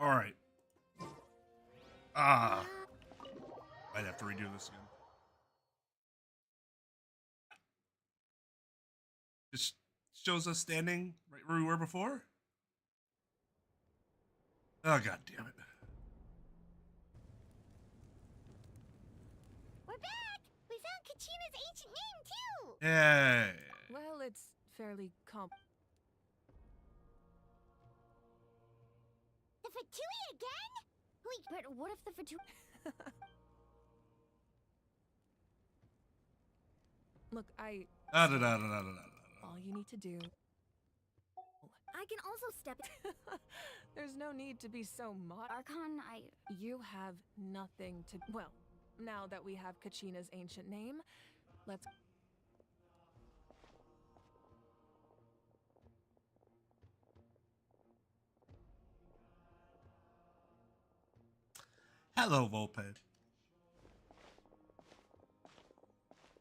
All right. I'd have to redo this again. Just shows us standing right where we were before. Oh, god damn it. We're back! We found Kachina's ancient name, too! Hey. Well, it's fairly The Fatui again? But what if the Fatui... Look, all you need to do... I can also step... There's no need to be so Archon, You have nothing to... Well, now that we have Kachina's ancient name, let's... Hello, Volpe.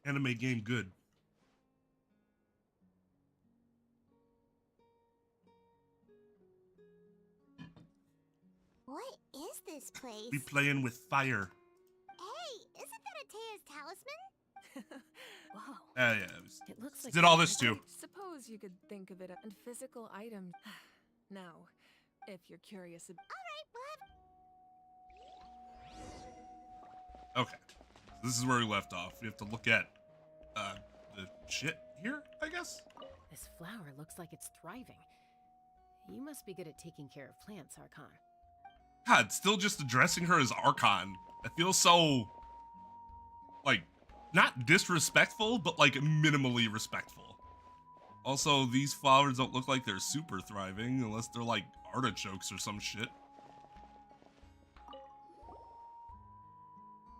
Anime game good. What is this place? Be playing with fire. Hey, isn't that Atea's talisman? Wow. Yeah. It looks like... Did all this too. I suppose you could think of it as physical items. Now, if you're curious... Alright, we'll have... Okay. This is where we left off. We have to look at the shit here, I guess? This flower looks like it's thriving. You must be good at taking care of plants, Archon. God, still just addressing her as Archon. I feel so, like, not disrespectful, but like minimally respectful. Also, these flowers don't look like they're super thriving unless they're like artichokes or some shit.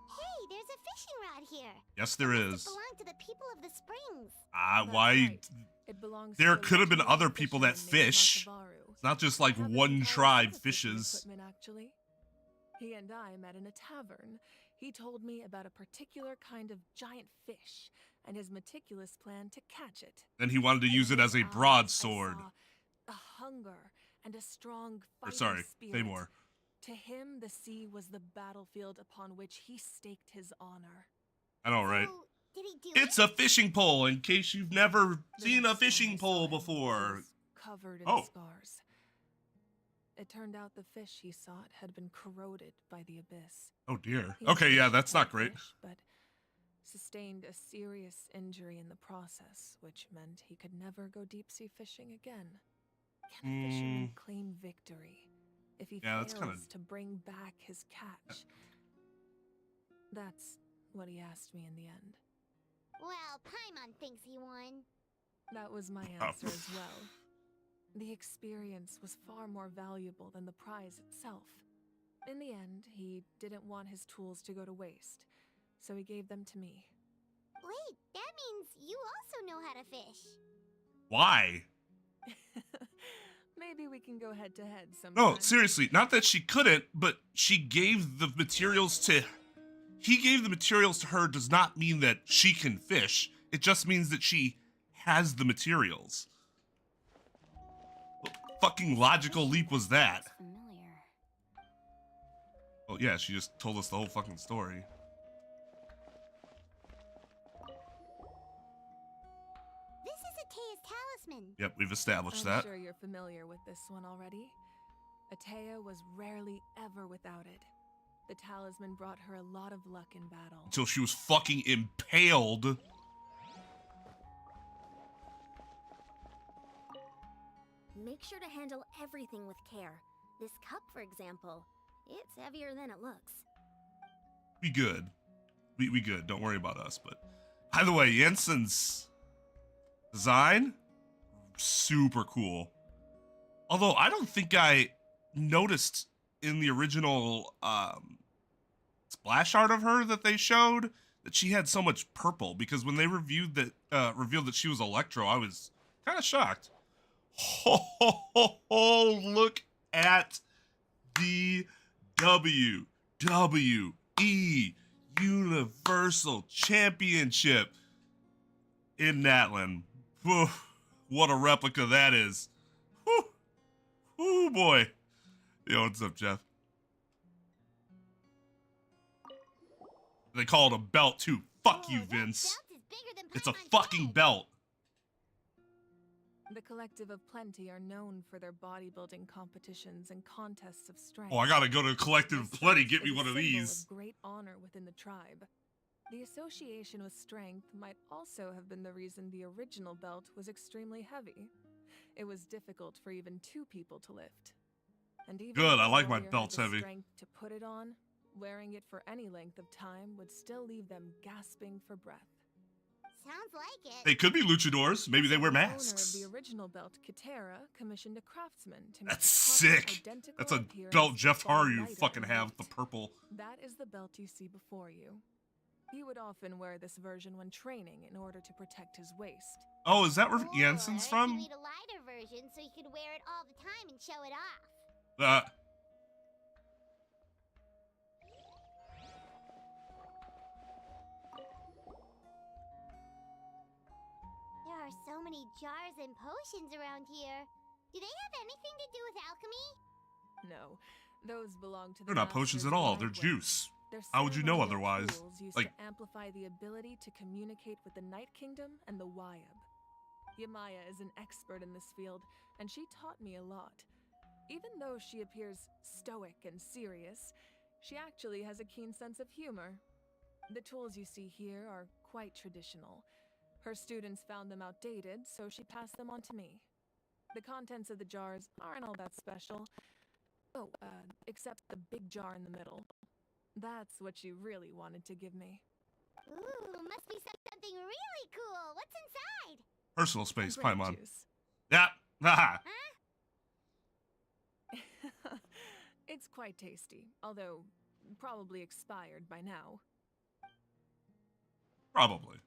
Hey, there's a fishing rod here. Yes, there is. It belonged to the people of the springs. Why? Right. It belongs There to a could have been legendary other people that fisherman named fish. Makabaru. It's not just like Haven't one tried tribe other fishing fishes. equipment, actually. He and I met in a tavern. He told me about a particular kind of giant fish and his meticulous plan to catch it. Then he wanted to In use it his as a eyes, broadsword. I saw a hunger and a strong Or fighting sorry, spirit. say more. To him, the sea was the battlefield upon which he staked his honor. I know, right? So, did he do It's it? a fishing pole, in case you've never The seen a next time fishing I pole saw him, he before. was covered in Oh. scars. It turned out the fish he sought had been corroded by the abyss. Oh dear. He Okay, yeah, managed to that's not catch great. fish, but sustained a serious injury in the process, which meant he could never go deep-sea fishing again. Can a fisherman claim victory if he Yeah, that's fails kinda- to bring back his catch? That's what he asked me in the end. Well, Paimon thinks he won. That was my answer as well. The experience was far more valuable than the prize itself. In the end, he didn't want his tools to go to waste, so he gave them to me. Wait, that means you also know how to fish. Why? Maybe we can go head to head sometime. No, seriously, not that she couldn't, but she gave the materials to... He gave the materials to her does not mean that she can fish. It just means that she has the materials. What fucking logical leap was that? That's familiar. Well, yeah, she just told us the whole fucking story. This is Atea's talisman. Yep, we've established I'm that. sure you're familiar with this one already. Atea was rarely ever without it. The talisman brought her a lot of luck in battle. Until she was fucking impaled. Make sure to handle everything with care. This cup, for example, it's heavier than it looks. We good. We good. Don't worry about us. But by the way, Jensen's design, super cool. Although I don't think I noticed in the original splash art of her that they showed that she had so much purple, because when they reviewed that revealed that she was Electro, I was kind of shocked. Oh, look at the WWE Universal Championship in Natlan. What a replica that is. Whew. Ooh, boy. Yo, what's up, Jeff? They call it a belt too. Fuck you, Vince. It's a fucking belt. The Collective of Plenty are known for their bodybuilding competitions and contests of strength. Oh, I gotta go to Collective of This Plenty. belt Get me is a one of symbol these. Of great honor within the tribe. The association with strength might also have been the reason the original belt was extremely heavy. It was difficult for even 2 people to lift. And even Good, if I a like my warrior had belts the heavy. strength to put it on, wearing it for any length of time would still leave them gasping for breath. Sounds like it. They could be luchadors. Maybe they wear The owner of masks. the original belt, Katera, commissioned a craftsman to make That's a copy sick. identical That's a appearance belt Jeff far Haru lighter fucking in have. weight. The purple. That is the belt you see before you. He would often wear this version when training in order to protect his waist. Oh, is that where Or Jensen's you from? made a lighter version so you could wear it all the time and show it off. There are so many jars and potions around here. Do they have anything to do with alchemy? No, those belong to the They're not potions masters at of all. They're Lightway. juice. They're How would you know ceremonial otherwise? tools used Like- to amplify the ability to communicate with the Night Kingdom and the Wyab. Yamaya is an expert in this field, and she taught me a lot. Even though she appears stoic and serious, she actually has a keen sense of humor. The tools you see here are quite traditional. Her students found them outdated, so she passed them on to me. The contents of the jars aren't all that special. Oh, except the big jar in the middle. That's what you really wanted to give me. Ooh, must be something really cool. What's inside? Personal space, Grape Paimon. juice. Yeah. Haha. It's quite tasty, although probably expired by now. Probably.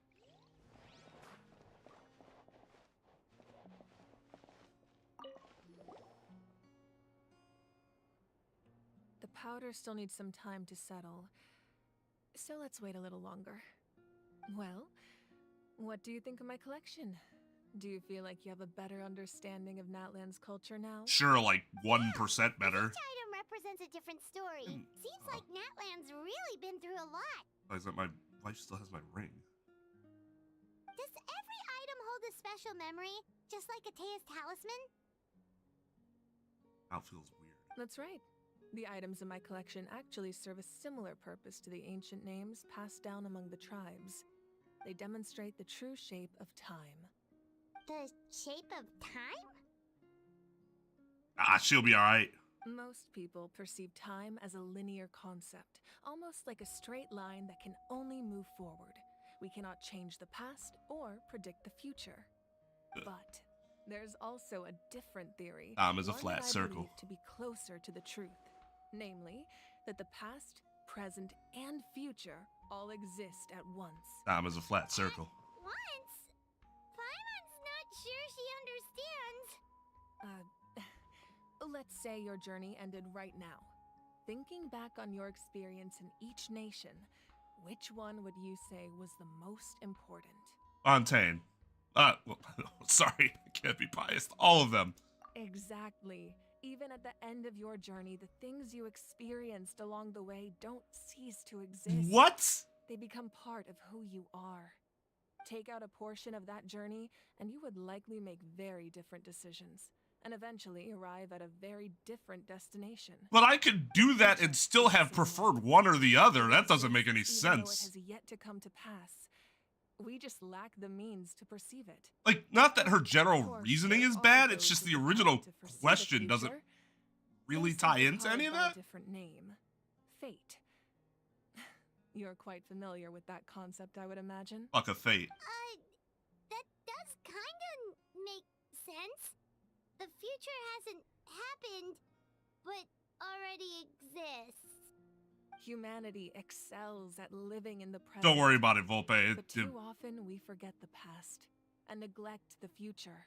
The powder still needs some time to settle, so let's wait a little longer. Well, what do you think of my collection? Do you feel like you have a better understanding of Natlan's culture now? Sure, like 1% better. Each item represents a different story. Seems like Natlan's really been through a lot. Why is that my wife still has my ring? Does every item hold a special memory, just like Atea's talisman? That feels weird. That's right. The items in my collection actually serve a similar purpose to the ancient names passed down among the tribes. They demonstrate the true shape of time. The shape of time? Ah, she'll be alright. Most people perceive time as a linear concept, almost like a straight line that can only move forward. We cannot change the past or predict the future. But there's also a different theory. Time is a one flat that I circle. believe to be closer to the truth. Namely, that the past, present, and future all exist at once. Time is a flat circle. Once? Paimon's not sure she understands. Let's say your journey ended right now. Thinking back on your experience in each nation, which one would you say was the most important? Fontaine. Well, sorry, I can't be biased. All of them. Exactly. Even at the end of your journey, the things you experienced along the way don't cease to exist. What? They become part of who you are. Take out a portion of that journey, and you would likely make very different decisions, and eventually arrive at a very different destination. But I could do that and still have preferred one or the other. That doesn't make any Even though it sense. has yet to come to pass, we just lack the means to perceive it. Like, not that her Of general course, reasoning there is are bad, those it's just who the can original opt to foresee the question doesn't future. really They tie simply into call any it of by a that. different name. Fate. You're quite familiar with that concept, I would imagine. Fuck a fate. That does kinda make sense. The future hasn't happened, but already exists. Humanity excels at living in the present. Don't worry about it, Volpe. But too often we forget the past and neglect the future.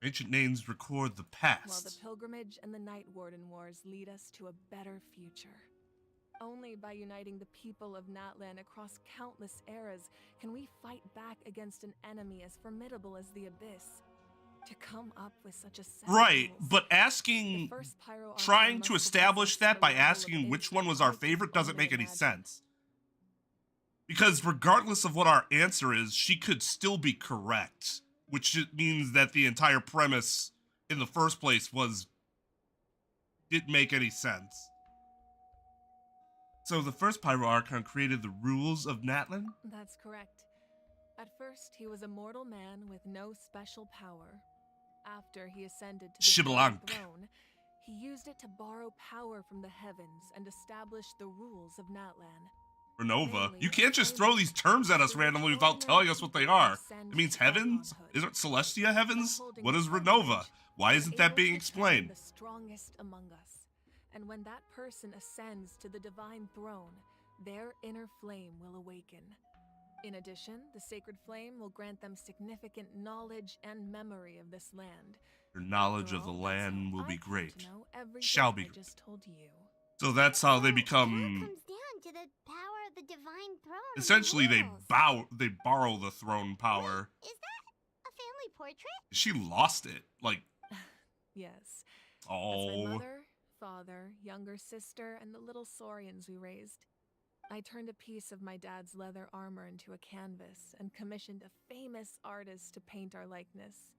Ancient names record the While the past. pilgrimage and the Night Warden Wars lead us to a better future. Only by uniting the people of Natlan across countless eras can we fight back against an enemy as formidable as the Abyss. To come up with such a set of Right, rules. but The asking, first pyro archon trying must to have establish possessed that the by level of asking which one insight was our I could favorite doesn't only make any imagine. sense. Because regardless of what our answer is, she could still be correct, which means that the entire premise in the first place didn't make any sense. So the first Pyro Archon created the rules of Natlan? That's correct. At first, he was a mortal man with no special power. After he ascended to the divine Shiblank. throne, he used it to borrow power from the heavens and establish the rules of Natlan. Renova. Mainly, You can't just flaming throw these terms at us the randomly without ordinary telling us what they people are. ascend It means to heavens? archonhood. Isn't Celestia heavens? Holding What the is privilege Renova? Why and isn't that able being to explained? train the strongest among us. And when that person ascends to the divine throne, their inner flame will awaken. In addition, the sacred flame will grant them significant knowledge and memory of this land. Your knowledge After of the all, that's land how will I be came great. to know everything Shall be I great. just told you. So that's how they So, become. It all comes down to the power of the divine throne. and the Essentially, rules. they borrow the throne power. Wait, is that a family portrait? She lost it. Like, Yes. That's oh. my mother, father, younger sister, and the little saurians we raised. I turned a piece of my dad's leather armor into a canvas and commissioned a famous artist to paint our likeness.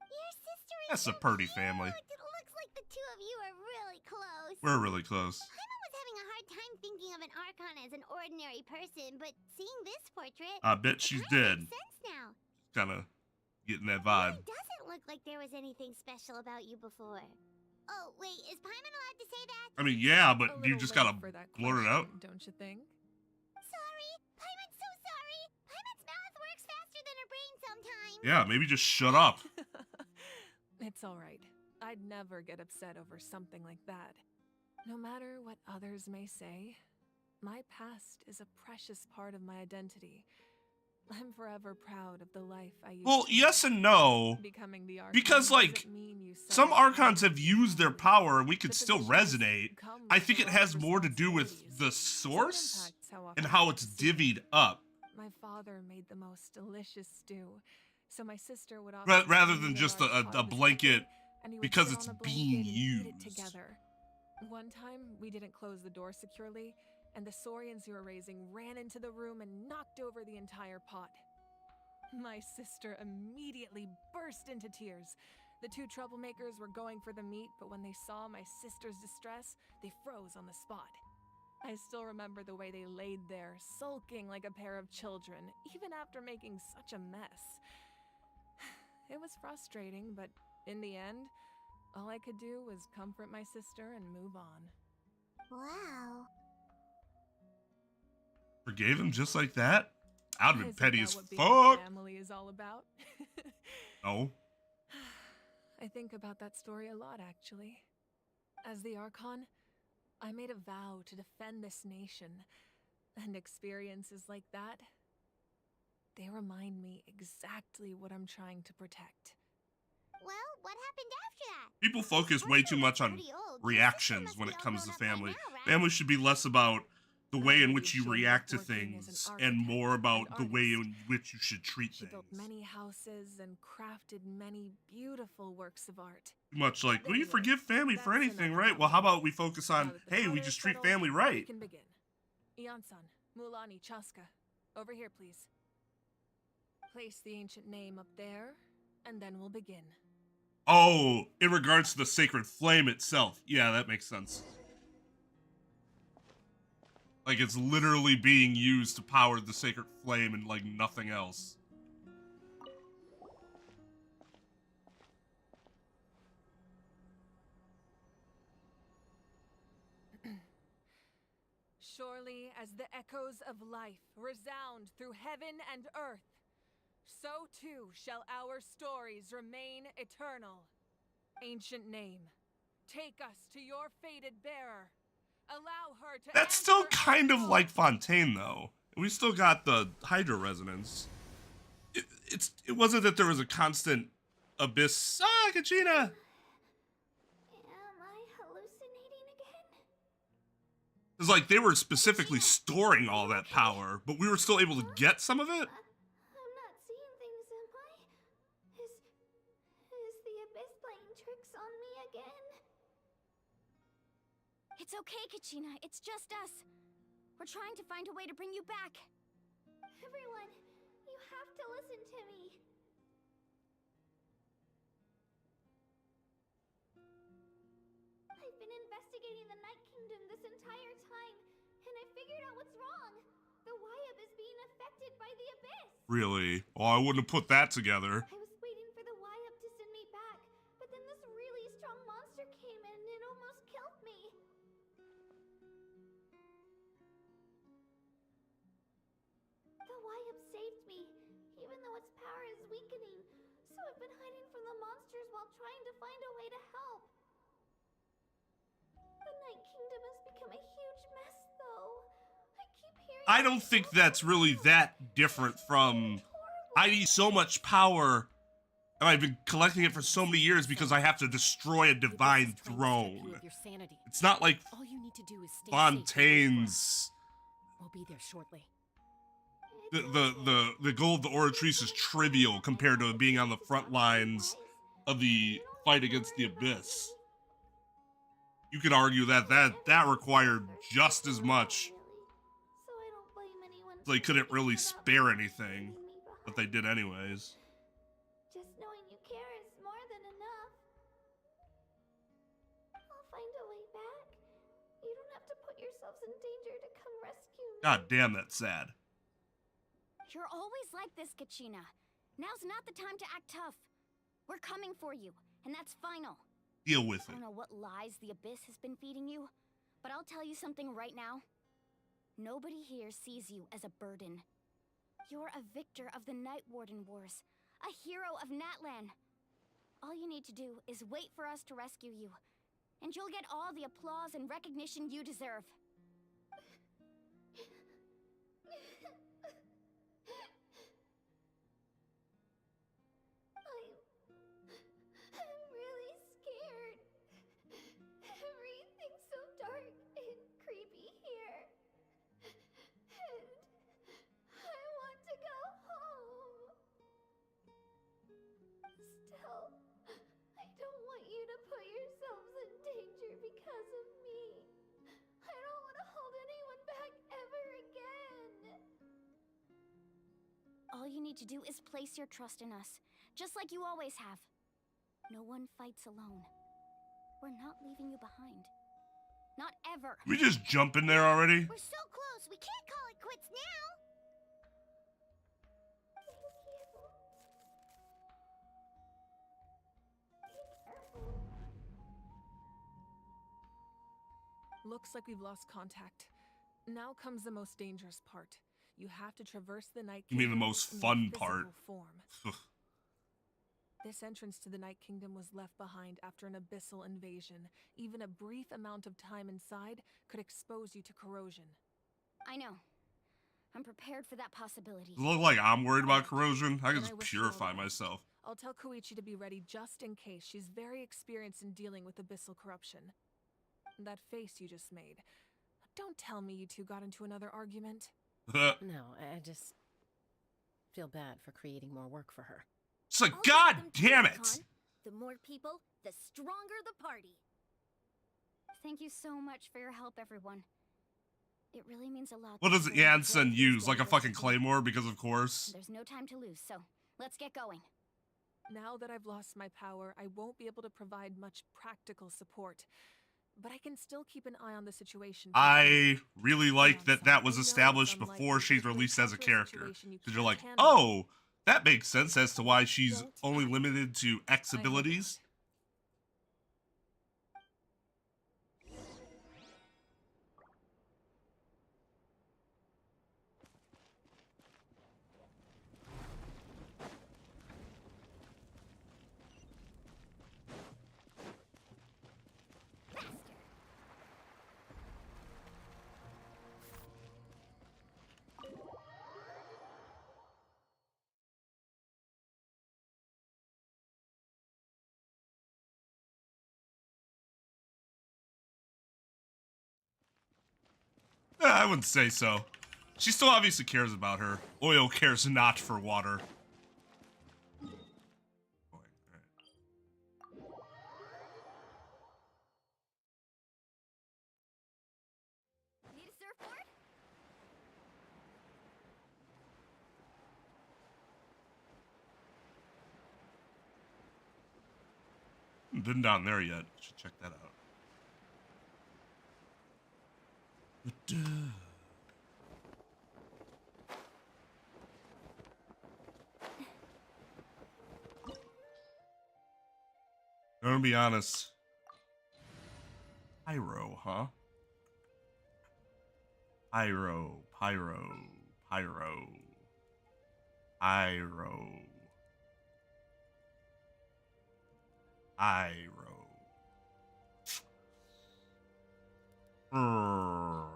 Your sister is That's so a pretty cute. family. It looks like the two of you are really close. We're really close. Paimon was having a hard time thinking of an Archon as an ordinary person, but seeing this portrait, I bet she's it kinda dead. makes sense now. Kind of getting that It vibe. really doesn't look like there was anything special about you before. Oh, wait, is Paimon allowed to say that? I mean, yeah, A but you little just late gotta for that blurt it out. question, don't you think? Sorry. Paimon's so sorry. Paimon's mouth works faster than her brain sometimes. Yeah, maybe just shut up. It's all right. I'd never get upset over something like that. No matter what others may say, my past is a precious part of my identity. I'm forever proud of the life I used Well, to yes live. and no. Becoming the Archon Because, like, doesn't mean you Some suddenly Archons have become used their family. power and we The could still positions resonate. come I with think a it lot has of more to do with responsibilities. the So it source impacts how and often how I it's get to see them. divvied up. My father made the most delicious stew, so my sister would often Rather bring than me just large a pot of his blanket, cooking, and we would because sit it's on a being blanket and eat it used. together. One time, we didn't close the door securely, and the saurians you were raising ran into the room and knocked over the entire pot. My sister immediately burst into tears. The two troublemakers were going for the meat, but when they saw my sister's distress, they froze on the spot. I still remember the way they laid there, sulking like a pair of children, even after making such a mess. It was frustrating, but in the end, all I could do was comfort my sister and move on. Wow. Forgave him just like that? I'd have been Isn't petty that as what being fuck. family is all about? No. I think about that story a lot, actually. As the Archon, I made a vow to defend this nation, and experiences like that, they remind me exactly what I'm trying to protect. Well, what happened after that? People focus way too much on reactions when it comes to family. Family should be less about the way in which you react to things and more about the way in which you should treat She built things. many houses and crafted many beautiful works of art. Too much like, well, you Anyway, forgive family for that's anything, enough right? about Well, how me. about we focus on, Now that the hey, we powder is just treat settled, family We right. can begin. Ian-san, Mulani, Chaska, over here, please. Place the ancient name up there, and then we'll begin. Oh, in regards to the sacred flame itself. Yeah, that makes sense. Like, it's literally being used to power the sacred flame and, like, nothing else. Surely as the echoes of life resound through heaven and earth, so too shall our stories remain eternal. Ancient name, take us to your fated bearer. Allow her to That's still answer our kind of call. like Fontaine, though. We still got the Hydra resonance. It wasn't that there was a constant abyss. Ah, Kachina! Am I hallucinating again? It's like they were specifically storing all that power, but we were still able to get some of it. I'm not seeing things, am I? Is again. It's okay, Kachina. It's just us. We're trying to find a way to bring you back. Everyone, you have to listen to me. I've been investigating the Night Kingdom this entire time, and I figured out what's wrong. The Wyab is being affected by the Abyss. Really? Oh, I wouldn't have put that together. I was waiting for the Wyab to send me back, but then this really strong monster came in and it almost killed me. The Wyab saved me, even though its power is weakening, so I've been hiding from the monsters while trying to find a way to help. The Night Kingdom has become a huge mess, though. I keep hearing... I don't think that's really that different from... I need so much power, and I've been collecting it for so many years because I have to destroy a divine throne. It's not like All you need to do is stay Fontaine's... We'll be there shortly. The goal of the Oratrice is trivial compared to being on the front lines of the fight against the Abyss. You could argue that that required just as much. They couldn't really spare anything, but they did anyways. Just knowing you care is more than enough. I'll find a way back. You don't have to put yourselves in danger to come rescue me. God damn, that's sad. You're always like this, Kachina. Now's not the time to act tough. We're coming for you, and that's final. Deal with I it. don't know what lies the Abyss has been feeding you, but I'll tell you something right now. Nobody here sees you as a burden. You're a victor of the Night Warden Wars, a hero of Natlan. All you need to do is wait for us to rescue you, and you'll get all the applause and recognition you deserve. I'm really scared. Everything's so dark and creepy here. And I want to go home. Still, I don't want you to put yourselves in danger because of me. I don't want to hold anyone back ever again. All you need to do is place your trust in us, just like you always have. No one fights alone. We're not leaving you behind. Not ever. We just jump in there already? We're so close, we can't call it quits now. Thank you. Be careful. Looks like we've lost contact. Now comes the most dangerous part. You have to traverse the Night You Kingdom. mean the most in fun physical part? Form. This entrance to the Night Kingdom was left behind after an abyssal invasion. Even a brief amount of time inside could expose you to corrosion. I know. I'm prepared for that possibility. Does it look like I'm worried about corrosion? I can Then just wish you all purify the best. myself. I'll tell Koichi to be ready just in case. She's very experienced in dealing with abyssal corruption. That face you just made. Don't tell me you two got into another argument. No, I just feel bad for creating more work for her. It's like, I'll God give them to damn you, it! Con. The more people, the stronger the party. Thank you so much for your help, everyone. It really means a lot. What that does you're willing to Jansen go through use? Like a what fucking you do. claymore, because of course. There's no time to lose, so let's get going. Now that I've lost my power, I won't be able to provide much practical support. But I can still keep an eye on the situation. I really like that that was established before she's released as a character. Because you're like, oh, that makes sense as to why she's only limited to X abilities. I wouldn't say so. She still obviously cares about her. Oil cares not for water. Haven't been down there yet. Should check that out. I'm gonna be honest. Pyro, huh? Pyro. Brrr.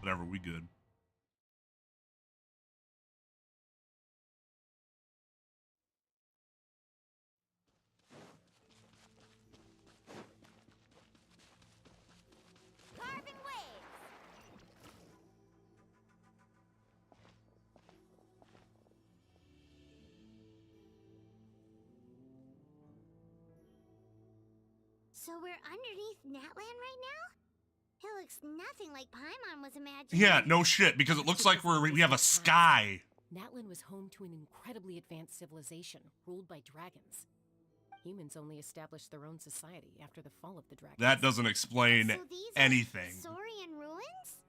Whatever, we good. Carving waves. So we're underneath Natland right now? It looks nothing like Paimon was imagining. Yeah, no shit, because it looks like we have a sky. Natlan was home to an incredibly advanced civilization ruled by dragons. Humans only established their own society after the fall of the dragons. That doesn't explain So these anything. are Saurian ruins?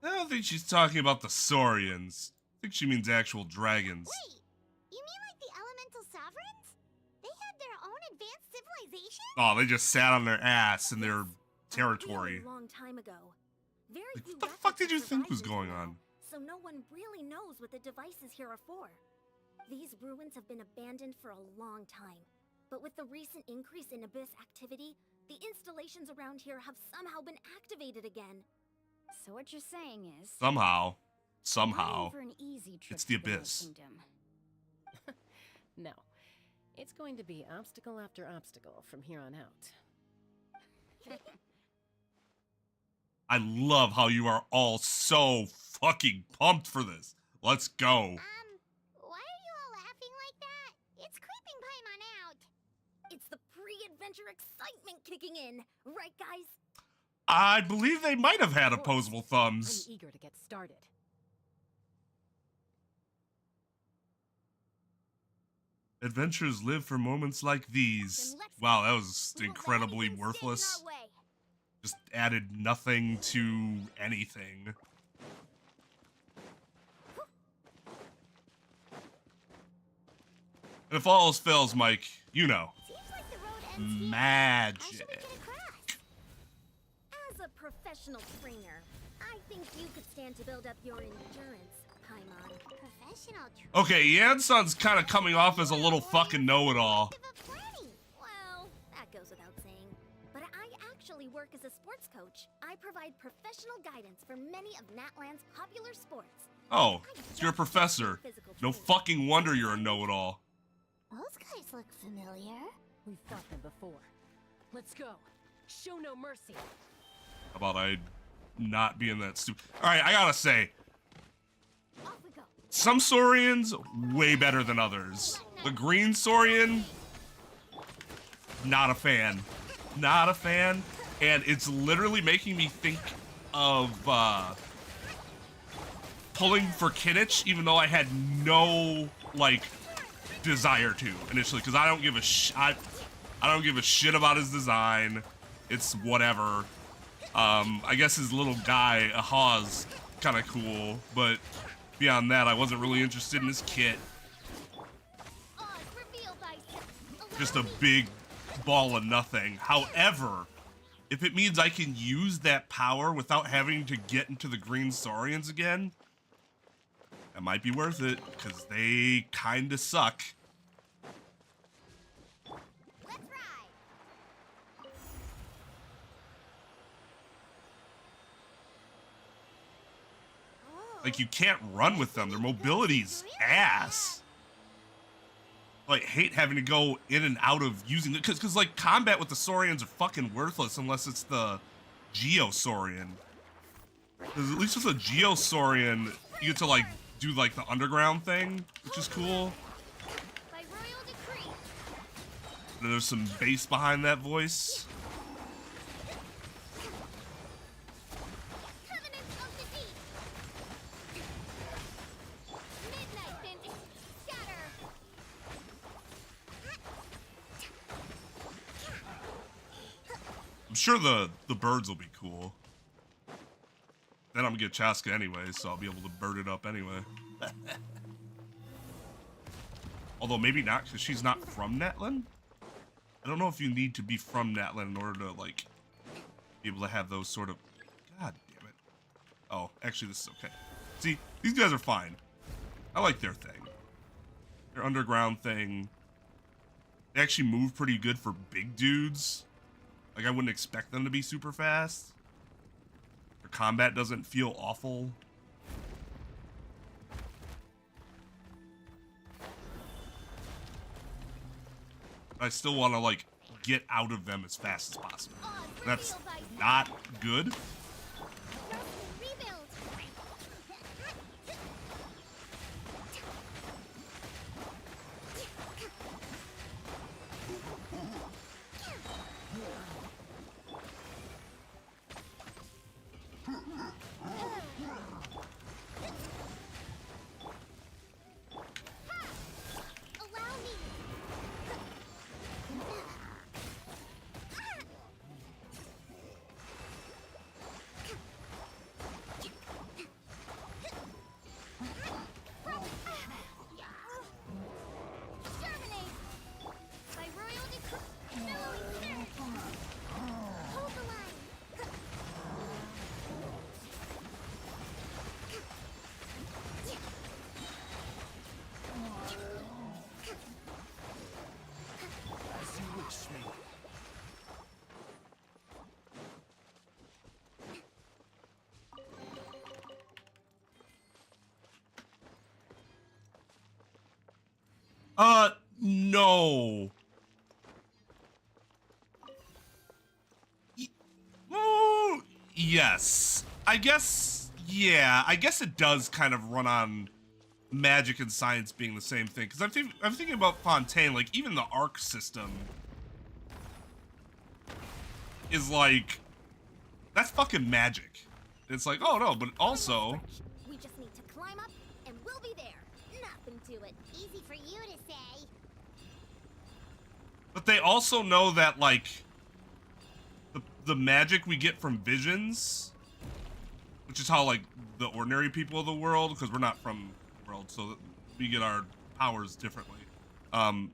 I don't think she's talking about the Saurians. I think she means actual dragons. Wait, you mean like the elemental sovereigns? They had their own advanced civilization? Oh, they just sat on their ass in their territory. A long time ago. Very Like, few what the fuck did you records think was survive going until on? now, so no one really knows what the devices here are for. These ruins have been abandoned for a long time. But with the recent increase in Abyss activity, the installations around here have somehow been activated again. So what you're saying is... Somehow. not for an easy trip It's the to Night Abyss. Kingdom. No. It's going to be obstacle after obstacle from here on out. I love how you are all so fucking pumped for this. Let's go. Why are you all laughing like that? It's creeping Paimon out. It's the pre-adventure excitement kicking in, right guys? I believe they might have had Of course. opposable thumbs. I'm eager to get started. Adventures live for moments like these. Then let's Wow, go. that was We won't let incredibly anything stand in worthless. our way. Just added nothing to anything. And if all else fails, Mike, you know. Seems like the road ends here. How Magic. should we get across? As a professional trainer, I think you could stand to build up your endurance, Paimon. Professional trainer? Okay, Yanson's kind of coming off as a little fucking know-it-all. Well, that goes without saying. But I actually work as a sports coach. I provide professional guidance for many of Natland's popular sports. Oh, so you're a professor. No fucking wonder you're a know-it-all. Those guys look familiar. We've fought them before. Let's go. Show no mercy. How about I not being that stupid? Alright, I gotta say, Off we go. some Saurians, way better than others. The green Saurian, not a fan. Not a fan. And it's literally making me think of pulling for Kidditch, even though I had no, like, desire to initially, because I don't give a I don't give a shit about his design. It's whatever. I guess his little guy, Ahaz, kind of cool, but beyond that, I wasn't really interested in his kit. Just a big ball of nothing. However, if it means I can use that power without having to get into the green Saurians again, that might be worth it, because they kind of suck. Let's ride. Like, you can't run with them. Their mobility's ass. like hate having to go in and out of using it because like combat with the Saurians are fucking worthless unless it's the Geosaurian. Because at least with a Geosaurian, you get to like do like the underground thing, which is cool. By royal decree. And there's some bass behind that voice. Covenant of the deep. Midnight wind, scatter. I'm sure the birds will be cool. Then I'm gonna get Chaska anyway, so I'll be able to bird it up anyway. Although maybe not, because she's not from Natlan. I don't know if you need to be from Natlan in order to like be able to have those sort of. God damn it! Oh, actually, this is okay. See, these guys are fine. I like their thing. Their underground thing. They actually move pretty good for big dudes. Like I wouldn't expect them to be super fast. Their combat doesn't feel awful. I still want to like get out of them as fast as possible. That's not good. Rebuild. Allow me. Exterminate. By royal decree. Billowing surge. Hold the line. No. Oh, yes. I guess, yeah. I guess it does kind of run on magic and science being the same thing. Because I'm thinking about Fontaine, like, even the arc system is like, that's fucking magic. It's like, oh no, but also, We just need to climb up and we'll be there. Nothing to it. Easy for you to say. but they also know that, like, the magic we get from visions, which is how, like, the ordinary people of the world, because we're not from the world, so we get our powers differently. The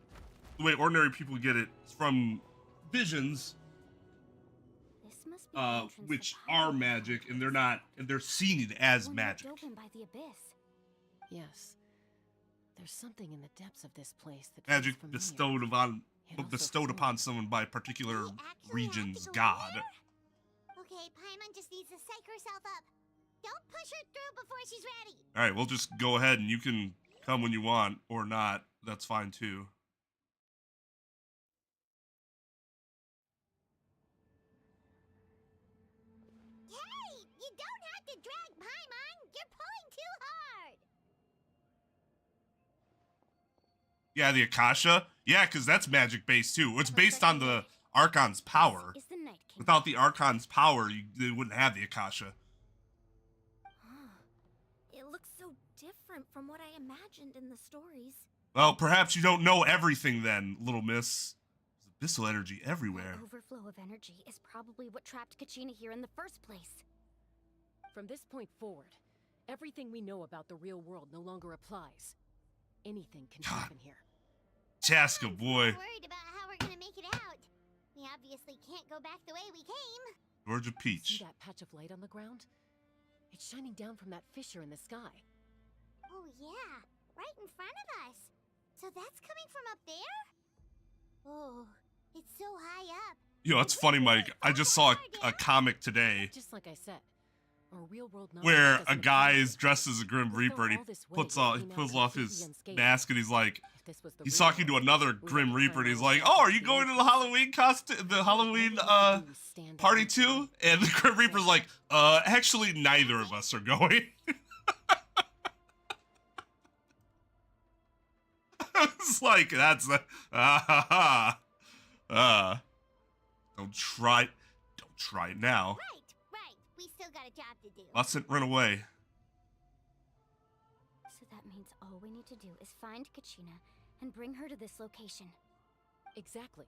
way ordinary people get it is from visions, This must be the entrance to which power. are magic, and they're seen as One magic. ripped open by the abyss. Yes. There's something in the depths of this place that Magic feels familiar. bestowed upon someone by a particular We actually region's have to go god. there? Okay, Paimon just needs to psych herself up. Don't push her through before she's ready. All right, we'll just go ahead and you can come when you want or not. That's fine too. Hey, you don't have to drag Paimon. You're pulling too hard. Yeah, the Akasha. Yeah, because that's magic based too. It's based on the Archon's power. This is the Night King. Without the Archon's power, they wouldn't have the Akasha. It looks so different from what I imagined in the stories. Well, perhaps you don't know everything then, little miss. There's abyssal energy everywhere. That overflow of energy is probably what trapped Kachina here in the first place. From this point forward, everything we know about the real world no longer applies. Anything can God. happen here. Chaska, boy. I'm worried about how we're gonna make it out. We obviously can't go back the way we came. Georgia Peach. See that patch of light on the ground? It's shining down from that fissure in the sky. Oh yeah, right in front of us. So that's coming from up there? Oh, it's so high up. Yo, that's funny, Mike. I just saw a comic today. Just like I said, Or real-world knowledge where a doesn't guy apply is here. dressed as a Grim We Reaper fell and he all this way puts yet on, he came out pulls off completely his unscathed. mask and he's like, If this was the he's real talking to world, another we Grim wouldn't Reaper climb and he's our way like, back oh, up are you the going to the entrance. Halloween costume, the Halloween All we had to do was stand up party and too? And the Grim Reaper's like, actually neither of us are going. It's like, that's the, don't try it now. Right. We still got a job to do. Mustn't run away. So that means all we need to do is find Kachina and bring her to this location. Exactly.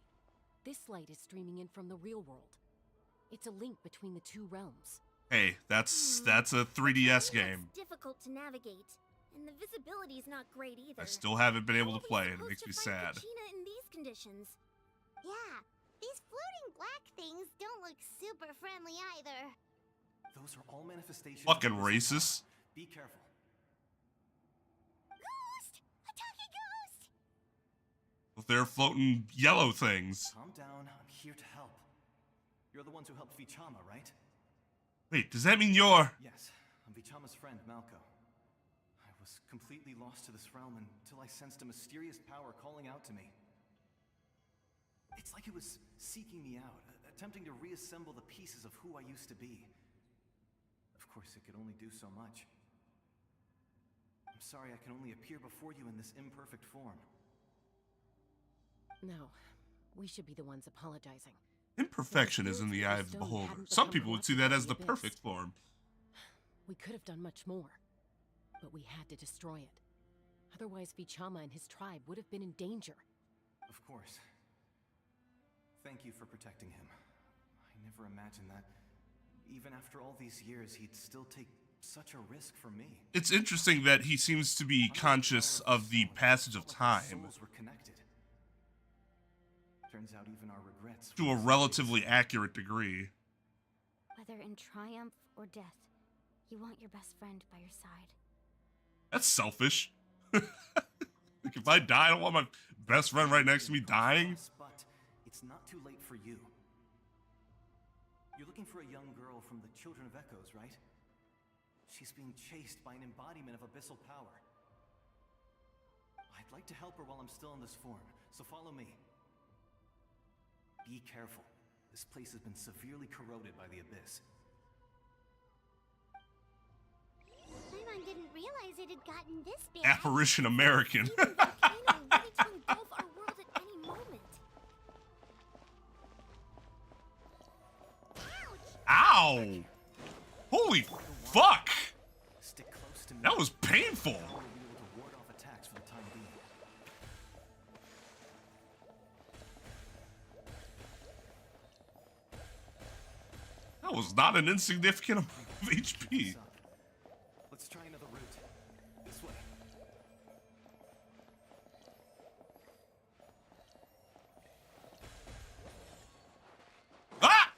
This light is streaming in from the real world. It's a link between the two realms. Hey, that's a 3DS game. It's difficult to navigate, and the visibility is not great either. I still haven't been able How to are we play it. It supposed makes to me find sad. Kachina in these conditions? Yeah, these floating black things don't look super friendly either. Those are all manifestations. Fucking of the missile racist. power. Be careful. Ghost! A talking ghost! With their floating yellow things. Calm down. I'm here to help. You're the ones who helped Vichama, right? Wait, does that mean you're... Yes. I'm Vichama's friend, Malco. I was completely lost to this realm until I sensed a mysterious power calling out to me. It's like it was seeking me out, attempting to reassemble the pieces of who I used to be. Of course, it could only do so much. I'm sorry I can only appear before you in this imperfect form. No, we should be the ones apologizing. Imperfection is in the eye of the beholder. Some people would see that as the perfect form. We could have done much more, but we had to destroy it. Otherwise, Vichama and his tribe would have been in danger. Of course. Thank you for protecting him. I never imagined that, even after all these years, he'd still take such a risk for me. It's interesting that he seems to be conscious of the passage of time Souls were connected. Turns out even our regrets to a relatively accurate degree. Whether in triumph or death, you want your best friend by your side. That's selfish. Like if I die, I don't want my best friend right next to me dying. But it's not too late for you. You're looking for a young girl from the Children of Echoes, right? She's being chased by an embodiment of abyssal power. I'd like to help her while I'm still in this form, so follow me. Be careful. This place has been severely corroded by the abyss. Paimon didn't realize it had gotten this bad. Apparition American. Even volcano ready to engulf our world at any moment. Ow! Holy fuck! Stick close to me. That was painful. Now we'll be able to ward off attacks for the time being. That was not an insignificant amount of HP. Let's try another route. This way. Ah!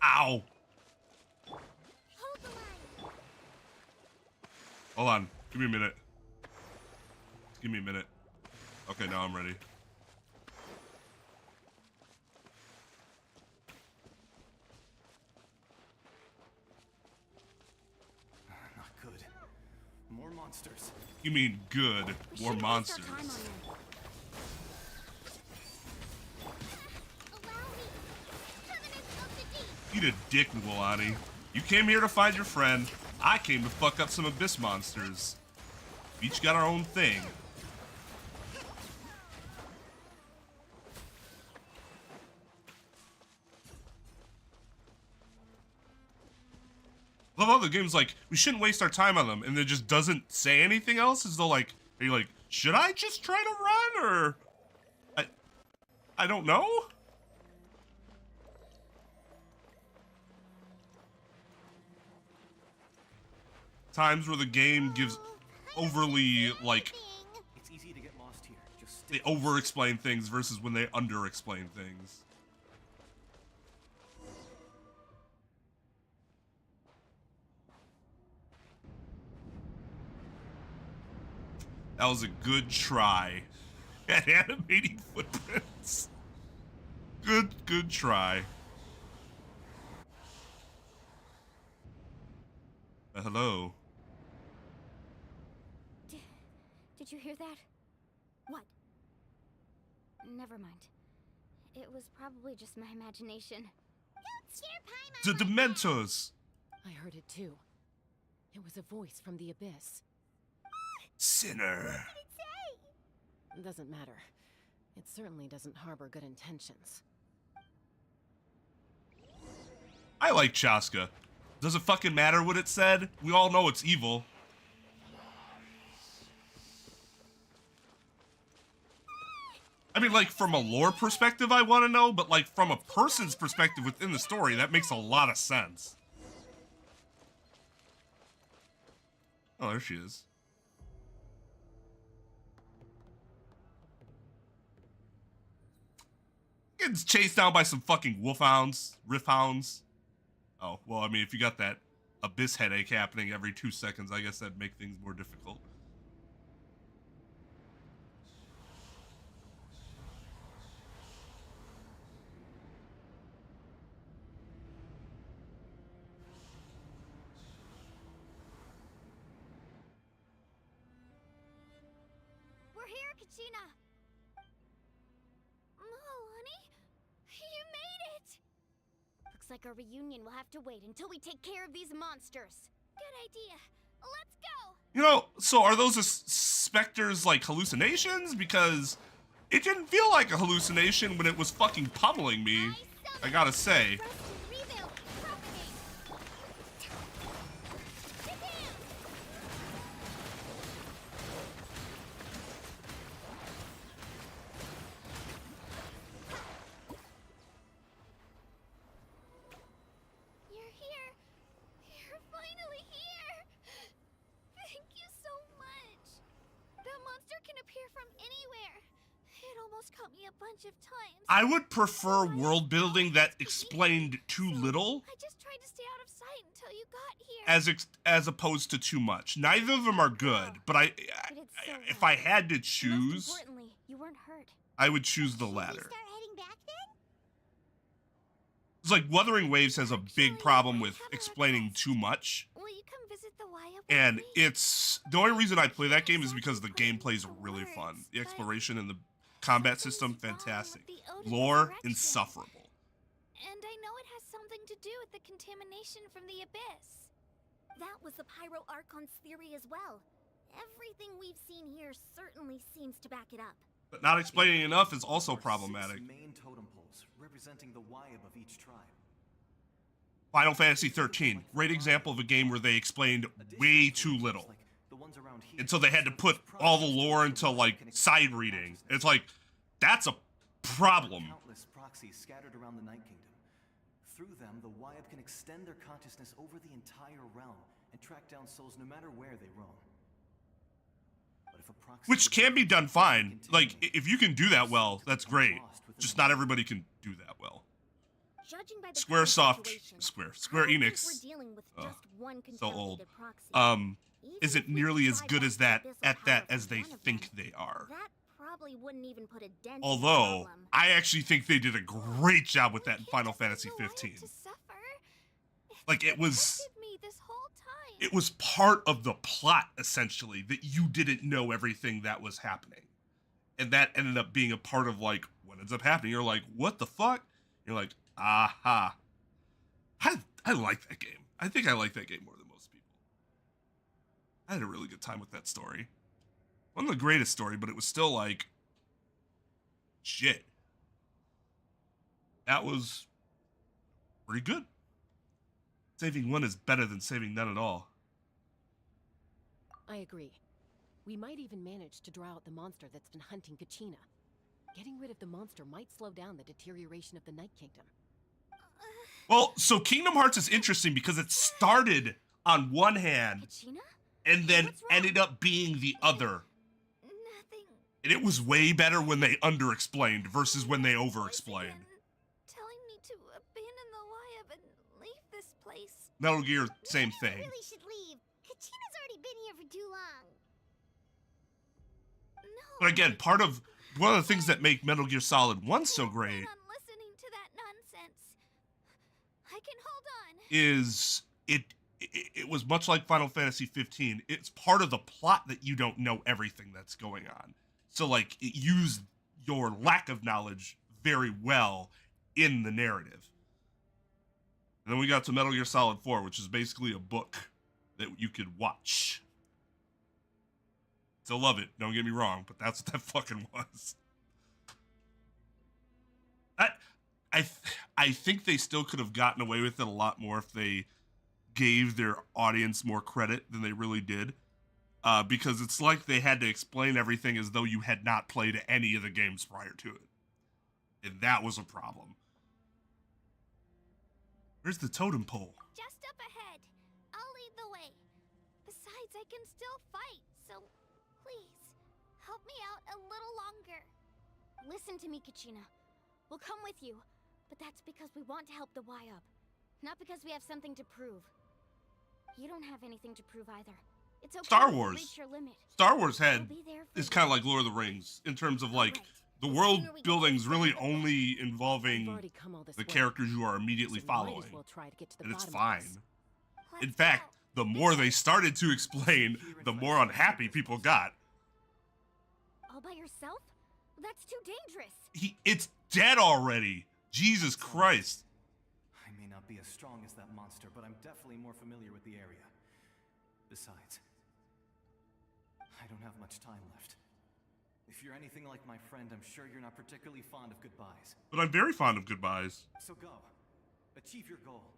Ow! Hold the line. Hold on. Give me a minute. Give me a minute. Okay, now I'm ready. Not good. More monsters. You mean good. We More shouldn't waste our monsters. time on them. Allow me. Covenant of the Deep. Eat a dick, Ngwalani. You came here to find your friend. I came to fuck up some abyss monsters. We each got our own thing. I love other games like, we shouldn't waste our time on them, and it just doesn't say anything else, as though like, are you like, should I just try to run, or... I don't know? Times where the game gives overly, like, It's easy to get lost here. Just they stick. over-explain things versus when they under-explain things. That was a good try at animating footprints. Good try. Hello. Did you hear that? What? Never mind. It was probably just my imagination. Don't scare Paimon The like that. Dementors. I heard it too. It was a voice from the abyss. Sinner. What did it say? Doesn't matter. It certainly doesn't harbor good intentions. I like Chaska. Does it fucking matter what it said? We all know it's evil. I mean, like, from a lore perspective, I want to know, but, like, from a person's perspective within the story, that makes a lot of sense. Oh, there she is. Gets chased down by some fucking wolfhounds, riffhounds. Oh, well, I mean, if you got that abyss headache happening every 2 seconds, I guess that'd make things more difficult. We're here, Kachina. Oh, honey, you made it. Looks like our reunion will have to wait until we take care of these monsters. Good idea. Let's go. You know, so are those specters like hallucinations? Because it didn't feel like a hallucination when it was fucking pummeling me, I gotta say. You're here. You're finally here. Thank you so much. That monster can appear from anywhere. It almost caught me a bunch of times. I would prefer world building that explained too little I just tried to stay out of sight until you got here. as opposed to too much. Neither of them are good, but if I had to Most choose, importantly, you weren't hurt. I would choose the latter. Start heading back then? It's like Wuthering Waves has a big problem with explaining too much. Will you come visit the Waya with And me? it's the only reason I play that game is because the gameplay is really fun. The exploration and the combat system, fantastic. Lore, insufferable. And I know it has something to do with the contamination from the abyss. That was the Pyro Archon's theory as well. Everything we've seen here certainly seems to back it up. But not explaining enough is also There are problematic. 6 main totem poles representing the Wyab of each tribe. Final Fantasy 13, great example of a game where they explained way too little. Like the ones around here And so they had to put all the lore into, like, side reading. It's like, that's a problem. Countless proxies scattered around the Night Kingdom. Through them, the Wyab can extend their consciousness over the entire realm and track down souls no matter where they roam. But if a proxy Which can be done fine. Like, if you can do that well, that's great. Just not everybody can do that well. Judging by the Squaresoft, situation, Square I don't think Enix, we're dealing with oh, just one so old, contaminated proxy. um, Even isn't if we nearly as tried good to as that abyssal at that power as from they one of think them, they are. That probably wouldn't even put a dent in the Although, problem. I actually think they did a great job with that in We Final can't just Fantasy leave the Wyatt 15. to suffer. It's Like, it was, protected me this whole time. it was part of the plot, essentially, that you didn't know everything that was happening. And that ended up being a part of, like, what ends up happening. You're like, what the fuck? You're like, aha. I like that game. I think I like that game more than most people. I had a really good time with that story. Wasn't the greatest story, but it was still like, shit. That was pretty good. Saving one is better than saving none at all. I agree. We might even manage to draw out the monster that's been hunting Kachina. Getting rid of the monster might slow down the deterioration of the Night Kingdom. Well, so Kingdom Hearts is interesting because it started on one hand Kachina? and then What's wrong? ended up being the other. Nothing. And it was way better when they under-explained versus when they over-explained. Again, telling me to abandon the Wyab and leave this place. Metal Gear, same Maybe I thing. really should leave. Kachina's already been here for too long. No. But again, one of the things that make Metal Gear Solid 1 so great I'm listening to that nonsense. I can hold on. is it was much like Final Fantasy 15. It's part of the plot that you don't know everything that's going on. So like it used your lack of knowledge very well in the narrative. And then we got to Metal Gear Solid 4, which is basically a book that you could watch. Still love it, don't get me wrong, but that's what that fucking was. I think they still could have gotten away with it a lot more if they gave their audience more credit than they really did. Because it's like they had to explain everything as though you had not played any of the games prior to it. And that was a problem. Where's the totem pole? Just up ahead. I'll lead the way. Besides, I can still fight, so please, help me out a little longer. Listen to me, Kachina. We'll come with you, but that's because we want to help the Y-Up, not because we have something to prove. You don't have anything to prove either. It's okay. Star to Wars. reach your limit. Star Wars had We'll be there for is you. kind of like Lord of the Rings in terms of like the world building's really only We've involving already come all this the way, characters you are immediately so we might following, as well try to get to the and it's bottom of fine. this. In Let's fact, go. the more they started to explain, the more unhappy people got. All by yourself? That's too dangerous. It's dead already. Jesus Christ. I may not be as strong as that monster, but I'm definitely more familiar with the area. Besides, I don't have much time left. If you're anything like my friend, I'm sure you're not particularly fond of goodbyes. But I'm very fond of goodbyes. So go. Achieve your goal.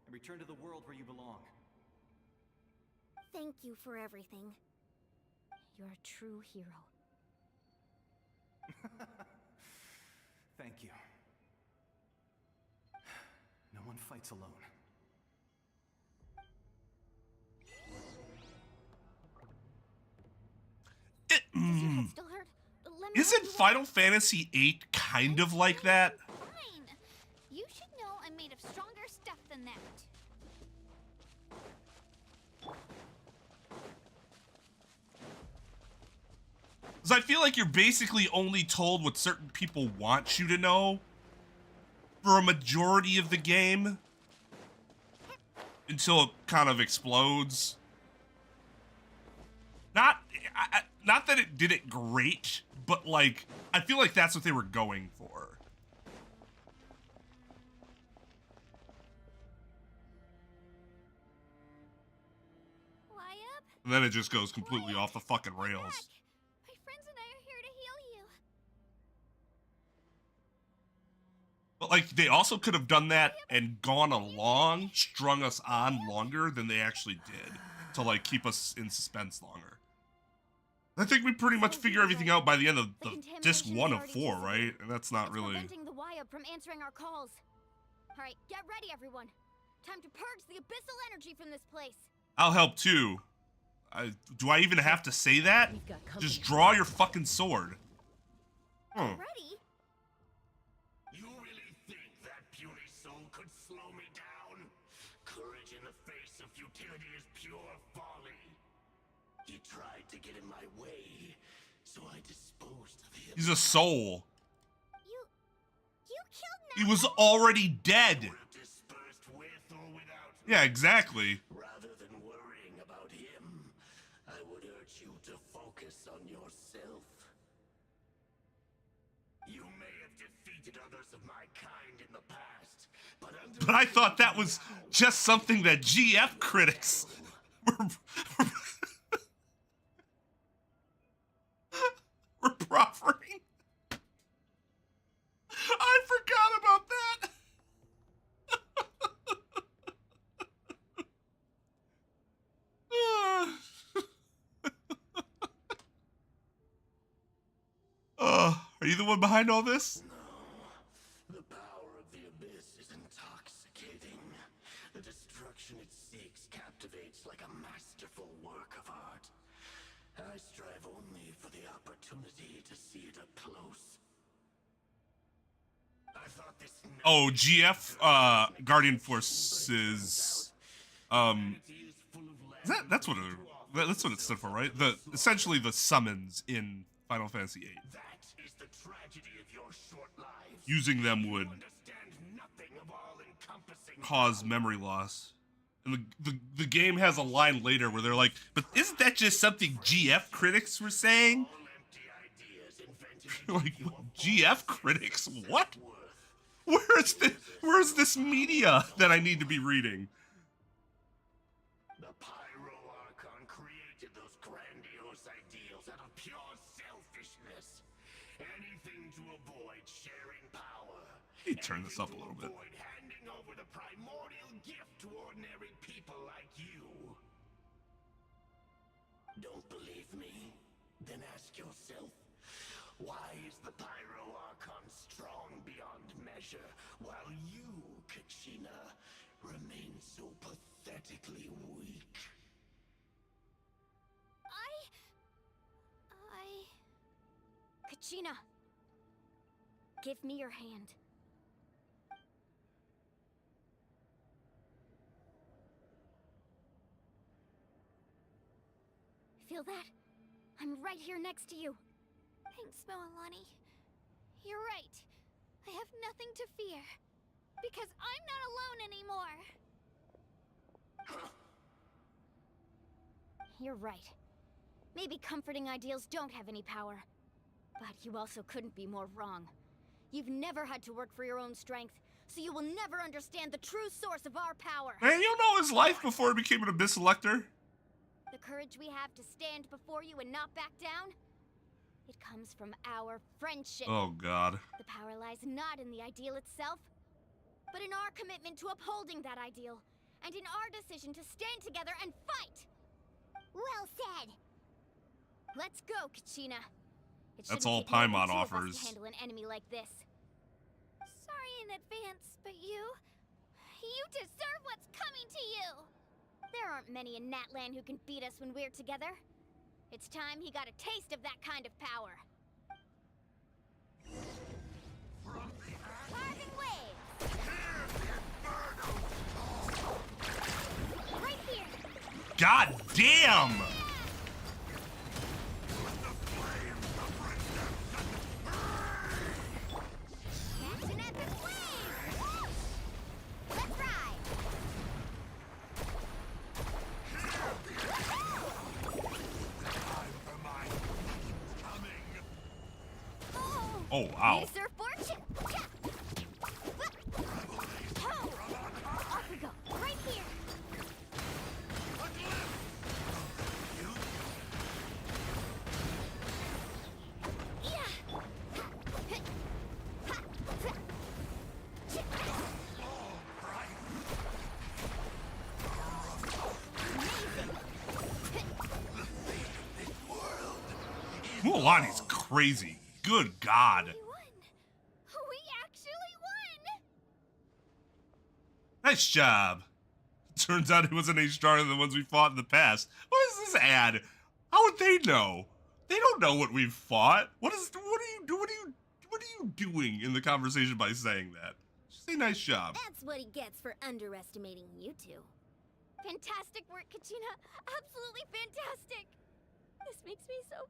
And return to the world where you belong. Thank you for everything. You're a true hero. Thank you. No one fights alone. Does your head still hurt? Let me help Isn't you Final Fantasy VIII kind of like that? Fine. You should know I'm made of stronger stuff than that. Because I feel like you're basically only told what certain people want you to know for a majority of the game until it kind of explodes. Not that it did it great, but like I feel like that's what they were going for. Y-Up? And then it just goes completely off the fucking Back. rails. My friends and I are here to heal you. But like they also could have done that and gone along, strung us on longer than they actually did to like keep us in suspense longer. I think we pretty much figure everything out by the end of the disc 1 of 4, right? And that's not It's really... preventing the Y-Up from answering our calls. All right, get ready, everyone. Time to purge the abyssal energy from this place. I'll help too. Do I even have to say that? We've got company. Just draw your fucking sword. Ready? You really think that puny soul could slow me down? Courage in the face of futility is pure folly. He tried to get in my way, so I disposed of him. He's a soul. You killed He was already dead. Dispersed with or without me. Yeah, exactly. Rather than worrying about him, I would urge you to focus on yourself. You may have defeated others of my kind in the past, but under But I thought that was just something that GF critics were proffering. I forgot about that. Are you the one behind all this? the power of the abyss is intoxicating. The destruction it seeks captivates like a masterful work of art. I strive only for the opportunity to see it up close. I thought this Oh, GF Guardian Forces that's what it stood for, right? Essentially the summons in Final Fantasy VIII. that is the tragedy of your short lives. Using them would Understand nothing of all-encompassing cause memory loss. And the game has a line later where they're like, but isn't that just something GF critics were saying? Like, GF critics? What? Where's this media that I need to be reading? The Pyro Archon created those grandiose ideals out of pure selfishness. Anything to avoid sharing power. Let me turn this up a little bit. Avoid handing over the primordial gift to ordinary people like you. Don't believe me? Then ask yourself, why is the Pyro Archon strong beyond measure, while you, Kachina, remain so pathetically weak? Kachina, give me your hand. Feel that? I'm right here next to you. Thanks, Moalani. You're right. I have nothing to fear. Because I'm not alone anymore. You're right. Maybe comforting ideals don't have any power. But you also couldn't be more wrong. You've never had to work for your own strength, so you will never understand the true source of our power. Man, you know his life before he became an Abyss Elector. The courage we have to stand before you and not back down, it comes from our friendship. Oh, God. The power lies not in the ideal itself, but in our commitment to upholding that ideal, and in our decision to stand together and fight. Well said. Let's go, Kachina. That's all Paimon offers. To handle an enemy like this. Sorry in advance, but you deserve what's coming to you. There aren't many in Natlan who can beat us when we're together. It's time he got a taste of that kind of power. Parting waves! Right here! God damn! Catch an epic wave! Let's ride! Oh, wow. Need a surfboard? Off we go, right here. Mualani's crazy. Good God. We won. We actually won. Nice job. Turns out he wasn't any stronger than the ones we fought in the past. What is this ad? How would they know? They don't know what we've fought. What are you doing in the conversation by saying that? Just say nice job. That's what he gets for underestimating you two. Fantastic work, Kachina. Absolutely fantastic. This makes me so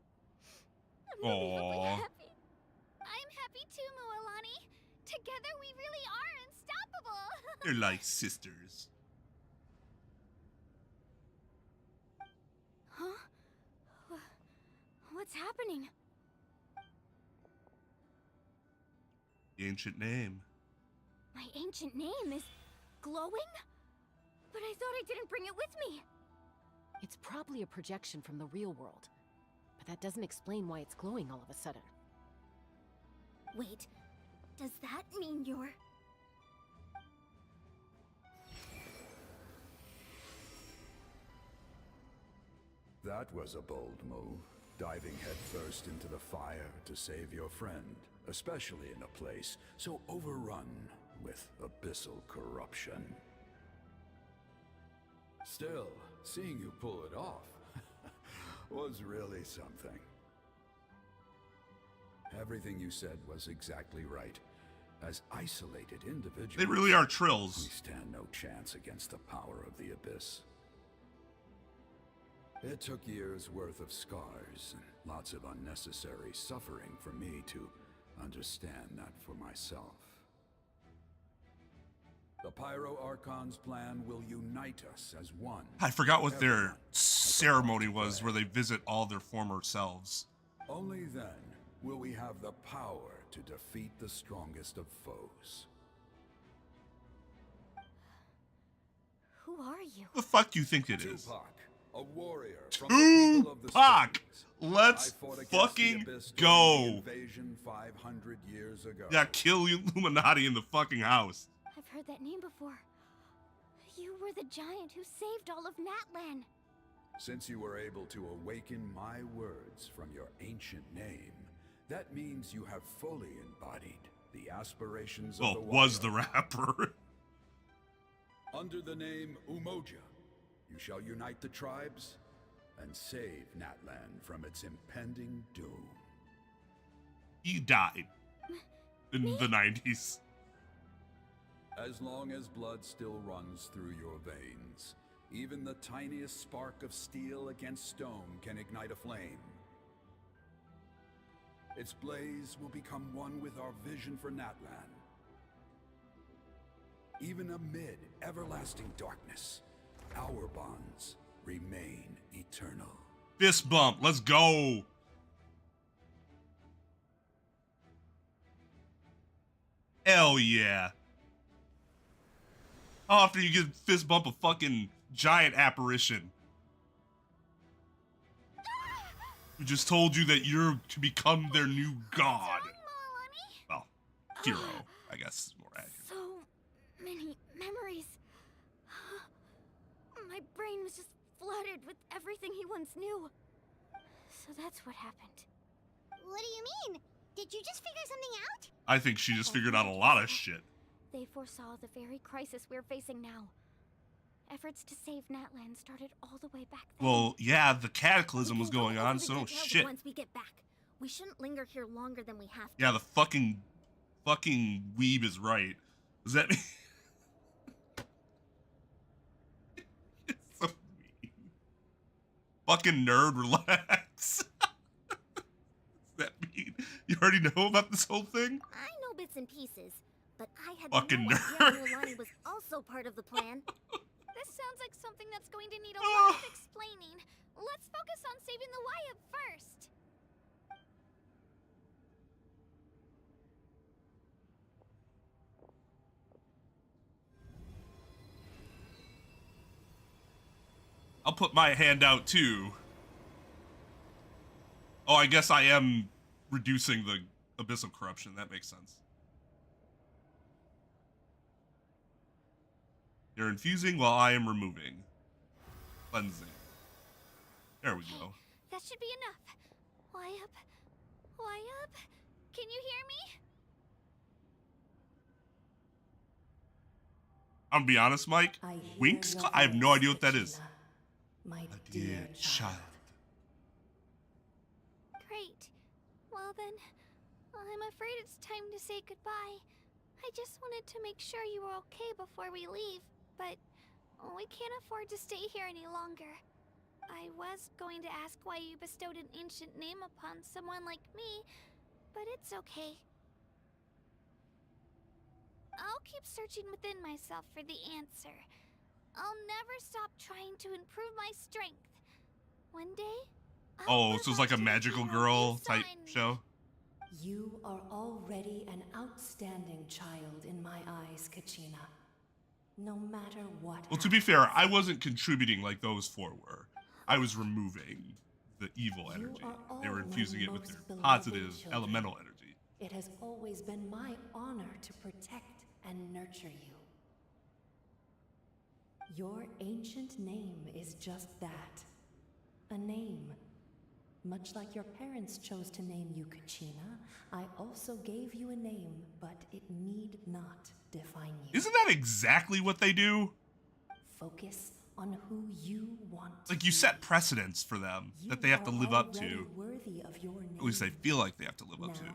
unbelievably Aww. happy. I'm happy too, Moalani. Together we really are unstoppable. They're like sisters. Huh? What's happening? The ancient name. My ancient name is glowing? But I thought I didn't bring it with me. It's probably a projection from the real world. But that doesn't explain why it's glowing all of a sudden. Wait, does that mean you're... That was a bold move, diving headfirst into the fire to save your friend, especially in a place so overrun with abyssal corruption. Still, seeing you pull it off was really something. Everything you said was exactly right. As isolated individuals, They really are we trills. stand no chance against the power of the Abyss. It took years' worth of scars and lots of unnecessary suffering for me to understand that for myself. The Pyro Archon's plan will unite us as one. I forgot what their Everyone ceremony was where they visit all their former selves. Only then will we have the power to defeat the strongest of foes. Who are you? What the fuck do you think it is? Tupac, a warrior from the people of the Tupac! States. Let's I fought against fucking the Abyss go! during the invasion 500 years ago. Yeah, kill Illuminati in the fucking house. I've heard that name before. You were the giant who saved all of Natlan. Since you were able to awaken my words from your ancient name, that means you have fully embodied the aspirations of the Was the warrior. rapper. Under the name Umoja, you shall unite the tribes and save Natlan from its impending doom. He died in the 90s. As long as blood still runs through your veins, even the tiniest spark of steel against stone can ignite a flame. Its blaze will become one with our vision for Natlan. Even amid everlasting darkness, our bonds remain eternal. Fist bump, let's go. Hell yeah. How often you get fist bump a fucking giant apparition who just told you that you're to become their new god? Well, hero, I guess is more accurate. So many memories. My brain was just flooded with everything he once knew. So that's what happened. What do you mean? Did you just figure something out? I think she just figured out a lot of shit. They foresaw the very crisis we're facing now. Efforts to save Natlan started all the way back then. Well, yeah, the cataclysm was going on, Over the so no details shit. Once we get back, we shouldn't linger here longer than we have to. Yeah, the fucking weeb is right. Does that mean? It's so mean. Fucking nerd, relax. Does that mean you already know about this whole thing? I know bits and pieces, but I had Fucking no nerd. idea Mulan was also part of the plan. This sounds like something that's going to need a lot of explaining. Let's focus on saving the Wyatt first. I'll put my hand out too. Oh, I guess I am reducing the abyssal corruption. That makes sense. You're infusing while I am removing. Cleansing. There we go. That should be enough. Wyatt? Wyatt? Can you hear me? I'm gonna be honest, Mike. Winks? I have no idea what that is. My Dear child. Great. Well then, I'm afraid it's time to say goodbye. I just wanted to make sure you were okay before we leave, but we can't afford to stay here any longer. I was going to ask why you bestowed an ancient name upon someone like me, but it's okay. I'll keep searching within myself for the answer. I'll never stop trying to improve my strength. One day, I'll Oh, live so it's up like a to the magical hero girl you type assigned me. show. You are already an outstanding child in my eyes, Kachina. No matter what. Well, to be fair, I wasn't contributing like those four were. I was removing the evil You energy. are They were all my infusing it with most their beloved positive children. elemental energy. It has always been my honor to protect and nurture you. Your ancient name is just that. A name. Much like your parents chose to name you Kachina, I also gave you a name, but it need not define you. Isn't that exactly what they do? Focus on who you want to Like, you be. set precedents for them that they have to You live are up already to. worthy of your name. At least they feel like they have to live up to. Now,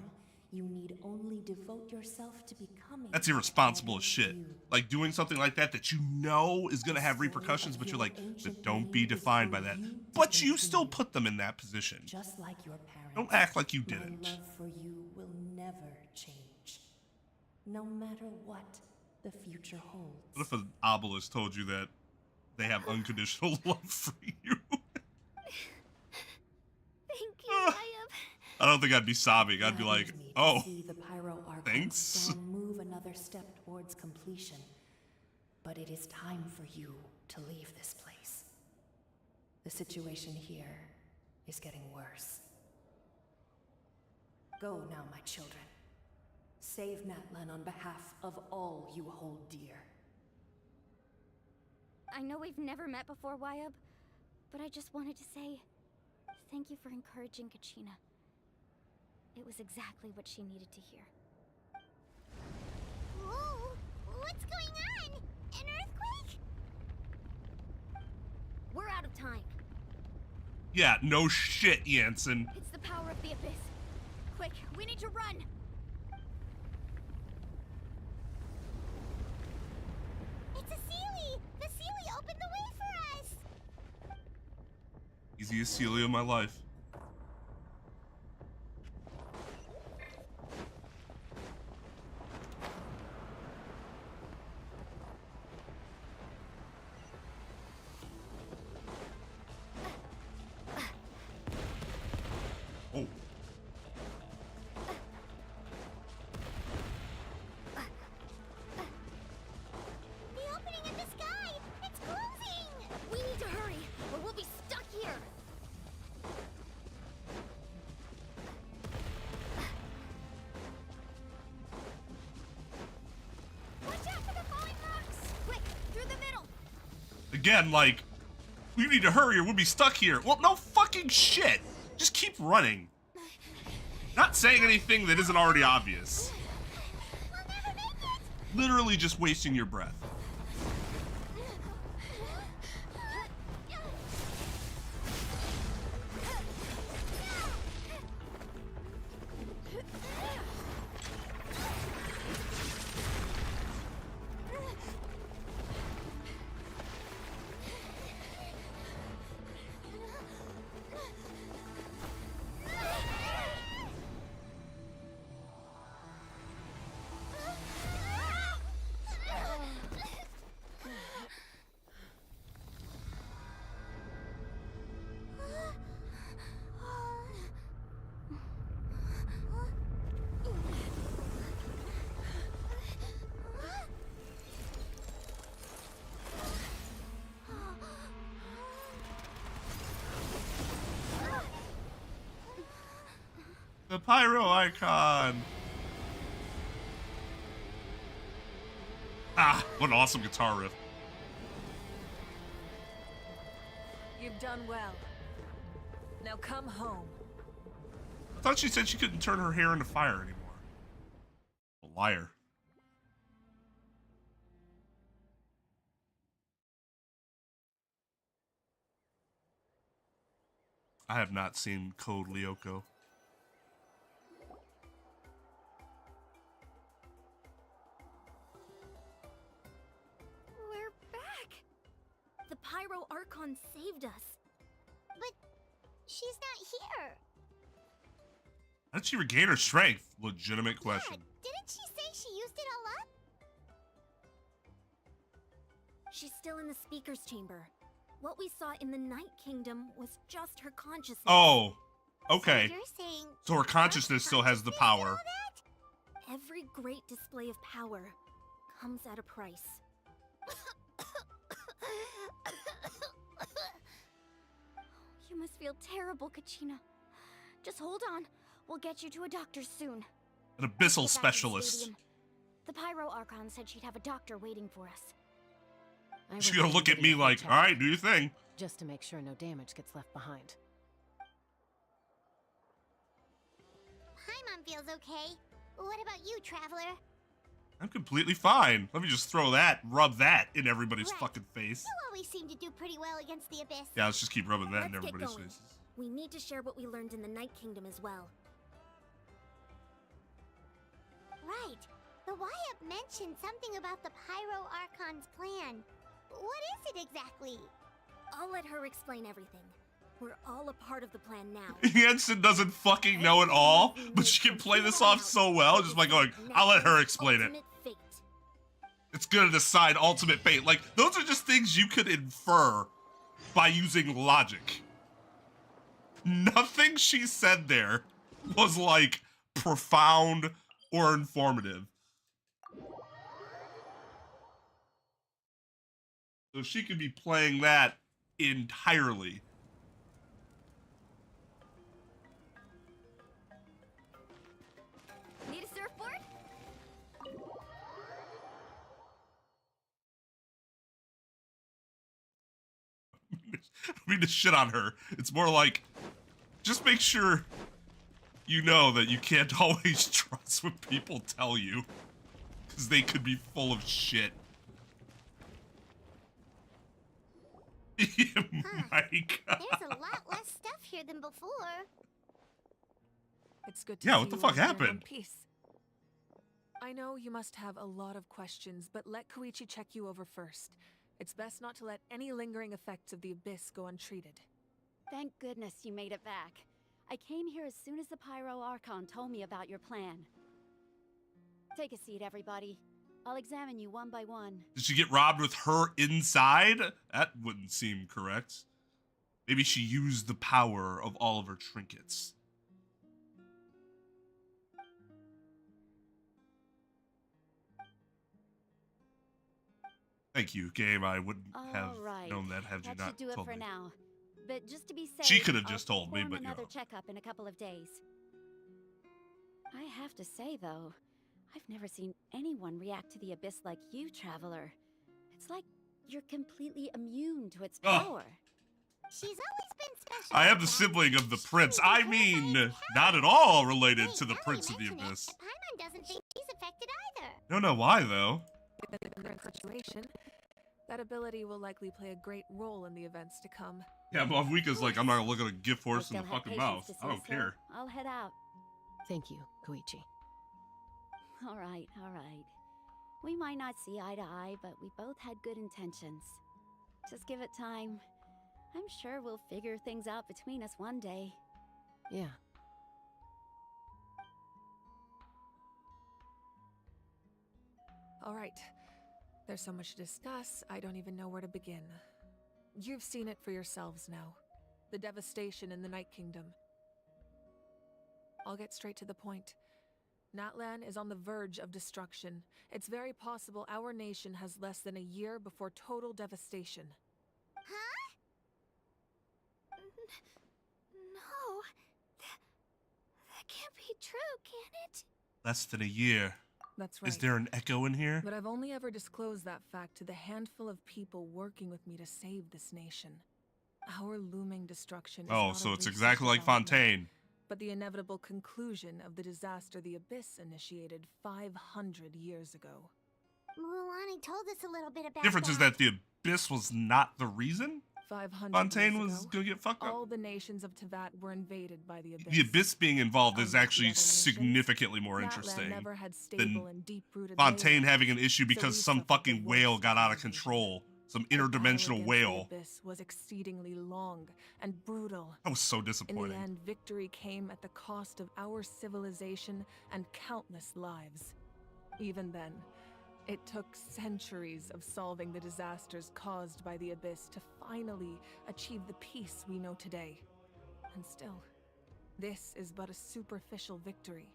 you need only devote yourself to becoming. That's irresponsible as shit. you. Like, doing something like that you know is gonna have repercussions, but you're like, but don't be defined by that. But you still put them in that position. Just like your parents. Don't act like you My didn't. love for you will never change. No matter what, the future holds. What if an obelisk told you that they have unconditional love for you? Thank you, Wyatt. I don't think I'd be sobbing. I'd be like, oh, See the Pyro Archon's thanks. plan move another step towards completion. But it is time for you to leave this place. The situation here is getting worse. Go now, my children. Save Natlan on behalf of all you hold dear. I know we've never met before, Wyatt, but I just wanted to say thank you for encouraging Kachina. It was exactly what she needed to hear. Whoa! What's going on? An earthquake? We're out of time. Yeah, no shit, Jansen. It's the power of the Abyss. Quick, we need to run! It's a Sealy! The Sealy opened the way for us! Easiest Celia of my life. Oh. The opening in the sky! It's closing! We need to hurry, or we'll be stuck here! Watch out for the falling rocks! Quick, through the middle! Again, like, we need to hurry or we'll be stuck here. Well, no fucking shit. Just keep running. Not saying anything that isn't already obvious. We'll never make it! Literally just wasting your breath. The pyro icon. Ah, what an awesome guitar riff. You've done well. Now come home. I thought she said she couldn't turn her hair into fire anymore. A liar. I have not seen Code Lyoko. We're back! The Pyro Archon saved us. But she's not here. How did she regain her strength? Legitimate question. Yeah, didn't she say she used it all up? She's still in the speaker's chamber. What we saw in the Night Kingdom was just her consciousness. Oh, okay. So you're saying So her consciousness still has the power. Every great display of power comes at a price. You must feel terrible, Kachina. Just hold on. We'll get you to a doctor soon. An abyssal Get back to the specialist. stadium. The Pyro Archon said she'd have a doctor waiting for us. She's gonna look at me like, alright, do your thing. Just to make sure no damage gets left behind. Paimon feels okay. What about you, Traveler? I'm completely fine. Let me just throw that, rub that in everybody's Right. fucking face. You always seem to do pretty well against the Abyss. Yeah, let's just keep rubbing that in Let's get everybody's going. faces. We need to share what we learned in the Night Kingdom as well. Right. The Wyatt mentioned something about the Pyro Archon's plan. What is it exactly? I'll let her explain everything. We're all a part of the plan now. Jensen doesn't fucking know it all, but she can play this off so well, just by going, I'll let her explain it. Ultimate fate. It's gonna decide ultimate fate. Like, those are just things you could infer by using logic. Nothing she said there was, like, profound or informative. So she could be playing that entirely. Need a surfboard? I mean to shit on her. It's more like, just make sure you know that you can't always trust what people tell you, because they could be full of shit. My God. There's a lot less stuff here than before. It's good to Yeah, see what the you fuck all here in one happened? piece. I know you must have a lot of questions, but let Koichi check you over first. It's best not to let any lingering effects of the Abyss go untreated. Thank goodness you made it back. I came here as soon as the Pyro Archon told me about your plan. Take a seat, everybody. I'll examine you one by one. Did she get robbed with her inside? That wouldn't seem correct. Maybe she used the power of all of her trinkets. Thank you, game. I wouldn't have known that had you That not should do it told for me. now. But just to be safe, She could have I'll just told me, perform but you another know. checkup in a couple of days. I have to say, though, I've never seen anyone react to the Abyss like you, Traveler. It's like you're completely immune to its power. She's always been special. I am like the that. sibling of the prince. She was I horrified mean, as not hell. at all related Wait, to the now we Prince of the mention it, Abyss. Paimon doesn't think she's affected either. Don't know why, though. Given the current situation, that ability will likely play a great role in the events to come. Yeah, but Wika's like, I'm not gonna look at a gift I horse in still the have fucking patience mouth. to I don't see, so care. I'll head out. Thank you, Koichi. All right, all right. We might not see eye to eye, but we both had good intentions. Just give it time. I'm sure we'll figure things out between us one day. Yeah. All right. There's so much to discuss, I don't even know where to begin. You've seen it for yourselves now. The devastation in the Night Kingdom. I'll get straight to the point. Natlan is on the verge of destruction. It's very possible our nation has less than a year before total devastation. Huh? No. That can't be true, can it? Less than a year. That's right. Is there an echo in here? But I've only ever disclosed that fact to the handful of people working with me to save this nation. Our looming destruction is Oh, not so a it's recent exactly like development, Fontaine. but the inevitable conclusion of the disaster the Abyss initiated 500 years ago. Mulan told us a little bit about Difference is that the Abyss was not the reason 500 Fontaine years was ago, gonna get fucked up. all the nations of Teyvat were invaded by the Abyss. The Abyss being involved is Unlike the actually other nations, significantly more Natlan interesting never had than stable and deep-rooted Fontaine leyland, having an issue so because we some suffered the fucking whale worst got out of invasion. control. Some The battle interdimensional against whale. The Abyss was exceedingly long and brutal. That was so In the disappointing. end, victory came at the cost of our civilization and countless lives. Even then, it took centuries of solving the disasters caused by the Abyss to finally achieve the peace we know today. And still, this is but a superficial victory.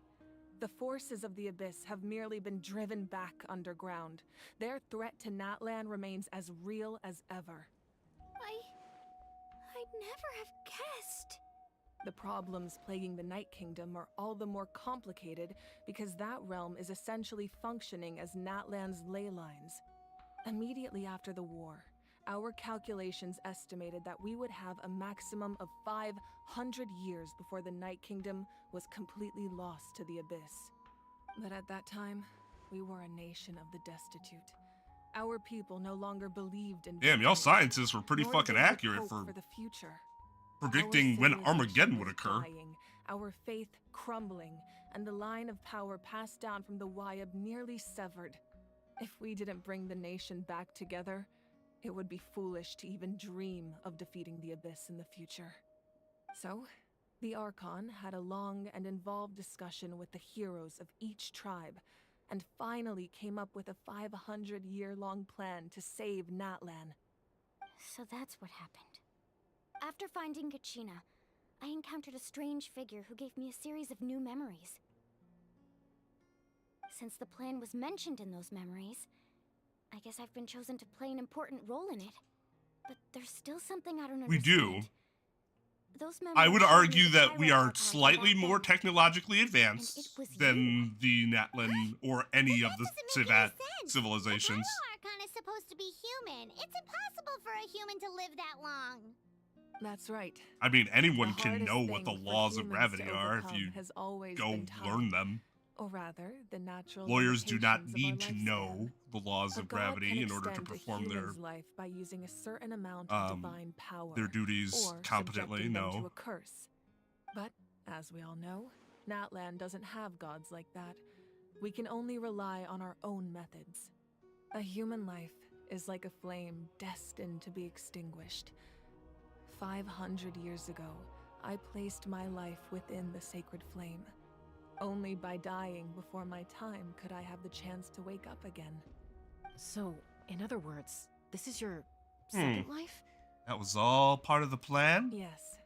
The forces of the Abyss have merely been driven back underground. Their threat to Natlan remains as real as ever. I'd never have guessed. The problems plaguing the Night Kingdom are all the more complicated because that realm is essentially functioning as Natlan's ley lines. Immediately after the war, our calculations estimated that we would have a maximum of 500 years before the Night Kingdom was completely lost to the Abyss. But at that time, we were a nation of the destitute. Our people no longer believed in Damn, y'all victory, scientists were pretty nor fucking did they accurate hope for the future. predicting Our when civilization Armageddon would was occur. dying, our faith crumbling, and the line of power passed down from the Wyab nearly severed. If we didn't bring the nation back together, it would be foolish to even dream of defeating the Abyss in the future. So, the Archon had a long and involved discussion with the heroes of each tribe, and finally came up with a 500-year-long plan to save Natlan. So that's what happened. After finding Kachina, I encountered a strange figure who gave me a series of new memories. Since the plan was mentioned in those memories, I guess I've been chosen to play an important role in it. But there's still something I don't understand. We do. Those I would memories showed me argue the that we Pyro are Archon slightly back more then. technologically And advanced it was than the Natlan or any of the Civat The civilizations. Pyro Archon is supposed to be human. It's impossible for a human to live that long. That's right. I mean, anyone The can hardest know what the thing for laws of humans gravity to are if overcome you has always go been time. learn them. Or rather, the natural Lawyers do not limitations of need our to know lifespan. the laws A of god gravity can in order to extend a perform their human's life by using a certain amount of divine power, duties or competently. subjecting them to No. a curse. But as we all know, Natlan doesn't have gods like that. We can only rely on our own methods. A human life is like a flame destined to be extinguished. 500 years ago, I placed my life within the sacred flame. Only by dying before my time could I have the chance to wake up again. So, in other words, this is your second life? That was all part of the plan? Yes.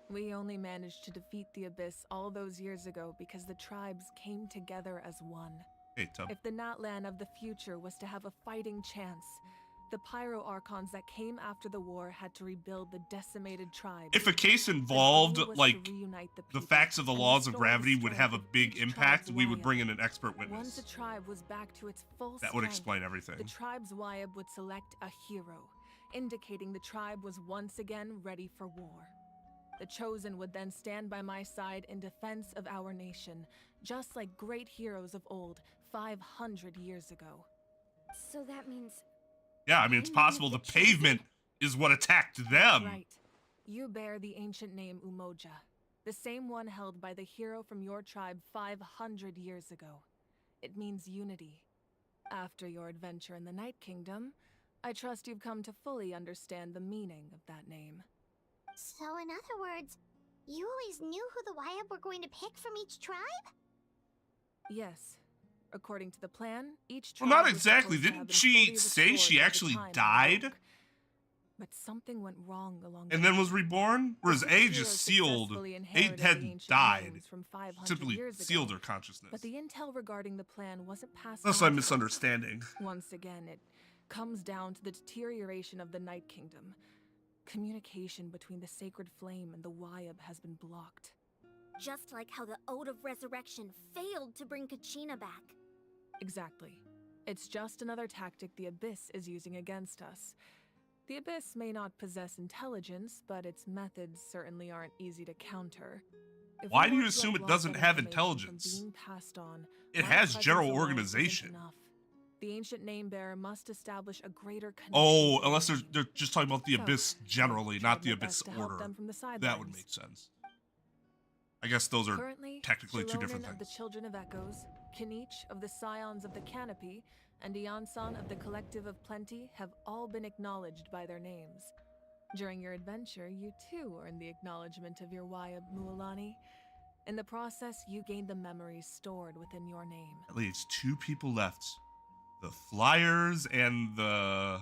We only managed to defeat the Abyss all those years ago because the tribes came together as one. Hey, Tub. If the Natlan of the future was to have a fighting chance, the Pyro Archons that came after the war had to rebuild the decimated tribes. If a case The involved, goal was to like, reunite the people facts of the and laws of restore the gravity would have a strength of big each impact, tribe's we would Wayab. bring in an expert Once witness. a tribe was back to its full That would strength, explain everything. the tribe's Wayab would select a hero, indicating the tribe was once again ready for war. The Chosen would then stand by my side in defense of our nation, just like great heroes of old 500 years ago. So that means Yeah, I mean, it's possible the pavement is what attacked them. Right. You bear the ancient name Umoja, the same one held by the hero from your tribe 500 years ago. It means unity. After your adventure in the Night Kingdom, I trust you've come to fully understand the meaning of that name. So in other words, you always knew who the Wayab were going to pick from each tribe? Yes. According to the plan, each Well, tribe not was exactly. supposed to have Didn't been she fully say restored she by the actually time of the died? work. But something went wrong along And the then way. was reborn? Whereas The A heroes just sealed. successfully A inherited the had ancient died. names from 500 Simply years sealed ago, her consciousness. But the intel regarding the plan wasn't passed Unless on I'm to us. misunderstanding. Once again, it comes down to the deterioration of the Night Kingdom. Communication between the Sacred Flame and the Wayab has been blocked. Just like how the Ode of Resurrection failed to bring Kachina back. Exactly. It's just another tactic the Abyss is using against us. The Abyss may not possess intelligence, but its methods certainly aren't easy to counter. If Why we do you want to assume it unblock doesn't that have information from intelligence? being passed on, It my has presence general alone isn't organization. enough. The ancient name bearer must establish a greater connection. Oh, to unless the name. they're just talking about the So, Abyss generally, I've not tried the my best Abyss to help order. them from the That would sidelines. make sense. I guess those are Currently, technically two Shilonen different of the things. Children of Echoes, Kinich of the Scions of the Canopy, and Iansan of the Collective of Plenty have all been acknowledged by their names. During your adventure, you too earned the acknowledgement of your Wayab Mualani. In the process, you gained the memories stored within your name. At least two people left. The Flyers and the... I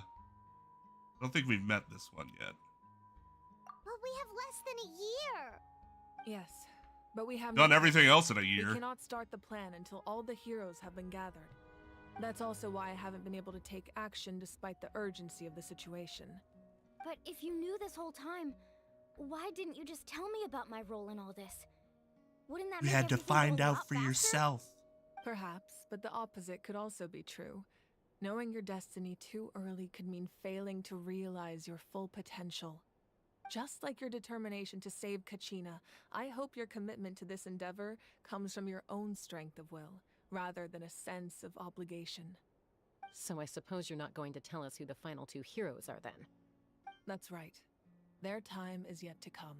don't think we've met this one yet. But we have less than a year. Yes, but we have Done no everything choice. else in a We year. cannot start the plan until all the heroes have been gathered. That's also why I haven't been able to take action despite the urgency of the situation. But if you knew this whole time, why didn't you just tell me about my role in all this? Wouldn't that You make had to everything go find a out lot for faster? yourself. Perhaps, but the opposite could also be true. Knowing your destiny too early could mean failing to realize your full potential. Just like your determination to save Kachina, I hope your commitment to this endeavor comes from your own strength of will, rather than a sense of obligation. So I suppose you're not going to tell us who the final two heroes are then? That's right. Their time is yet to come.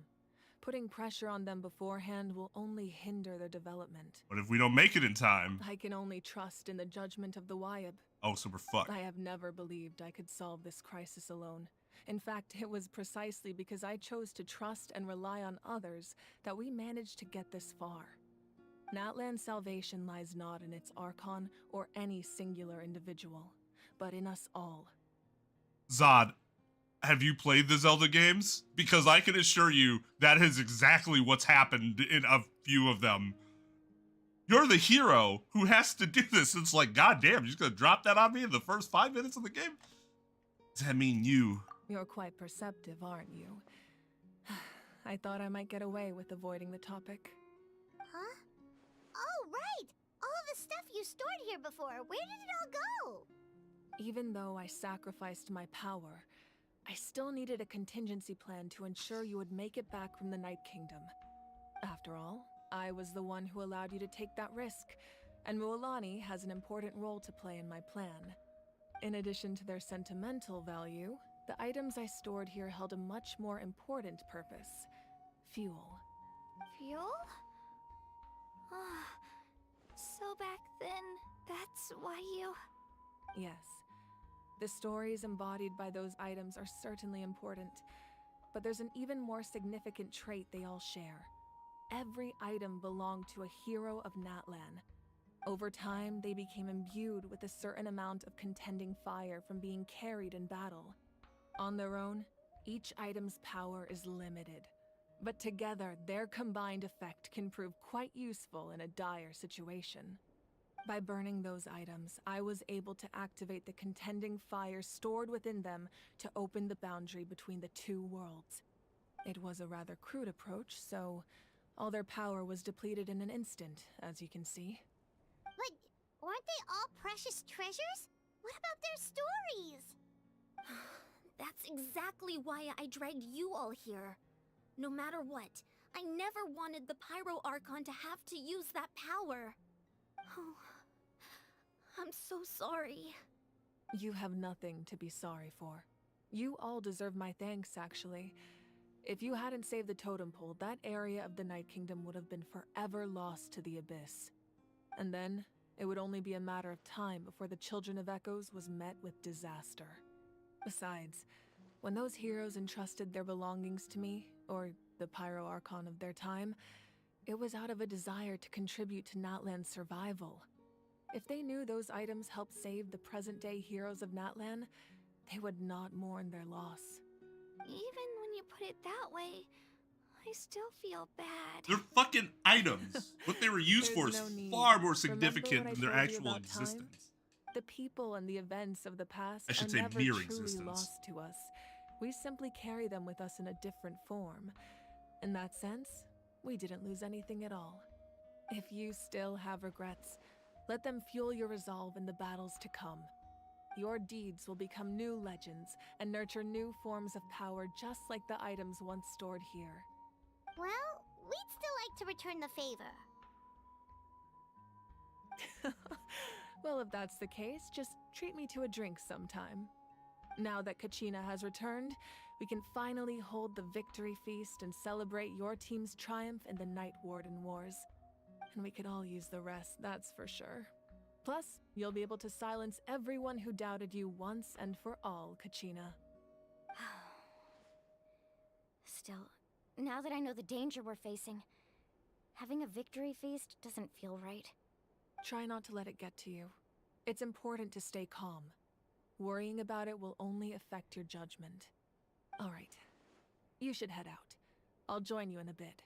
Putting pressure on them beforehand will only hinder their development. But if we don't make it in time... I can only trust in the judgment of the Wayab. Oh, so we're fucked. I have never believed I could solve this crisis alone. In fact, it was precisely because I chose to trust and rely on others that we managed to get this far. Natlan's salvation lies not in its Archon or any singular individual, but in us all. Zod, have you played the Zelda games? Because I can assure you that is exactly what's happened in a few of them. You're the hero who has to do this. It's like, goddamn, you're just gonna drop that on me in the first 5 minutes of the game? Does that mean you? You're quite perceptive, aren't you? I thought I might get away with avoiding the topic. Huh? Oh, right! All of the stuff you stored here before, where did it all go? Even though I sacrificed my power, I still needed a contingency plan to ensure you would make it back from the Night Kingdom. After all, I was the one who allowed you to take that risk, and Mualani has an important role to play in my plan. In addition to their sentimental value, the items I stored here held a much more important purpose: fuel. Fuel? So back then, that's why you... Yes. The stories embodied by those items are certainly important, but there's an even more significant trait they all share. Every item belonged to a hero of Natlan. Over time, they became imbued with a certain amount of contending fire from being carried in battle. On their own, each item's power is limited, but together, their combined effect can prove quite useful in a dire situation. By burning those items, I was able to activate the contending fire stored within them to open the boundary between the two worlds. It was a rather crude approach, so all their power was depleted in an instant, as you can see. But aren't they all precious treasures? What about their stories? That's exactly why I dragged you all here. No matter what, I never wanted the Pyro Archon to have to use that power. Oh, I'm so sorry. You have nothing to be sorry for. You all deserve my thanks, actually. If you hadn't saved the totem pole, that area of the Night Kingdom would have been forever lost to the Abyss. And then, it would only be a matter of time before the Children of Echoes was met with disaster. Besides, when those heroes entrusted their belongings to me, or the Pyro Archon of their time, it was out of a desire to contribute to Natlan's survival. If they knew those items helped save the present-day heroes of Natlan, they would not mourn their loss. Even when you put it that way, I still feel bad. They're fucking items. What they were used for is no need. far more Remember significant what I than their told you actual about time? existence. The people and the events of the past I should are say never mere truly existence. lost to us. We simply carry them with us in a different form. In that sense, we didn't lose anything at all. If you still have regrets, let them fuel your resolve in the battles to come. Your deeds will become new legends and nurture new forms of power just like the items once stored here. Well, we'd still like to return the favor. Well, if that's the case, just treat me to a drink sometime. Now that Kachina has returned, we can finally hold the victory feast and celebrate your team's triumph in the Night Warden Wars. And we could all use the rest, that's for sure. Plus, you'll be able to silence everyone who doubted you once and for all, Kachina. Still, now that I know the danger we're facing, having a victory feast doesn't feel right. Try not to let it get to you. It's important to stay calm. Worrying about it will only affect your judgment. All right. You should head out. I'll join you in a bit.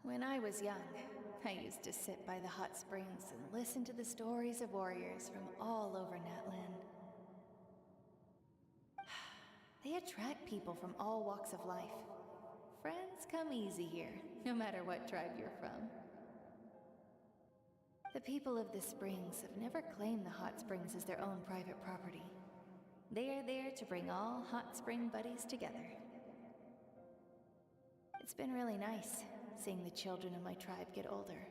When I was young, I used to sit by the hot springs and listen to the stories of warriors from all over Natlan. They attract people from all walks of life. Friends come easy here, no matter what tribe you're from. The people of the springs have never claimed the hot springs as their own private property. They are there to bring all hot spring buddies together. It's been really nice seeing the children of my tribe get older.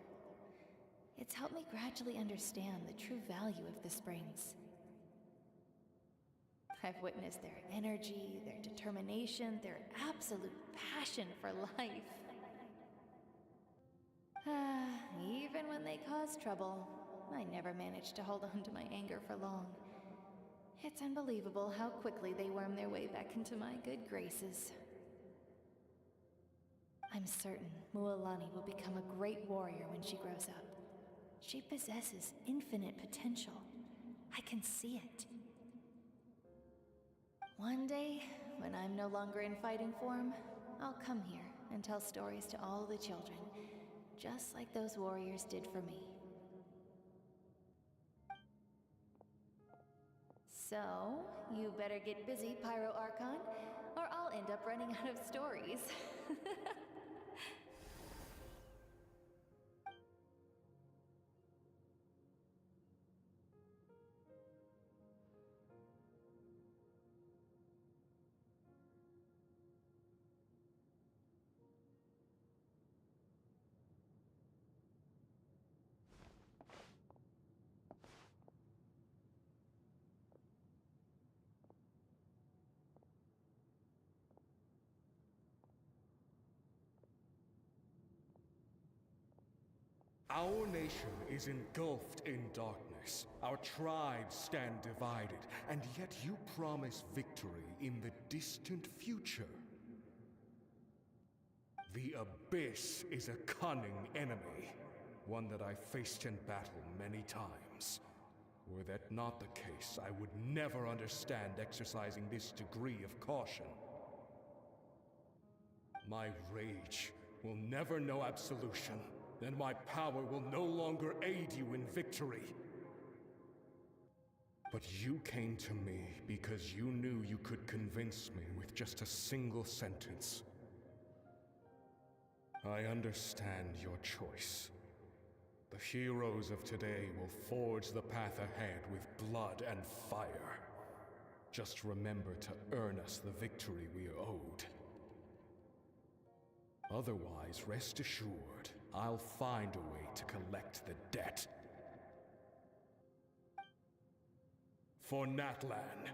It's helped me gradually understand the true value of the springs. I've witnessed their energy, their determination, their absolute passion for life. Even when they cause trouble, I never managed to hold on to my anger for long. It's unbelievable how quickly they worm their way back into my good graces. I'm certain Mualani will become a great warrior when she grows up. She possesses infinite potential. I can see it. One day, when I'm no longer in fighting form, I'll come here and tell stories to all the children, just like those warriors did for me. So, you better get busy, Pyro Archon, or I'll end up running out of stories. Our nation is engulfed in darkness. Our tribes stand divided, and yet you promise victory in the distant future. The Abyss is a cunning enemy, one that I faced in battle many times. Were that not the case, I would never understand exercising this degree of caution. My rage will never know absolution. Then my power will no longer aid you in victory. But you came to me because you knew you could convince me with just a single sentence. I understand your choice. The heroes of today will forge the path ahead with blood and fire. Just remember to earn us the victory we are owed. Otherwise, rest assured, I'll find a way to collect the debt. For Natlan.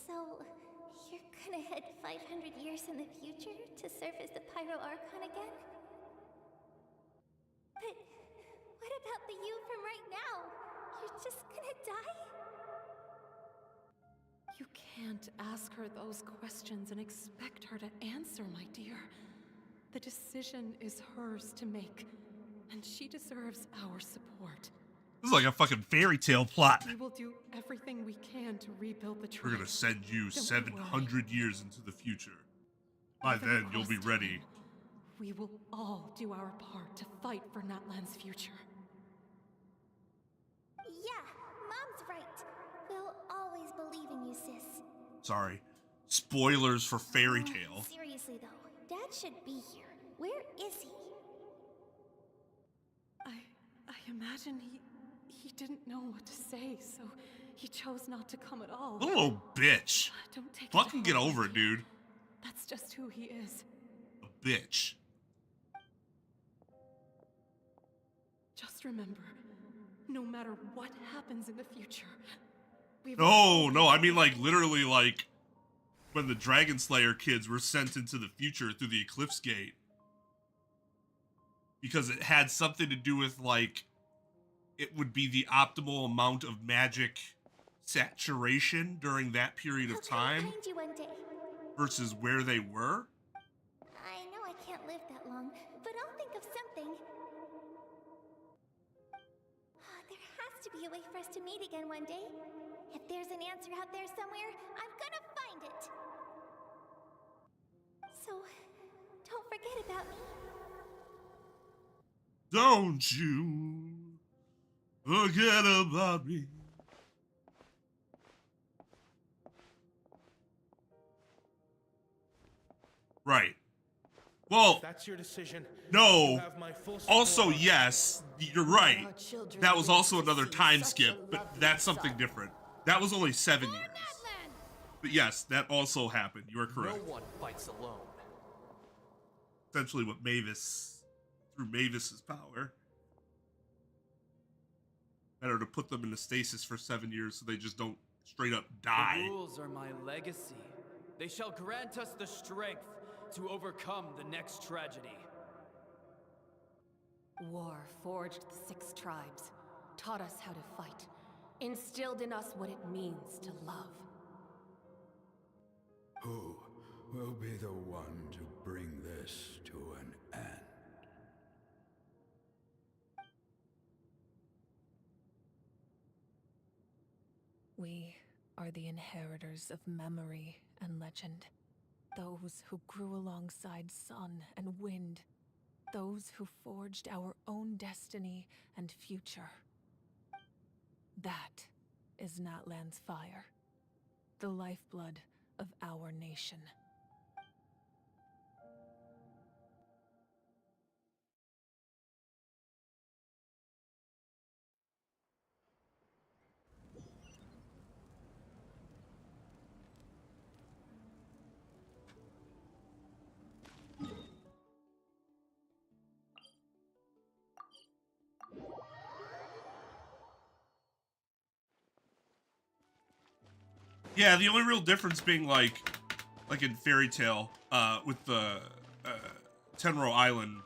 So, you're gonna head 500 years in the future to serve as the Pyro Archon again? But what about the you from right now? You're just gonna die? You can't ask her those questions and expect her to answer, my dear. The decision is hers to make, and she deserves our support. This is like a fucking fairy tale plot. We will do everything we can to rebuild the tribe. We're gonna send you 700 years into the future. By Even then, you'll across be ready. time, we will all do our part to fight for Natlan's future. Yeah, Mom's right. We'll always believe in you, sis. Sorry. Spoilers for Fairy Tale. Seriously though, Dad should be here. Where is he? I imagine he didn't know what to say, so he chose not to come at all. The little bitch. Don't take Fucking it get over it, dude. That's just who he is. A bitch. Just remember, no matter what happens in the future, we No, I mean like literally like when the Dragon Slayer kids were sent into the future through the Eclipse Gate. Because it had something to do with like it would be the optimal amount of magic saturation during that period of time I'll find you one day. versus where they were. I know I can't live that long, but I'll think of something. There has to be a way for us to meet again one day. If there's an answer out there somewhere, I'm gonna find it. So, don't forget about me. Don't you forget about me. Right. Well, If that's your decision. no. You have my full support. Also, yes, you're right. Our children That was live also to another see time such a skip, but lovely that's something son. different. That was only 7 years. But yes, that also happened. You are correct. No one fights alone. Essentially what Mavis, through Mavis's power. Better to put them into stasis for 7 years so they just don't straight up die. The rules are my legacy. They shall grant us the strength to overcome the next tragedy. War forged the 6 tribes, taught us how to fight, instilled in us what it means to love. Who will be the one to bring this to an end? We are the inheritors of memory and legend. Those who grew alongside sun and wind. Those who forged our own destiny and future. That is Natlan's fire. The lifeblood of our nation. Yeah, the only real difference being like in Fairy Tale, with the Tenro Island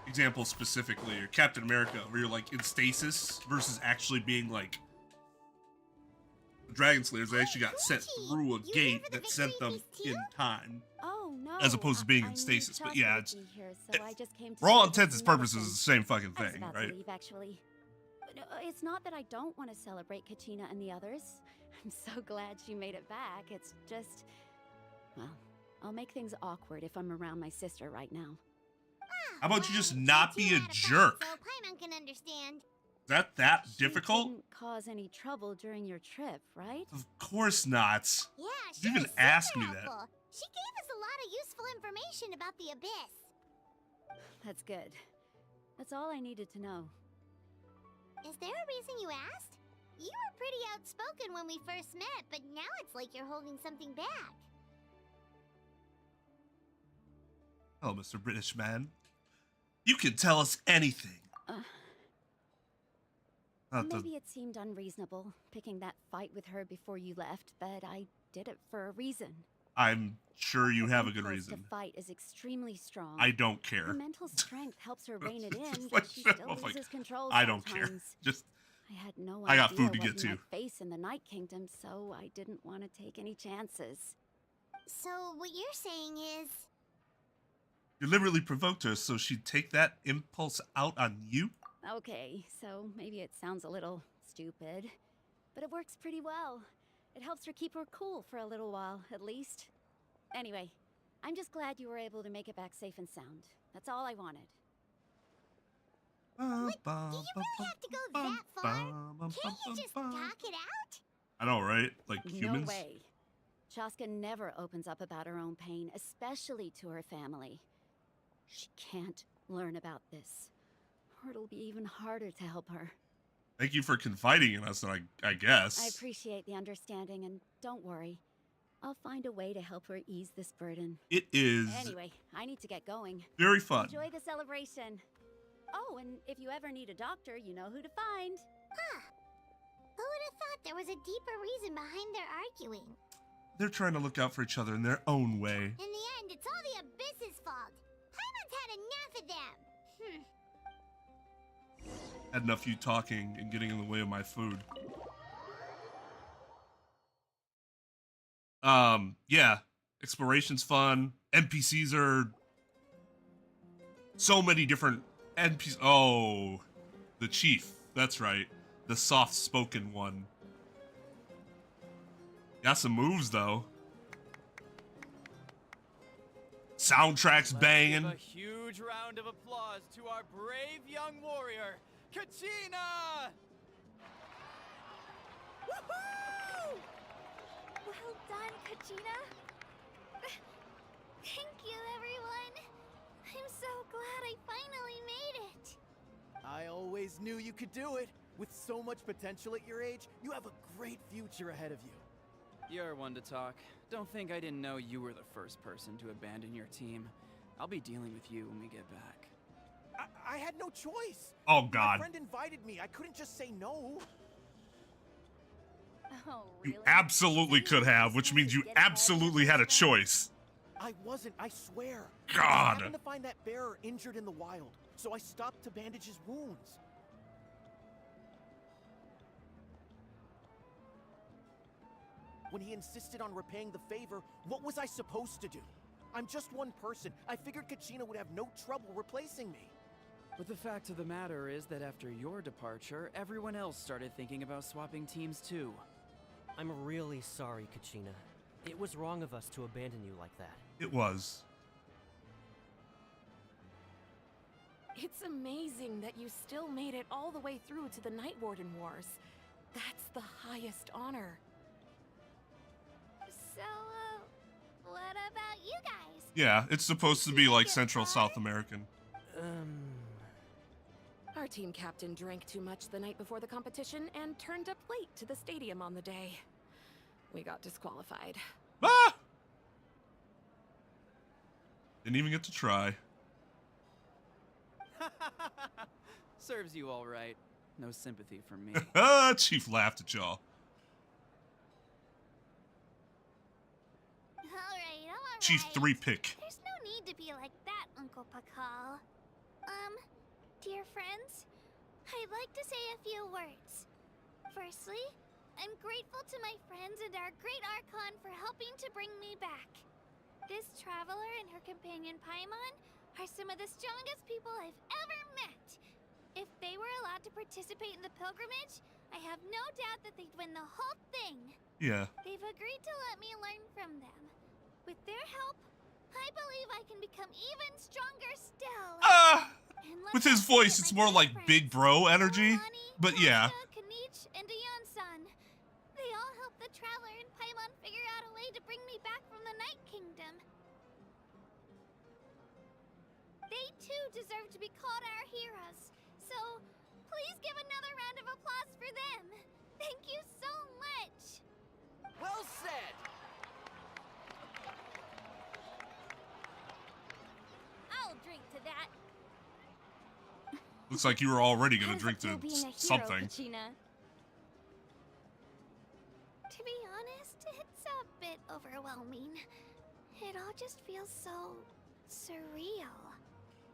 example specifically, or Captain America, where you're like in stasis versus actually being like the Dragon Slayers. They actually got sent through a gate that sent them in time. Oh no. As opposed to being in I knew stasis. But Chelsea yeah, would it's be here, so I just came to for all see if intents and there's purposes medicine. it's the same fucking I was thing, about right? to leave, actually. But, it's not that I don't want to celebrate Kachina and the others. I'm so glad she made it back. It's just, well, I'll make things awkward if I'm around my sister right now. How about you just not be a jerk? So Paimon can understand. Is that difficult? Didn't cause any trouble during your trip, right? Of course not. Yeah, You even asked me that. helpful. She gave us a lot of useful information about the Abyss. That's good. That's all I needed to know. Is there a reason you asked? You were pretty outspoken when we first met, but now it's like you're holding something back. Oh, Mr. British man. You can tell us anything. Maybe it seemed unreasonable, picking that fight with her before you left, but I did it for a reason. I'm sure you have a good impulse reason. To fight is extremely strong. I don't care. Her mental strength helps her rein it in, Like, but she still like, loses control I don't care. sometimes. Just I had no I got idea food to what get you to. might face in the Night Kingdom, so I didn't want to take any chances. So what you're saying is... You deliberately provoked her so she'd take that impulse out on you? Okay, so maybe it sounds a little stupid, but it works pretty well. It helps her keep her cool for a little while, at least. Anyway, I'm just glad you were able to make it back safe and sound. That's all I wanted. What? Do you really have to go that far? Can't you just talk it out? I know, right? Like humans? No way. Chaska never opens up about her own pain, especially to her family. She can't learn about this, or it'll be even harder to help her. Thank you for confiding in us, I guess. I appreciate the understanding, and don't worry. I'll find a way to help her ease this burden. It is Anyway, I need to get going. very fun. Enjoy the celebration. Oh, and if you ever need a doctor, you know who to find. Huh. Who would have thought there was a deeper reason behind their arguing? They're trying to look out for each other in their own way. In the end, it's all the Abyss's fault. Paimon's had enough of them. Had enough of you talking and getting in the way of my food. Yeah. Exploration's fun. NPCs are so many different NPCs. Oh, the chief. That's right. The soft-spoken one. Got some moves, though. Soundtrack's banging. Let's give a huge round of applause to our brave young warrior, Kachina! Woohoo! Well done, Kachina. Thank you, everyone. I'm so glad I finally made it. I always knew you could do it. With so much potential at your age, you have a great future ahead of you. You're one to talk. Don't think I didn't know you were the first person to abandon your team. I'll be dealing with you when we get back. I had no choice. Oh, God. My friend invited me. I couldn't just say no. Oh, really? You absolutely could have, which means you absolutely had a choice. I wasn't, I swear. God. I happened to find that bearer injured in the wild, so I stopped to bandage his wounds. When he insisted on repaying the favor, what was I supposed to do? I'm just one person. I figured Kachina would have no trouble replacing me. But the fact of the matter is that after your departure, everyone else started thinking about swapping teams too. I'm really sorry, Kachina. It was wrong of us to abandon you like that. It was. It's amazing that you still made it all the way through to the Night Warden Wars. That's the highest honor. So, what about you guys? Yeah, it's supposed to be like Central South American. Our team captain drank too much the night before the competition and turned up late to the stadium on the day. We got disqualified. Ah! Didn't even get to try. Serves you all right. No sympathy from me. Chief laughed at y'all. Alright. Chief 3-pick. There's no need to be like that, Uncle Pakal. Dear friends, I'd like to say a few words. Firstly, I'm grateful to my friends and our great Archon for helping to bring me back. This traveler and her companion Paimon are some of the strongest people I've ever met. If they were allowed to participate in the pilgrimage, I have no doubt that they'd win the whole thing. Yeah. They've agreed to let me learn from them. With their help, I believe I can become even stronger still. With his voice, it's more like big bro energy. But yeah. Kanich, and Dion-san. They all helped the traveler and Paimon figure out a way to bring me back from the Night Kingdom. They too deserve to be called our heroes. So, please give another round of applause for them. Thank you so much. Well said. I'll drink to that. Looks like you were already gonna How does drink it feel to being a hero, something. Kachina? To be honest, it's a bit overwhelming. It all just feels so surreal.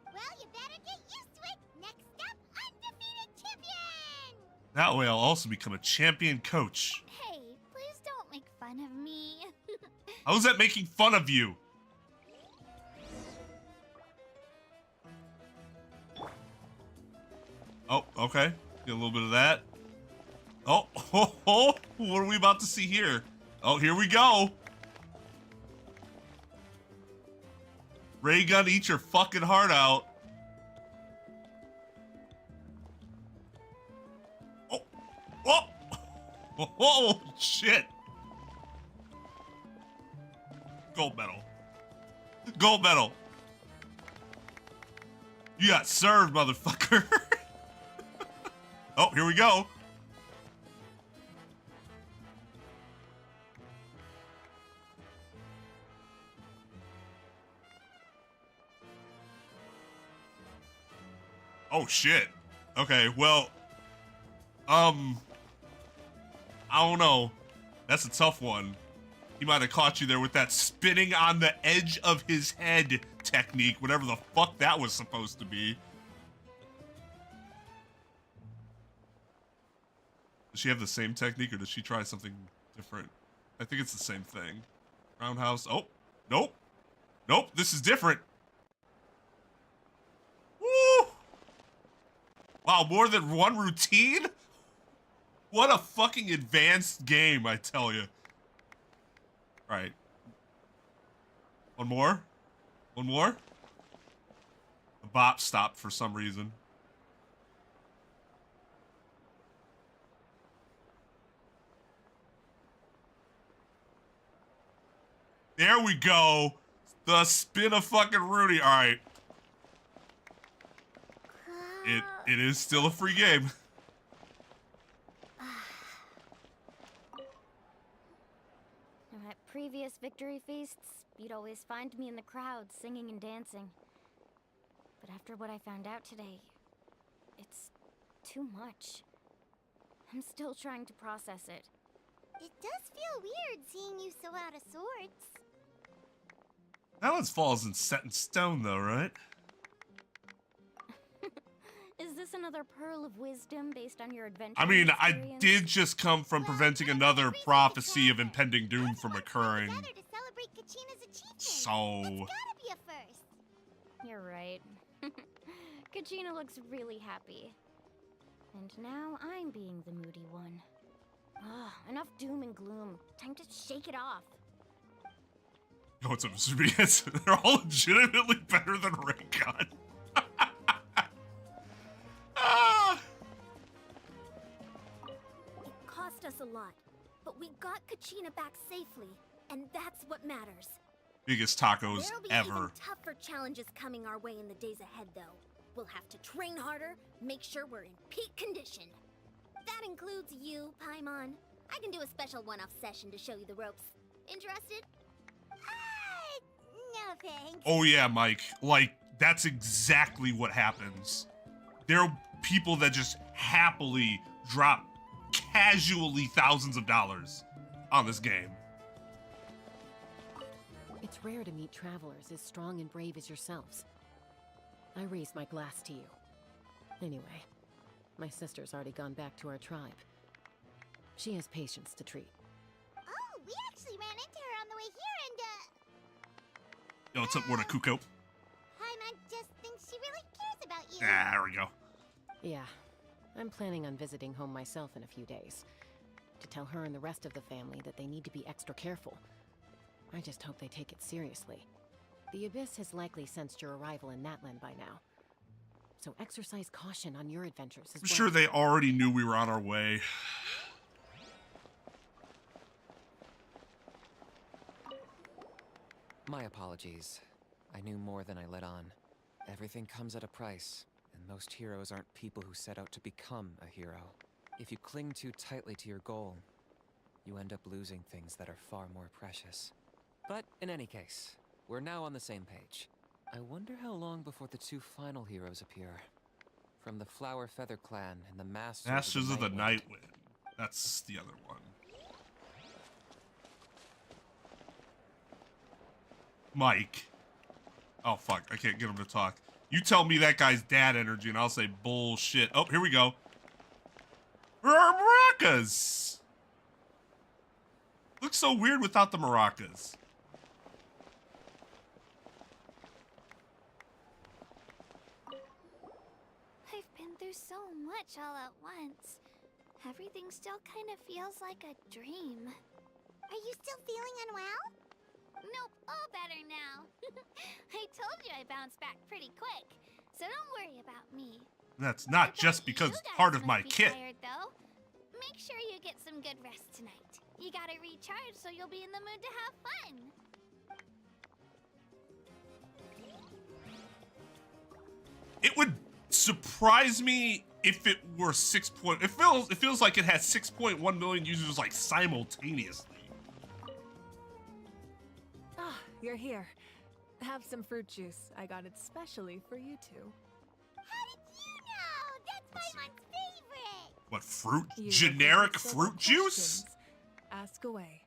Well, you better get used to it. Next up, undefeated champion! That way I'll also become a champion coach. Hey, please don't make fun of me. How is that making fun of you? Oh, okay. Get a little bit of that. Oh, what are we about to see here? Oh, here we go. Ray gun, eat your fucking heart out. Oh, shit. Gold medal. Gold medal. You got served, motherfucker. Oh, here we go. Oh, shit. Okay, well, I don't know. That's a tough one. He might have caught you there with that spinning on the edge of his head technique, whatever the fuck that was supposed to be. Does she have the same technique, or does she try something different? I think it's the same thing. Roundhouse. Oh, nope. Nope, this is different. Woo! Wow, more than one routine? What a fucking advanced game, I tell you. Right. One more? One more? The bop stopped for some reason. There we go. The spin of fucking Rudy. All right. It is still a free game. At previous victory feasts, you'd always find me in the crowd singing and dancing. But after what I found out today, it's too much. I'm still trying to process it. It does feel weird seeing you so out of sorts. Balance Fall isn't set in stone, though, right? Is this another pearl of wisdom based on your adventure? I mean, I experience? did just come from preventing another prophecy of impending doom from occurring. To celebrate Kachina's achievement. So... It's gotta be a first. You're right. Kachina looks really happy. And now I'm being the moody one. Enough doom and gloom. Time to shake it off. No, it's a yes, they're all legitimately better than Raycon. It cost us a lot, but we got Kachina back safely, and that's what matters. Biggest tacos There'll be ever. even tougher challenges coming our way in the days ahead, though. We'll have to train harder, make sure we're in peak condition. That includes you, Paimon. I can do a special one-off session to show you the ropes. Interested? No thanks. Oh yeah, Mike. Like, that's exactly what happens. There are people that just happily drop casually thousands of dollars on this game. It's rare to meet travelers as strong and brave as yourselves. I raise my glass to you. Anyway, my sister's already gone back to our tribe. She has patients to treat. Oh, we actually ran into her on the way here and, Yo, what's up, Kuko? Paimon just thinks she really cares about you. Ah, there we go. Yeah, I'm planning on visiting home myself in a few days. To tell her and the rest of the family that they need to be extra careful. I just hope they take it seriously. The Abyss has likely sensed your arrival in Natlan by now. So exercise caution on your adventures as I'm sure they already knew we were on our way. My apologies. I knew more than I let on. Everything comes at a price, and most heroes aren't people who set out to become a hero. If you cling too tightly to your goal, you end up losing things that are far more precious. But in any case, we're now on the same page. I wonder how long before the two final heroes appear. From the Flower Feather Clan and the Masters of the Night Wind. That's the other one. Mike. Oh, fuck. I can't get him to talk. You tell me that guy's dad energy, and I'll say bullshit. Oh, here we go. Where are maracas? Looks so weird without the maracas. I've been through so much all at once. Everything still kind of feels like a dream. Are you still feeling unwell? Nope, all better now. I told you I bounced back pretty quick, so don't worry about me. That's not just because it's part of my kit. Tired, though. Make sure you get some good rest tonight. You gotta recharge so you'll be in the mood to have fun. It would surprise me if it were it feels like it has 6.1 million users like simultaneously. Ah, you're here. Have some fruit juice. I got it specially for you two. How did you know? That's Paimon's favorite. What, fruit? You Generic have fruit juice? Ask away.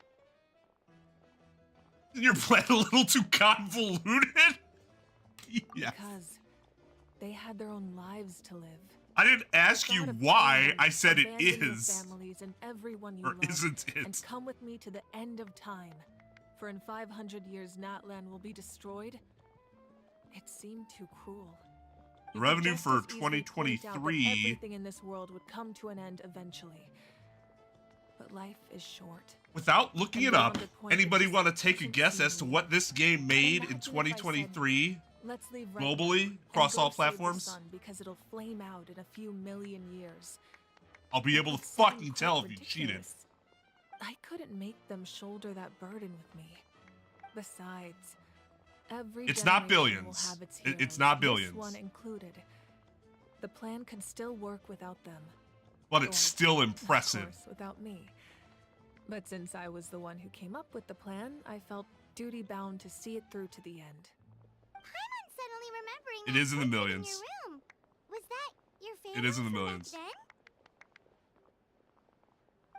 Your plan a little too convoluted? Yes. Because they had their own lives to live. I didn't ask you why. I said it Abandon your is. families and everyone you Or love, isn't it? and come with me to the end of time. For in 500 years, Natlan will be destroyed. It seemed too cruel. The You could revenue just for as easily point out that 2023. everything in this world would come to an end eventually. But life is short. Without looking And it we're up, on the point anybody of want to take a guess as to what this game made in 2023 Let's leave right globally now across and go all save the platforms? sun because it'll flame out in a few million years. I'll be able to fucking tell if you cheated. I couldn't make them shoulder that burden with me. Besides, every It's not generation will billions. have its It's heroes, not this billions. one included. The plan could still work without them. But it's still impressive. Of course, without me. But since I was the one who came up with the plan, I felt duty-bound to see it through to the end. I'm suddenly remembering It that is in the portrait millions. In your room. Was that your family? It is in the from back millions. Then?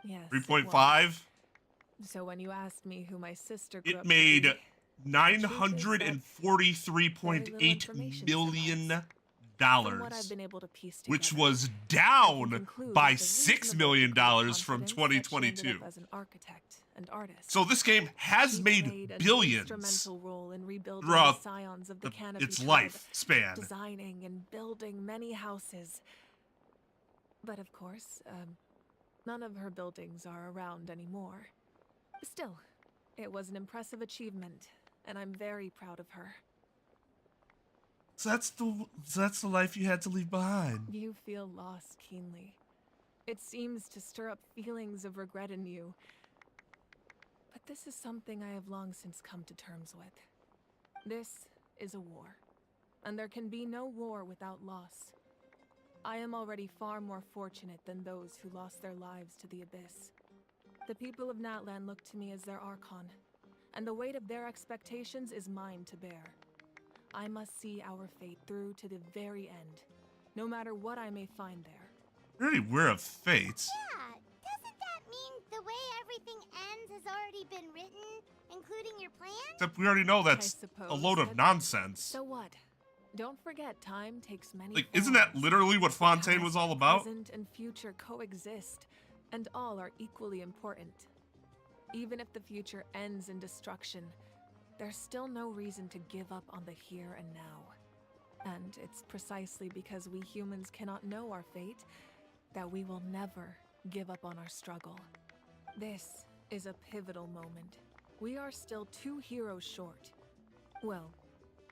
Yes. 3.5. So when you asked me who my sister grew up It to made be, $943.8 million, from what I've been able to piece together, which was I can down conclude by with a $6 reasonable million degree of from confidence that she ended 2022. up as an architect and artist. So this game has She made played an billions instrumental role in rebuilding throughout the scions of the Canopy its tribe, lifespan. designing and building many houses. But of course, none of her buildings are around anymore. Still, it was an impressive achievement, and I'm very proud of her. So that's the life you had to leave behind. You feel loss keenly. It seems to stir up feelings of regret in you. But this is something I have long since come to terms with. This is a war, and there can be no war without loss. I am already far more fortunate than those who lost their lives to the Abyss. The people of Natlan look to me as their Archon, and the weight of their expectations is mine to bear. I must see our fate through to the very end, no matter what I may find there. You're already aware of fate. Yeah, doesn't that mean the way everything ends has already been written, including your plan? Except we already know that's a load of nonsense. So what? Don't forget, time takes many Like, isn't that literally what Fontaine was all about? Present and future coexist, and all are equally important. Even if the future ends in destruction, there's still no reason to give up on the here and now. And it's precisely because we humans cannot know our fate that we will never give up on our struggle. This is a pivotal moment. We are still 2 heroes short. Well,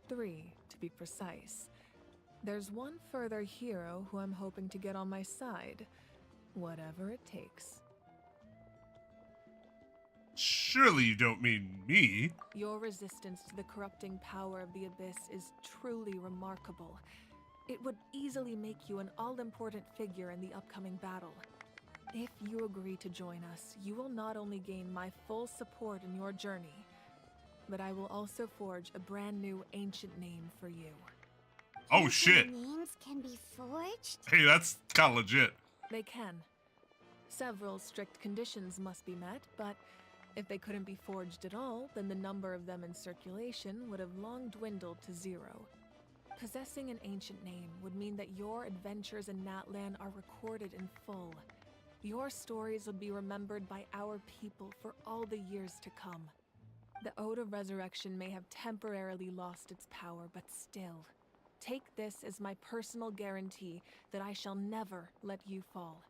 3 to be precise. There's one further hero who I'm hoping to get on my side, whatever it takes. Surely you don't mean me. Your resistance to the corrupting power of the Abyss is truly remarkable. It would easily make you an all-important figure in the upcoming battle. If you agree to join us, you will not only gain my full support in your journey, but I will also forge a brand new ancient name for you. Oh shit. Names can be forged? Hey, that's kind of legit. They can. Several strict conditions must be met, but if they couldn't be forged at all, then the number of them in circulation would have long dwindled to 0. Possessing an ancient name would mean that your adventures in Natlan are recorded in full. Your stories would be remembered by our people for all the years to come. The Ode of Resurrection may have temporarily lost its power, but still, take this as my personal guarantee that I shall never let you fall.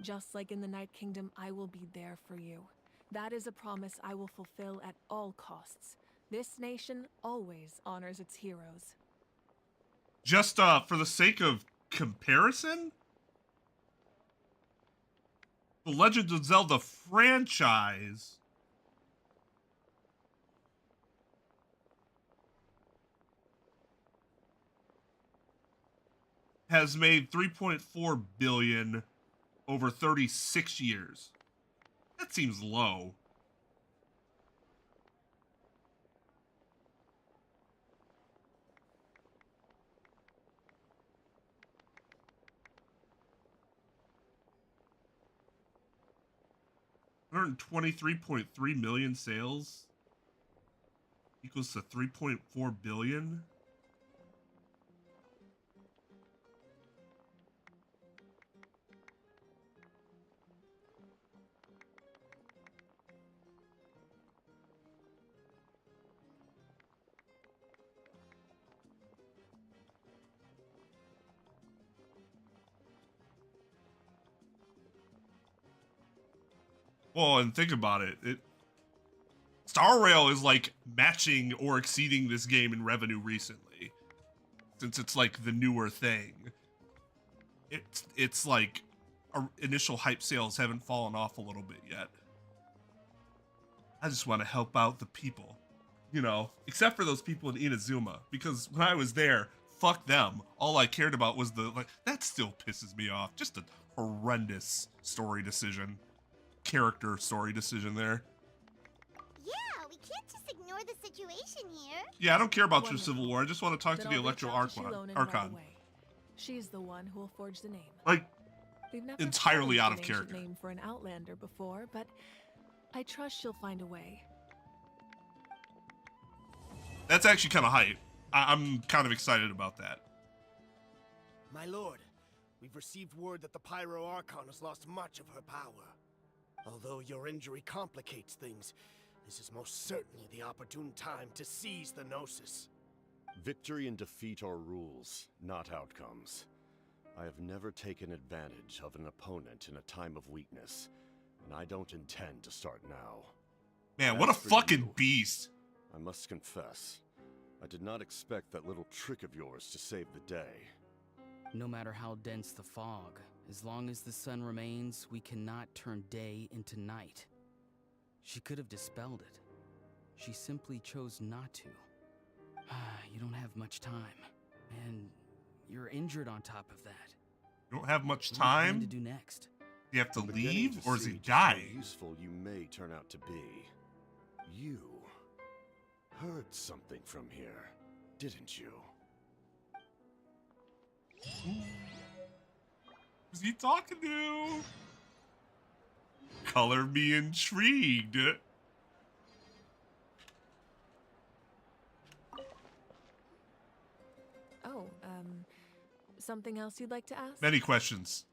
Just like in the Night Kingdom, I will be there for you. That is a promise I will fulfill at all costs. This nation always honors its heroes. Just for the sake of comparison, the Legend of Zelda franchise has made $3.4 billion over 36 years. That seems low. $123.3 million sales equals to 3.4 billion. Well, and think about it. Star Rail is like matching or exceeding this game in revenue recently, since it's like the newer thing. It's like our initial hype sales haven't fallen off a little bit yet. I just want to help out the people. you know, except for those people in Inazuma, because when I was there, fuck them. All I cared about was that still pisses me off. Just a horrendous story decision, character story decision there. Yeah, we can't just ignore the situation here. Yeah, I don't care about your Civil War. I just want to talk to the Electro Archon. She's the one who will forge the name. Like, We've never entirely out of forged an ancient character. name for an Outlander before, but I trust she'll find a way. That's actually kind of hype. I'm kind of excited about that. My lord, we've received word that the Pyro Archon has lost much of her power. Although your injury complicates things, this is most certainly the opportune time to seize the Gnosis. Victory and defeat are rules, not outcomes. I have never taken advantage of an opponent in a time of weakness, and I don't intend to start now. Man, what a fucking beast. I must confess, I did not expect that little trick of yours to save the day. No matter how dense the fog, as long as the sun remains, we cannot turn day into night. She could have dispelled it. She simply chose not to. You don't have much time, and you're injured on top of that. You don't have much What do you plan time? to do next? You have to I'm beginning leave, to or is see he just how dying? useful you may turn out to be. You heard something from here, didn't you? Who's he talking to? Color me intrigued. Oh, something else you'd like to ask? Many questions.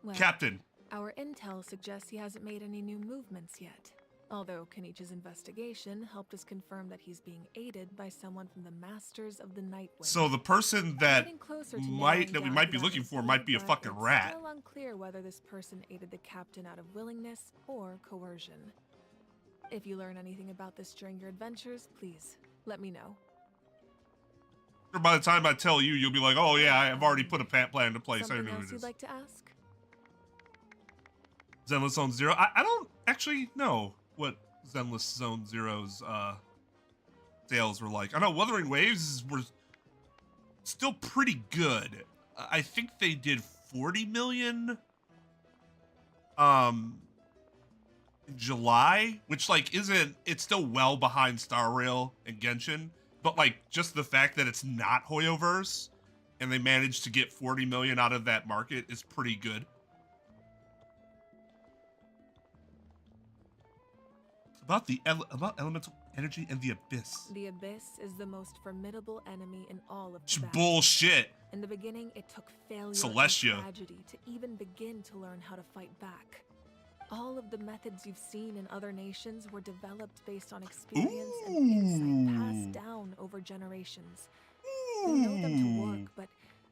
Well, Captain. Our intel suggests he hasn't made any new movements yet. Although Kenichi's investigation helped us confirm that he's being aided by someone from the Masters of the Nightwind. So the person that Getting closer to we narrowing might down be the looking for identity, might be a but fucking it's rat. still unclear whether this person aided the captain out of willingness or coercion. If you learn anything about this during your adventures, please let me know. By the time I tell you, you'll be like, oh yeah, I've already put a plan into place. I Something know who else it you'd is. like to ask? Zenless Zone Zero. I don't actually know what Zenless Zone Zero's sales were like. I know Wuthering Waves were still pretty good. I think they did 40 million in July, which like it's still well behind Star Rail and Genshin, but like just the fact that it's not Hoyoverse and they managed to get 40 million out of that market is pretty good. About elemental energy and the abyss. The Abyss is the most formidable enemy in all of the battle. Bullshit. In the beginning, it took failure Celestia. and tragedy to even begin to learn how to fight back. All of the methods you've seen in other nations were developed based on experience and insight passed down over generations. We know them to work, but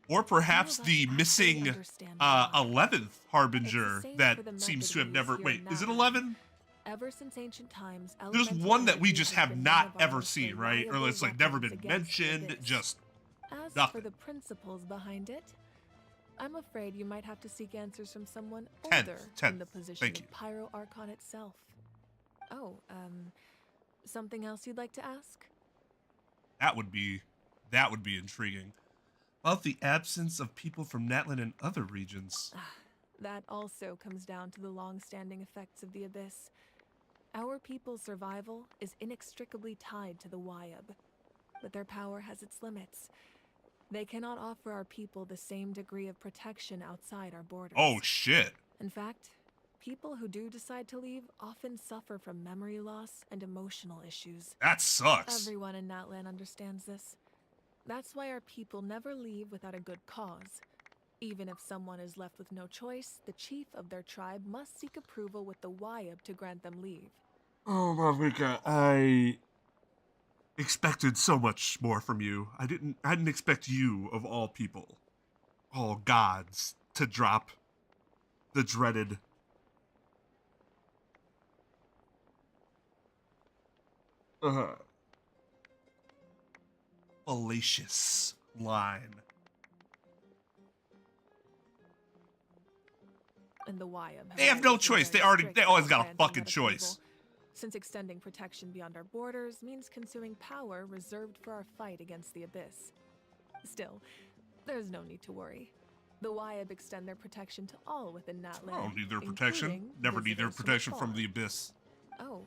Or perhaps the missing 11th Harbinger that seems to have never... Wait, is it 11? ever since ancient times, There's elemental one that we energy just has have been not one of our ever most seen, right? Or reliable it's like never weapons been against the mentioned, Abyss. just As nothing. for the principles behind it, I'm afraid you might have to seek answers from someone Tenth, older in tenth. the position Thank of you. Pyro Archon itself. Oh, something else you'd like to ask? That would be intriguing. About the absence of people from Natlan and other regions. That also comes down to the long-standing effects of the Abyss. Our people's survival is inextricably tied to the Wyab, but their power has its limits. They cannot offer our people the same degree of protection outside our borders. Oh shit. In fact, people who do decide to leave often suffer from memory loss and emotional issues. That sucks. Everyone in Natlan understands this. That's why our people never leave without a good cause. Even if someone is left with no choice, the chief of their tribe must seek approval with the Wyab to grant them leave. Oh, Mavika, I expected so much more from you. I didn't expect you, of all people, all gods, to drop the dreaded fallacious line. And the Wyab They have no choice. They always got a fucking choice. since extending protection beyond our borders means consuming power reserved for our fight against the Abyss. Still, there's no need to worry. The Wyab extend their protection to all within that I land. don't need their protection. including Never need their visitors from protection from afar. the Abyss. Oh,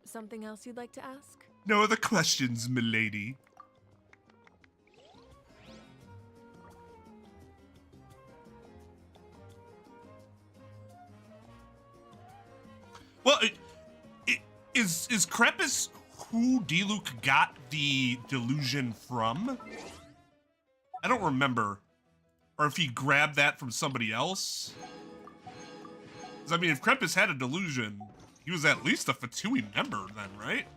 something else you'd like to ask? No other questions, milady. Well, is Crepus who D-Luke got the delusion from? I don't remember. Or if he grabbed that from somebody else. 'Cause, I mean, if Crepus had a delusion, he was at least a Fatui member then, right?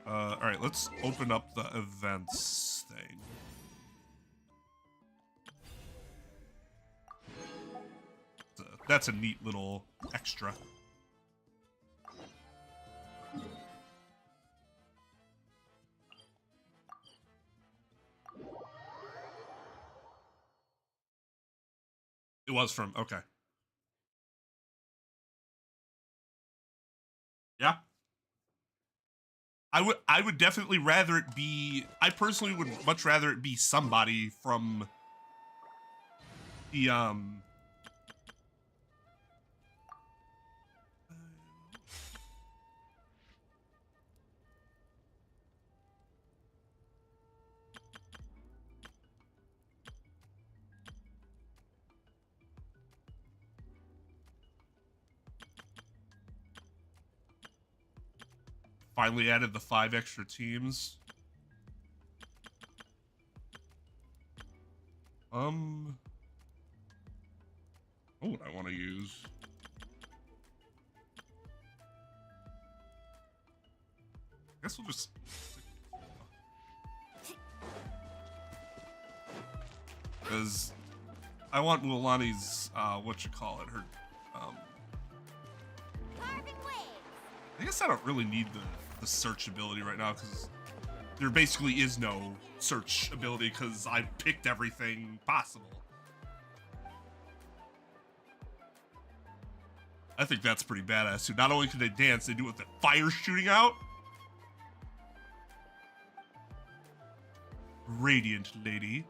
Alright, let's open up the events thing. That's a neat little extra. It was from, okay. Yeah. I would definitely rather it be, I personally would much rather it be somebody from the finally added the 5 extra teams. What would I want to use? I guess we'll just... Because I want Mualani's, whatchamacallit, her, I guess I don't really need the search ability right now, because there basically is no search ability, because I picked everything possible. I think that's pretty badass, too. Not only can they dance, they do it with the fire shooting out. Radiant lady.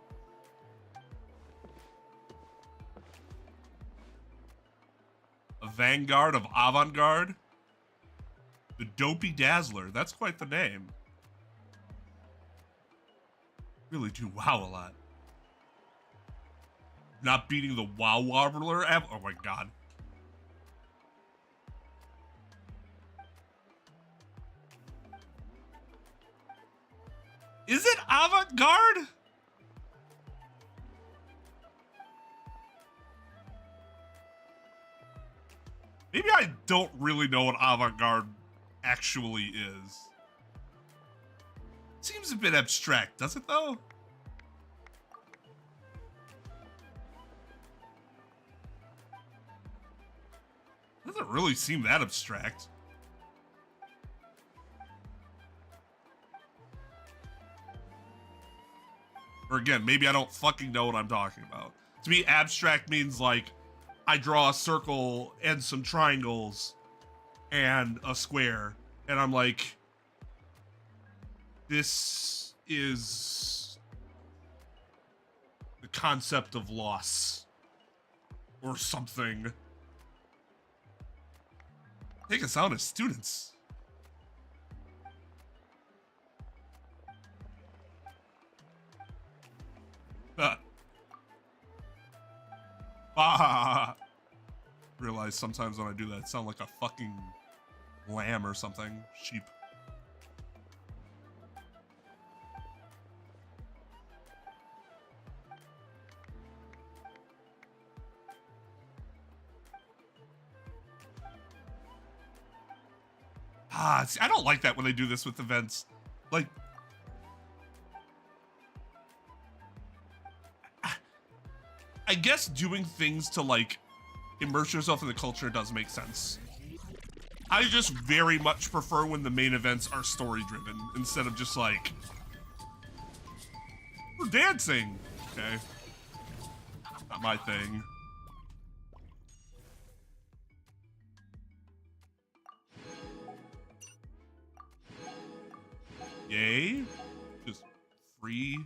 A vanguard of avant-garde. The Dopey Dazzler. That's quite the name. Really do wow a lot. Not beating the Wow Warbler. Oh my god. Is it avant-garde? Maybe I don't really know what avant-garde actually is. Seems a bit abstract, does it though? Doesn't really seem that abstract. Or again, maybe I don't fucking know what I'm talking about. To me, abstract means like I draw a circle and some triangles and a square, and I'm like, this is the concept of loss or something. Take us out as students. Realize sometimes when I do that, I sound like a fucking lamb or something. Sheep. See, I don't like that when they do this with events. Like, I guess doing things to, like, immerse yourself in the culture does make sense. I just very much prefer when the main events are story-driven, instead of just, like, We're dancing. Okay. Not my thing. Yay. Just free.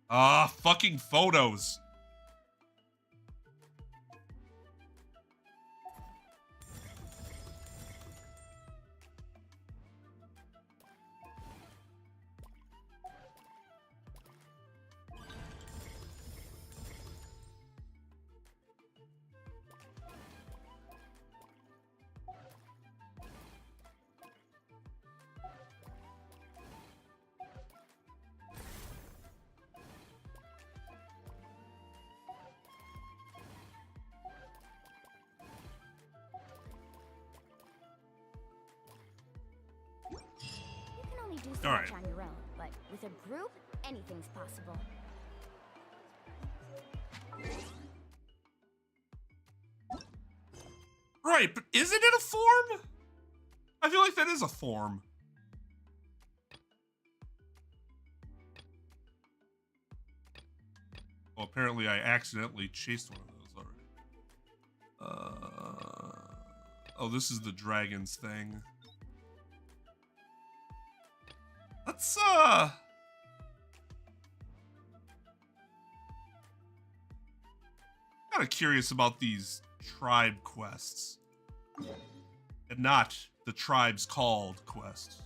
Ah, fucking photos. Do so much on your own, but with a group, anything's possible. Right, but isn't it a form? I feel like that is a form. Well, apparently I accidentally chased one of those already. Oh, this is the dragons thing. Let's, kind of curious about these tribe quests. And not the tribes called quests.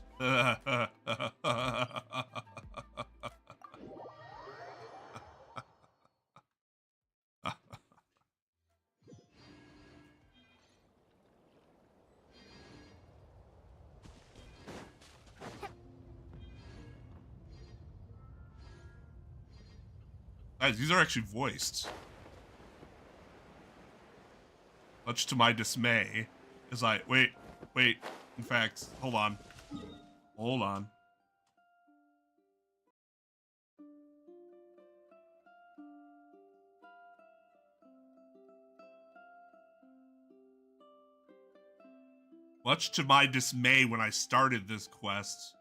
Guys, these are actually voiced. Much to my dismay, as I wait. In fact, hold on. Much to my dismay when I started this quest.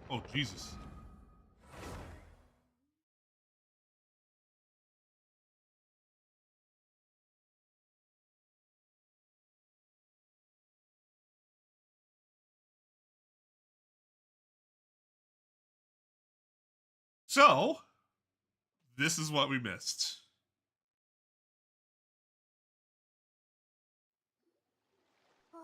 Oh, Jesus. So, this is what we missed. Wow,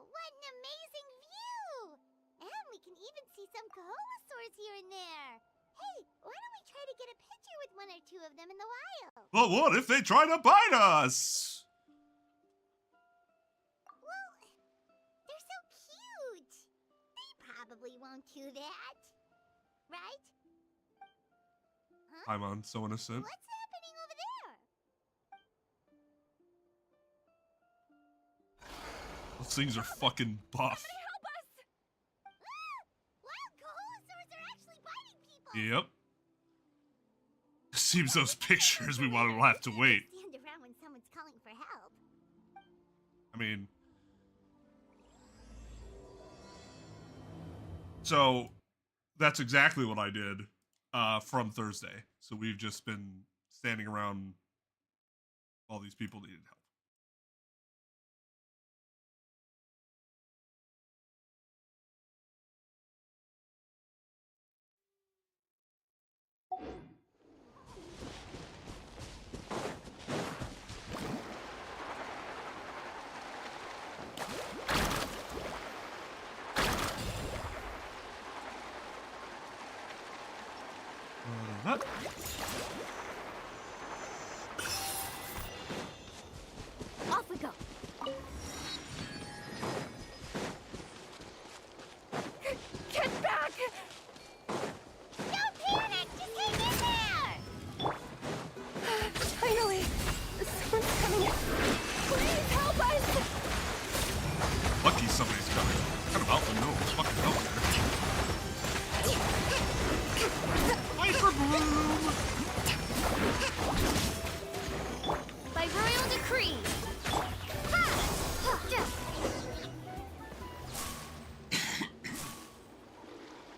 what an amazing view! And we can even see some Kohosaurs here and there. Hey, why don't we try to get a picture with one or two of them in the wild? But what if they try to bite us? Well, they're so cute. They probably won't do that. Right? Huh? I'm on so innocent. What's happening over there? Those things are fucking buff. Help us! Wild Kohosaurs are actually biting people! Yep. Seems those pictures we wanted will have to wait. Stand around when someone's calling for help. I mean... So, that's exactly what I did from Thursday. So we've just been standing around all these people needed help. Off we go. Get back! Don't panic! Just hang in there! Finally! Someone's coming. Please help us! Lucky somebody's coming. What kind of outfit? No, it's fucking out there. Hyper Bloom! By royal decree.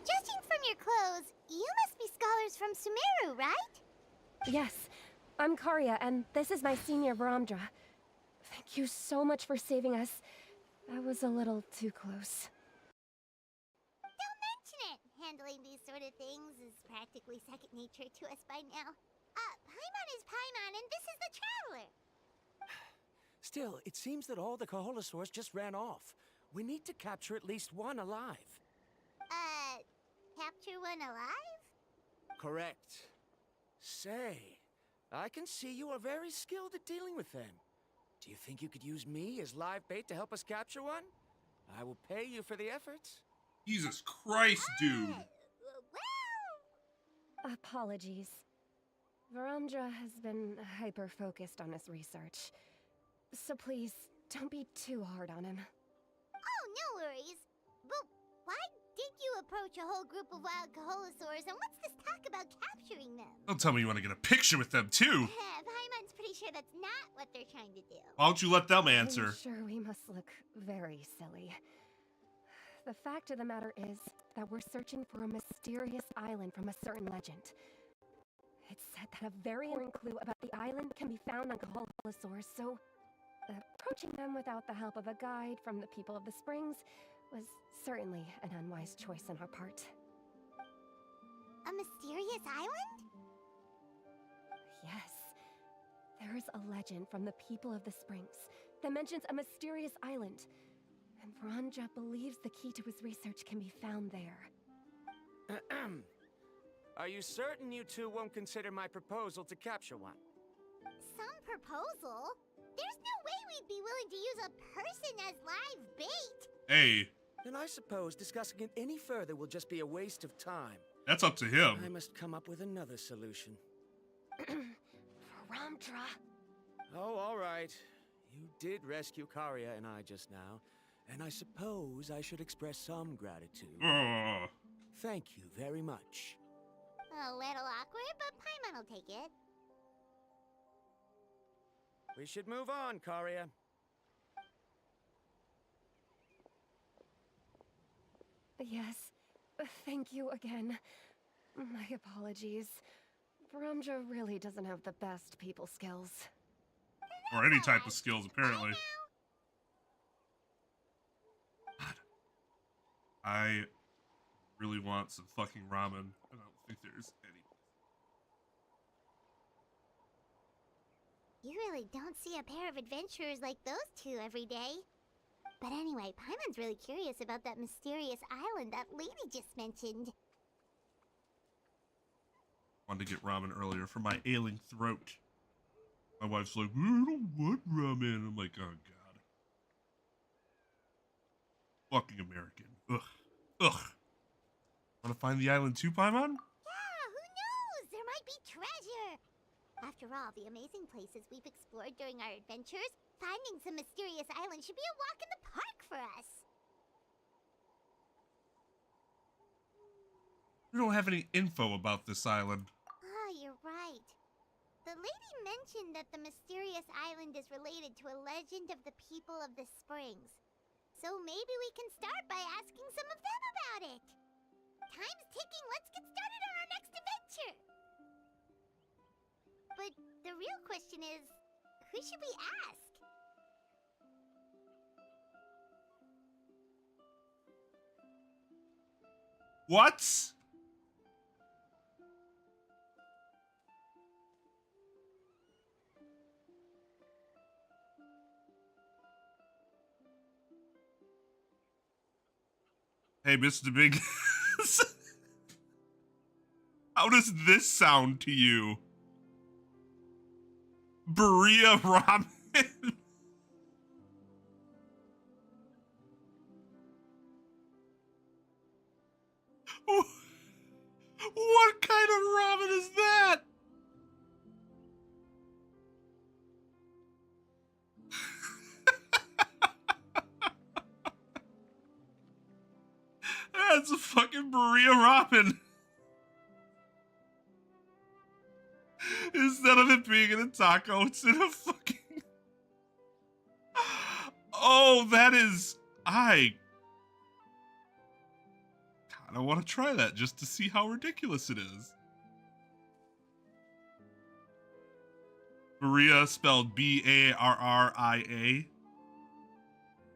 Judging from your clothes, you must be scholars from Sumeru, right? Yes, I'm Karya, and this is my senior Varamdra. Thank you so much for saving us. That was a little too close. Don't mention it. Handling these sort of things is practically second nature to us by now. Paimon is Paimon, and this is the Traveler. Still, it seems that all the Kaholosaurs just ran off. We need to capture at least one alive. Capture one alive? Correct. Say, I can see you are very skilled at dealing with them. Do you think you could use me as live bait to help us capture one? I will pay you for the efforts. Jesus Christ, dude. Apologies. Varamdra has been hyper-focused on his research. So please, don't be too hard on him. Oh, no worries. But why did you approach a whole group of wild Kaholosaurs, and what's this talk about capturing them? Don't tell me you want to get a picture with them, too. Paimon's pretty sure that's not what they're trying to do. Why don't you let them answer? I'm sure we must look very silly. The fact of the matter is that we're searching for a mysterious island from a certain legend. It's said that a very important clue about the island can be found on Kaholosaurs, so approaching them without the help of a guide from the people of the Springs was certainly an unwise choice on our part. A mysterious island? Yes. There is a legend from the people of the Springs that mentions a mysterious island, and Varamdra believes the key to his research can be found there. Are you certain you two won't consider my proposal to capture one? Some proposal? There's no way we'd be willing to use a person as live bait! Hey. Then I suppose discussing it any further will just be a waste of time. That's up to him. I must come up with another solution. Varamdra. Oh, all right. You did rescue Karya and I just now, and I suppose I should express some gratitude. Thank you very much. A little awkward, but Paimon will take it. We should move on, Karya. Yes, thank you again. My apologies. Varamdra really doesn't have the best people skills. Or any type of skills, apparently. God. I really want some fucking ramen. I don't think there's any. You really don't see a pair of adventurers like those two every day. But anyway, Paimon's really curious about that mysterious island that lady just mentioned. Wanted to get ramen earlier for my ailing throat. My wife's like, I don't want ramen. I'm like, oh god. Fucking American. Ugh. Ugh. Want to find the island too, Paimon? Yeah, who knows? There might be treasure. After all the amazing places we've explored during our adventures, finding some mysterious island should be a walk in the park for us. We don't have any info about this island. Ah, you're right. The lady mentioned that the mysterious island is related to a legend of the people of the Springs. So maybe we can start by asking some of them about it. Time's ticking, let's get started on our next adventure! But the real question is, who should we ask? What? Hey, Mr. Big. How does this sound to you? Berea ramen. What kind of ramen is that? That's a fucking Berea ramen. Instead of it being in a taco, it's in a fucking... Oh, that is... I kind of want to try that just to see how ridiculous it is. Berea spelled B-A-R-R-I-A.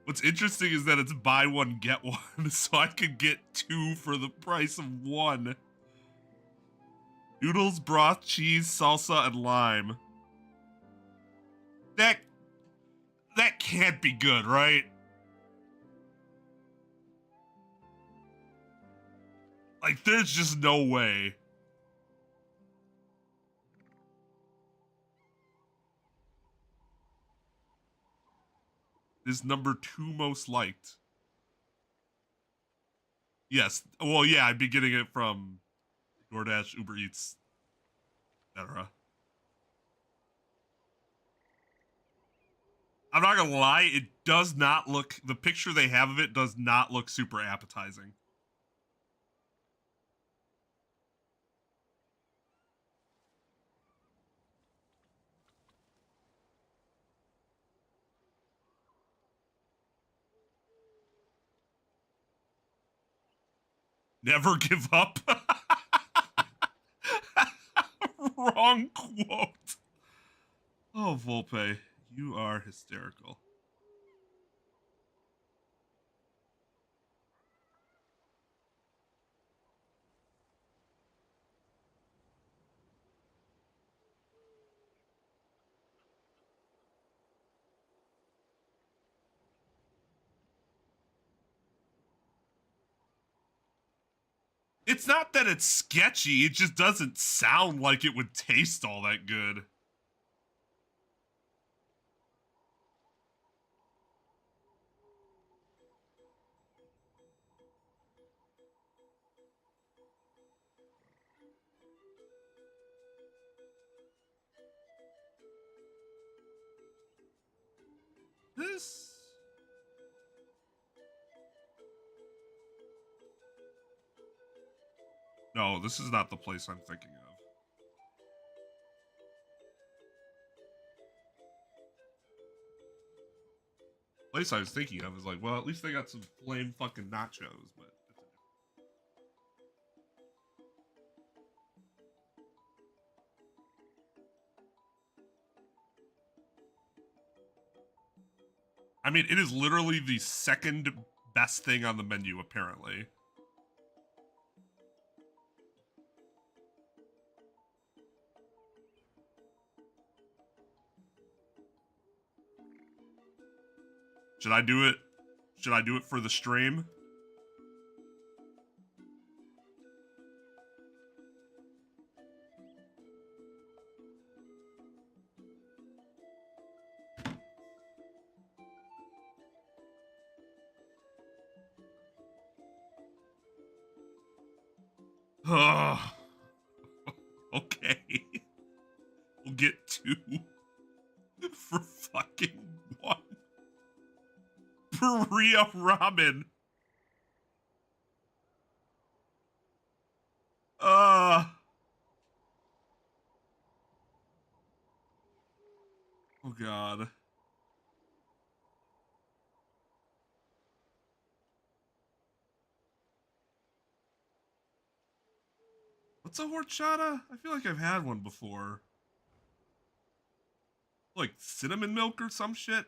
What's interesting is that it's buy one, get one, so I could get 2 for the price of 1. Noodles, broth, cheese, salsa, and lime. That can't be good, right? Like, there's just no way. Is number 2 most liked? Yes. Well, yeah, I'd be getting it from DoorDash, Uber Eats, etc. I'm not gonna lie, it does not look... The picture they have of it does not look super appetizing. Never give up. Wrong quote. Oh, Volpe, you are hysterical. It's not that it's sketchy, it just doesn't sound like it would taste all that good. This... No, this is not the place I'm thinking of. Place I was thinking of is like, well, at least they got some flame fucking nachos, but... I mean, it is literally the second best thing on the menu, apparently. Should I do it? Should I do it for the stream? Okay. We'll get 2 for fucking 1. Berea ramen. Oh god. What's a horchata? I feel like I've had one before. Like cinnamon milk or some shit?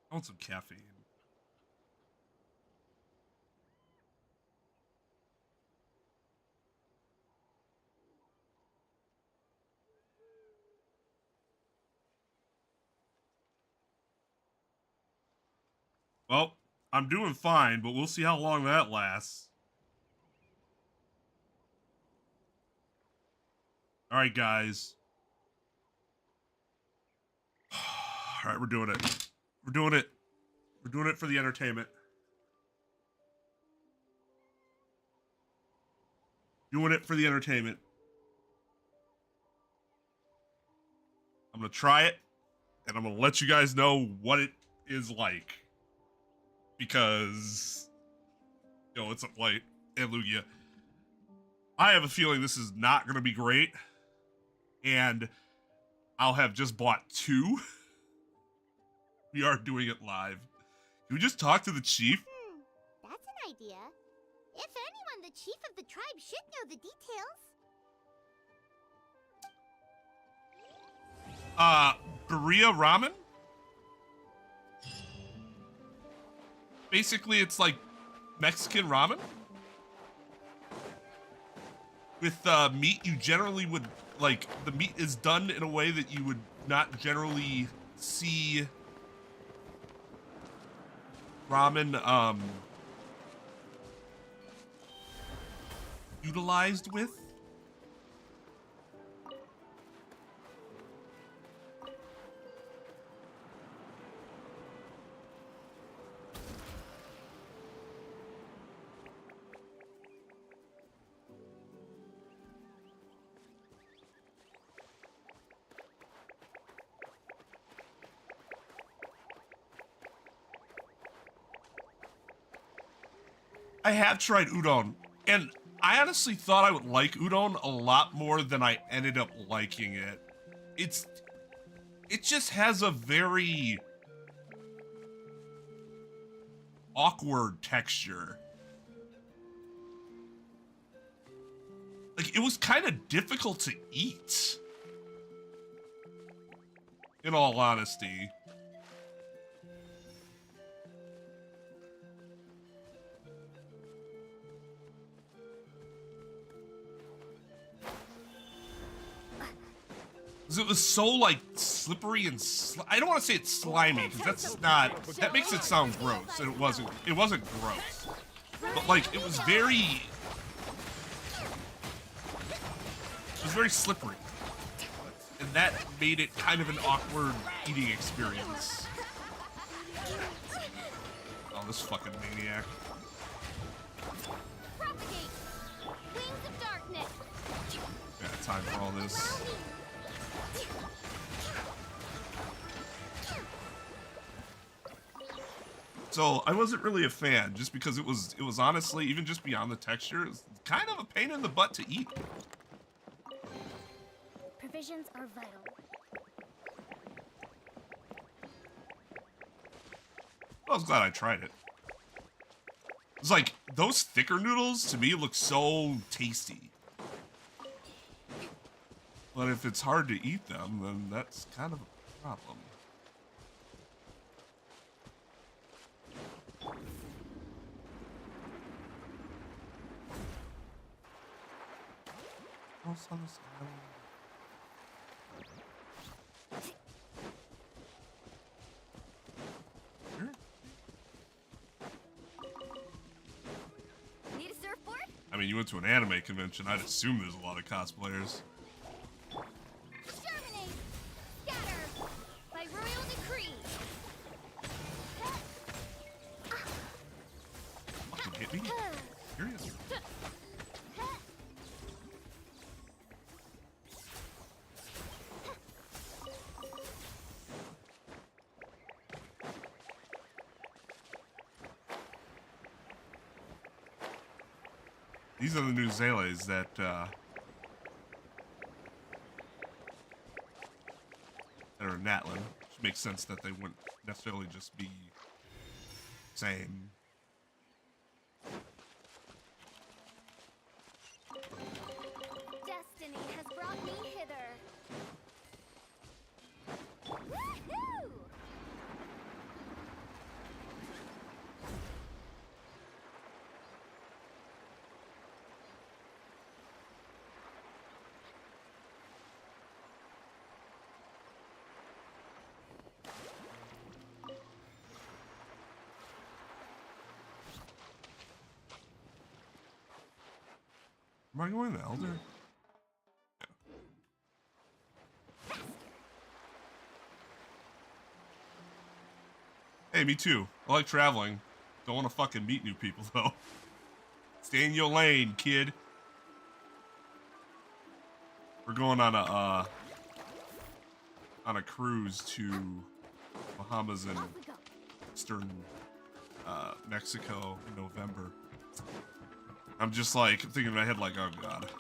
I want some caffeine. Well, I'm doing fine, but we'll see how long that lasts. All right, guys. All right, we're doing it. We're doing it. We're doing it for the entertainment. Doing it for the entertainment. I'm going to try it, and I'm going to let you guys know what it is like. Because, you know, it's Light and Lugia. I have a feeling this is not going to be great. And I'll have just bought 2. We are doing it live. Can we just talk to the chief? That's an idea. If anyone, the chief of the tribe should know the details. Berea ramen? Basically, it's like Mexican ramen. With meat, you generally would, like, the meat is done in a way that you would not generally see ramen, utilized with. I have tried udon, and I honestly thought I would like udon a lot more than I ended up liking it. It just has a very awkward texture. Like, it was kind of difficult to eat, in all honesty. It was so, like, slippery and I don't want to say it's slimy, because that's not, that makes it sound gross, and it wasn't gross. But, like, it was very slippery. And that made it kind of an awkward eating experience. Oh, this fucking maniac. Propagate! Wings of darkness! Got time for all this. So I wasn't really a fan, just because it was honestly, even just beyond the texture, it's kind of a pain in the butt to eat. Provisions are vital. I was glad I tried it. It's like, those thicker noodles, to me, look so tasty. But if it's hard to eat them, then that's kind of a problem. Else on this island. Need a surfboard? I mean, you went to an anime convention. I'd assume there's a lot of cosplayers. Exterminate! Scatter! By royal decree! Fucking hit me? Serious? These are the new Zales that, that are in Natlin, which makes sense that they wouldn't necessarily just be same. Destiny has brought me hither. Woohoo! Am I going to Elder? Yeah. Hey, me too. I like traveling. Don't want to fucking meet new people though. Stay in your lane, kid. We're going on a cruise to Bahamas and Eastern Mexico in November. I'm just like thinking in my head like, oh god, it's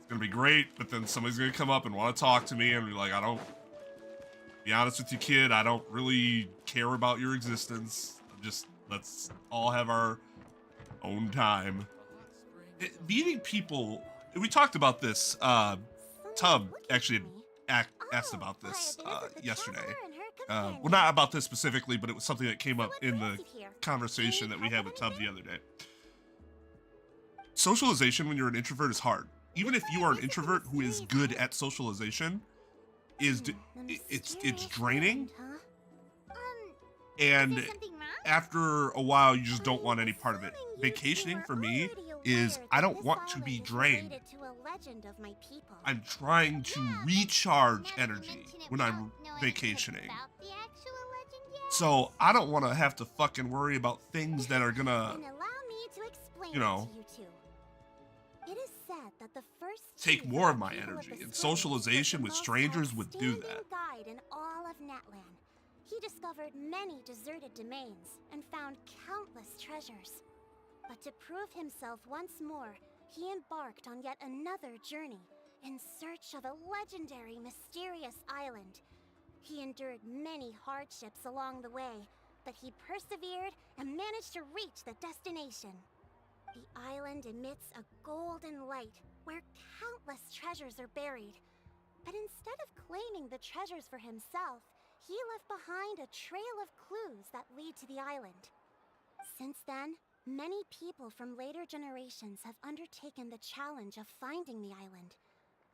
gonna be great, but then somebody's gonna come up and want to talk to me and be like, be honest with you, kid, I don't really care about your existence. Let's all have our own time. Meeting people, we talked about this, Tub actually asked about this yesterday. Well, not about this specifically, but it was something that came up in the conversation that we had with Tub the other day. Socialization when you're an introvert is hard. Even if you are an introvert who is good at socialization, it's draining. And after a while, you just don't want any part of it. Vacationing for me is I don't want to be drained. I'm trying to recharge energy when I'm vacationing. So I don't want to have to fucking worry about things that are gonna, you know, take more of my energy. And socialization with strangers would do that. He discovered many deserted domains and found countless treasures. But to prove himself once more, he embarked on yet another journey in search of a legendary, mysterious island. He endured many hardships along the way, but he persevered and managed to reach the destination. The island emits a golden light where countless treasures are buried. But instead of claiming the treasures for himself, he left behind a trail of clues that lead to the island. Since then, many people from later generations have undertaken the challenge of finding the island.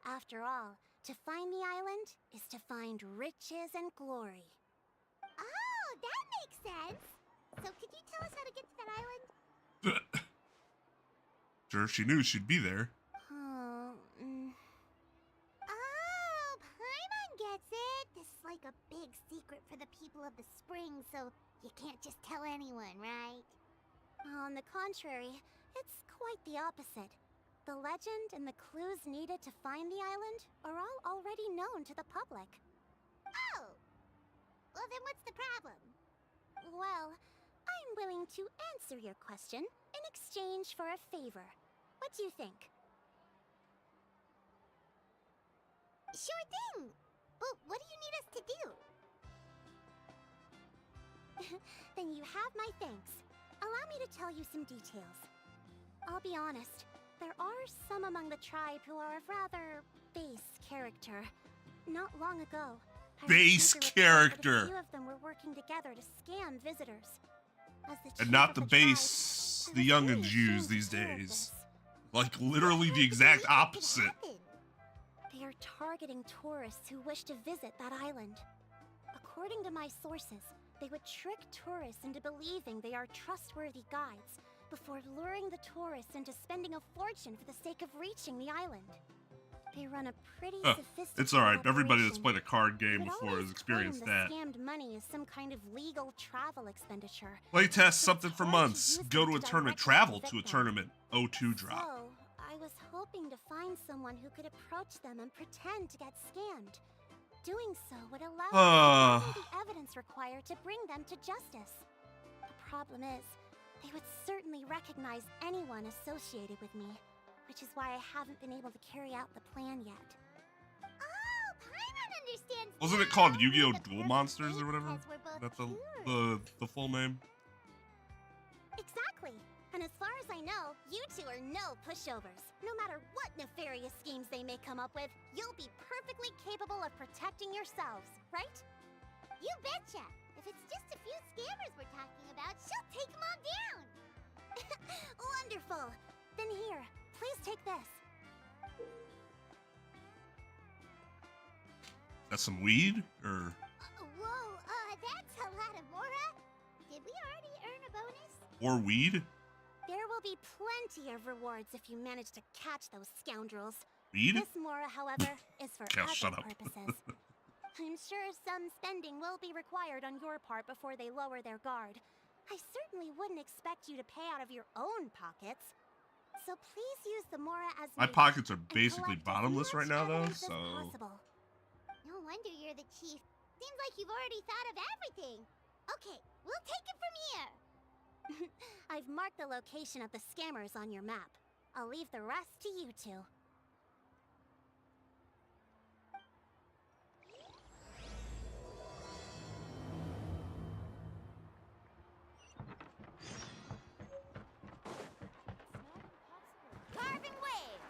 After all, to find the island is to find riches and glory. Oh, that makes sense. So could you tell us how to get to that island? Sure, she knew she'd be there. Paimon gets it. This is like a big secret for the people of the spring, so you can't just tell anyone, right? On the contrary, it's quite the opposite. The legend and the clues needed to find the island are all already known to the public. Oh! Well, then what's the problem? Well, I'm willing to answer your question in exchange for a favor. What do you think? Sure thing! But what do you need us to do? Then you have my thanks. Allow me to tell you some details. I'll be honest, there are some among the tribe who are of rather base character. Not long ago, Base character! A few of them were working together to scam visitors. And not the base the youngins use these days. Like, literally the exact opposite. They are targeting tourists who wish to visit that island. According to my sources, they would trick tourists into believing they are trustworthy guides before luring the tourists into spending a fortune for the sake of reaching the island. They run a pretty sophisticated It's alright. Everybody that's operation. played a card game before has experienced that. The scammed money is some kind of legal travel expenditure. Playtest something for months. Go to a tournament. Travel to a tournament. O2 drop. So, I was hoping to find someone who could approach them and pretend to get scammed. Doing so would allow them to gather the evidence required to bring them to justice. The problem is, they would certainly recognize anyone associated with me, which is why I haven't been able to carry out the plan yet. Oh, Paimon understands. Wasn't it called Yu-Gi-Oh! Duel Monsters or whatever? That's the full name? Exactly. And as far as I know, you two are no pushovers. No matter what nefarious schemes they may come up with, you'll be perfectly capable of protecting yourselves, right? You betcha! If it's just a few scammers we're talking about, she'll take them all down! Wonderful! Then here, please take this. That's some weed? Or... Whoa, that's a lot of Mora. Did we already earn a bonus? Or weed? There will be plenty of rewards if you manage to catch those scoundrels. Read? This Mora, however, is for Cal, other shut up. purposes. I'm sure some spending will be required on your part before they lower their guard. I certainly wouldn't expect you to pay out of your own pockets. So please use the Mora as My pockets are basically bottomless right now, though, so... No wonder you're the chief. Seems like you've already thought of everything. Okay, we'll take it from here. I've marked the location of the scammers on your map. I'll leave the rest to you two. Carving waves.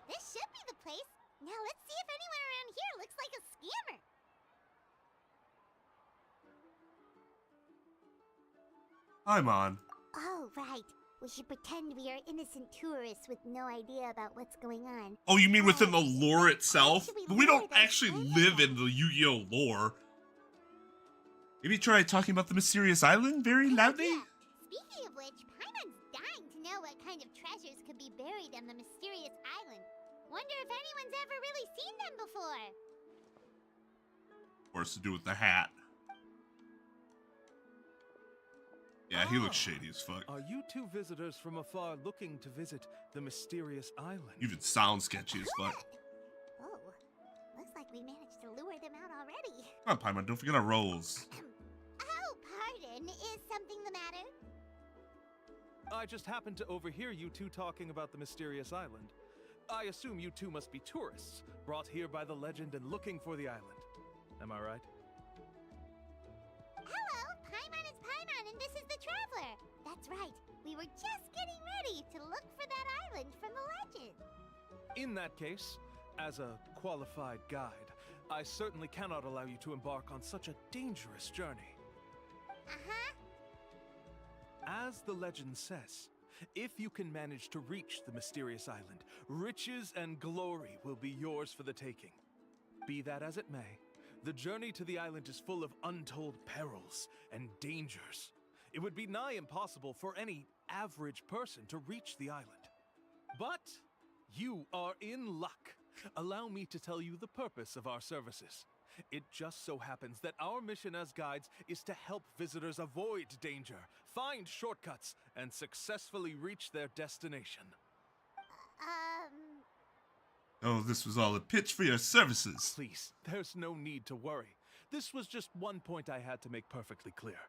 This should be the place. Now let's see if anyone around here looks like a scammer. I'm on. Oh, right. We should pretend we are innocent tourists with no idea about what's going on. Oh, you mean within the lore itself? But we don't actually live in the Yu-Gi-Oh! Lore. Maybe try talking about the mysterious island very loudly? Speaking of which, Paimon's dying to know what kind of treasures could be buried on the mysterious island. Wonder if anyone's ever really seen them before. Or it's to do with the hat. Yeah, he looks shady as fuck. Are you two visitors from afar looking to visit the mysterious island? You even sound sketchy as fuck. Oh, looks like we managed to lure them out already. Come on, Paimon, don't forget our rolls. Oh, pardon. Is something the matter? I just happened to overhear you two talking about the mysterious island. I assume you two must be tourists, brought here by the legend and looking for the island. Am I right? Hello, Paimon is Paimon, and this is the Traveler. That's right. We were just getting ready to look for that island from the legend. In that case, as a qualified guide, I certainly cannot allow you to embark on such a dangerous journey. Uh-huh. As the legend says, if you can manage to reach the mysterious island, riches and glory will be yours for the taking. Be that as it may, the journey to the island is full of untold perils and dangers. It would be nigh impossible for any average person to reach the island. But you are in luck. Allow me to tell you the purpose of our services. It just so happens that our mission as guides is to help visitors avoid danger, find shortcuts, and successfully reach their destination. Oh, this was all a pitch for your services. Please, there's no need to worry. This was just one point I had to make perfectly clear.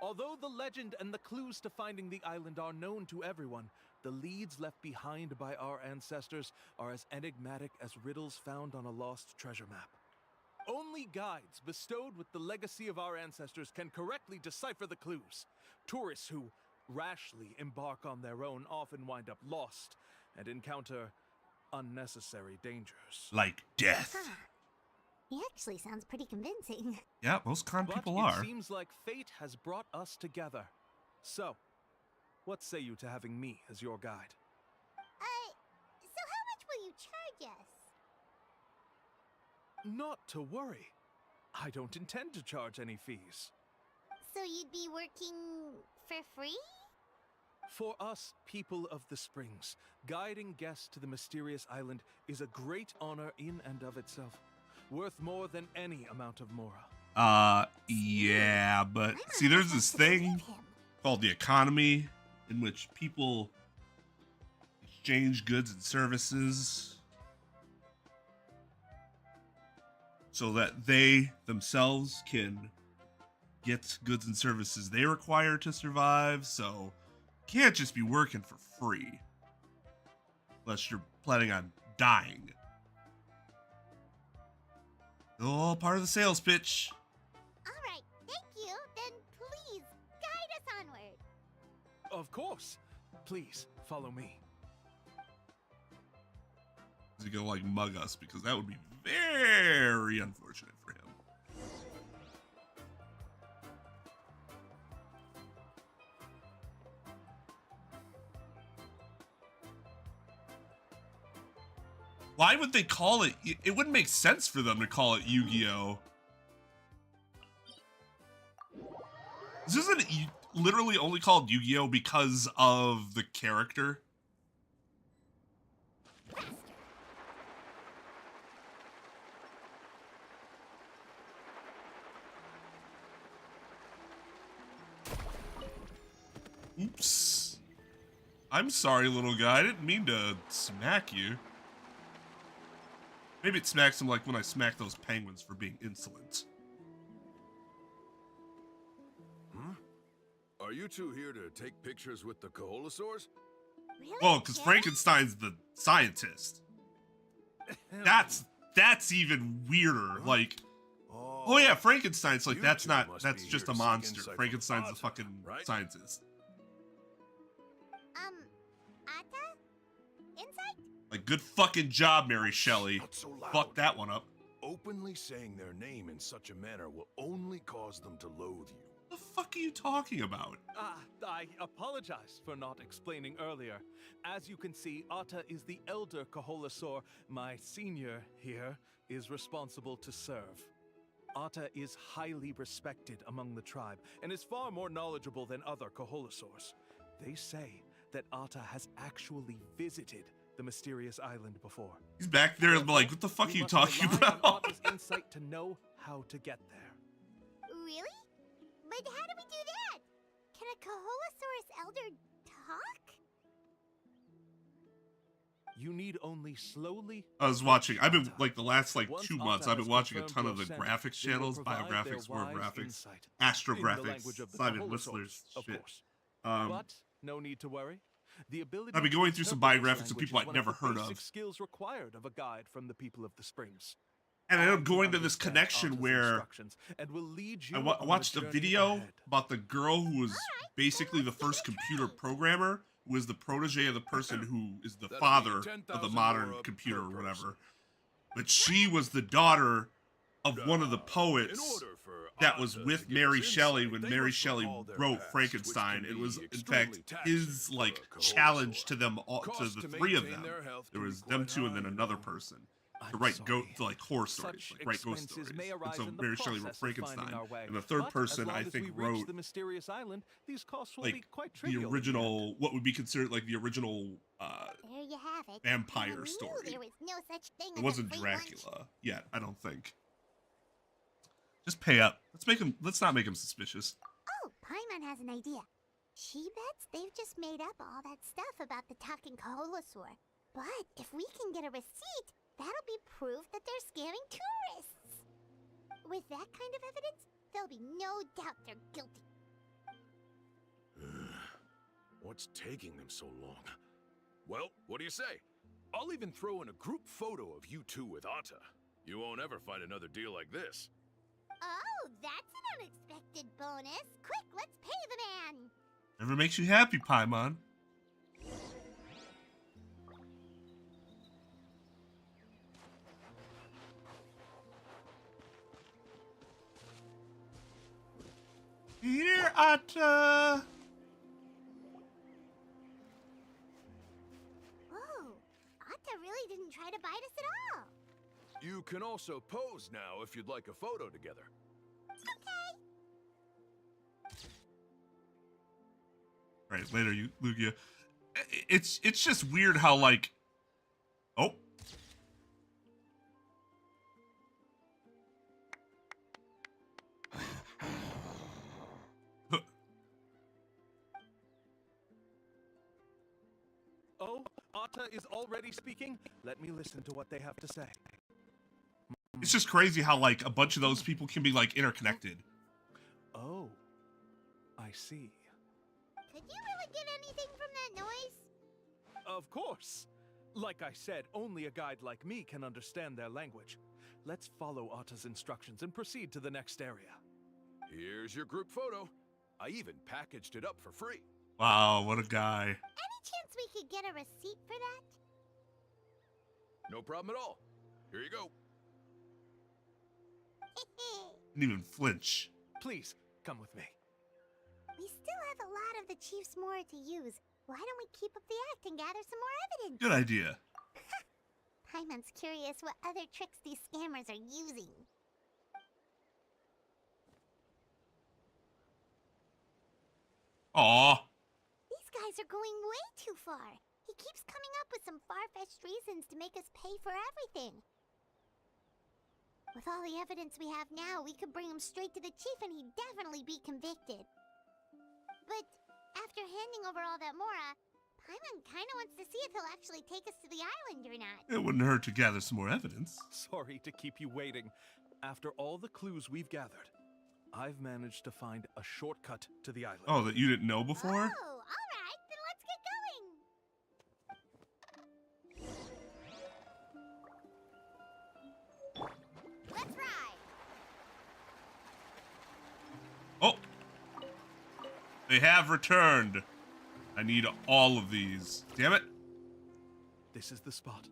Although the legend and the clues to finding the island are known to everyone, the leads left behind by our ancestors are as enigmatic as riddles found on a lost treasure map. Only guides bestowed with the legacy of our ancestors can correctly decipher the clues. Tourists who rashly embark on their own often wind up lost and encounter unnecessary dangers. Like death. Huh. He actually sounds pretty convincing. Yeah, most con people But are. it seems like fate has brought us together. So, what say you to having me as your guide? So how much will you charge us? Not to worry. I don't intend to charge any fees. So you'd be working for free? For us, people of the Springs, guiding guests to the mysterious island is a great honor in and of itself, worth more than any amount of Mora. Yeah, but see, there's this thing called the economy in which people exchange goods and services so that they themselves can get goods and services they require to survive. So you can't just be working for free unless you're planning on dying. All part of the sales pitch. Alright, thank you. Then please, guide us onward. Of course. Please, follow me. Is he gonna like mug us? Because that would be very unfortunate for him. Why would they call it? It wouldn't make sense for them to call it Yu-Gi-Oh! This isn't literally only called Yu-Gi-Oh! Because of the character. Oops. I'm sorry, little guy. I didn't mean to smack you. Maybe it smacks him like when I smack those penguins for being insolent. Are you two here to take pictures with the Koholosaurs? Really? Oh, because Frankenstein's the scientist. That's even weirder. Like, oh yeah, Frankenstein's like, that's just a monster. Frankenstein's a fucking scientist. Atta? Insight? Like, good fucking job, Mary Shelley. Fuck that one up. Openly saying their name in such a manner will only cause them to loathe you. What the fuck are you talking about? I apologize for not explaining earlier. As you can see, Atta is the elder Koholosaur. My senior here is responsible to serve. Atta is highly respected among the tribe and is far more knowledgeable than other Koholosaurs. They say that Atta has actually visited the mysterious island before. He's back there like, what the fuck are you talking about? Atta's insight to know how to get there. Really? But how do we do that? Can a Koholosaurus elder talk? You need only slowly... I was watching, I've been, like, the last, 2 months, I've been watching a ton of the graphics channels, biographics, worldgraphics, astrographics, Simon Whistler's shit. But no need to worry. The ability I've been going through some biographics of people I'd never heard of. Skills required of a guide from the people of the Springs. And I ended up going to this connection where I watched a video about the girl who was basically the first computer programmer, who was the protege of the person who is the father of the modern computer or whatever. But she was the daughter of one of the poets that was with Mary Shelley when Mary Shelley wrote Frankenstein. It was, in fact, his challenge to them all, to the three of them. There was them two and then another person. To write horror stories, write ghost stories. And so Mary Shelley wrote Frankenstein, and the third person I think wrote the mysterious island, these costs will be quite the original, what would be considered like the original there you have it. vampire story. There was no such thing It wasn't Dracula yet, I don't think. Just pay up. Let's not make him suspicious. Oh, Paimon has an idea. She bets they've just made up all that stuff about the talking Koholosaur. But if we can get a receipt, that'll be proof that they're scamming tourists. With that kind of evidence, there'll be no doubt they're guilty. What's taking them so long? Well, what do you say? I'll even throw in a group photo of you two with Atta. You won't ever find another deal like this. Oh, that's an unexpected bonus. Quick, let's pay the man. Never makes you happy, Paimon. Here, Atta. Whoa, Atta really didn't try to bite us at all. You can also pose now if you'd like a photo together. Okay. Right, later, Lugia. It's just weird how, like... Oh. Oh, Atta is already speaking? Let me listen to what they have to say. It's just crazy how, like, a bunch of those people can be, like, interconnected. Oh, I see. Could you really get anything from that noise? Of course. Like I said, only a guide like me can understand their language. Let's follow Atta's instructions and proceed to the next area. Here's your group photo. I even packaged it up for free. Wow, what a guy. Any chance we could get a receipt for that? No problem at all. Here you go. Didn't even flinch. Please, come with me. We still have a lot of the chief's more to use. Why don't we keep up the act and gather some more evidence? Good idea. Paimon's curious what other tricks these scammers are using. Aw. These guys are going way too far. He keeps coming up with some far-fetched reasons to make us pay for everything. With all the evidence we have now, we could bring him straight to the chief and he'd definitely be convicted. But after handing over all that Mora, Paimon kinda wants to see if he'll actually take us to the island or not. It wouldn't hurt to gather some more evidence. Sorry to keep you waiting. After all the clues we've gathered, I've managed to find a shortcut to the island. Oh, that you didn't know before? Oh, alright, then let's get going! Let's ride! Oh! They have returned. I need all of these. Damn it. This is the spot.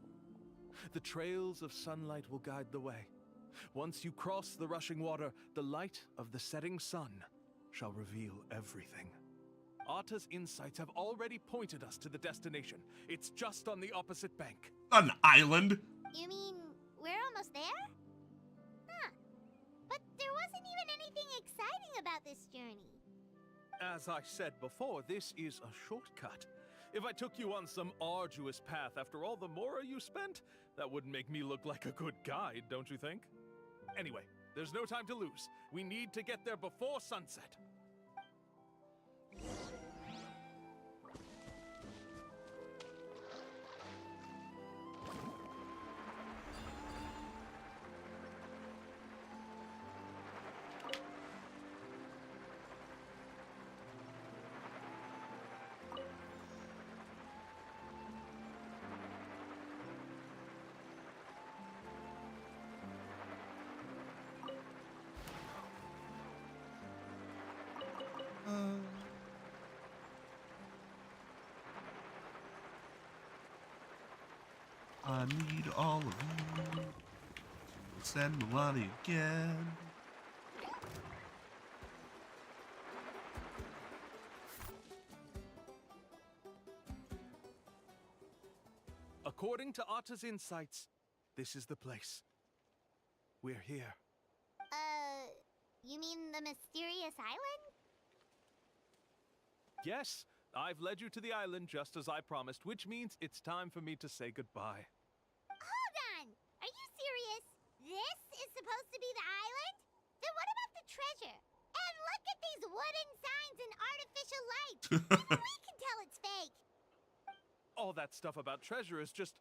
The trails of sunlight will guide the way. Once you cross the rushing water, the light of the setting sun shall reveal everything. Atta's insights have already pointed us to the destination. It's just on the opposite bank. An island? You mean, we're almost there? Huh. But there wasn't even anything exciting about this journey. As I said before, this is a shortcut. If I took you on some arduous path after all the Mora you spent, that wouldn't make me look like a good guide, don't you think? Anyway, there's no time to lose. We need to get there before sunset. I need all of you to send me money again. According to Atta's insights, this is the place. We're here. You mean the mysterious island? Yes, I've led you to the island just as I promised, which means it's time for me to say goodbye. Hold on! Are you serious? This is supposed to be the island? Then what about the treasure? And look at these wooden signs and artificial lights! Even we can tell it's fake! All that stuff about treasure is just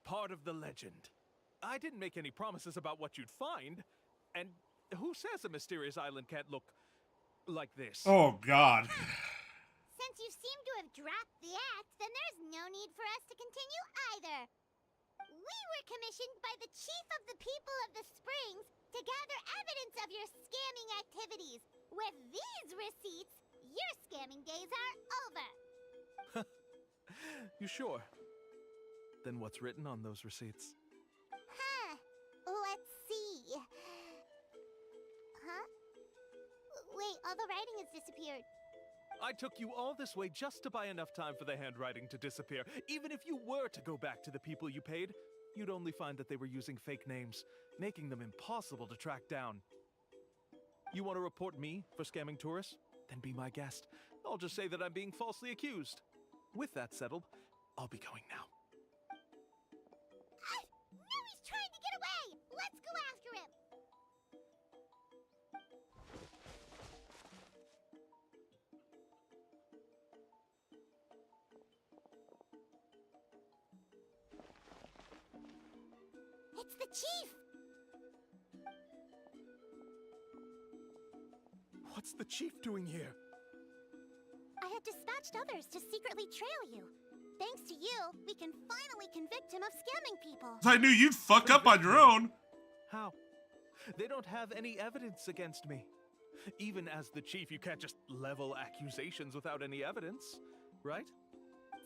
part of the legend. I didn't make any promises about what you'd find, and who says a mysterious island can't look like this? Oh, God. Since you seem to have dropped the act, then there's no need for us to continue either. We were commissioned by the Chief of the People of the Springs to gather evidence of your scamming activities. With these receipts, your scamming days are over. You sure? Then what's written on those receipts? Huh. Let's see. Huh? Wait, all the writing has disappeared. I took you all this way just to buy enough time for the handwriting to disappear. Even if you were to go back to the people you paid, you'd only find that they were using fake names, making them impossible to track down. You want to report me for scamming tourists? Then be my guest. I'll just say that I'm being falsely accused. With that settled, I'll be going now. Now he's trying to get away! Let's go after him! It's the chief! What's the chief doing here? I had dispatched others to secretly trail you. Thanks to you, we can finally convict him of scamming people. I knew you'd fuck up on your own. How? They don't have any evidence against me. Even as the chief, you can't just level accusations without any evidence, right?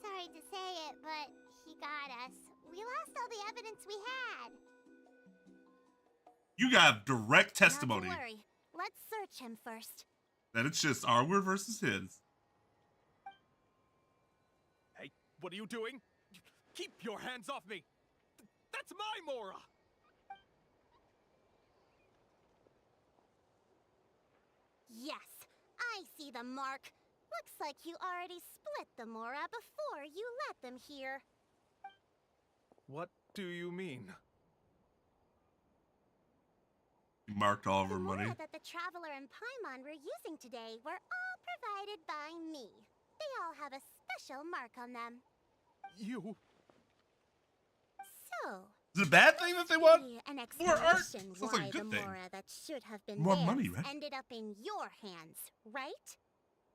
Sorry to say it, but he got us. We lost all the evidence we had. You got direct testimony. Not to worry. Let's search him first. That it's just our word versus his. Hey, what are you doing? Keep your hands off me! That's That's my Mora! Yes, I see the mark. Looks like you already split the Mora before you let them here. What do you mean? He marked all of her The money. Mora that the Traveler and Paimon were using today were all provided by me. They all have a special mark on them. You... So... Is it a bad thing that they want an more art? explanation Sounds like a why good the thing. Mora that should have been More theirs money, right? ended up in your hands, right?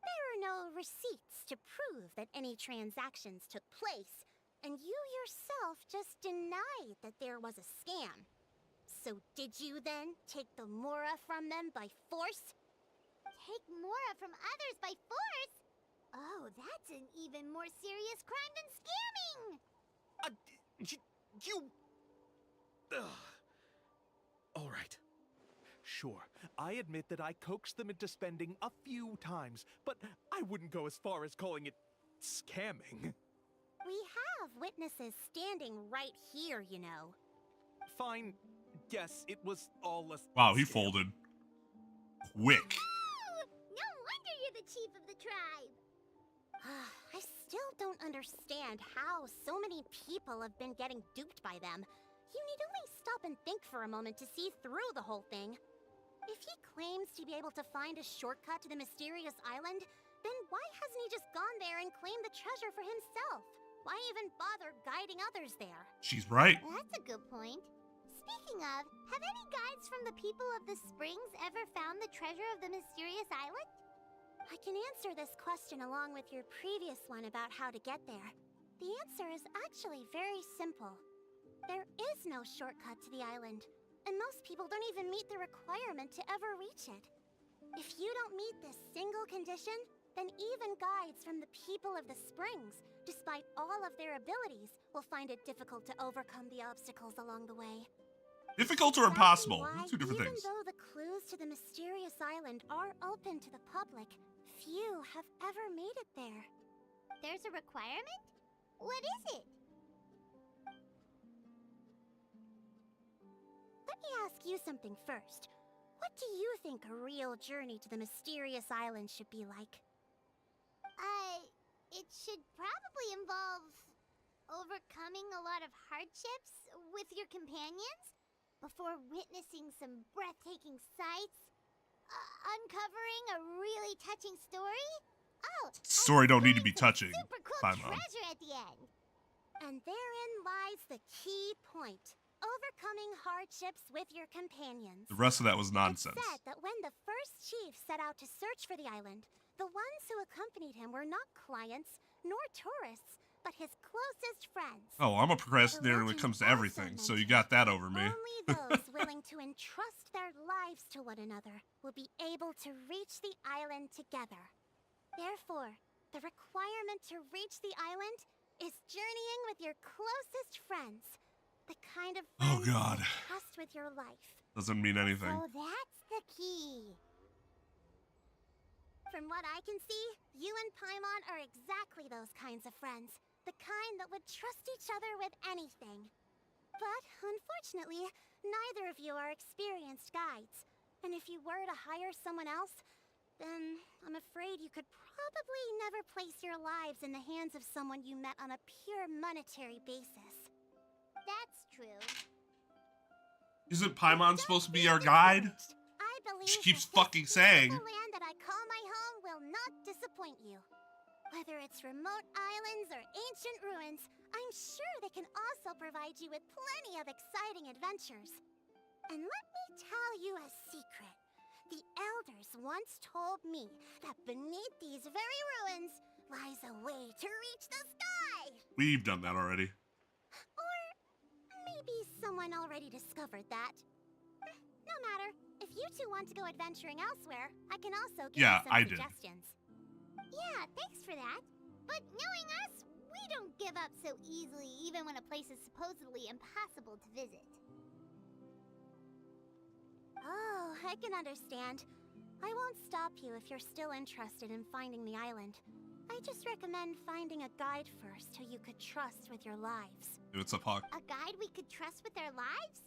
There are no receipts to prove that any transactions took place, and you yourself just denied that there was a scam. So did you then take the Mora from them by force? Take Mora from others by force? Oh, that's an even more serious crime than scamming! You... All right. Sure, I admit that I coaxed them into spending a few times, but I wouldn't go as far as calling it scamming. We have witnesses standing right here, you know. Fine. Yes, it was all a Wow, he scam. folded. Quick. Oh, no wonder you're the chief of the tribe! I still don't understand how so many people have been getting duped by them. You need only stop and think for a moment to see through the whole thing. If he claims to be able to find a shortcut to the mysterious island, then why hasn't he just gone there and claimed the treasure for himself? Why even bother guiding others there? She's right. That's a good point. Speaking of, have any guides from the people of the Springs ever found the treasure of the mysterious island? I can answer this question along with your previous one about how to get there. The answer is actually very simple. There is no shortcut to the island, and most people don't even meet the requirement to ever reach it. If you don't meet this single condition, then even guides from the people of the Springs, despite all of their abilities, will find it difficult to overcome the obstacles along the way. Difficult or impossible? Why, Two different things. even though the clues to the mysterious island are open to the public, few have ever made it there. There's a requirement? What is it? Let me ask you something first. What do you think a real journey to the mysterious island should be like? It should probably involve overcoming a lot of hardships with your companions before witnessing some breathtaking sights, uncovering a really touching story. Oh, Story don't need to be touching. super cool Bye, Mom. treasure at the end. And therein lies the key point. Overcoming hardships with your companions. The rest of that was nonsense. It's said that when the first chief set out to search for the island, the ones who accompanied him were not clients nor tourists, but his closest friends. Oh, I'm a procrastinator when it comes to everything, so you got that over me. Only those willing to entrust their lives to one another will be able to reach the island together. Therefore, the requirement to reach the island is journeying with your closest friends. The kind of friends God. you trust with your life. Doesn't mean anything. So that's the key. From what I can see, you and Paimon are exactly those kinds of friends. The kind that would trust each other with anything. But, unfortunately, neither of you are experienced guides. And if you were to hire someone else, then I'm afraid you could probably never place your lives in the hands of someone you met on a pure monetary basis. That's true. Isn't Paimon supposed to be our guide? I believe She keeps that fucking saying. The land that I call my home will not disappoint you. Whether it's remote islands or ancient ruins, I'm sure they can also provide you with plenty of exciting adventures. And let me tell you a secret. The elders once told me that beneath these very ruins lies a way to reach the sky. We've done that already. Or maybe someone already discovered that. No matter. If you two want to go adventuring elsewhere, I can also give you some suggestions. Yeah, thanks for that. But knowing us, we don't give up so easily even when a place is supposedly impossible to visit. Oh, I can understand. I won't stop you if you're still interested in finding the island. I just recommend finding a guide first who you could trust with your lives. Hey, what's up, Hawk? A guide we could trust with our lives?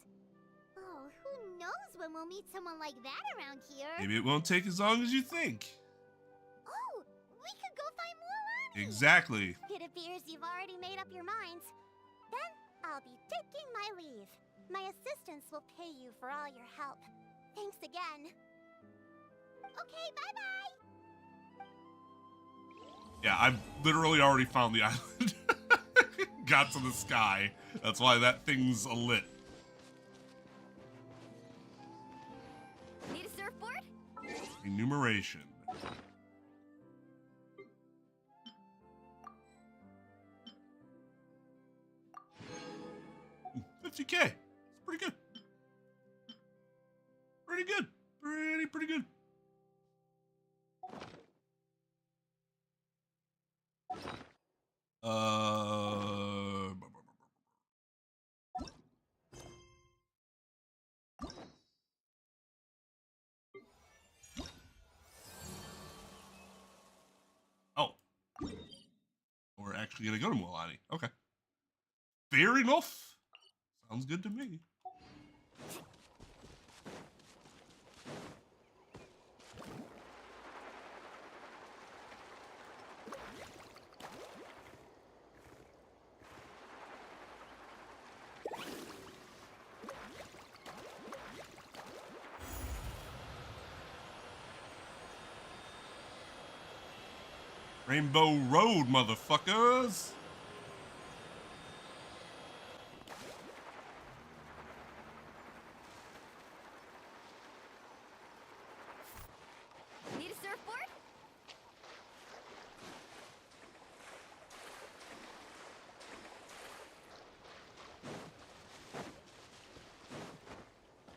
Oh, who knows when we'll meet someone like that around here? Maybe it won't take as long as you think. Oh, we could go find Mualani! Exactly. It appears you've already made up your minds. Then, I'll be taking my leave. My assistants will pay you for all your help. Thanks again. Okay, bye-bye! Yeah, I've literally already found the island. Got to the sky. That's why that thing's lit. Need a surfboard? Enumeration. Ooh, 50K. It's pretty good. Pretty good. Pretty good. Oh. We're actually gonna go to Mualani. Okay. Fair enough. Sounds good to me. Rainbow Road, motherfuckers! Need a surfboard?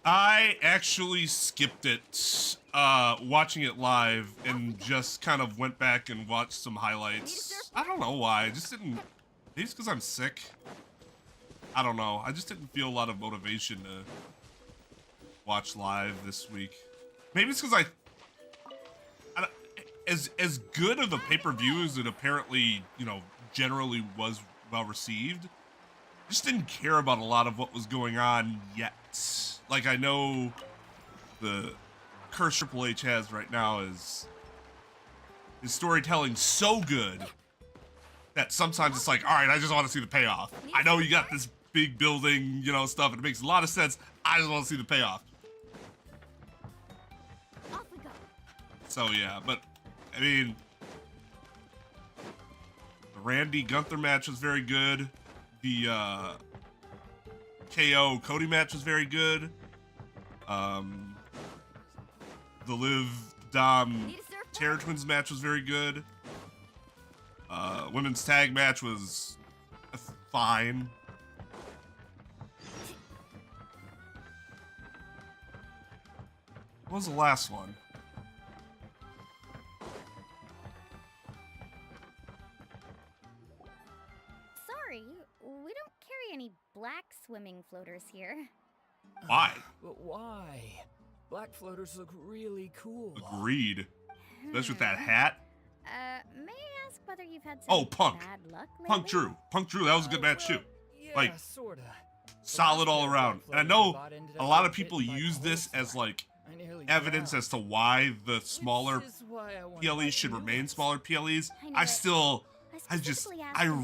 I actually skipped it, watching it live, and just kind of went back and watched some highlights. I don't know why, I just didn't, maybe it's because I'm sick. I don't know, I just didn't feel a lot of motivation to watch live this week. Maybe it's because as good of a pay-per-view as it apparently, you know, generally was well received, I just didn't care about a lot of what was going on yet. Like, I know the curse Triple H has right now is his storytelling so good that sometimes it's like, all right, I just want to see the payoff. I know you got this big building, you know, stuff, and it makes a lot of sense. I just want to see the payoff. Off we go. So yeah, but I mean, the Randy Gunther match was very good. The KO Cody match was very good. The Liv Dom Terror Twins match was very good. Women's tag match was fine. What was the last one? Sorry, we don't carry any black swimming floaters here. Why? But why? Black floaters look really cool. Agreed. Especially with that hat. May I ask whether you've had some Oh, Punk. bad luck lately? Punk Drew, that was a good match too. Yeah, Like, sorta. solid all around. And I know a lot of people use this as like evidence as to why the smaller PLEs should remain smaller PLEs. I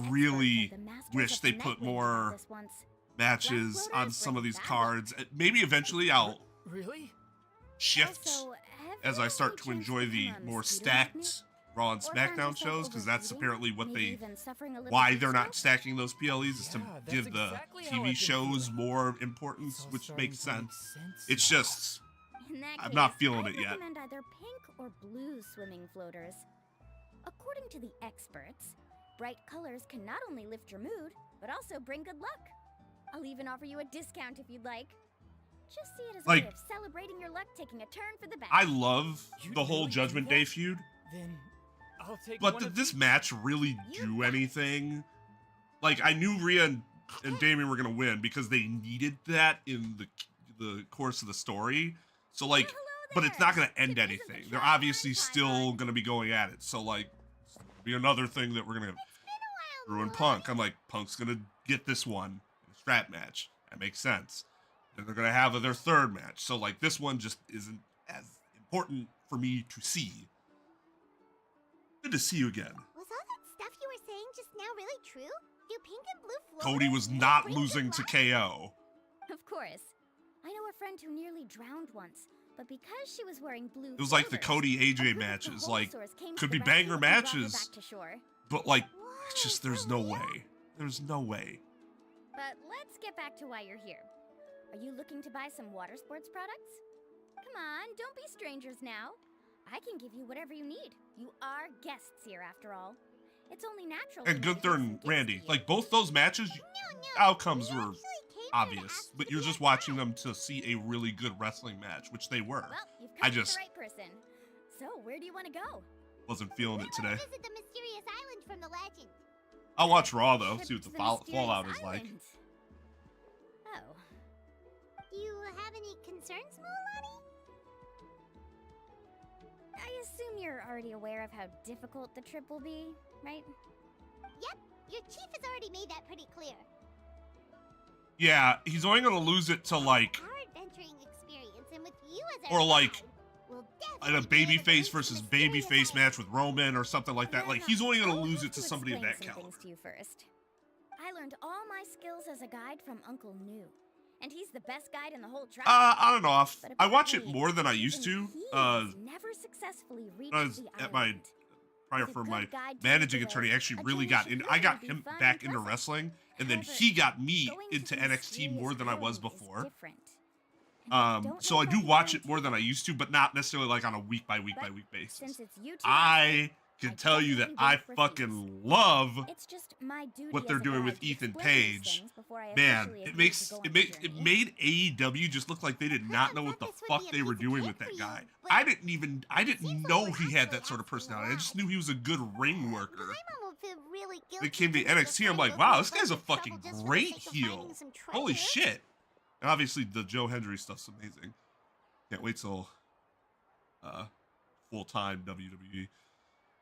really wish they put more matches on some of these cards. Maybe eventually I'll Really? shift as I start to enjoy the more stacked Raw and SmackDown shows, because that's apparently what why they're not stacking those PLEs is to give the TV shows more importance, which makes sense. It's just, I'm not feeling it yet. I recommend either pink or blue swimming floaters. According to the experts, bright colors can not only lift your mood, but also bring good luck. I'll even offer you a discount if you'd like. Just see it as a way of celebrating your luck taking a turn for the better. I love the whole Judgment Day feud, Then I'll take but one did of this match really do anything? Like, I knew Rhea and Damien were gonna win because they needed that in the course of the story. So like, but it's not gonna end anything. They're obviously still gonna be going at it. So like, be another thing that we're gonna ruin Punk. I'm like, Punk's gonna get this one in a strap match. That makes sense. Then they're gonna have their third match. So like this one just isn't as important for me to see. Good to see you again. Was all that stuff you were saying just now really true? Do pink and blue float? Cody was not losing to KO. Of course. I know a friend who nearly drowned once, but because she was wearing blue It was like the floaters, Cody AJ a group of matches, the like Wholesaurs came to could the be rescue banger and brought her matches, back to shore. but like it's just there's no way. There's no way. But let's get back to why you're here. Are you looking to buy some water sports products? Come on, don't be strangers now. I can give you whatever you need. You are guests here after all. It's only natural. And Gunther and Randy, like both those matches, outcomes were obvious, but you're just watching them to see a really good wrestling match, which they were. Well, you've I come to just the right person. So, where do you want to go? wasn't feeling it today. Visit the mysterious island from the legend. I'll watch Raw though, see what the Mysterious fallout is like. Island. Oh. Do you have any concerns, Mulani? I assume you're already aware of how difficult the trip will be, right? Yep, your chief has already made that pretty clear. Yeah, he's only gonna lose it to like, Our adventuring experience, and with you as or our like, guide, will in a definitely be able to babyface reach the versus mysterious babyface match with Roman or something like that. Like he's only gonna lose it to To somebody of explain that some caliber. things to you first. I learned all my skills as a guide from Uncle New, and he's the best guide in the whole tribe. On and off. But I watch it apparently, more than I used to. even he has never successfully reached When I was the at my island. prior With a for good my guide to managing lead the attorney way, actually a really journey got should in. really I got be him fun back and into pleasant. wrestling, and then However, he got me going to into the NXT more mysterious than I was island is before. different. So I do watch it more than I used to, but not necessarily like on a week by week basis. Since it's you two, I can tell you that I definitely won't fucking love it's just my duty what they're as a doing guide with to Ethan explain these Page. things before I Man, officially it agree makes to go it on makes the it journey. made AEW just look like they did not know what the fuck they were doing with that guy. I didn't know he had that sort of personality. I just knew he was a good ring worker. Paimon will feel really When guilty it came to doing this NXT, I'm kind like, of wow, work this guy's a and travel fucking just for the great sake of heel. finding some Holy treasure. shit. And obviously the Joe Hendry stuff's amazing. Can't wait till full-time WWE.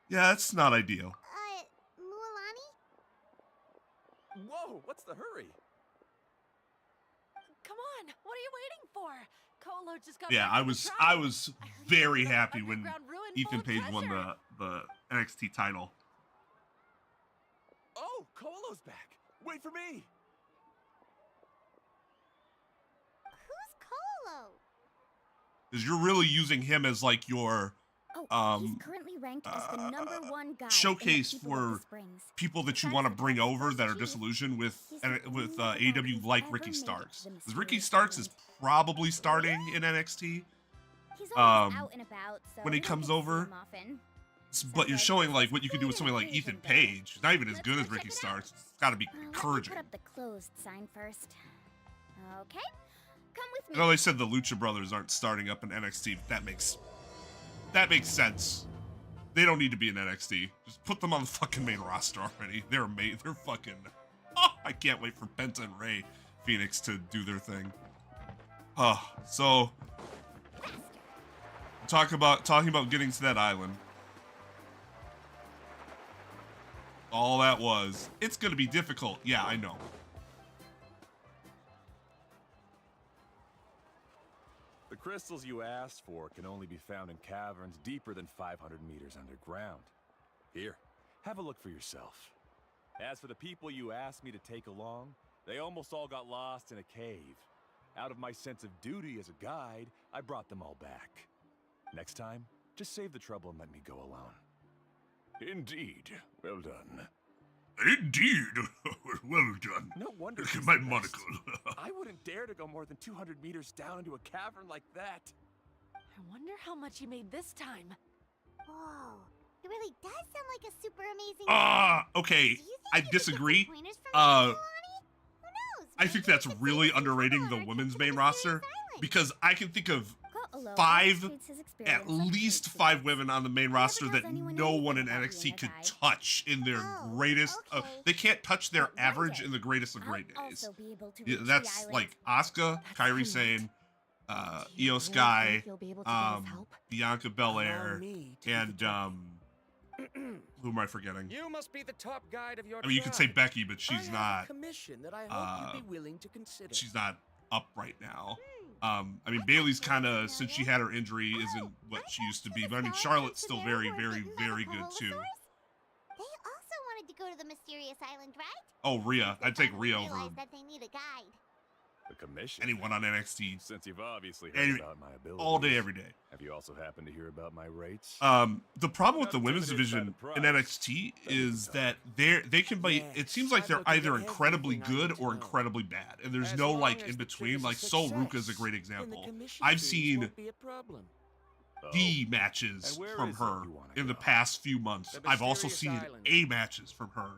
Yeah, it's not ideal. Mulani? Whoa, what's the hurry? Come on, what are you waiting for? Colo just got Yeah, back I from the was tribe. I was very Another happy when underground ruin full Ethan of Page won treasure. the NXT title. Oh, Colo's back. Wait for me. Who's Colo? Because you're really using him as like your He's currently ranked as the #1 guy showcase in the People of the for Springs. people that you want to bring over that are disillusioned with AEW, like Ricky Starks. Because Ricky Starks is probably starting in NXT. He's always out and about, so when he you don't comes get to see over. him often. But you're showing like what you can do with somebody like Ethan Page. He's not even as good as Ricky Starks. It's got to be Let me encouraging. put up the closed sign first. Okay, come with I me. know they said the Lucha Brothers aren't starting up in NXT, but that makes sense. They don't need to be in NXT. Just put them on the fucking main roster already. They're fucking. Oh, I can't wait for Penta and Rey Phoenix to do their thing. So talking about getting to that island. All that was. It's gonna be difficult. Yeah, I know. The crystals you asked for can only be found in caverns deeper than 500 meters underground. Here, have a look for yourself. As for the people you asked me to take along, they almost all got lost in a cave. Out of my sense of duty as a guide, I brought them all back. Next time, just save the trouble and let me go alone. Indeed. Well done. Indeed. Well done. No wonder Look he's at my the best. monocle. I wouldn't dare to go more than 200 meters down into a cavern like that. I wonder how much he made this time. Whoa, it really does sound like a super amazing. Okay. I disagree. pointers from I think that's really underrating the women's main roster because I can think of at least five women on the main roster that no one in NXT could touch in their greatest. They can't touch their average in the greatest of great days. Yeah, that's like Asuka, Kairi Sane, Io Sky, Bianca Belair, and Who am I forgetting? You must be the top guide of your I mean, you could say tribe. Becky, but she's I have not. a commission that I hope you'd be willing to consider. She's not up right now. I mean, Bailey's kind of, since she had her injury, isn't what she used to be. But I mean, Charlotte's still very, very, very good too. They also wanted to go to the mysterious island, right? Oh, Rhea. I'd take Rhea over Realized that they need a guide. The commission? anyone on NXT. Since you've obviously heard about my abilities. All day, every day. Have you also happened to hear about my rates? The problem with the women's division in NXT is that they can be. It seems like they're either incredibly good or incredibly bad, and there's no like in between. Like Sol Ruka is a great example. I've seen D matches from her in the past few months. I've also seen A matches from her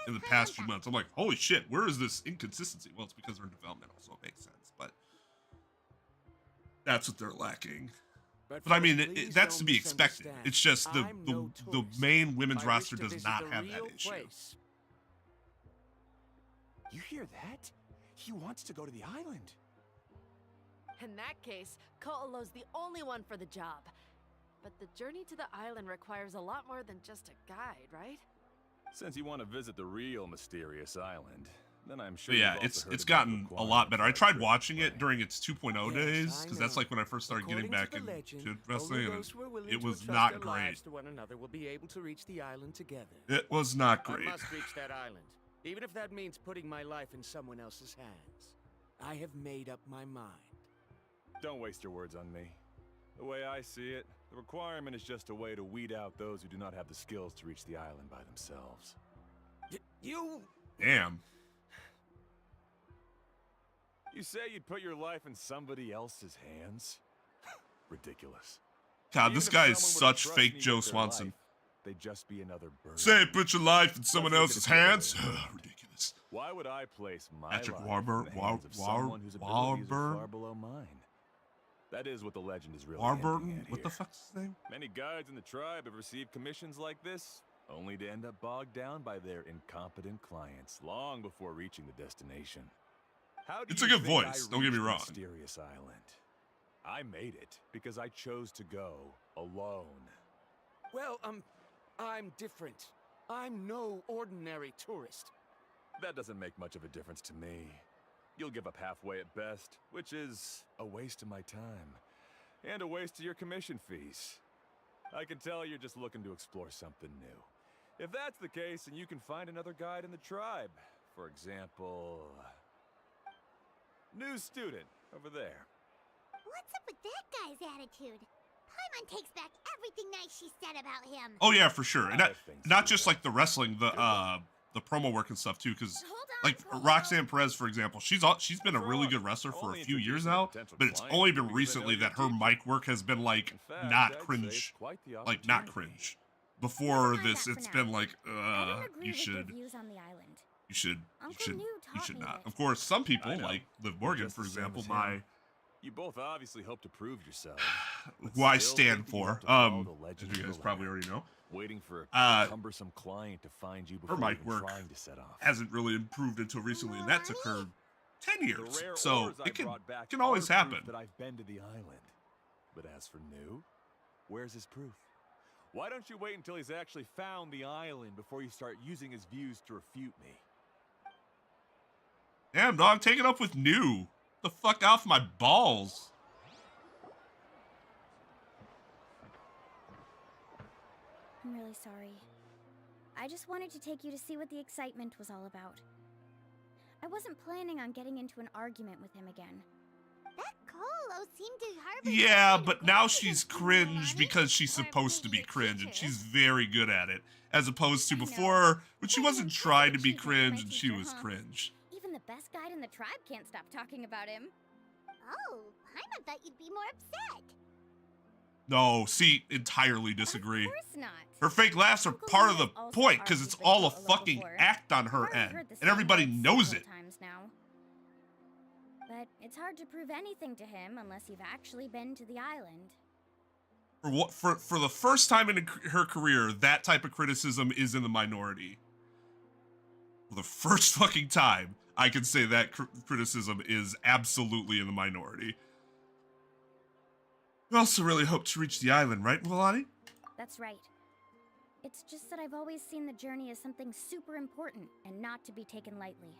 in the past few months. I'm like, holy shit, where is this inconsistency? Well, it's because they're in developmental, so it makes sense. But that's what they're lacking. But I mean, that's to be expected. It's just the main women's roster does not have that issue. You hear that? He wants to go to the island. In that case, Ko'olo's the only one for the job. But the journey to the island requires a lot more than just a guide, right? Since you want to visit the real mysterious island, then I'm sure. But yeah, it's gotten a lot better. I tried watching it during its 2.0 days because that's like when I first started getting back into wrestling, and it was not great. To one another will be able to reach the island together. It was not great. I must reach that island, even if that means putting my life in someone else's hands. I have made up my mind. Don't waste your words on me. The way I see it, the requirement is just a way to weed out those who do not have the skills to reach the island by themselves. You... Damn. You say you'd put your life in somebody else's hands? Ridiculous. God, this guy is such fake Joe Swanson. They'd just be another burden. Say, put your life in someone else's hands? Ridiculous. Why would I place my Patrick life in the hands of someone whose abilities are far below mine? That is what the legend is really Warburton? What the fuck's his name? Many guides in the tribe have received commissions like this, only to end up bogged down by their incompetent clients long before reaching the destination. How do It's you a good think voice, I don't get me reached the wrong. Mysterious island. I made it because I chose to go alone. Well, I'm different. I'm no ordinary tourist. That doesn't make much of a difference to me. You'll give up halfway at best, which is a waste of my time. And a waste of your commission fees. I can tell you're just looking to explore something new. If that's the case, then you can find another guide in the tribe. For example... new student, over there. What's up with that guy's attitude? Paimon takes back everything nice she said about him. Oh yeah, for sure. And not just like the wrestling, the promo work and stuff too, because like Roxanne Perez, for example, she's been a really good wrestler for a few years now, but it's only been recently that her mic work has been like not cringe, like not cringe. Before this, it's been like you should not. Of course, some people like Liv Morgan, for example, You both obviously hope to prove yourself. who I stand for, as you guys probably already know. Waiting for a cumbersome client to find you Her before mic even work trying to set off. hasn't really improved until recently, and that took her 10 years. The rare So ores I it brought back can always are proof happen. That I've been to the island. But as for New, where's his proof? Why don't you wait until he's actually found the island before you start using his views to refute me? Damn, dog, take it up with New. The fuck off my balls. I'm really sorry. I just wanted to take you to see what the excitement was all about. I wasn't planning on getting into an argument with him again. That Colo seemed to harbor... Yeah, but now she's cringe because she's supposed to be cringe, and she's very good at it. As opposed to before, when she wasn't trying to be cringe and she was cringe. Even the best guide in the tribe can't stop talking about him. Oh, Paimon thought you'd be more upset. No, see, entirely disagree. Of course not. Her fake laughs are part of the point, because it's all a fucking act on her end. And everybody knows it. Now. But it's hard to prove anything to him unless you've actually been to the island. For the first time in her career, that type of criticism is in the minority. For the first fucking time, I can say that criticism is absolutely in the minority. We also really hope to reach the island, right, Milani? That's right. It's just that I've always seen the journey as something super important and not to be taken lightly.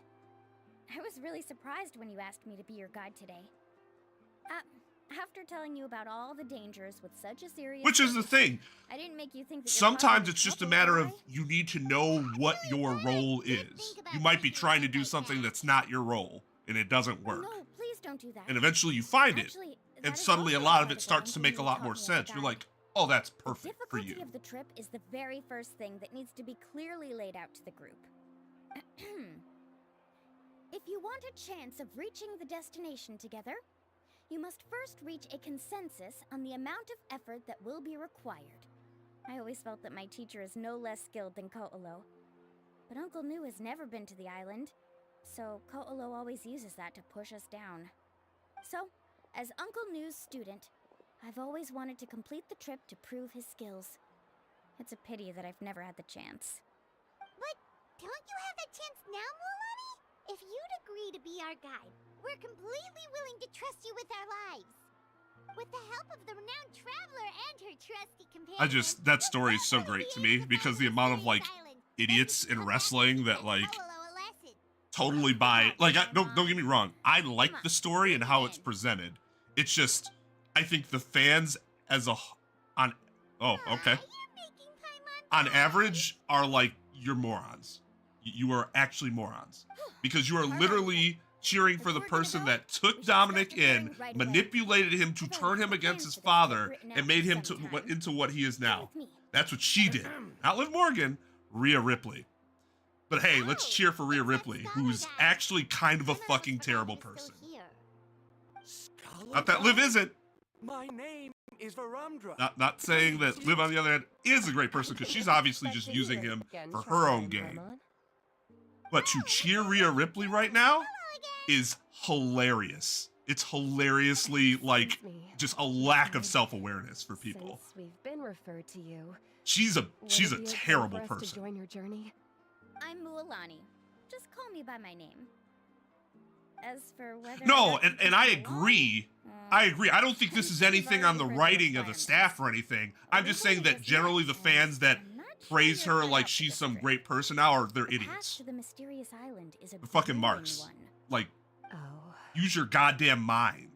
I was really surprised when you asked me to be your guide today. After telling you about all the dangers with such a serious... Which is the thing. I didn't make you think that sometimes it's just a matter of you need to know what your role is. You might be trying to do something that's not your role, and it doesn't work. No, please don't do that. And eventually you find Actually, it, and that is suddenly a also lot a of part it starts to what make a you lot taught more me as a sense. You're guide. like, oh, that's perfect The for difficulty you. of the trip is the very first thing that needs to be clearly laid out to the group. If you want a chance of reaching the destination together, you must first reach a consensus on the amount of effort that will be required. I always felt that my teacher is no less skilled than Ko'olo. But Uncle Nu has never been to the island, so Ko'olo always uses that to push us down. So, as Uncle Nu's student, I've always wanted to complete the trip to prove his skills. It's a pity that I've never had the chance. But don't you have that chance now, Mualani? If you'd agree to be our guide, we're completely willing to trust you with our lives. With the help of the renowned traveler and her trusty companion. That story is so great to me because the amount of like idiots in wrestling that like totally buy, like, don't get me wrong, I like the story and how it's presented. It's just, I think the fans as a, on average are like, you're morons. You are actually morons. Because you are literally cheering for the person that took Dominic in, manipulated him to turn him against his father, and made him into what he is now. That's what she did. Not Liv Morgan, Rhea Ripley. But hey, let's cheer for Rhea Ripley, who's actually kind of a fucking terrible person. Not that Liv isn't. My name is Varamdra. Not saying that Liv, on the other hand, is a great person, because she's obviously just using him for her own gain. But to cheer Rhea Ripley right now is hilarious. It's hilariously, like, just a lack of self-awareness for people. Since we've been referred to you, She's a terrible to person. join your journey. I'm Mualani. Just call me by my name. As for whether... No, and I agree. I agree. I don't think this is anything on the writing of the staff or anything. I'm just saying that generally the fans that praise her like she's some great person now they're idiots. To the mysterious island is a They're fucking marks. Like, use your goddamn mind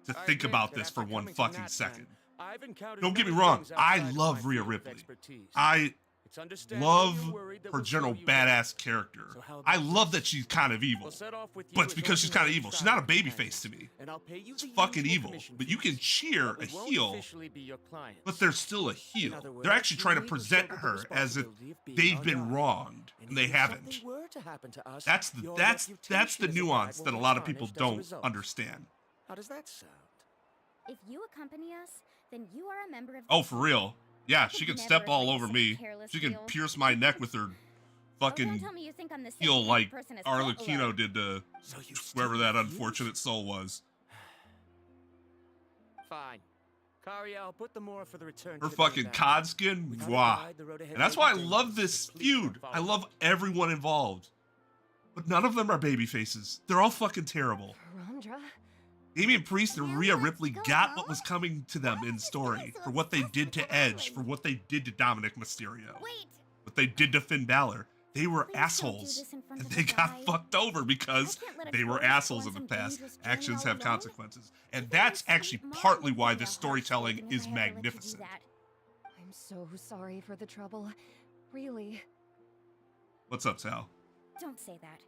to think about this for one fucking second. Don't get me wrong. I love Rhea Ripley. I love her general badass character. I love that she's kind of evil. But it's because she's kind of evil. She's not a babyface to me. It's fucking evil. But you can cheer a heel, but they're still a heel. They're actually trying to present her as if they've been wronged, and they haven't. That's the nuance that a lot of people don't understand. How does that sound? If you accompany us, then you are a member of... Oh, for real? Yeah, she can step all over me. She can pierce my neck with her fucking heel like Arlecchino did to whoever that unfortunate soul was. Fine. Kari, I'll put the more for the return. Her fucking cod skin, wow. And that's why I love this feud. I love everyone involved. But none of them are baby faces. They're all fucking terrible. Rondra. Damian Priest and Rhea Ripley got what was coming to them in story for what they did to Edge, for what they did to Dominic Mysterio, what they did to Finn Balor. They were assholes, and they got fucked over because they were assholes in the past. Actions have consequences. And that's actually partly why this storytelling is magnificent. I'm so sorry for the trouble. Really. What's up, Sal? Don't say that.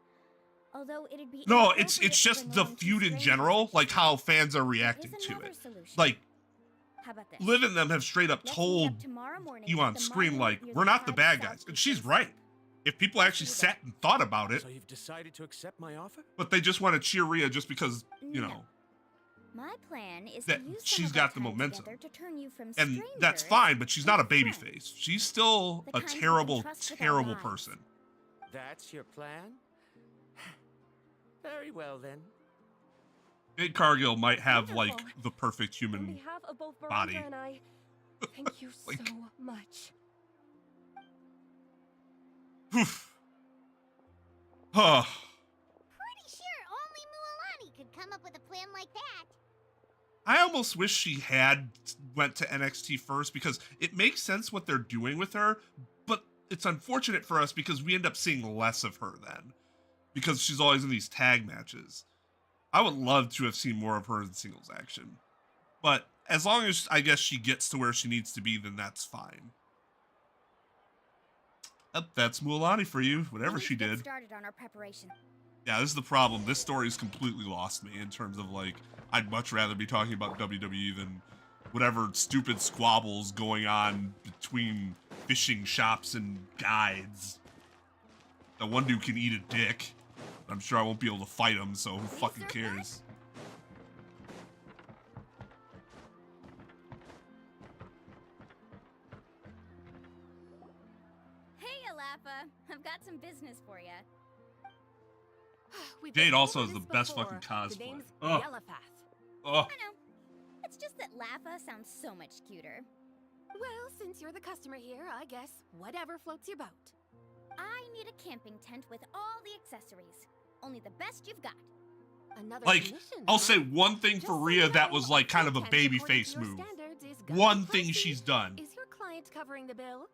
Although it'd be... No, it's just the feud in general, like how fans are reacting to it. Like, Liv and them have straight up told you on screen, like, we're not the bad guys. And she's right. If people actually sat and thought about it. So you've decided to accept my offer? But they just want to cheer Rhea just because, you know, my plan is that she's got the momentum. To turn you from and that's fine, but she's not a babyface. She's still a terrible, terrible person. That's your plan? Very well, then. Jade Cargill might have, like, the perfect human body. And I, thank you so much. Oof. Pretty sure only Mualani could come up with a plan like that. I almost wish she had went to NXT first because it makes sense what they're doing with her, it's unfortunate for us because we end up seeing less of her then, because she's always in these tag matches. I would love to have seen more of her in singles action, but as long as I guess she gets to where she needs to be, then that's fine. Oh, that's Mualani for you, whatever she did. Started on our preparation. Yeah, this is the problem. This story's completely lost me in terms of, like, I'd much rather be talking about WWE than whatever stupid squabbles going on between fishing shops and guides. That one dude can eat a dick. I'm sure I won't be able to fight him, so who fucking cares? Hey, Alappa. I've got some business for you. Jade also has the best fucking cosplay. Oh. Oh. I know. It's just that Lappa sounds so much cuter. Well, since you're the customer here, I guess whatever floats your boat. I need a camping tent with all the accessories. Only the best you've got. Another Like, commission, I'll huh? say one thing for Rhea that was like kind of a babyface move. One thing she's done. Is your client covering the bill?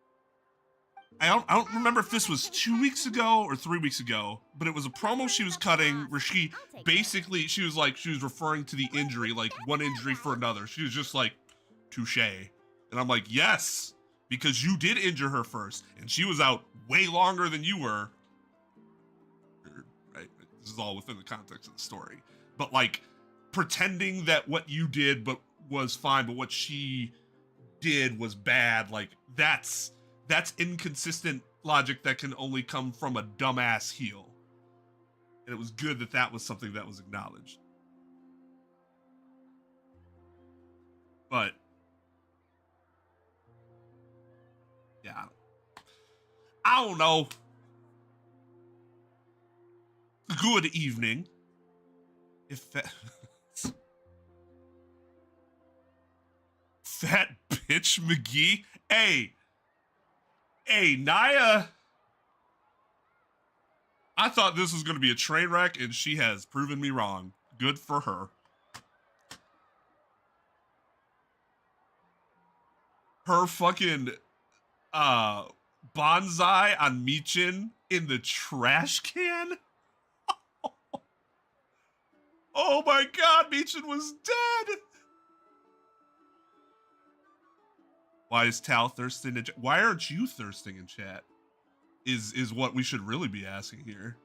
I don't remember if this was 2 weeks ago or 3 weeks ago, but it was a promo she was cutting where she basically, she was referring to the injury, like one injury for another. She was just like, touche. And I'm like, yes, because you did injure her first, and she was out way longer than you were. Right? This is all within the context of the story. But like, pretending that what you did was fine, but what she did was bad, like, that's inconsistent logic that can only come from a dumbass heel. And it was good that that was something that was acknowledged. But yeah, I don't know. Good evening. If that Fat bitch McGee. Hey, Naya. I thought this was going to be a train wreck, and she has proven me wrong. Good for her. Her fucking bonsai on Michin in the trash can? Oh my god, Michin was dead! Why is Tal thirsting in chat? Why aren't you thirsting in chat? Is what we should really be asking here.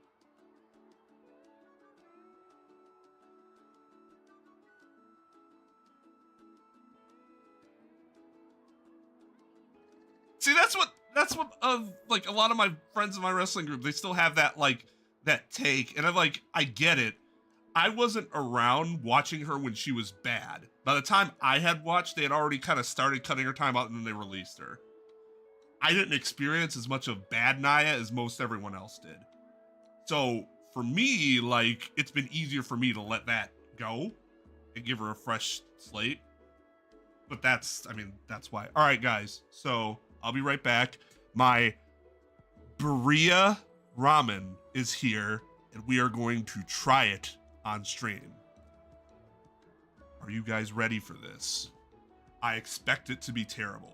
See, that's what like a lot of my friends in my wrestling group, they still have that that take, and I get it. I wasn't around watching her when she was bad. By the time I had watched, they had already kind of started cutting her time out, and then they released her. I didn't experience as much of bad Naya as most everyone else did. So for me, like, it's been easier for me to let that go and give her a fresh slate. But that's why. All right, guys. So I'll be right back. My Berea ramen is here, and we are going to try it on stream. Are you guys ready for this? I expect it to be terrible.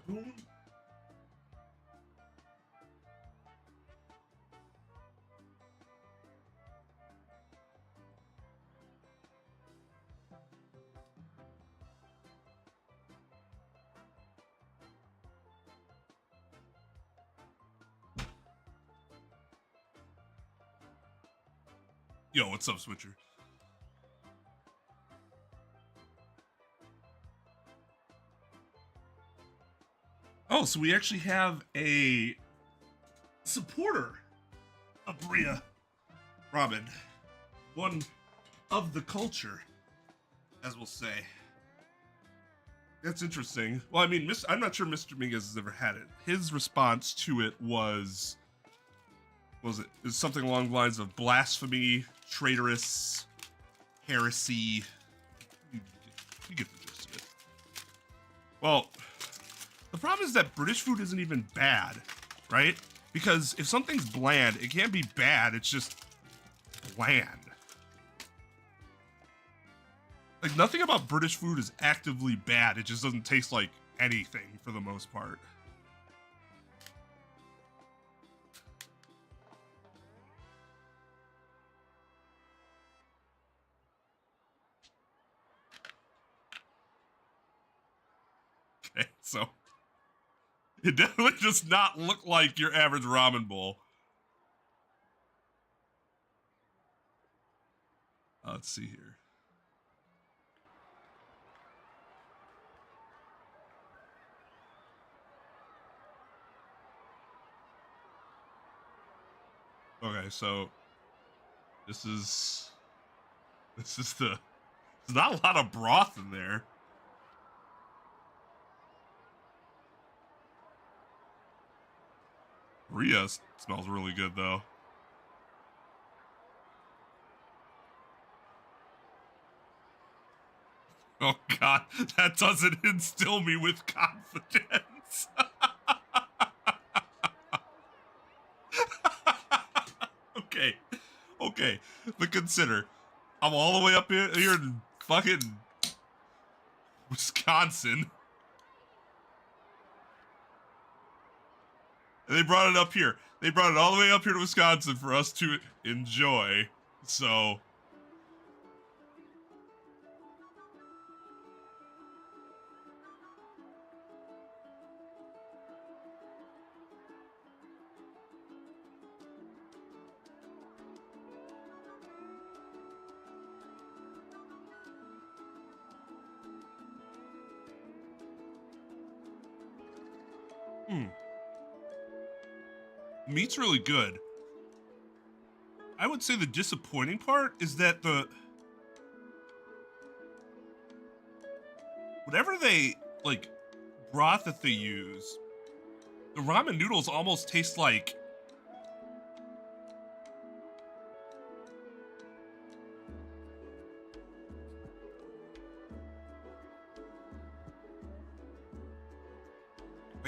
Boom. Yo, what's up, Switcher? Oh, so we actually have a supporter of Bria Robin. One of the culture, as we'll say. That's interesting. Well, I mean, I'm not sure Mr. Mingus has ever had it. His response to it was something along the lines of blasphemy, traitorous, heresy. You get the gist of it. Well, the problem is that British food isn't even bad, right? Because if something's bland, it can't be bad, it's just bland. Like, nothing about British food is actively bad, it just doesn't taste like anything for the most part. Okay, so it definitely does not look like your average ramen bowl. Let's see here. Okay, so there's not a lot of broth in there. Rhea smells really good, though. Oh, God. That doesn't instill me with confidence. Okay. Okay. But consider, I'm all the way up here in fucking Wisconsin. And they brought it up here. They brought it all the way up here to Wisconsin for us to enjoy. So... Meat's really good. I would say the disappointing part is that whatever they, like, broth that they use, the ramen noodles almost taste like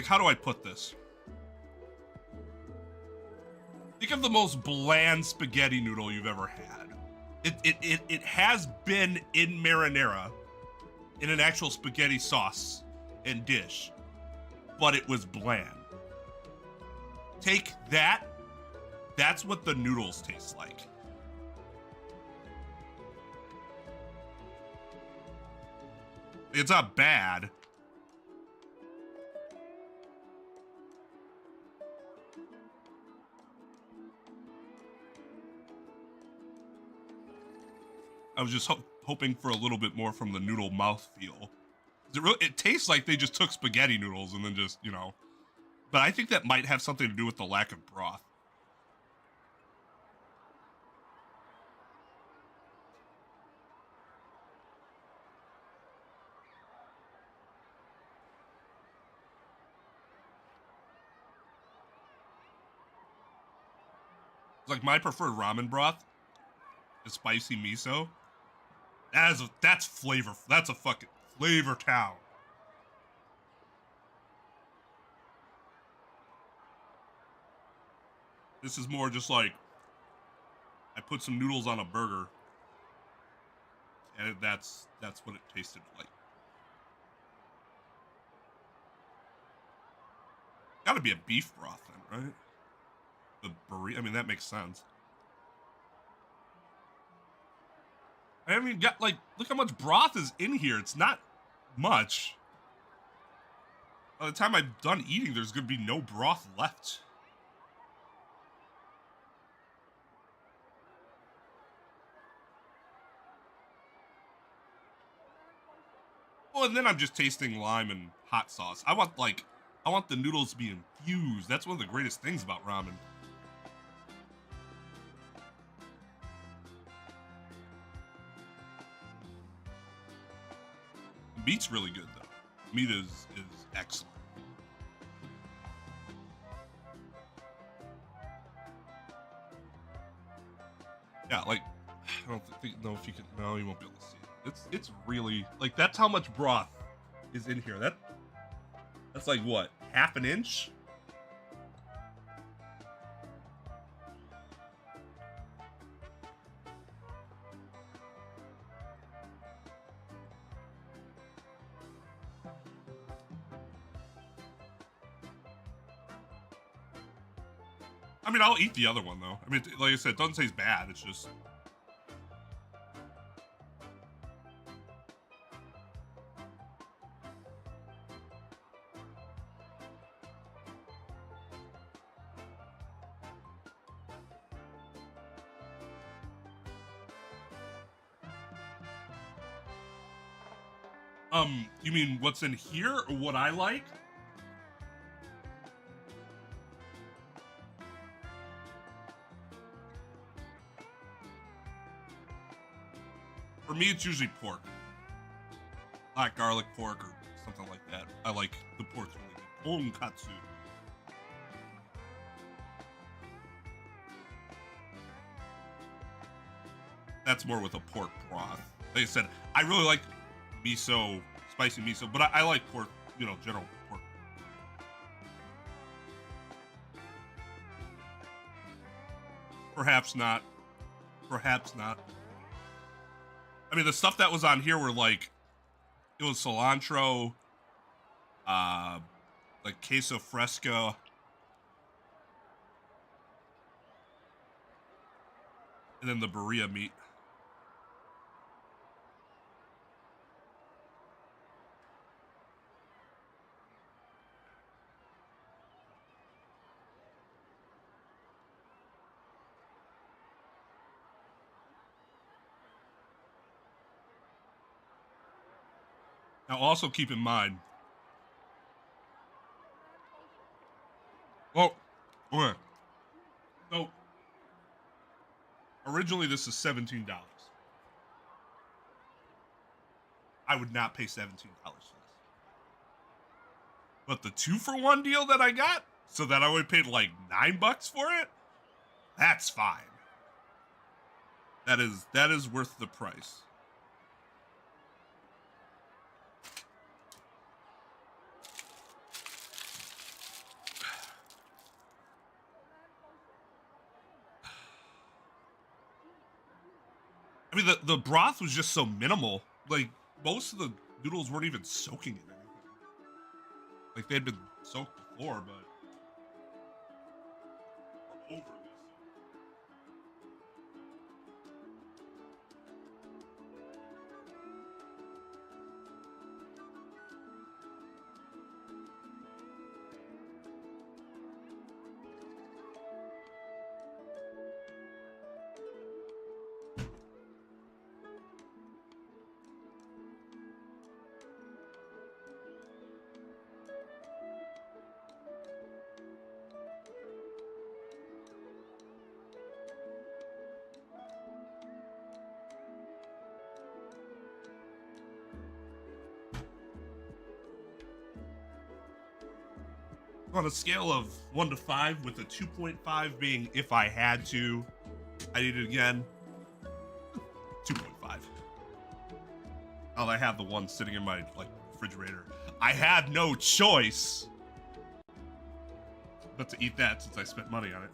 how do I put this? Think of the most bland spaghetti noodle you've ever had. It has been in marinara, in an actual spaghetti sauce and dish, but it was bland. Take that, that's what the noodles taste like. It's not bad. I was just hoping for a little bit more from the noodle mouthfeel. It tastes like they just took spaghetti noodles and then just, you know. But I think that might have something to do with the lack of broth. It's like my preferred ramen broth is spicy miso. That's flavor. That's a fucking flavor town. This is more just like I put some noodles on a burger, and that's what it tasted like. Gotta be a beef broth then, right? The burrito. I mean, that makes sense. I haven't even got, like, look how much broth is in here. It's not much. By the time I'm done eating, there's gonna be no broth left. Well, and then I'm just tasting lime and hot sauce. I want the noodles to be infused. That's one of the greatest things about ramen. The meat's really good though. Meat is excellent. Yeah, like I don't know if you can. No, you won't be able to see it. It's really like that's how much broth is in here. That's like what, half an inch? I mean, I'll eat the other one though. I mean, like I said, it doesn't taste bad. It's just. You mean what's in here or what I like? For me, it's usually pork. Black garlic pork or something like that. I like the pork's really good. Tonkatsu. That's more with a pork broth. Like I said, I really like miso, spicy miso, but I like pork, general pork. Perhaps not. Perhaps not. I mean, the stuff that was on here were like, it was cilantro, like queso fresco. And then the burrito meat. Now, also keep in mind. Oh, okay. So, originally this is $17. I would not pay $17 for this. But the 2-for-1 deal that I got, so that I only paid like $9 for it, that's fine. That is worth the price. I mean, the broth was just so minimal. Like, most of the noodles weren't even soaking in anything. Like, they had been soaked before, but... overly soaked. On a scale of 1 to 5, with a 2.5 being if I had to, I'd eat it again. 2.5. Oh, I have the one sitting in my refrigerator. I had no choice but to eat that since I spent money on it.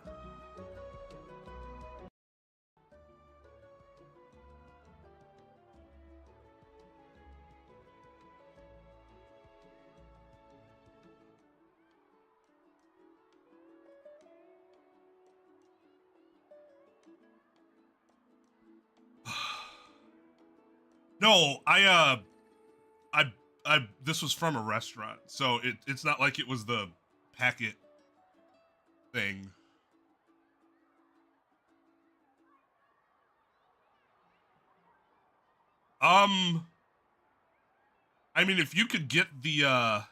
No, this was from a restaurant, so it's not like it was the packet thing. I mean, if you could get the,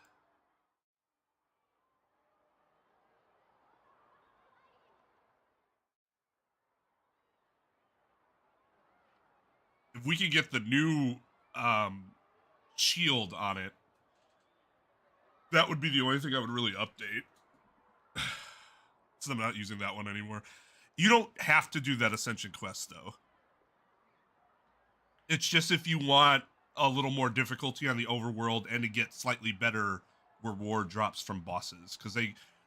if we could get the new, shield on it, that would be the only thing I would really update. So I'm not using that one anymore. You don't have to do that Ascension quest, though. It's just if you want a little more difficulty on the overworld and to get slightly better reward drops from bosses, because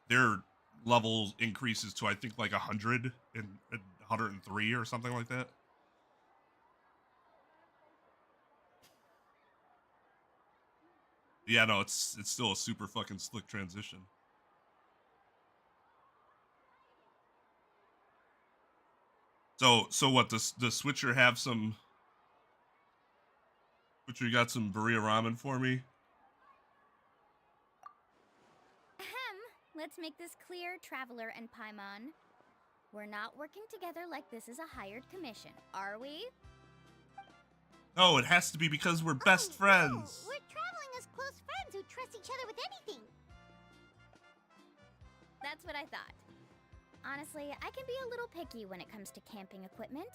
their levels increases to I think like 100 and 103 or something like that. Yeah, no, it's still a super fucking slick transition. So what? Does Switcher have some? Switcher, you got some burrito ramen for me? Ahem. Let's make this clear, Traveler and Paimon. We're not working together like this is a hired commission, are we? No, it has to be because we're best friends. We're traveling as close friends who trust each other with anything. That's what I thought. Honestly, I can be a little picky when it comes to camping equipment,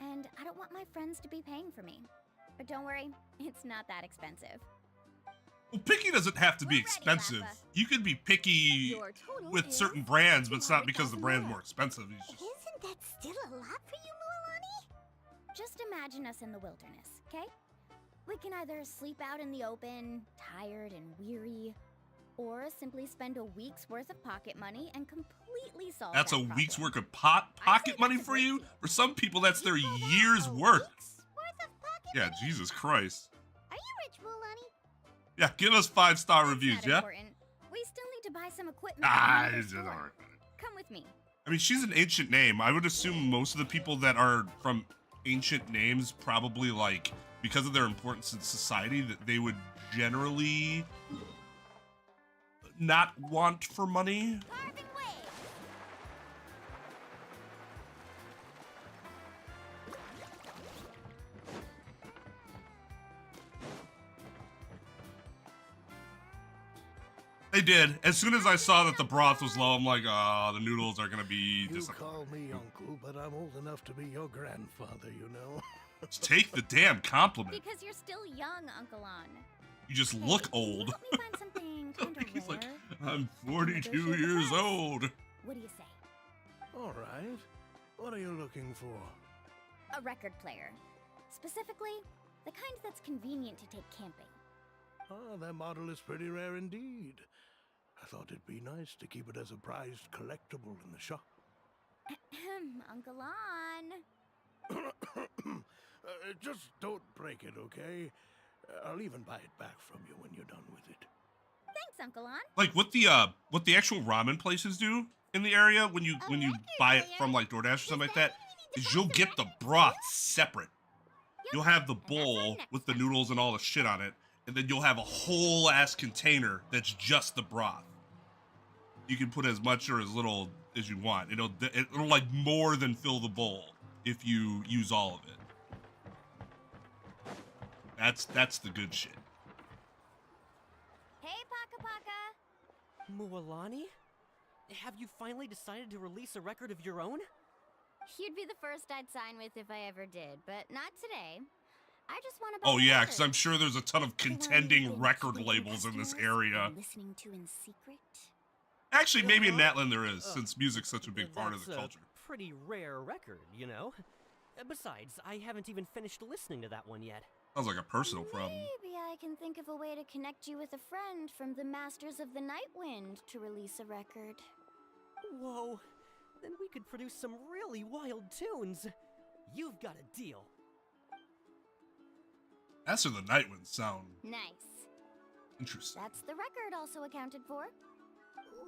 and I don't want my friends to be paying for me. But don't worry, it's not that expensive. Well, picky doesn't have to be expensive. You could be picky with certain brands, but it's not because the brand's more expensive. Isn't that still a lot for you, Mualani? Just imagine us in the wilderness, okay? We can either sleep out in the open, tired and weary, or simply spend a week's worth of pocket money and completely solve That's that a problem. week's worth of pocket money for you? For some people, that's their year's worth. Yeah, Jesus Christ. Are you rich, Mualani? Yeah, give us 5-star reviews, Not yeah? important. We still need to buy some equipment. Ah, from the it's store. alright. Come with me. I mean, she's an ancient name. I would assume most of the people that are from ancient names probably, like, because of their importance in society, that they would generally not want for money. They did. As soon as I saw that the broth was low, I'm like, the noodles are gonna be You disappointing. call me uncle, but I'm old enough to be your grandfather, you know? Just take the damn compliment. Because you're still young, Uncle On. You just look old. Help me find something kind of He's like, rare. I'm 42 years old. What do you say? All right. What are you looking for? A record player. Specifically, the kind that's convenient to take camping. Ah, that model is pretty rare indeed. I thought it'd be nice to keep it as a prized collectible in the shop. Uncle On. Just don't break it, okay? I'll even buy it back from you when you're done with it. Thanks, Uncle On. Like what the actual ramen places do in the area when you buy it from like DoorDash or something like that is you'll get the broth separate. You'll have the bowl with the noodles and all the shit on it, and then you'll have a whole ass container that's just the broth. You can put as much or as little as you want. It'll like more than fill the bowl if you use all of it. That's the good shit. Hey, Paka Paka. Mualani? Have you finally decided to release a record of your own? You'd be the first I'd sign with if I ever did, but not today. I just want to. Oh yeah, because I'm sure there's a ton of contending record labels in this area. Listening to in secret. Actually, maybe in Natlan there is, since music's such a big part of the That's culture. a pretty rare record, you know? Besides, I haven't even finished listening to that one yet. Sounds like a personal problem. Maybe I can think of a way to connect you with a friend from the Masters of the Nightwind to release a record. Whoa, then we could produce some really wild tunes. You've got a deal. Master of the Nightwind sound Nice. interesting. That's the record also accounted for.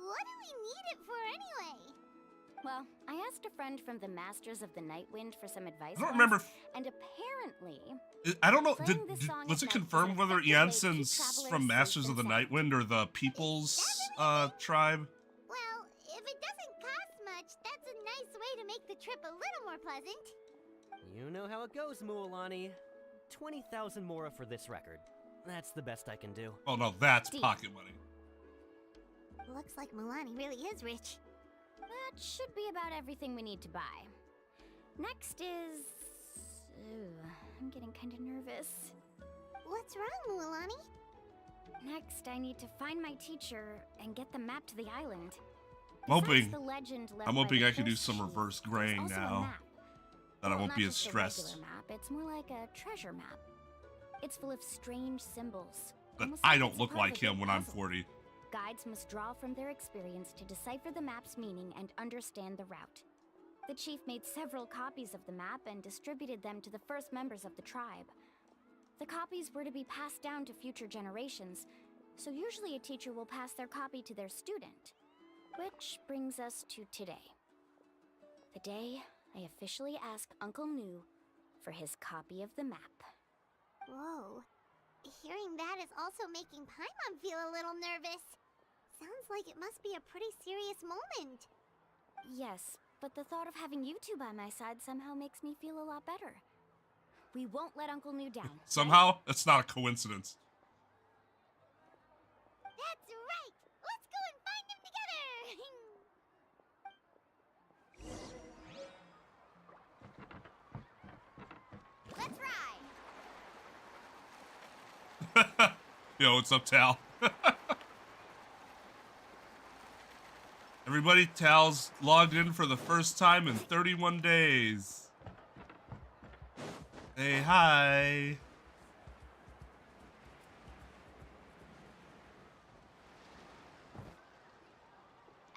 What do we need it for anyway? Well, I asked a friend from the Masters of the Nightwind for some advice. I don't remember. And apparently, I don't know. playing this song Was at it night is confirmed an whether effective way to keep Janssen's travelers from safe Masters of and the sound. Nightwind or the People's tribe? Well, if it doesn't cost much, that's a nice way to make the trip a little more pleasant. You know how it goes, Mualani. 20,000 mora for this record. That's the best I can do. Oh no, that's Deep. pocket money. Looks like Milani really is rich. That should be about everything we need to buy. Next is... I'm getting kind of nervous. What's wrong, Mualani? Next, I need to find my teacher and get the map to the island. I'm Besides hoping, the legend left I'm by hoping the I can do first some chief, reverse there's graying also a now. map. That I Well, won't not be as just a stressed. regular map, it's more like a treasure map. It's full of strange symbols. But almost I like don't it's a look part of like a big him when I'm puzzle. 40. Guides must draw from their experience to decipher the map's meaning and understand the route. The chief made several copies of the map and distributed them to the first members of the tribe. The copies were to be passed down to future generations, so usually a teacher will pass their copy to their student. Which brings us to today. The day I officially asked Uncle Nu for his copy of the map. Whoa. Hearing that is also making Paimon feel a little nervous. Sounds like it must be a pretty serious moment. Yes, but the thought of having you two by my side somehow makes me feel a lot better. We won't let Uncle Nu down. Somehow, it's not a coincidence. That's right! Let's go and find them together! Let's ride! Yo, what's up, Tal? Everybody, Tal's logged in for the first time in 31 days. Hey, hi.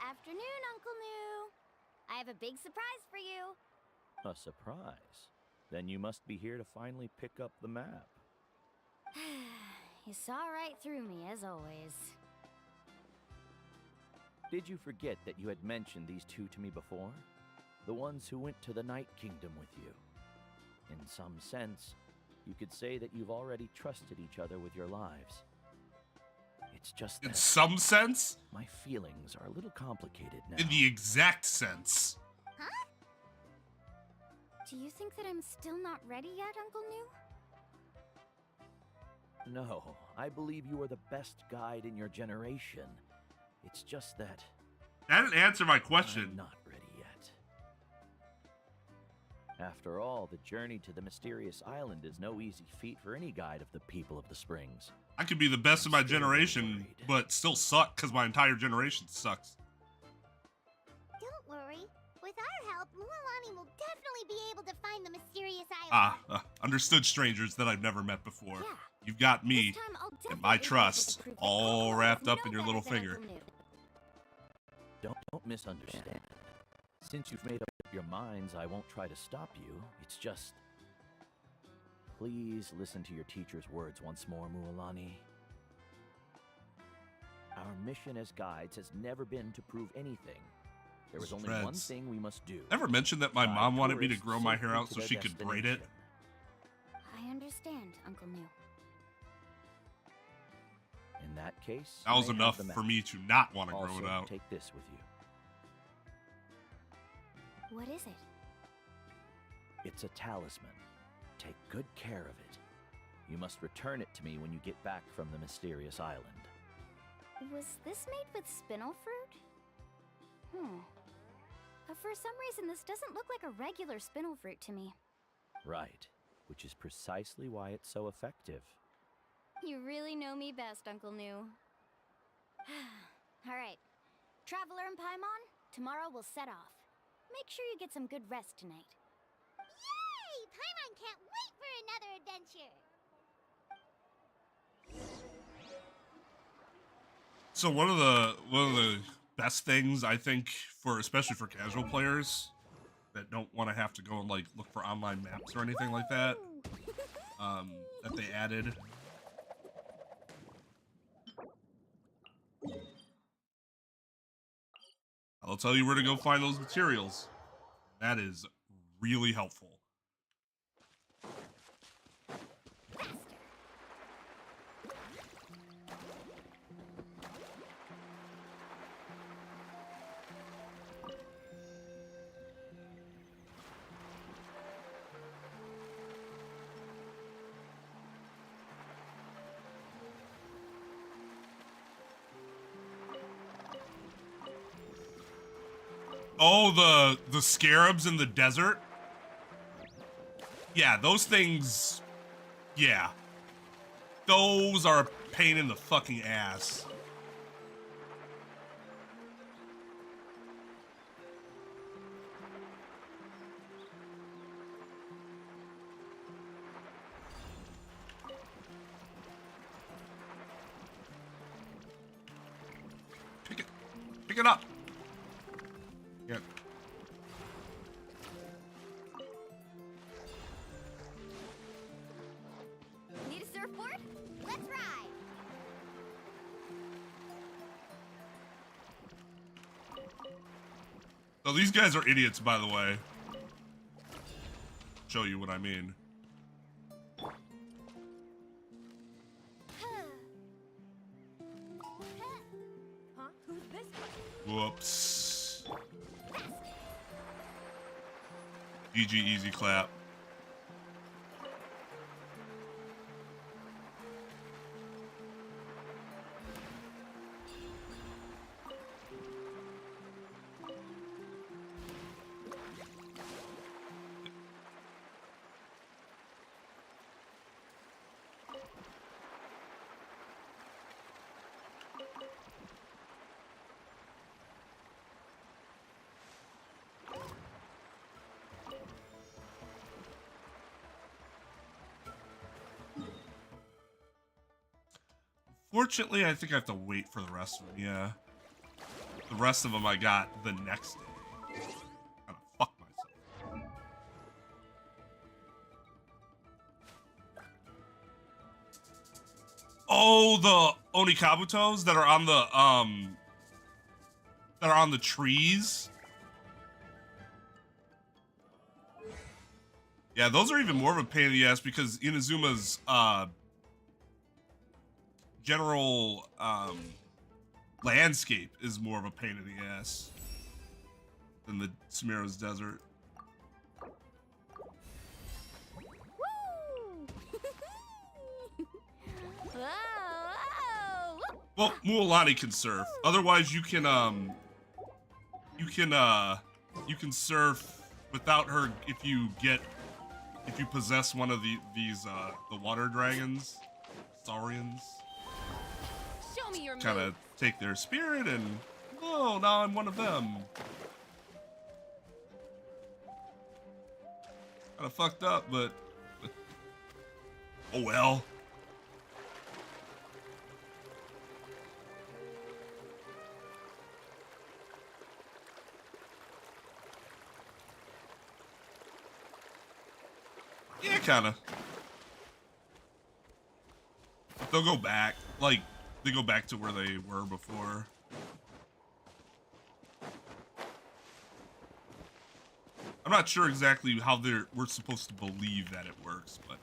Afternoon, Uncle Nu. I have a big surprise for you. A surprise? Then you must be here to finally pick up the map. You saw right through me, as always. Did you forget that you had mentioned these two to me before? The ones who went to the Night Kingdom with you. In some sense, you could say that you've already trusted each other with your lives. It's just that In some sense? my feelings are a little complicated now. In the exact sense. Huh? Do you think that I'm still not ready yet, Uncle Nu? No, I believe you are the best guide in your generation. It's just that... That didn't answer my question. I'm not ready yet. After all, the journey to the mysterious island is no easy feat for any guide of the people of the Springs. I could be the best of my generation, but still suck because my entire generation sucks. Don't worry. With our help, Mualani will definitely be able to find the mysterious island. Understood strangers that I've never met before. Yeah. You've got me This time I'll and definitely my be able to trust prove that all Uncle Nu wrapped is up no in your better little than finger. Uncle Nu. Don't misunderstand. Since you've made up your minds, I won't try to stop you. It's just... Please listen to your teacher's words once more, Mualani. Our mission as guides has never been to prove anything. There is only one Dreads. thing we must do. Ever mentioned that my Guide mom wanted me to tourists grow my hair safely out to so their she could braid it? destination. I understand, Uncle Nu. In that case, That you was may have enough the for map. me to not want to grow Also, it out. take this with you. What is it? It's a talisman. Take good care of it. You must return it to me when you get back from the mysterious island. Was this made with spinel fruit? But for some reason, this doesn't look like a regular spinel fruit to me. Right, which is precisely why it's so effective. You really know me best, Uncle Nu. All right. Traveler and Paimon, tomorrow we'll set off. Make sure you get some good rest tonight. Yay! Paimon can't wait for another adventure! So one of the best things I think for especially for casual players that don't want to have to go and like look for online maps or anything like that, that they added. I'll tell you where to go find those materials. That is really helpful. Oh, the scarabs in the desert? Yeah, those things... Yeah. Those are a pain in the fucking ass. Pick it up. Yep. Need a surfboard? Let's ride! So these guys are idiots, by the way. Show you what I mean. Huh? Who's this? Whoops. GG, easy clap. Fortunately, I think I have to wait for the rest of them, yeah. The rest of them I got the next day. Gotta fuck myself. Oh, the Onikabutos that are on the trees. Yeah, those are even more of a pain in the ass because Inazuma's general landscape is more of a pain in the ass than the Sumeru's desert. Well, Mualani can surf. Otherwise, you can surf without her if you possess one of these the water dragons, saurians. Show me your Kind of take their spirit and oh, now I'm one of them. Kind of fucked up, but oh well. Yeah, kind of. They'll go back, like, they go back to where they were before. I'm not sure exactly how we're supposed to believe that it works, but,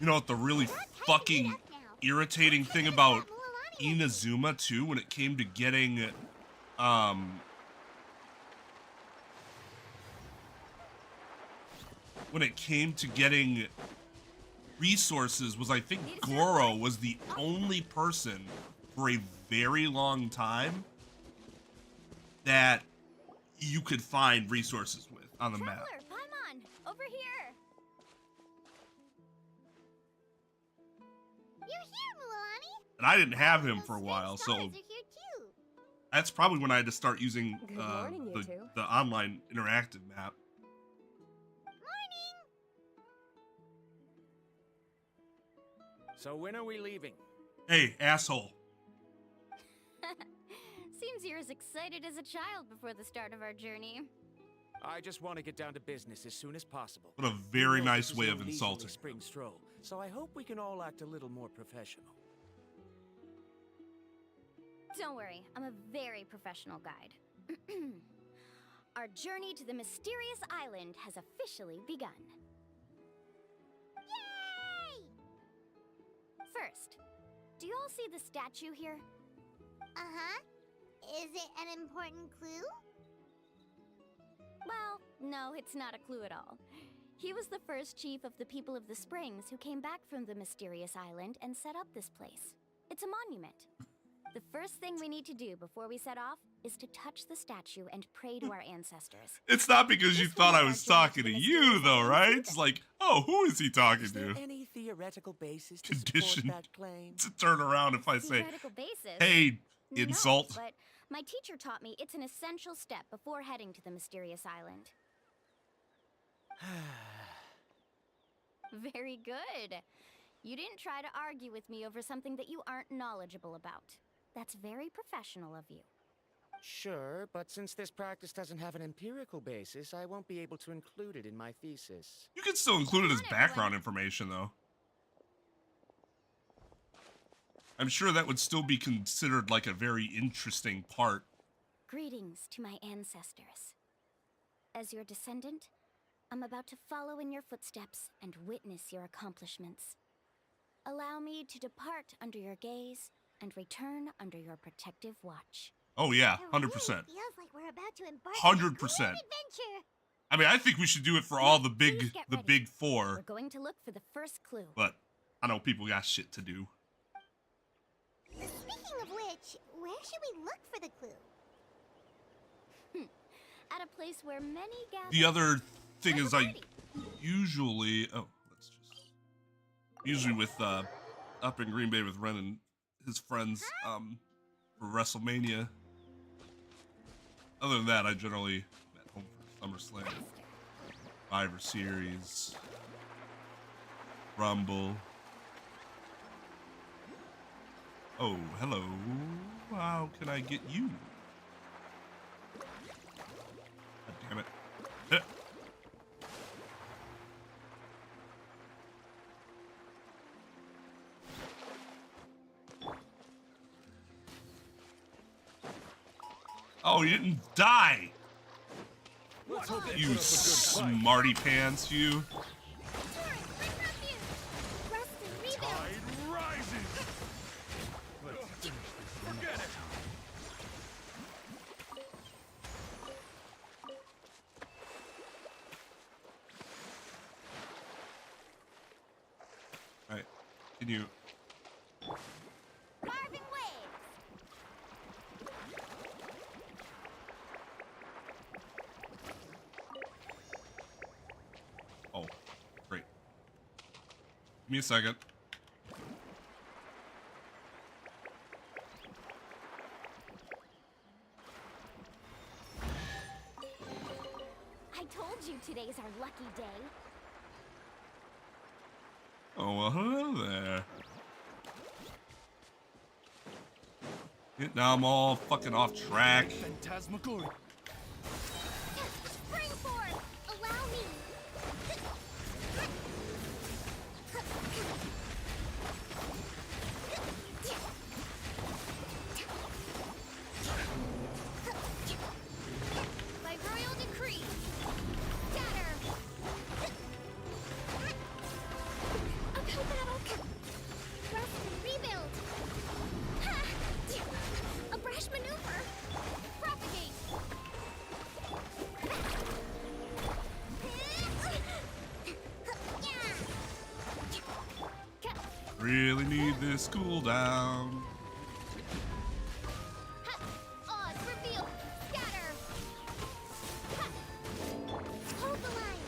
you know what the really fucking irritating thing about Inazuma too, when it came to getting resources was I think Goro was the only person for a very long time that you could find resources with on the map. Paimon, over here. You're here, Mualani. And I didn't have him for a while, so Scholars are here too. that's probably when I had to start using Good morning, you two. the online interactive map. Morning. So when are we leaving? Hey, asshole. Seems you're as excited as a child before the start of our journey. I just want to get down to business as soon as possible. What a very You know, nice this is way no of leisurely insulting. spring stroll, so I hope we can all act a little more professional. Don't worry, I'm a very professional guide. Our journey to the mysterious island has officially begun. Yay! First, do you all see the statue here? Uh-huh. Is it an important clue? Well, no, it's not a clue at all. He was the first chief of the people of the Springs who came back from the mysterious island and set up this place. It's a monument. The first thing we need to do before we set off is to touch the statue and pray to our ancestors. It's not because you thought I was talking to you, though, right? It's like, oh, who is he talking Is there to? any theoretical basis to Conditioned support that claim? to turn around if I say, Theoretical basis? hey, No, insult. but my teacher taught me it's an essential step before heading to the mysterious island. Very good. You didn't try to argue with me over something that you aren't knowledgeable about. That's very professional of you. Sure, but since this practice doesn't have an empirical basis, I won't be able to include it in my thesis. You can still include it as background information, though. I'm sure that would still be considered like a very interesting part. Greetings to my ancestors. As your descendant, I'm about to follow in your footsteps and witness your accomplishments. Allow me to depart under your gaze and return under your protective watch. Oh yeah, 100%. Feels like we're about to embark on a 100%. great adventure. I mean, I think we should do it for all the Please get ready. big four, We're going to look for the first clue. but I know people got shit to do. Speaking of which, where should we look for the clue? At a place where many gather. The other thing is I usually usually with up in Green Bay with Ren and his friends for WrestleMania. Other than that, I generally at home for SummerSlam, Survivor Series, Rumble. Oh, hello. How can I get you? God damn it. Oh, you didn't die! You smarty pants, you. Alright, can you... Oh, great. Give me a second. I told you today's our lucky day. Oh, well, hello there. Now I'm all fucking off track. Phantasmagoria. Spring forth! Allow me! By royal decree, scatter! Uphill battle! Rest and rebuild! Ha! A brash maneuver! Propagate! Really need this cooldown. Odds revealed! Scatter! Hold the line!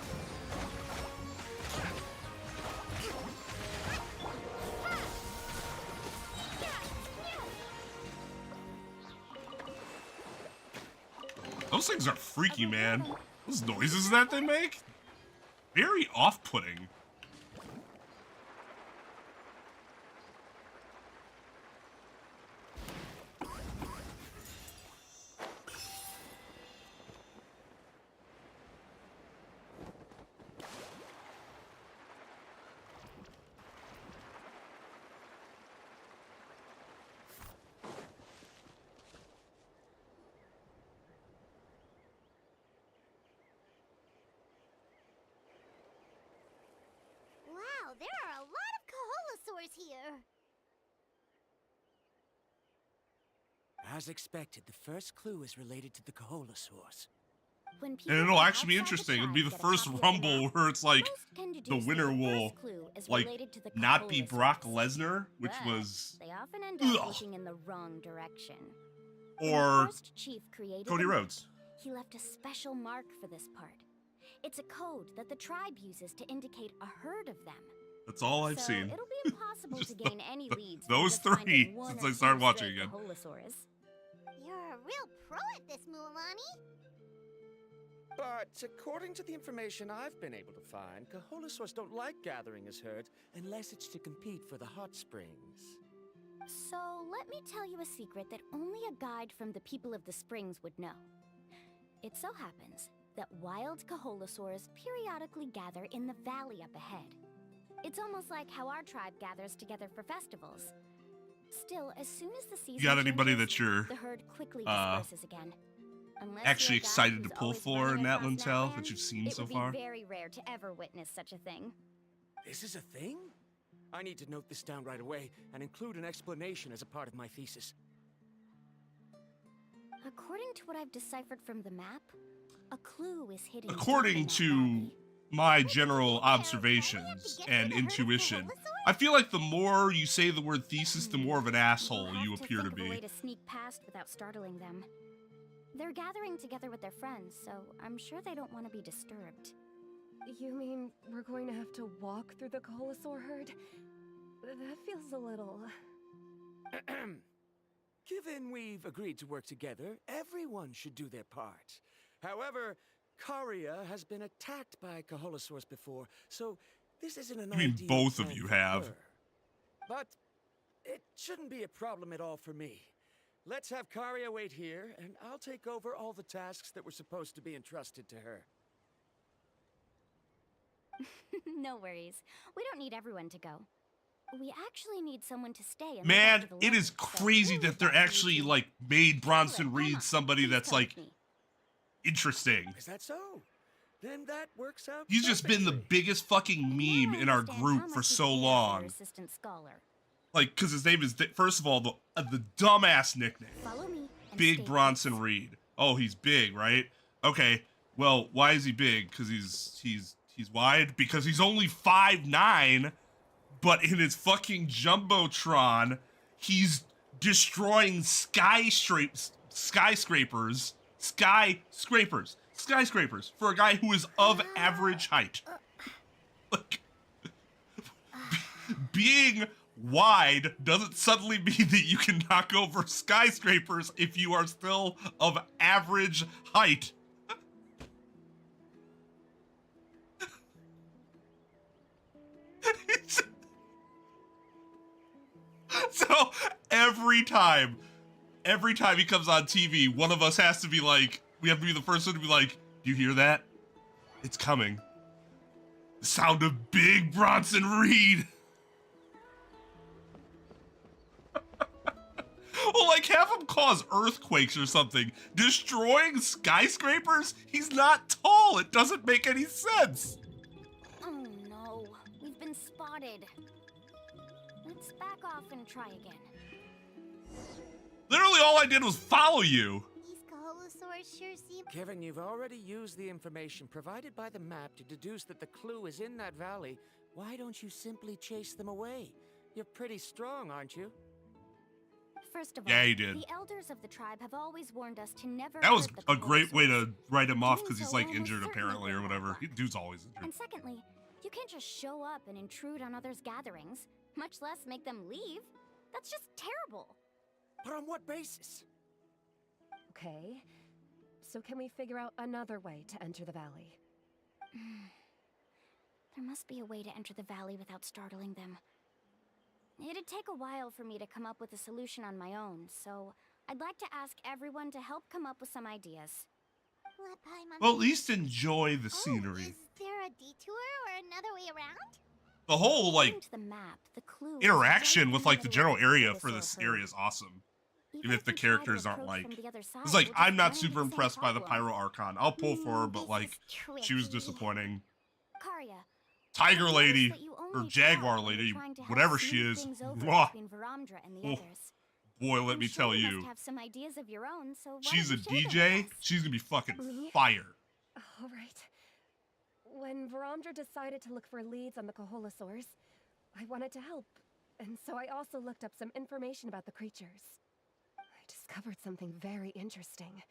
Those things are freaky, man. Those noises that they make? Very off-putting. here. As expected, the first clue is related to the Kaholasaurs. When And it'll actually be interesting. It'll be the first Rumble where it's like the winner will like not be Brock Lesnar, which was they often end up looking in the wrong direction. or First chief created Cody the map, Rhodes. He left a special mark for this part. It's a code that the tribe uses to indicate a herd of them. That's all I've So seen. It'll be impossible to gain any leads. Those from just finding three one since or I two started watching stray again. Kaholasaurs. You're a real pro at this, Mualani. But according to the information I've been able to find, Kaholasaurs don't like gathering as herds unless it's to compete for the hot springs. So let me tell you a secret that only a guide from the people of the springs would know. It so happens that wild Kaholasaurs periodically gather in the valley up ahead. It's almost like how our tribe gathers together for festivals. Still, as soon as the season You got anybody changes, that you're the herd quickly disperses again. Unless actually you're a guy excited to who's pull always for running in that across Lintel Natlan, that you've seen it so would far? be very rare to ever witness such a thing. This is a thing? I need to note this down right away and include an explanation as a part of my thesis. According to what I've deciphered from the map, a clue is hidden. According to my general observations and intuition, I feel like the more you say the word thesis, the more of an asshole you appear to Think of a way be. to sneak past without startling them. They're gathering together with their friends, so I'm sure they don't want to be disturbed. You mean we're going to have to walk through the Kaholasaur herd? That feels a little... Given we've agreed to work together, everyone should do their part. However, Karia has been attacked by Kaholasaurs before, so this isn't an I mean, ideal both of plan you for have. her. But it shouldn't be a problem at all for me. Let's have Karia wait here, and I'll take over all the tasks that were supposed to be entrusted to her. No worries. We don't need everyone to go. We actually need someone to stay and Man, look after the it is legend, so crazy we'll that leave they're that to you actually two. like made Bronson Come Reed on, somebody please that's come like with me. interesting. Is that so? Then that works out. He's just been the biggest fucking meme in our group for so long. Assistant scholar. Like, cause his name is first of all the dumbass nickname, Follow me and Big stay Bronson Reed. Oh, he's big, right? Okay. Well, why is he big? Cause he's wide. Because he's only 5'9", but in his fucking jumbotron, he's destroying skyscrapers for a guy who is of average height. Like, being wide doesn't suddenly mean that you can knock over skyscrapers if you are still of average height. So every time he comes on TV, one of us has to be like, we have to be the first one to be like, do you hear that? It's coming. The sound of Big Bronson Reed. Well, like, have him cause earthquakes or something. Destroying skyscrapers? He's not tall. It doesn't make any sense. Oh no, we've been spotted. Let's back off and try again. Literally all I did was follow you. These Kaholasaurs sure seem... Given you've already used the information provided by the map to deduce that the clue is in that valley, why don't you simply chase them away? You're pretty strong, aren't you? First of all, Yeah, he did. The elders of the tribe have always warned us to never That was hurt the a great way to write him off Doing because he's so like will almost injured certainly apparently or bring whatever. bad luck. Dude's always injured. And secondly, you can't just show up and intrude on others' gatherings, much less make them leave. That's just terrible. But on what basis? Okay, so can we figure out another way to enter the valley? There must be a way to enter the valley without startling them. It'd take a while for me to come up with a solution on my own, so I'd like to ask everyone to help come up with some ideas. Well, at least enjoy the scenery. Is there a detour or another way around? The whole like According to the map, the clue is interaction right with in the like the middle of general area Kaholasaur for this herd. area is awesome. Even Even if the if we try to characters aren't approach like, from the other side, it's like we'll I'm just not run into super the same impressed by the problem. Pyro Archon. I'll pull for her, but like she was tricky. disappointing. Karia, Tiger I noticed Lady. that you only or may jaguar tell when lady, you're trying to help whatever she smooth is. things over Mwah. between Veramdra and the Oh, others. boy, let I'm me sure tell you you. must have some ideas of your own, so why She's a don't you share them DJ. with us? She's gonna be fucking Me? fire. All right. When Veramdra decided to look for leads on the Koholosaurs, I wanted to help, and so I also looked up some information about the creatures. I discovered something very interesting.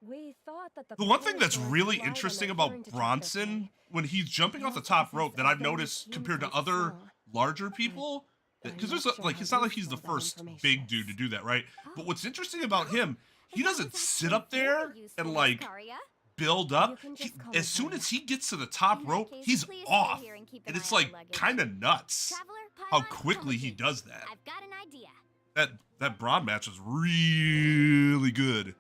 We thought that The one thing that's Koholosaurs really relied on interesting their about hearing to track their Bronson prey. when he's jumping They off the also top possess rope that a I've very noticed keen compared to sense of other smell. larger people, because I'm there's not sure like how it's not like he's the useful that first information big dude to do that, right? But what's interesting about him, he doesn't sit up there and like build up. As soon as he gets to the top rope, he's off, and it's like kind of nuts how quickly he does that. I've got an idea. That Braun match was really good.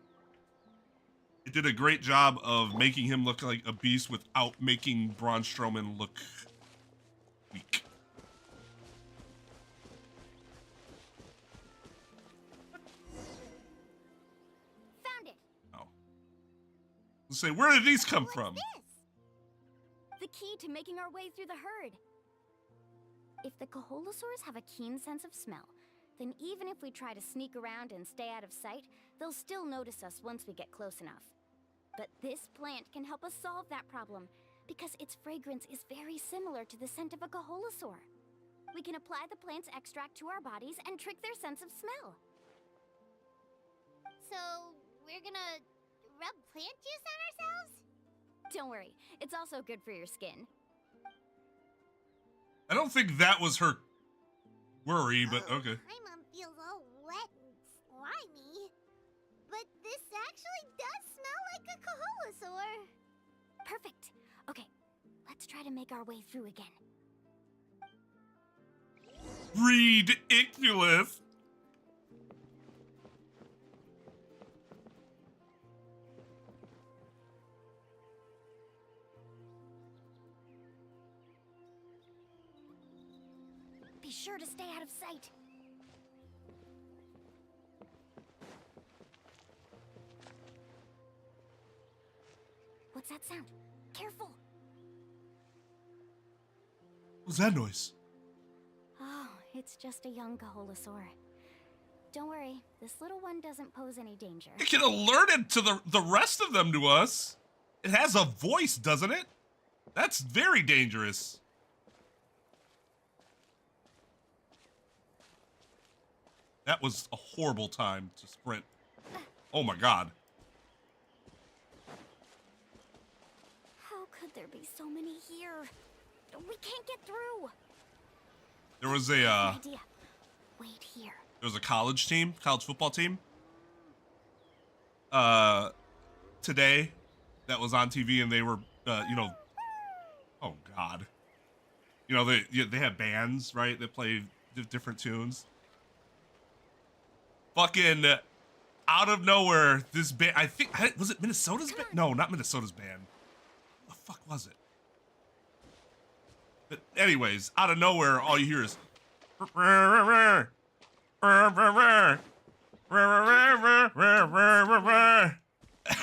It did a great job of making him look like a beast without making Braun Strowman look weak. Found it. Oh. Let's say, where did these come from? The key to making our way through the herd. If the Koholosaurs have a keen sense of smell, then even if we try to sneak around and stay out of sight, they'll still notice us once we get close enough. But this plant can help us solve that problem, because its fragrance is very similar to the scent of a Koholosaur. We can apply the plant's extract to our bodies and trick their sense of smell. So, we're gonna rub plant juice on ourselves? Don't worry, it's also good for your skin. I don't think that was her worry, but okay. My mom feels all wet and slimy. But this actually does smell like a Koholosaur. Perfect. Okay, let's try to make our way through again. Ridiculous. Be sure to stay out of sight. What's that sound? Careful! What's that noise? Oh, it's just a young Koholosaur. Don't worry, this little one doesn't pose any danger. It can alert it to the rest of them to us. It has a voice, doesn't it? That's very dangerous. That was a horrible time to sprint. Oh my god. How could there be so many here? We can't get through. There was a Idea. Wait here. there was a college football team. Today that was on TV, and they were oh god. They have bands, right? That play different tunes. Fucking out of nowhere, this band, was it Minnesota's band? No, not Minnesota's band. The fuck was it? But anyways, out of nowhere, all you hear is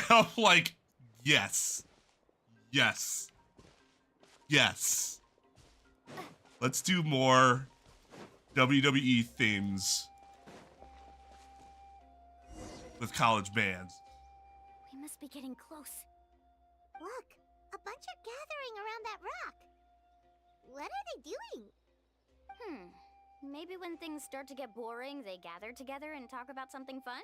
I'm like, yes. Let's do more WWE themes with college bands. We must be getting close. Look, a bunch are gathering around that rock. What are they doing? Maybe when things start to get boring, they gather together and talk about something fun?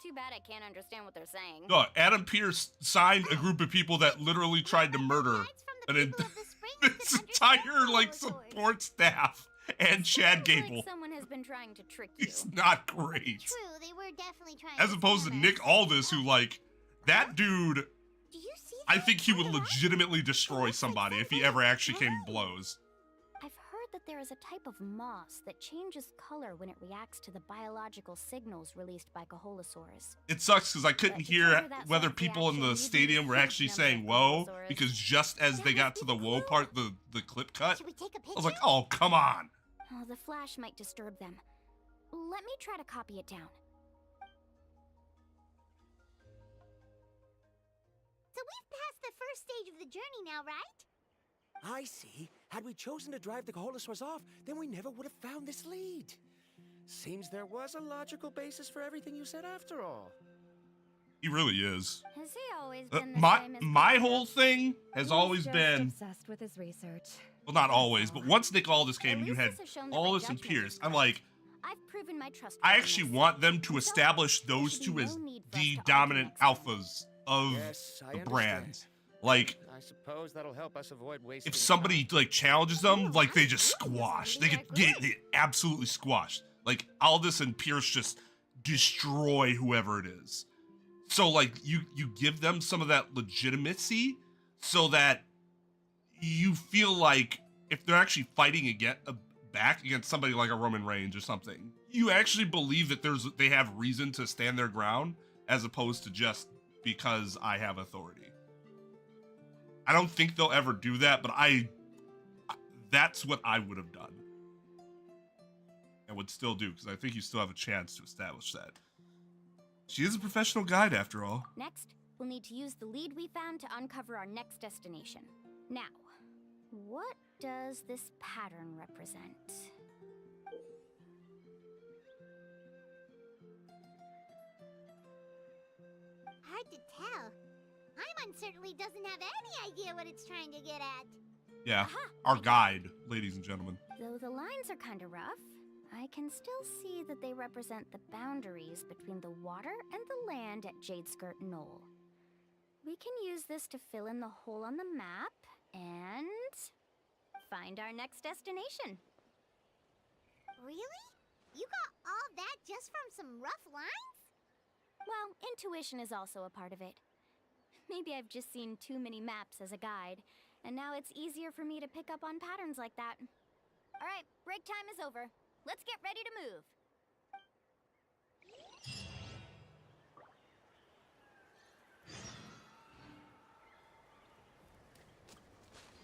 Too bad I can't understand what they're saying. No, Adam Pierce signed a group of people that literally tried to murder this entire support staff and Chad Gable. Like someone has been trying to trick you. He's not great. True, they were definitely trying As opposed to Nick Aldis, who that dude, Do you see I think he would legitimately destroy somebody if he ever actually came to blows. I've heard that there is a type of moss that changes color when it reacts to the biological signals released by Koholosaurs. It sucks because I couldn't hear whether people in the stadium were actually saying whoa, because just as they got to the whoa part, the clip cut. I was like, oh, come on. Oh, the flash might disturb them. Let me try to copy it down. So we've passed the first stage of the journey now, right? I see. Had we chosen to drive the Koholosaurs off, then we never would have found this lead. Seems there was a logical basis for everything you said after all. He really is. Has he always been the My same as my whole thing has He's always just been, obsessed with his research. well, not always, but once Nick Aldis came At and you least had this has shown that my Aldis and judgment Pierce, is I'm correct. like, I've proven my trust. I actually want them to establish those two as the dominant alphas of Yes, I the understand. brand. Like, I suppose that'll help us avoid wasting if somebody like challenges them, like they just squash. They get absolutely squashed. Like Aldis and Pierce just destroy whoever it is. So like you give them some of that legitimacy, so that you feel like if they're actually fighting back against somebody like a Roman Reigns or something, you actually believe that they have reason to stand their ground, as opposed to just because I have authority. I don't think they'll ever do that, but that's what I would have done. And would still do, because I think you still have a chance to establish that. She is a professional guide, after all. Next, we'll need to use the lead we found to uncover our next destination. Now, what does this pattern represent? Hard to tell. Paimon certainly doesn't have any idea what it's trying to get at. Yeah, our guide, ladies and gentlemen. Though the lines are kind of rough, I can still see that they represent the boundaries between the water and the land at Jadeskirt Knoll. We can use this to fill in the hole on the map and find our next destination. Really? You got all that just from some rough lines? Well, intuition is also a part of it. Maybe I've just seen too many maps as a guide, and now it's easier for me to pick up on patterns like that. All right, break time is over. Let's get ready to move.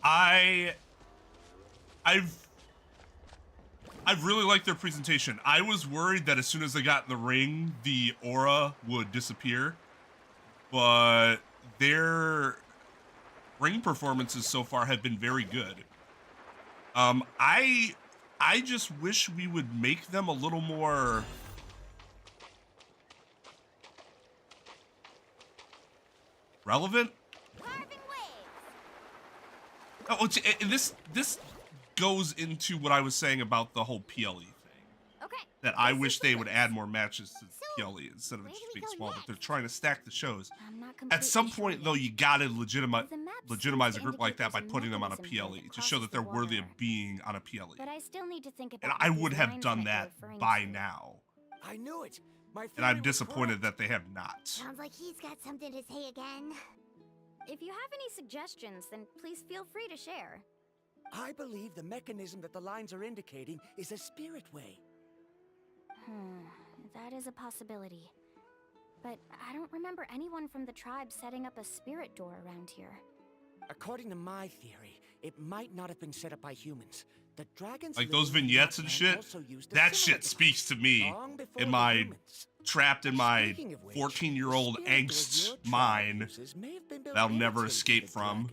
I really like their presentation. I was worried that as soon as they got in the ring, the aura would disappear, but their ring performances so far have been very good. I just wish we would make them a little more relevant. Oh, this goes into what I was saying about the whole PLE thing. Okay. That I wish they would add more matches to PLE instead of it just being small, but they're trying to stack the shows. At some point, though, you gotta legitimize a group like that by putting them on a PLE to show that they're worthy of being on a PLE. But I still need to think about And what I these would have lines done might be that referring by to. now. I knew it. My And I'm theory was disappointed that they have not. Sounds like he's got something to say again. If you have any suggestions, then please feel free to share. I believe the mechanism that the lines are indicating is a spirit way. That is a possibility. But I don't remember anyone from the tribe setting up a spirit door around here. According to my theory, it might not have been set up by humans. The dragons Like those vignettes and shit, that shit speaks to me in my trapped in my 14-year-old angst mind that I'll never escape from.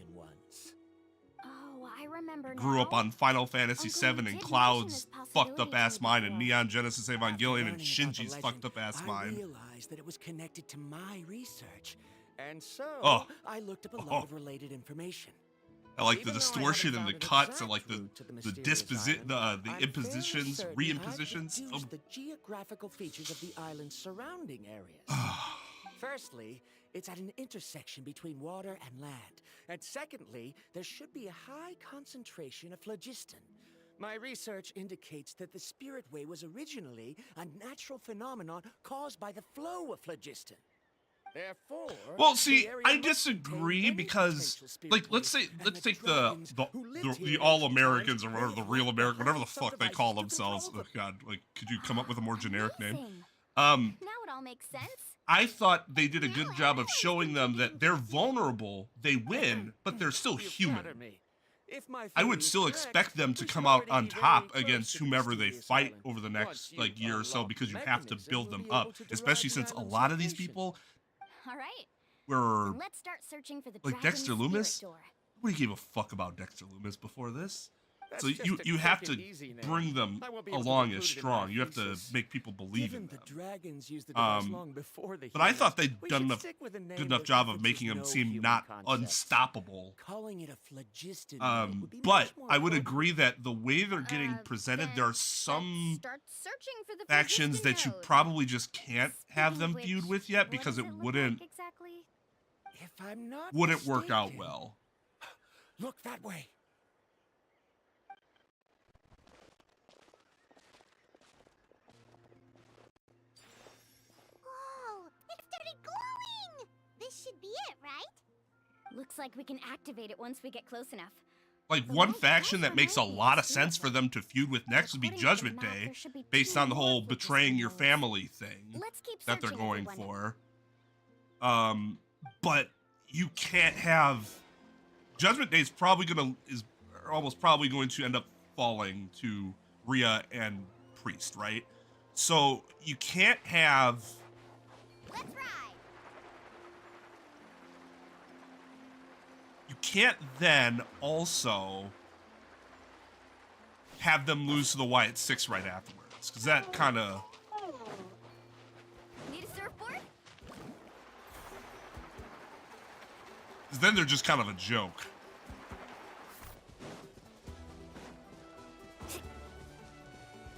Oh, I remember now. Grew up on Final Fantasy VII and Cloud's fucked up ass mind, and Neon Genesis Evangelion and Shinji's fucked up ass I mind. realized that it was connected to my research, and so I looked up a lot of related information. I like the distortion and the cuts, and like the impositions, re-impositions. Used the geographical features of the island's surrounding areas. Firstly, it's at an intersection between water and land. And secondly, there should be a high concentration of phlogiston. My research indicates that the Spirit Way was originally a natural phenomenon caused by the flow of phlogiston. Therefore, Well, see, I disagree because, like, let's take the All Americans or whatever, the Real American, whatever the fuck they call themselves. Oh God, like, could you come up with a more generic name? Now it all makes sense. I thought they did a good job of showing them that they're vulnerable, they win, but they're still human. I would still expect them to come out on top against whomever they fight over the next year or so, because you have to build them up, especially since a lot of these people All right. were Let's start searching for the like dragon's Dexter spirit Loomis. door. Nobody gave a fuck about Dexter Loomis before this. That's So just you a have quick to and easy name. bring them I won't be able to along include as it in my strong. You have to thesis. make people believe in Given them. the dragons used the device long before the But I humans, thought they'd we done should enough stick with a name good enough that job of references making them no seem human not concepts. unstoppable. Calling it a phlogiston node would be But much more I would appropriate. agree that the way they're getting presented, there are some Start searching for the factions that you node. probably just can't have them Speaking of feud which, with yet what because does it look wouldn't like exactly? If I'm not work out mistaken- well. Look that way. Whoa! It started glowing! This should be it, right? Looks like we can activate it once we get close enough. Like one faction that makes a lot of sense for them to feud with next would be Judgment Day, based on the whole betraying your family thing that they're going for. But you can't have Judgment Day is almost probably going to end up falling to Rhea and Priest, right? So you can't have. Let's ride! You can't then also have them lose to the Wyatt 6 right afterwards, because that kind of. Need a surfboard? Because then they're just kind of a joke.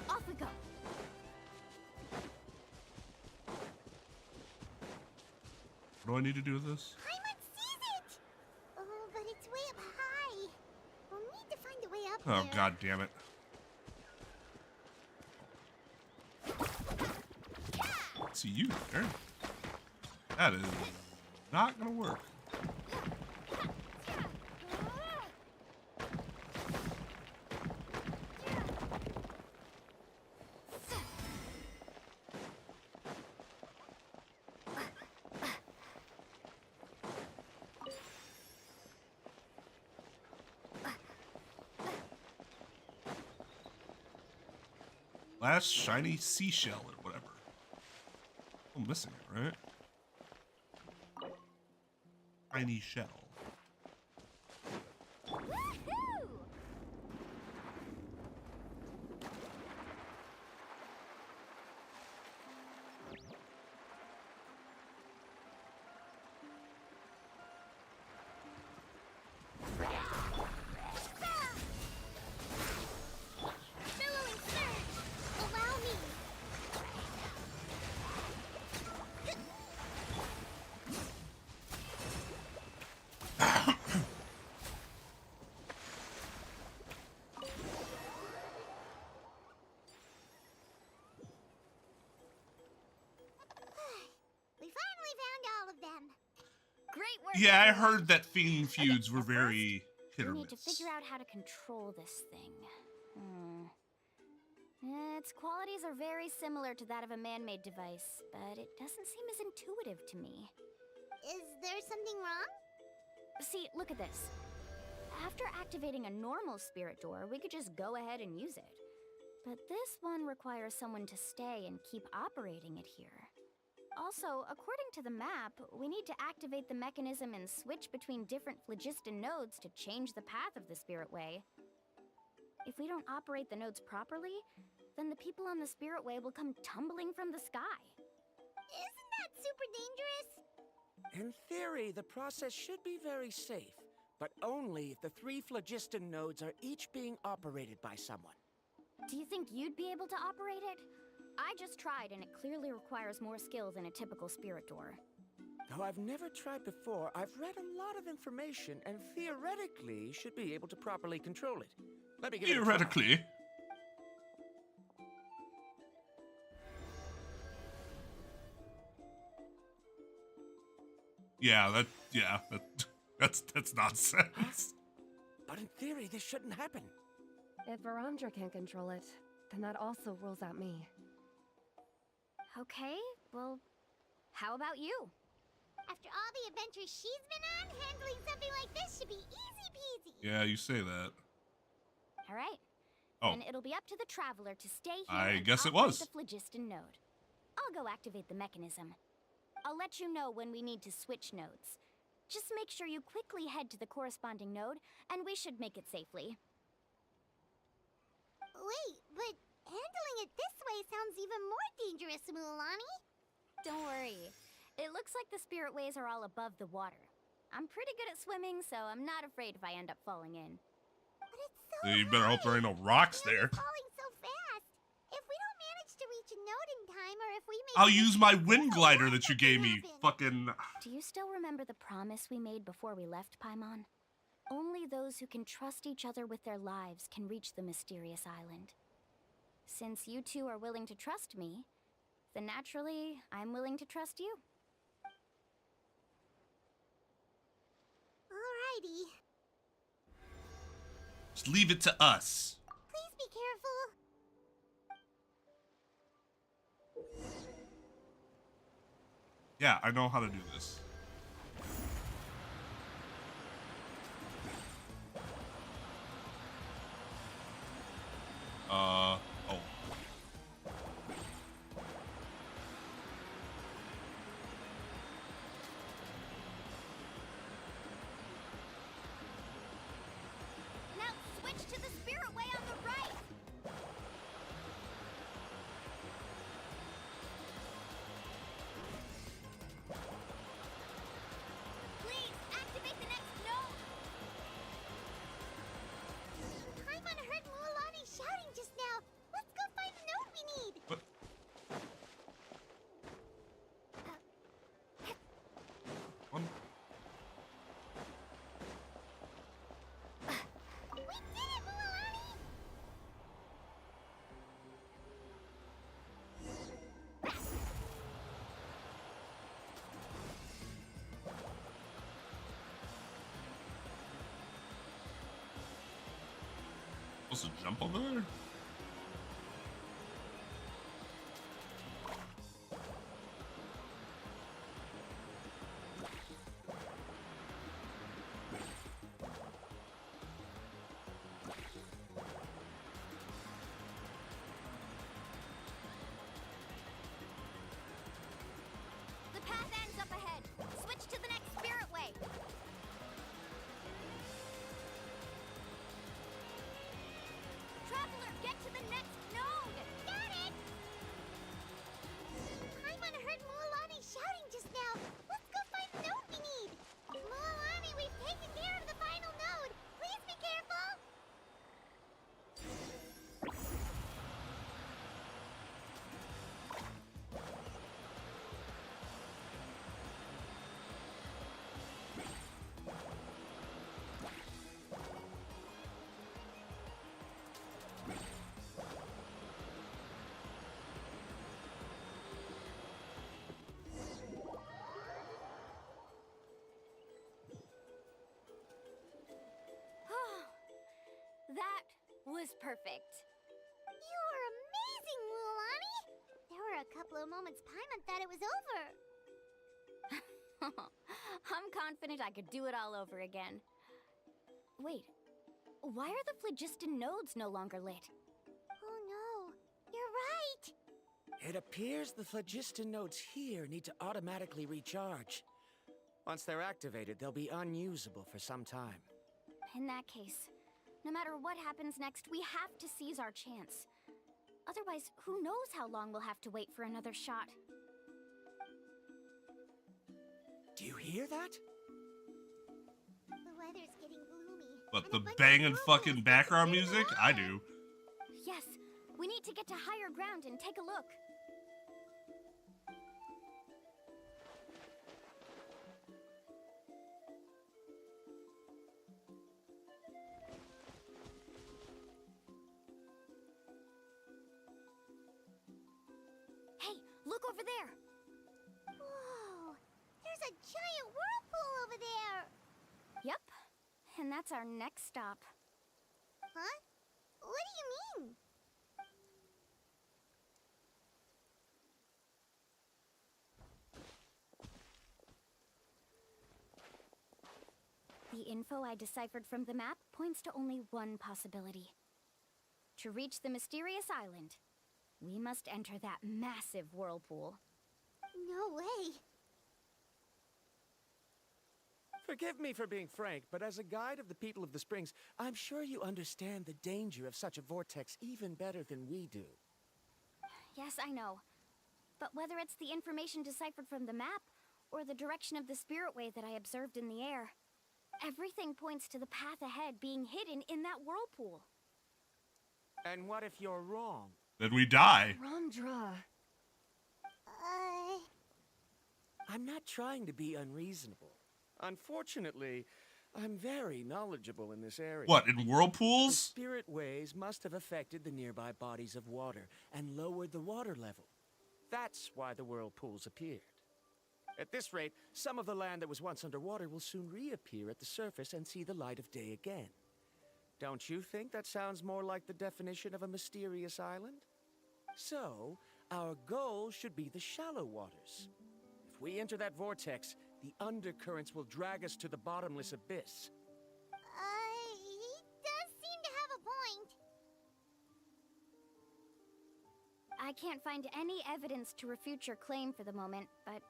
Off we go. What do I need to do with this? Paimon sees it! Oh, but it's way up high. We'll need to find a way up Oh, there. god damn it. See you there. That is not gonna work. Last shiny seashell or whatever. I'm missing it, right? Shiny shell. Billowing surge! Allow me! We finally found all of them. Great work. Yeah, I everyone. heard that Fiend feuds were very hit or We need to miss. figure out how to control this thing. Its qualities are very similar to that of a man-made device, but it doesn't seem as intuitive to me. Is there something wrong? See, look at this. After activating a normal spirit door, we could just go ahead and use it. But this one requires someone to stay and keep operating it here. Also, according to the map, we need to activate the mechanism and switch between different phlogiston nodes to change the path of the spirit way. If we don't operate the nodes properly, then the people on the spirit way will come tumbling from the sky. Isn't that super dangerous? In theory, the process should be very safe, but only if the 3 phlogiston nodes are each being operated by someone. Do you think you'd be able to operate it? I just tried, and it clearly requires more skill than a typical spirit door. Though I've never tried before, I've read a lot of information and theoretically should be able to properly control it. Let me give it a try. Theoretically. That's nonsense. But in theory, this shouldn't happen. If Verandra can control it, then that also rules out me. Okay, well, how about you? After all the adventures she's been on, handling something like this should be easy peasy. Yeah, you say that. All right. Oh. Then it'll be up to the traveler to stay here I and guess it operate was. the phlogiston node. I'll go activate the mechanism. I'll let you know when we need to switch nodes. Just make sure you quickly head to the corresponding node, and we should make it safely. Wait, but handling it this way sounds even more dangerous, Mualani. Don't worry. It looks like the spirit ways are all above the water. I'm pretty good at swimming, so I'm not afraid if I end up falling in. But it's so You better hope there ain't no rocks there. falling so fast. If we don't manage to reach a node in time, or if we make I'll use my wind glider that you gave me. Fucking. Do you still remember the promise we made before we left, Paimon? Only those who can trust each other with their lives can reach the mysterious island. Since you two are willing to trust me, then naturally, I'm willing to trust you. Alrighty. Just leave it to us. Please be careful. Yeah, I know how to do this. Oh. Now switch to the spirit way on the right. Please activate the next node. Paimon heard Mualani shouting just now. Let's go find the node we need. What? We did it, Mualani! Supposed to jump over there? The path ends up ahead. Switch to the next spirit way. Traveler, get to the next node. Got it! Paimon heard Mualani shouting just now. Let's go find the node we need. Mualani, we've taken care of the final node. Please be careful. That was perfect. You were amazing, Mualani. There were a couple of moments Paimon thought it was over. I'm confident I could do it all over again. Wait, why are the phlogiston nodes no longer lit? Oh no, you're right. It appears the phlogiston nodes here need to automatically recharge. Once they're activated, they'll be unusable for some time. In that case, no matter what happens next, we have to seize our chance. Otherwise, who knows how long we'll have to wait for another shot. Do you hear that? The weather's getting gloomy. But the banging fucking background music? I do. Yes, we need to get to higher ground and take a look. Hey, look over there! Whoa, there's a giant whirlpool over there. Yep, and that's our next stop. Huh? What do you mean? The info I deciphered from the map points to only one possibility. To reach the mysterious island, we must enter that massive whirlpool. No way. Forgive me for being frank, but as a guide of the people of the Springs, I'm sure you understand the danger of such a vortex even better than we do. Yes, I know. But whether it's the information deciphered from the map, or the direction of the spirit wave that I observed in the air, everything points to the path ahead being hidden in that whirlpool. And what if you're wrong? Then we die. Rondra. I'm not trying to be unreasonable. Unfortunately, I'm very knowledgeable in this area. What, in whirlpools? The spirit waves must have affected the nearby bodies of water and lowered the water level. That's why the whirlpools appeared. At this rate, some of the land that was once underwater will soon reappear at the surface and see the light of day again. Don't you think that sounds more like the definition of a mysterious island? So, our goal should be the shallow waters. If we enter that vortex, the undercurrents will drag us to the bottomless abyss. He does seem to have a point. I can't find any evidence to refute your claim for the moment, but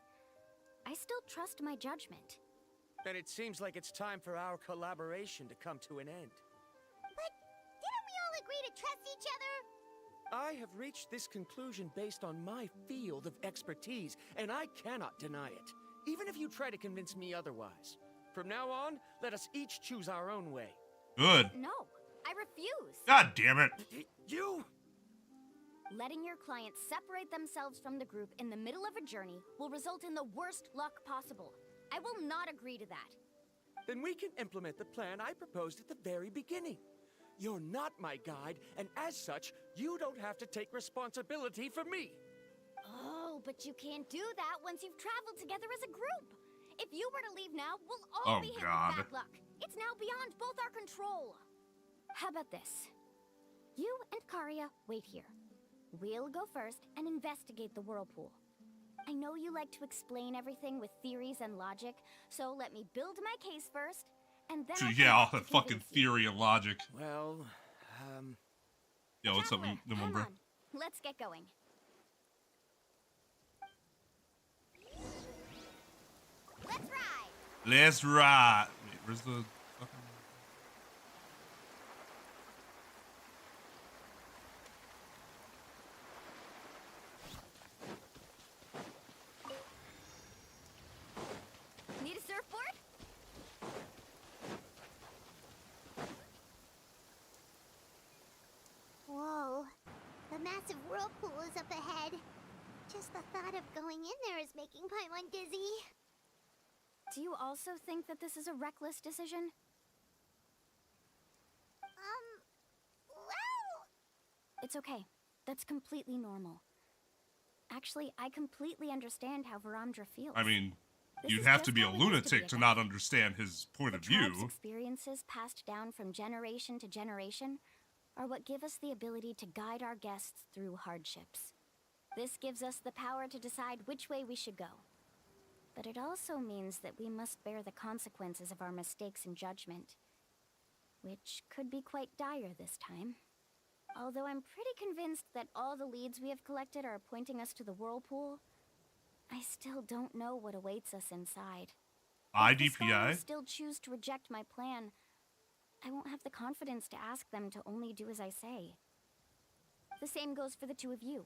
I still trust my judgment. Then it seems like it's time for our collaboration to come to an end. But didn't we all agree to trust each other? I have reached this conclusion based on my field of expertise, and I cannot deny it, even if you try to convince me otherwise. From now on, let us each choose our own way. Good. No, I refuse. God damn it. You? Letting your clients separate themselves from the group in the middle of a journey will result in the worst luck possible. I will not agree to that. Then we can implement the plan I proposed at the very beginning. You're not my guide, and as such, you don't have to take responsibility for me. Oh, but you can't do that once you've traveled together as a group. If you were to leave now, we'll all be hit with bad luck. It's now beyond both our control. How about this? You and Karia wait here. We'll go first and investigate the whirlpool. I know you like to explain everything with theories and logic, so let me build my case first, and then All that fucking theory and logic. Well, Yo, what's up, Traveler, come number? on. Let's get going. Let's ride! Let's ride. Wait, where's the fucking... Need a surfboard? Whoa. The massive whirlpool is up ahead. Just the thought of going in there is making Paimon dizzy. Do you also think that this is a reckless decision? Well... It's okay. That's completely normal. Actually, I completely understand how Varamdra feels. I mean, This you'd is have just to be a how it used to lunatic be to a not understand his point of The tribe's view. experiences passed down from generation to generation are what give us the ability to guide our guests through hardships. This gives us the power to decide which way we should go. But it also means that we must bear the consequences of our mistakes and judgment, which could be quite dire this time. Although I'm pretty convinced that all the leads we have collected are pointing us to the whirlpool, I still don't know what awaits us inside. If the scholars IDPI? still choose to reject my plan, I won't have the confidence to ask them to only do as I say. The same goes for the two of you.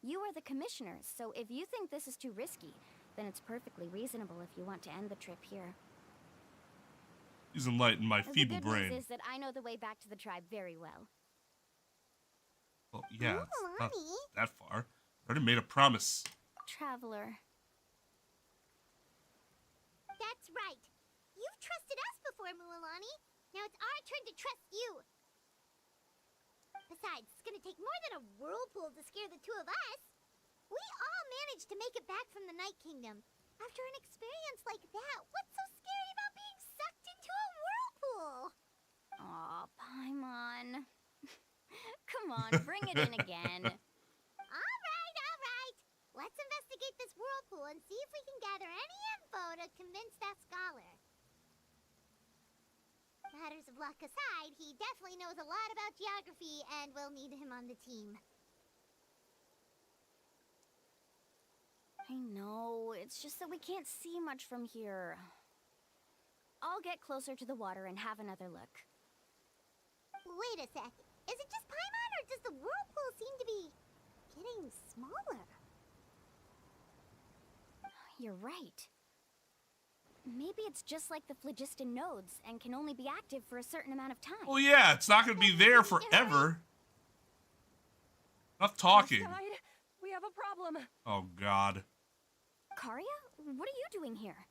You are the commissioners, so if you think this is too risky, then it's perfectly reasonable if you want to end the trip here. Please enlighten my feeble The good brain. news is that I know the way back to the tribe very well. Well, yeah, it's not that far. I already made a promise. Traveler. That's right. You've trusted us before, Mualani. Now it's our turn to trust you. Besides, it's gonna take more than a whirlpool to scare the two of us. We all managed to make it back from the Night Kingdom. After an experience like that, what's so scary about being sucked into a whirlpool? Aw, Paimon. Come on, bring it in again. All right. Let's investigate this whirlpool and see if we can gather any info to convince that scholar. Matters of luck aside, he definitely knows a lot about geography, and we'll need him on the team. I know, it's just that we can't see much from here. I'll get closer to the water and have another look. Wait a sec. Is it just Paimon, or does the whirlpool seem to be getting smaller? You're right. Maybe it's just like the phlogiston nodes and can only be active for a certain amount of time. Well, yeah, it's not going to be there forever. Enough talking. Outside, we have a problem. Oh, God. Karia, what are you doing here?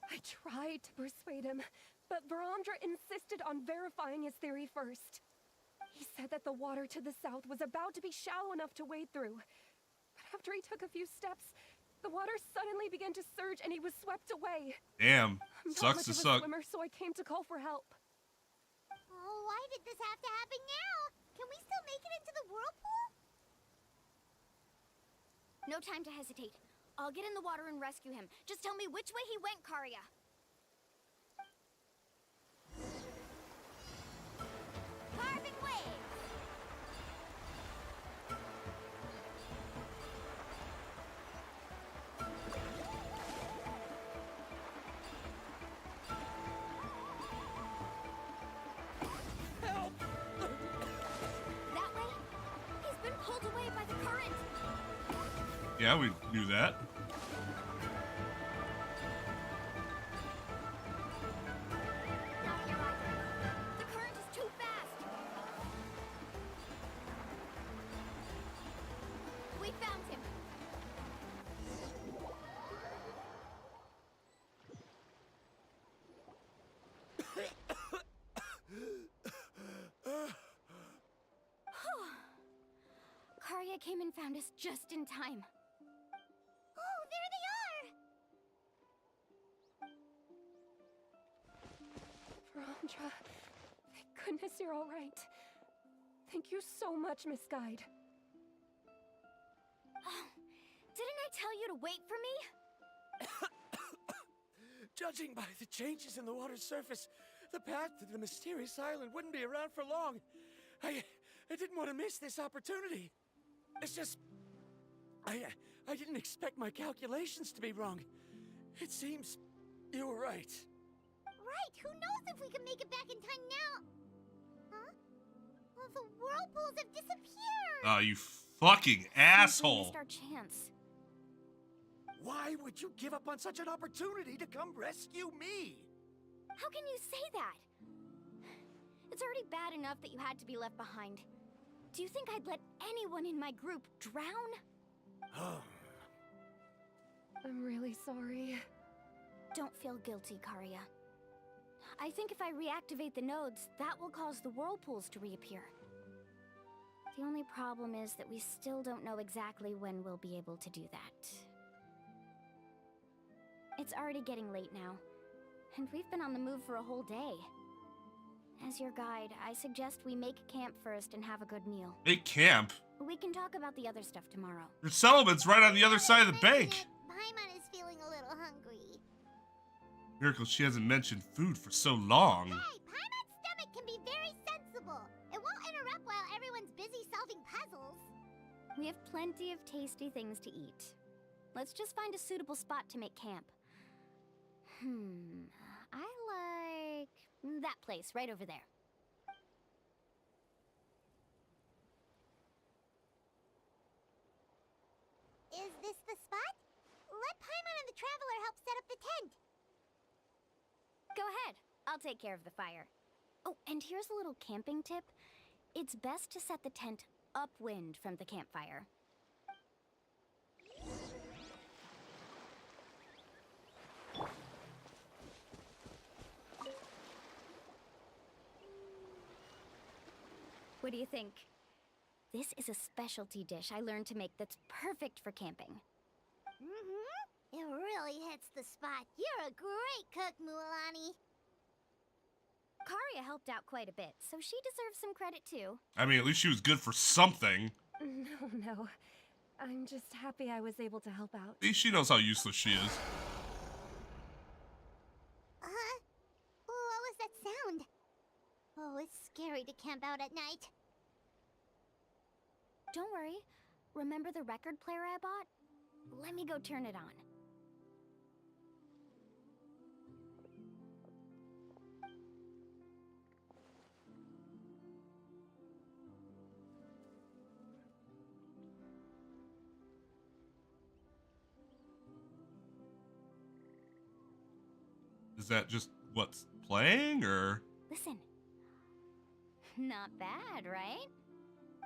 I tried to persuade him, but Verandra insisted on verifying his theory first. He said that the water to the south was about to be shallow enough to wade through. But after he took a few steps, the water suddenly began to surge and he was swept away. Damn. I'm not Sucks much to of a suck. swimmer, so I came to call for help. Oh, why did this have to happen now? Can we still make it into the whirlpool? No time to hesitate. I'll get in the water and rescue him. Just tell me which way he went, Karia. Carving waves! That way? He's been pulled away by the current. Yeah, we knew that. The current is too fast. We found him. Karia came and found us just in time. Oh, there they are! Verandra, thank goodness you're all right. Thank you so much, Miss Guide. Didn't I tell you to wait for me? Judging by the changes in the water's surface, the path to the mysterious island wouldn't be around for long. I didn't want to miss this opportunity. It's just... I didn't expect my calculations to be wrong. It seems you were right. Right, who knows if we can make it back in time now? Huh? Well, the whirlpools have disappeared! Oh, you fucking asshole. We missed our chance. Why would you give up on such an opportunity to come rescue me? How can you say that? It's already bad enough that you had to be left behind. Do you think I'd let anyone in my group drown? I'm really sorry. Don't feel guilty, Karia. I think if I reactivate the nodes, that will cause the whirlpools to reappear. The only problem is that we still don't know exactly when we'll be able to do that. It's already getting late now, and we've been on the move for a whole day. As your guide, I suggest we make camp first and have a good meal. Make camp? We can talk about the other stuff tomorrow. Your settlement's right on the other side of the bank. Paimon is feeling a little hungry. Miracle she hasn't mentioned food for so long. Hey, Paimon's stomach can be very sensible. It won't interrupt while everyone's busy solving puzzles. We have plenty of tasty things to eat. Let's just find a suitable spot to make camp. I like that place right over there. Is this the spot? Let Paimon and the Traveler help set up the tent. Go ahead. I'll take care of the fire. Oh, and here's a little camping tip. It's best to set the tent upwind from the campfire. What do you think? This is a specialty dish I learned to make that's perfect for camping. It really hits the spot. You're a great cook, Mualani. Karia helped out quite a bit, so she deserves some credit too. I mean, at least she was good for something. No. I'm just happy I was able to help out. At least she knows how useless she is. What was that sound? Oh, it's scary to camp out at night. Don't worry. Remember the record player I bought? Let me go turn it on. Is that just what's playing, or? Listen. Not bad, right?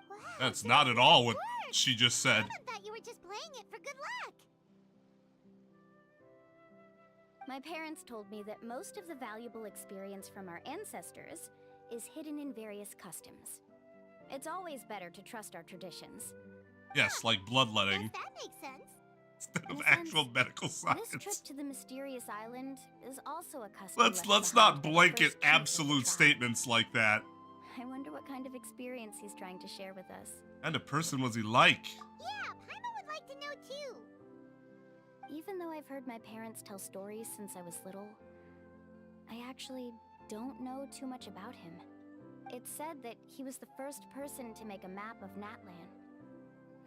Wow, That's not at all what worked. she just said. I thought you were just playing it for good luck. My parents told me that most of the valuable experience from our ancestors is hidden in various customs. It's always better to trust our traditions. Yes, like bloodletting. Yes, that makes sense. Instead of actual medical science. This trip to the mysterious island is also a custom. Let's not blanket absolute statements like that. I wonder what kind of experience he's trying to share with us. What kind of person was he like? Yeah, Paimon would like to know too. Even though I've heard my parents tell stories since I was little, I actually don't know too much about him. It's said that he was the first person to make a map of Natlan.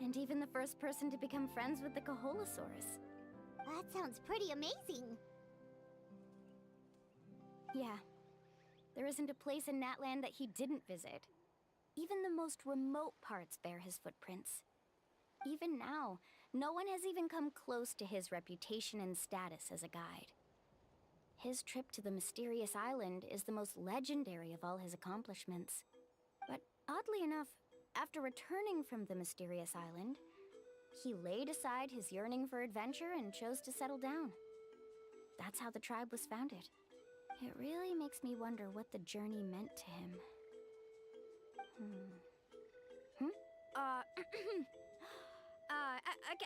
And even the first person to become friends with the Kaholosaurus. That sounds pretty amazing. Yeah. There isn't a place in Natlan that he didn't visit. Even the most remote parts bear his footprints. Even now, no one has even come close to his reputation and status as a guide. His trip to the mysterious island is the most legendary of all his accomplishments. But oddly enough, after returning from the mysterious island, he laid aside his yearning for adventure and chose to settle down. That's how the tribe was founded. It really makes me wonder what the journey meant to him.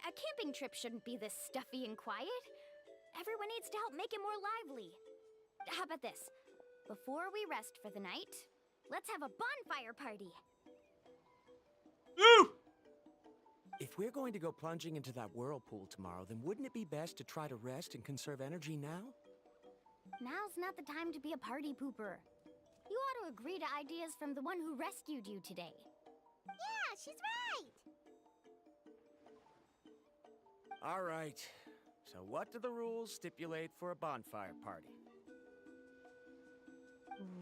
A camping trip shouldn't be this stuffy and quiet. Everyone needs to help make it more lively. How about this? Before we rest for the night, let's have a bonfire party. Woo! If we're going to go plunging into that whirlpool tomorrow, then wouldn't it be best to try to rest and conserve energy now? Now's not the time to be a party pooper. You ought to agree to ideas from the one who rescued you today. Yeah, she's right. All right. So what do the rules stipulate for a bonfire party?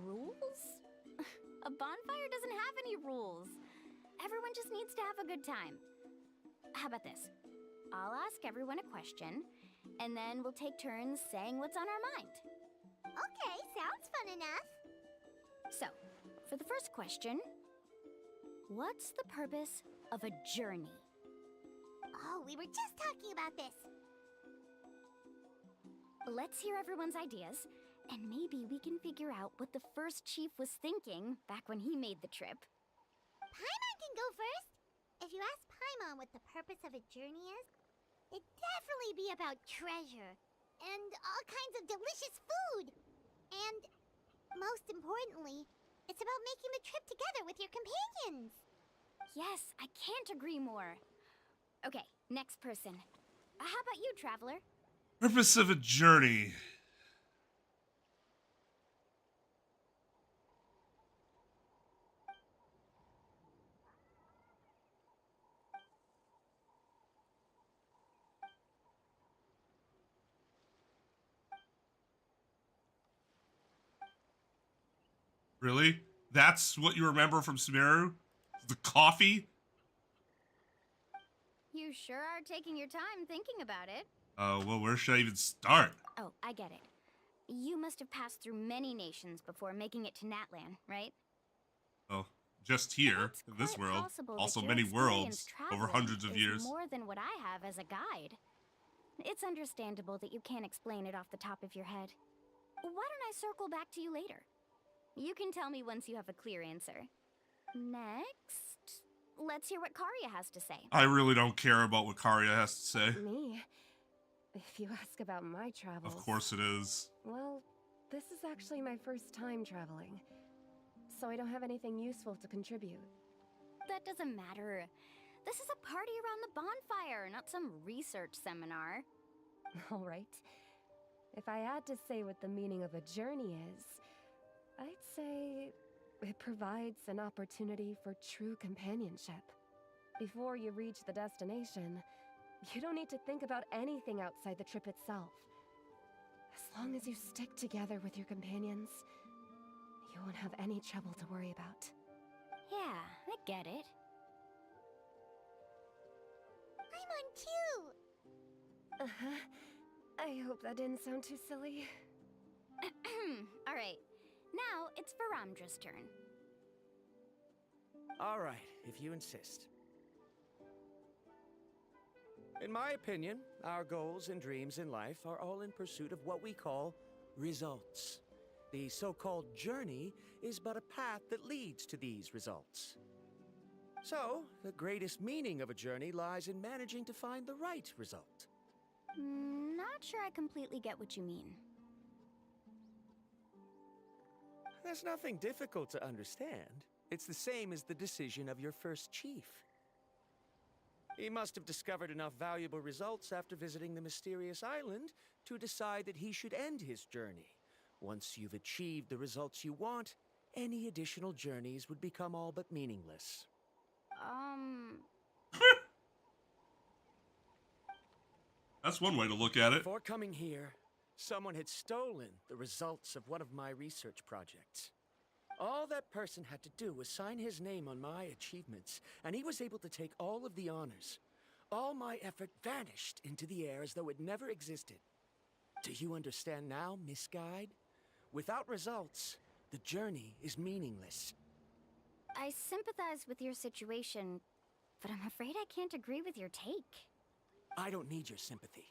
Rules? A bonfire doesn't have any rules. Everyone just needs to have a good time. How about this? I'll ask everyone a question, and then we'll take turns saying what's on our mind. Okay, sounds fun enough. So, for the first question, what's the purpose of a journey? Oh, we were just talking about this. Let's hear everyone's ideas, and maybe we can figure out what the first chief was thinking back when he made the trip. Paimon can go first. If you ask Paimon what the purpose of a journey is, it'd definitely be about treasure and all kinds of delicious food. And most importantly, it's about making the trip together with your companions. Yes, I can't agree more. Okay, next person. How about you, Traveler? Purpose of a journey. Really? That's what you remember from Sumeru? The coffee? You sure are taking your time thinking about it. Well, where should I even start? Oh, I get it. You must have passed through many nations before making it to Natlan, right? Oh, just here, in this world. Possible Also that many your worlds experience over traveling hundreds of is years. more than what I have as a guide. It's understandable that you can't explain it off the top of your head. Why don't I circle back to you later? You can tell me once you have a clear answer. Next, let's hear what Karya has to say. I really don't care about what Karya has to say. Me? If you ask about my travels... Of course it is. Well, this is actually my first time traveling, so I don't have anything useful to contribute. That doesn't matter. This is a party around the bonfire, not some research seminar. All right. If I had to say what the meaning of a journey is, I'd say it provides an opportunity for true companionship. Before you reach the destination, you don't need to think about anything outside the trip itself. As long as you stick together with your companions, you won't have any trouble to worry about. Yeah, I get it. I'm on too! Uh-huh. I hope that didn't sound too silly. All right. Now it's Varamdra's turn. All right, if you insist. In my opinion, our goals and dreams in life are all in pursuit of what we call results. The so-called journey is but a path that leads to these results. So, the greatest meaning of a journey lies in managing to find the right result. Not sure I completely get what you mean. There's nothing difficult to understand. It's the same as the decision of your first chief. He must have discovered enough valuable results after visiting the mysterious island to decide that he should end his journey. Once you've achieved the results you want, any additional journeys would become all but meaningless. That's one way to look at it. Before coming here, someone had stolen the results of one of my research projects. All that person had to do was sign his name on my achievements, and he was able to take all of the honors. All my effort vanished into the air as though it never existed. Do you understand now, Miss Guide? Without results, the journey is meaningless. I sympathize with your situation, but I'm afraid I can't agree with your take. I don't need your sympathy.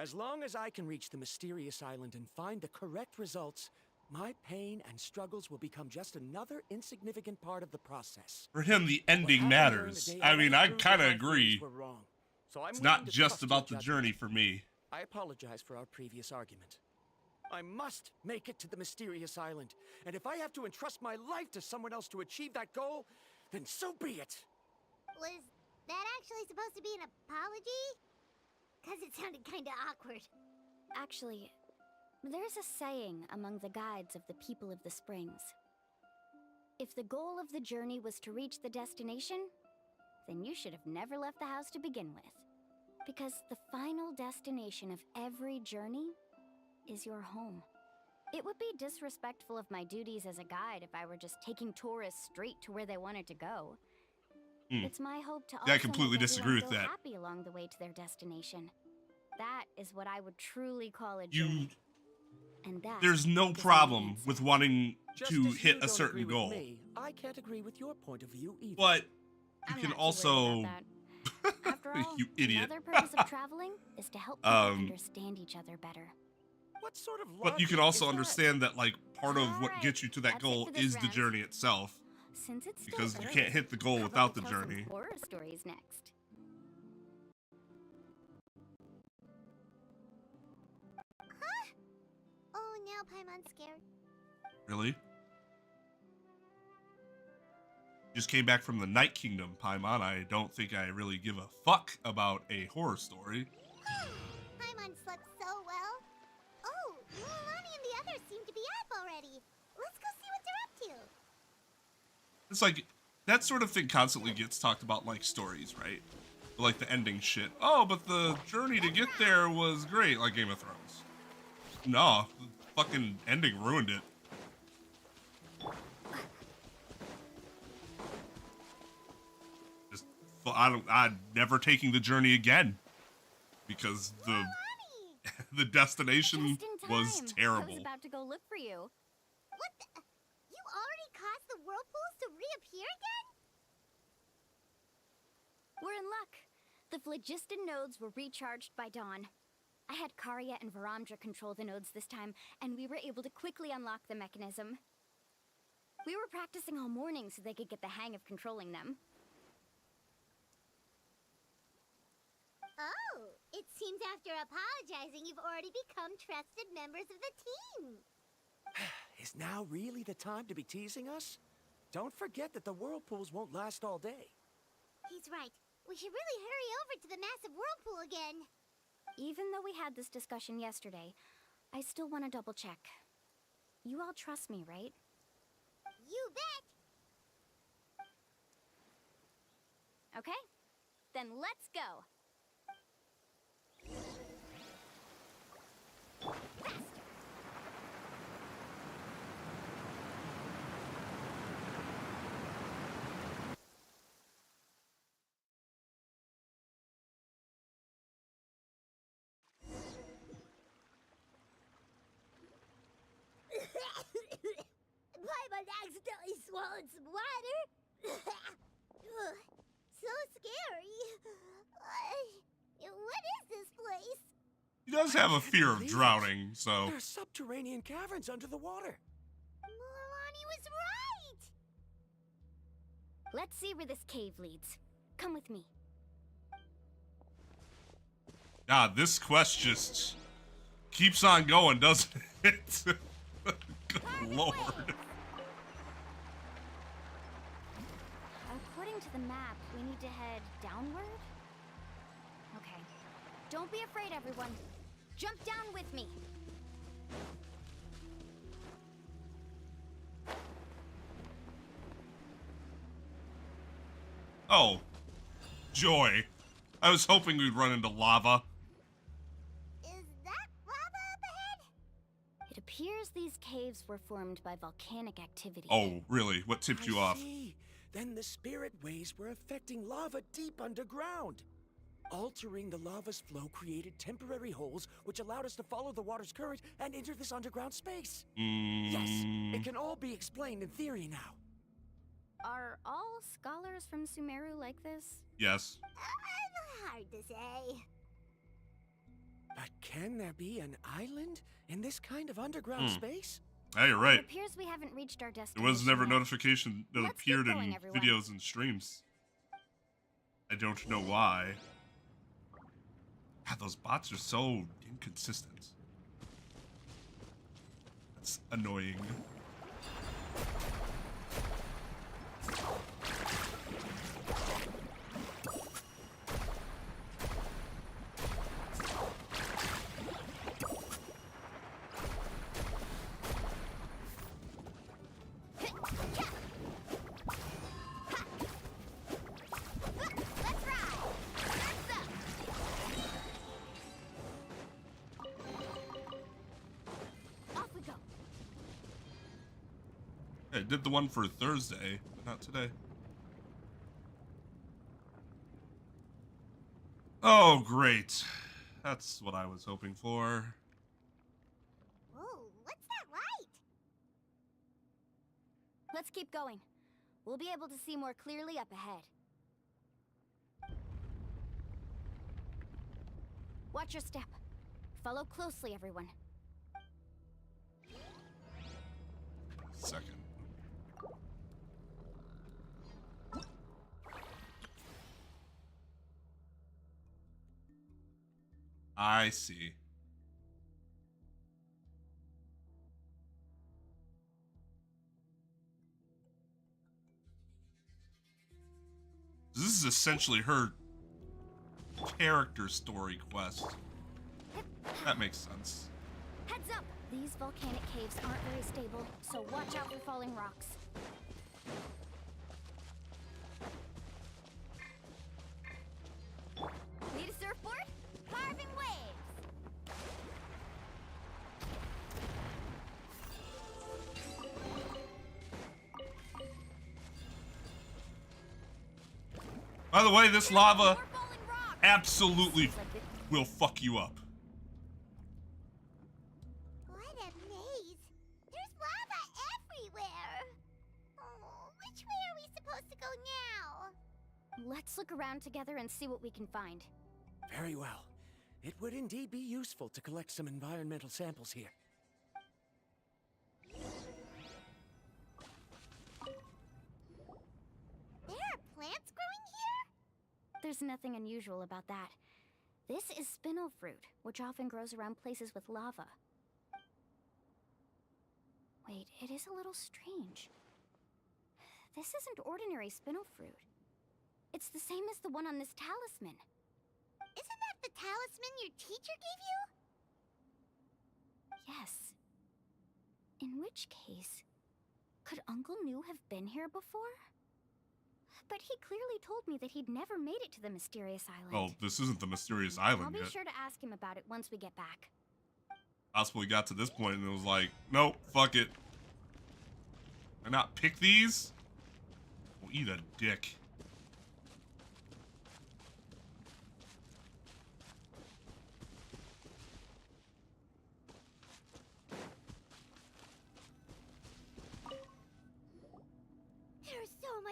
As long as I can reach the mysterious island and find the correct results, my pain and struggles will become just another insignificant part of the process. For him, the ending matters. I mean, I kind of agree. It's not just about the journey for me. I apologize for our previous argument. I must make it to the mysterious island, and if I have to entrust my life to someone else to achieve that goal, then so be it. Was that actually supposed to be an apology? Because it sounded kinda awkward. Actually, there's a saying among the guides of the people of the springs. If the goal of the journey was to reach the destination, then you should have never left the house to begin with. Because the final destination of every journey is your home. It would be disrespectful of my duties as a guide if I were just taking tourists straight to where they wanted to go. It's my hope to also I completely make disagree with everyone feel that. happy along the way to their destination. That is what I would truly call a journey. And that There's no is problem with wanting Just to as hit you a don't certain agree with goal, me, I can't agree with your point of view either. but you I'm can not too worried also, about that. After all, you idiot. another purpose of traveling is to help people understand each other better. What sort of but you can also understand that like part of what gets you to that That's it goal for this is the round. journey itself, Since it's still because you early, can't hit the goal how without about the we tell some journey. horror stories next. Huh? Oh, now Paimon's scared. Really? Just came back from the Night Kingdom, Paimon. I don't think I really give a fuck about a horror story. Paimon slept so well. Oh, Milani and the others seem to be up already. Let's go see what they're up to. It's like, that sort of thing constantly gets talked about in, like, stories, right? Like the ending shit. Oh, but the journey to get there was great, like Game of Thrones. No, the fucking ending ruined it. Just, I'm never taking the journey again. Because the destination was terrible. I was about to go look for you. What the? You already caused the whirlpools to reappear again? We're in luck. The phlogiston nodes were recharged by dawn. I had Karya and Varamdra control the nodes this time, and we were able to quickly unlock the mechanism. We were practicing all morning so they could get the hang of controlling them. Oh, it seems after apologizing, you've already become trusted members of the team. Is now really the time to be teasing us? Don't forget that the whirlpools won't last all day. He's right. We should really hurry over to the massive whirlpool again. Even though we had this discussion yesterday, I still want to double check. You all trust me, right? You bet! Okay, then let's go. swallowed some water. Ugh, so scary. What is this place? He does have a fear of drowning, so. There are subterranean caverns under the water. Milani was right. Let's see where this cave leads. Come with me. God, this quest just keeps on going, doesn't it? Good lord. According to the map, we need to head downward? Okay. Don't be afraid, everyone. Jump down with me. Oh. Joy. I was hoping we'd run into lava. Is that lava up ahead? It appears these caves were formed by volcanic activity. Oh, really? What tipped you off? See. Then the spirit waves were affecting lava deep underground. Altering the lava's flow created temporary holes which allowed us to follow the water's current and enter this underground space. Yes, it can all be explained in theory now. Are all scholars from Sumeru like this? Yes. Hard to say. But can there be an island in this kind of underground space? Hey, you're right. It appears we haven't reached our There destination. was never a yet. notification that Let's appeared keep going, in everyone. videos and streams. I don't know why. God, those bots are so inconsistent. That's annoying. I did the one for Thursday, but not today. Oh, great. That's what I was hoping for. Whoa, what's that light? Let's keep going. We'll be able to see more clearly up ahead. Watch your step. Follow closely, everyone. Second. I see. This is essentially her character story quest. That makes sense. Heads up! These volcanic caves aren't very stable, so watch out for falling rocks. Need a surfboard? Carving waves! By the way, this lava absolutely will fuck you up. What a maze. There's lava everywhere. Oh, which way are we supposed to go now? Let's look around together and see what we can find. Very well. It would indeed be useful to collect some environmental samples here. There are plants growing here? There's nothing unusual about that. This is spinel fruit, which often grows around places with lava. Wait, it is a little strange. This isn't ordinary spinel fruit. It's the same as the one on this talisman. Isn't that the talisman your teacher gave you? Yes. In which case, could Uncle New have been here before? But he clearly told me that he'd never made it to the mysterious island. Oh, this isn't the mysterious I'll island be yet. sure to ask him about it once we get back. Possibly got to this point and it was like, nope, fuck it. Can I not pick these? Well, eat a dick.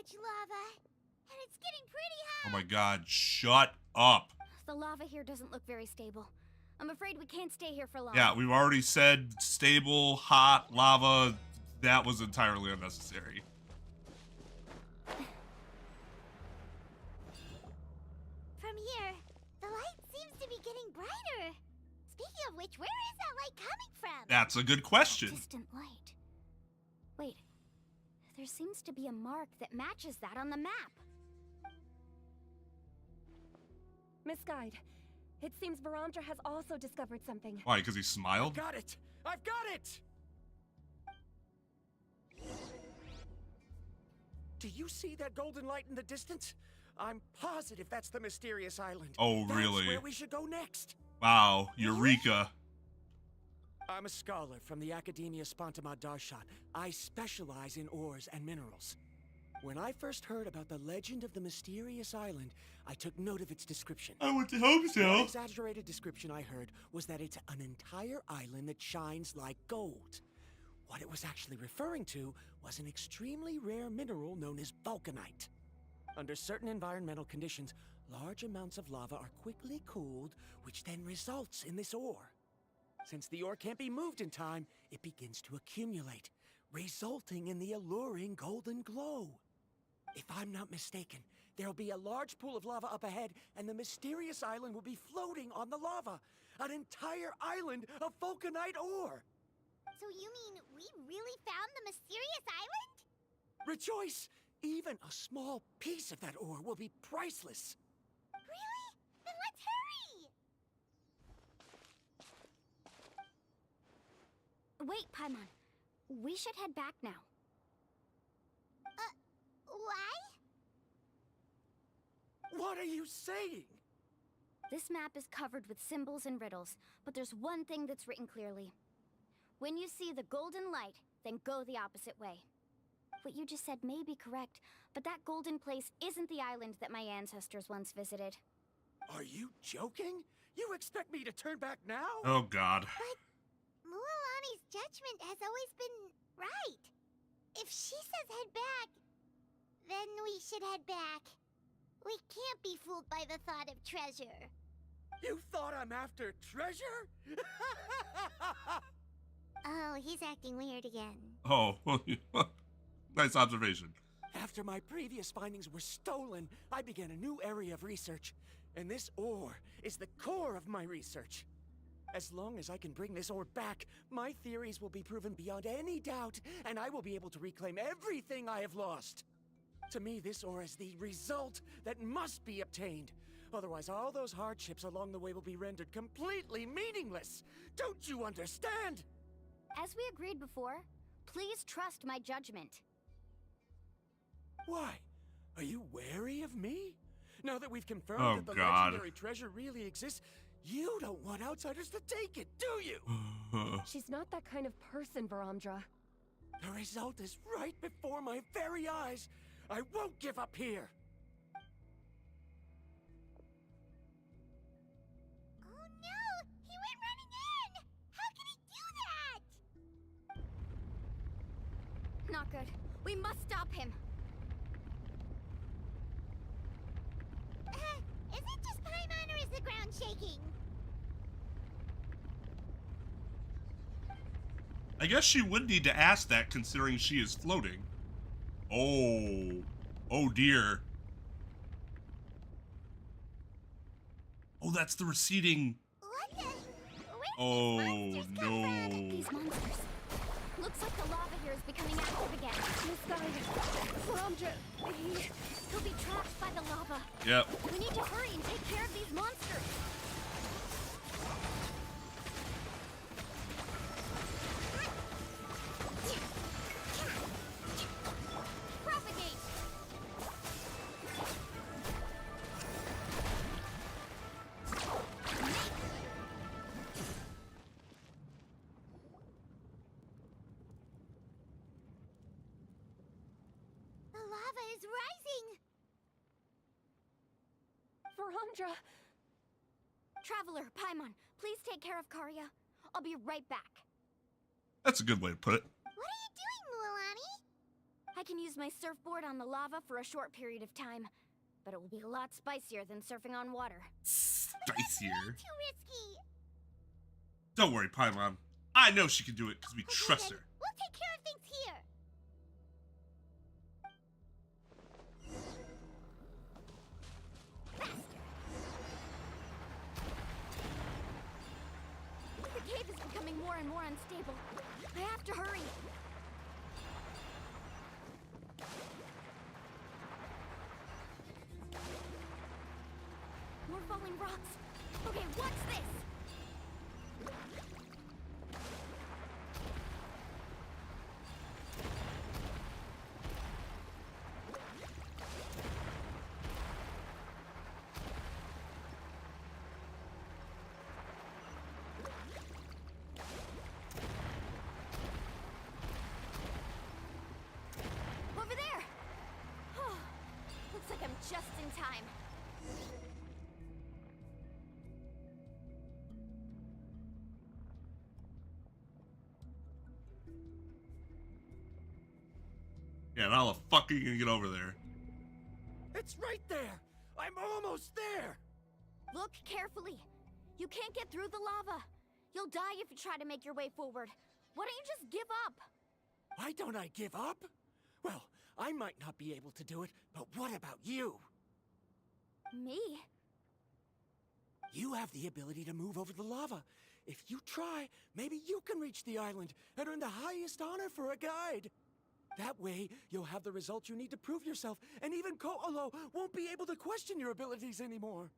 much lava, and it's getting pretty hot. Oh my god, shut up. The lava here doesn't look very stable. I'm afraid we can't stay here for long. Yeah, we've already said stable, hot, lava. That was entirely unnecessary. From here, the light seems to be getting brighter. Speaking of which, where is that light coming from? That's a good question. Distant light. Wait, there seems to be a mark that matches that on the map. Miss Guide, it seems Varamdra has also discovered something. Why, because he smiled? Got it! I've got it! Do you see that golden light in the distance? I'm positive that's the mysterious island. Oh, really? That's where we should go next. Wow, Eureka. I'm a scholar from the Academia Spontima Darshan. I specialize in ores and minerals. When I first heard about the legend of the mysterious island, I took note of its description. I would hope so. One exaggerated description I heard was that it's an entire island that shines like gold. What it was actually referring to was an extremely rare mineral known as vulcanite. Under certain environmental conditions, large amounts of lava are quickly cooled, which then results in this ore. Since the ore can't be moved in time, it begins to accumulate, resulting in the alluring golden glow. If I'm not mistaken, there'll be a large pool of lava up ahead, and the mysterious island will be floating on the lava. An entire island of vulcanite ore! So you mean we really found the mysterious island? Rejoice! Even a small piece of that ore will be priceless. Really? Then let's hurry! Wait, Paimon. We should head back now. Why? What are you saying? This map is covered with symbols and riddles, but there's one thing that's written clearly. When you see the golden light, then go the opposite way. What you just said may be correct, but that golden place isn't the island that my ancestors once visited. Are you joking? You expect me to turn back now? Oh, God. But Mualani's judgment has always been right. If she says head back, then we should head back. We can't be fooled by the thought of treasure. You thought I'm after treasure? Oh, he's acting weird again. Oh, nice observation. After my previous findings were stolen, I began a new area of research. And this ore is the core of my research. As long as I can bring this ore back, my theories will be proven beyond any doubt, and I will be able to reclaim everything I have lost. To me, this ore is the result that must be obtained. Otherwise, all those hardships along the way will be rendered completely meaningless. Don't you understand? As we agreed before, please trust my judgment. Why? Are you wary of me? Now that we've confirmed Oh, that the God. legendary treasure really exists, you don't want outsiders to take it, do you? She's not that kind of person, Varamdra. The result is right before my very eyes. I won't give up here. Oh no! He went running in! How can he do that? Not good. We must stop him. Is it just Paimon or is the ground shaking? I guess she would need to ask that considering she is floating. Oh. Oh dear. Oh, that's the receding. What the? Oh no. These monsters. Looks like the lava here is becoming active again. Miss Guide, Varamdra, He'll be trapped by the lava. Yep. We need to hurry and take care of these monsters. Propagate. The lava is rising! Varamdra! Traveler, Paimon, please take care of Karya. I'll be right back. That's a good way to put it. What are you doing, Mualani? I can use my surfboard on the lava for a short period of time, but it will be a lot spicier than surfing on water. Spicier? Too risky. Don't worry, Paimon. I know she can do it because we trust her. We'll take care of things here. The cave is becoming more and more unstable. I have to hurry. More falling rocks. Okay, what's this? Over there! Oh, looks like I'm just in time. Yeah, and how the fuck are you gonna get over there? It's right there! I'm almost there! Look carefully. You can't get through the lava. You'll die if you try to make your way forward. Why don't you just give up? Why don't I give up? Well, I might not be able to do it, but what about you? Me? You have the ability to move over the lava. If you try, maybe you can reach the island and earn the highest honor for a guide. That way, you'll have the results you need to prove yourself, and even Ko'olo won't be able to question your abilities anymore.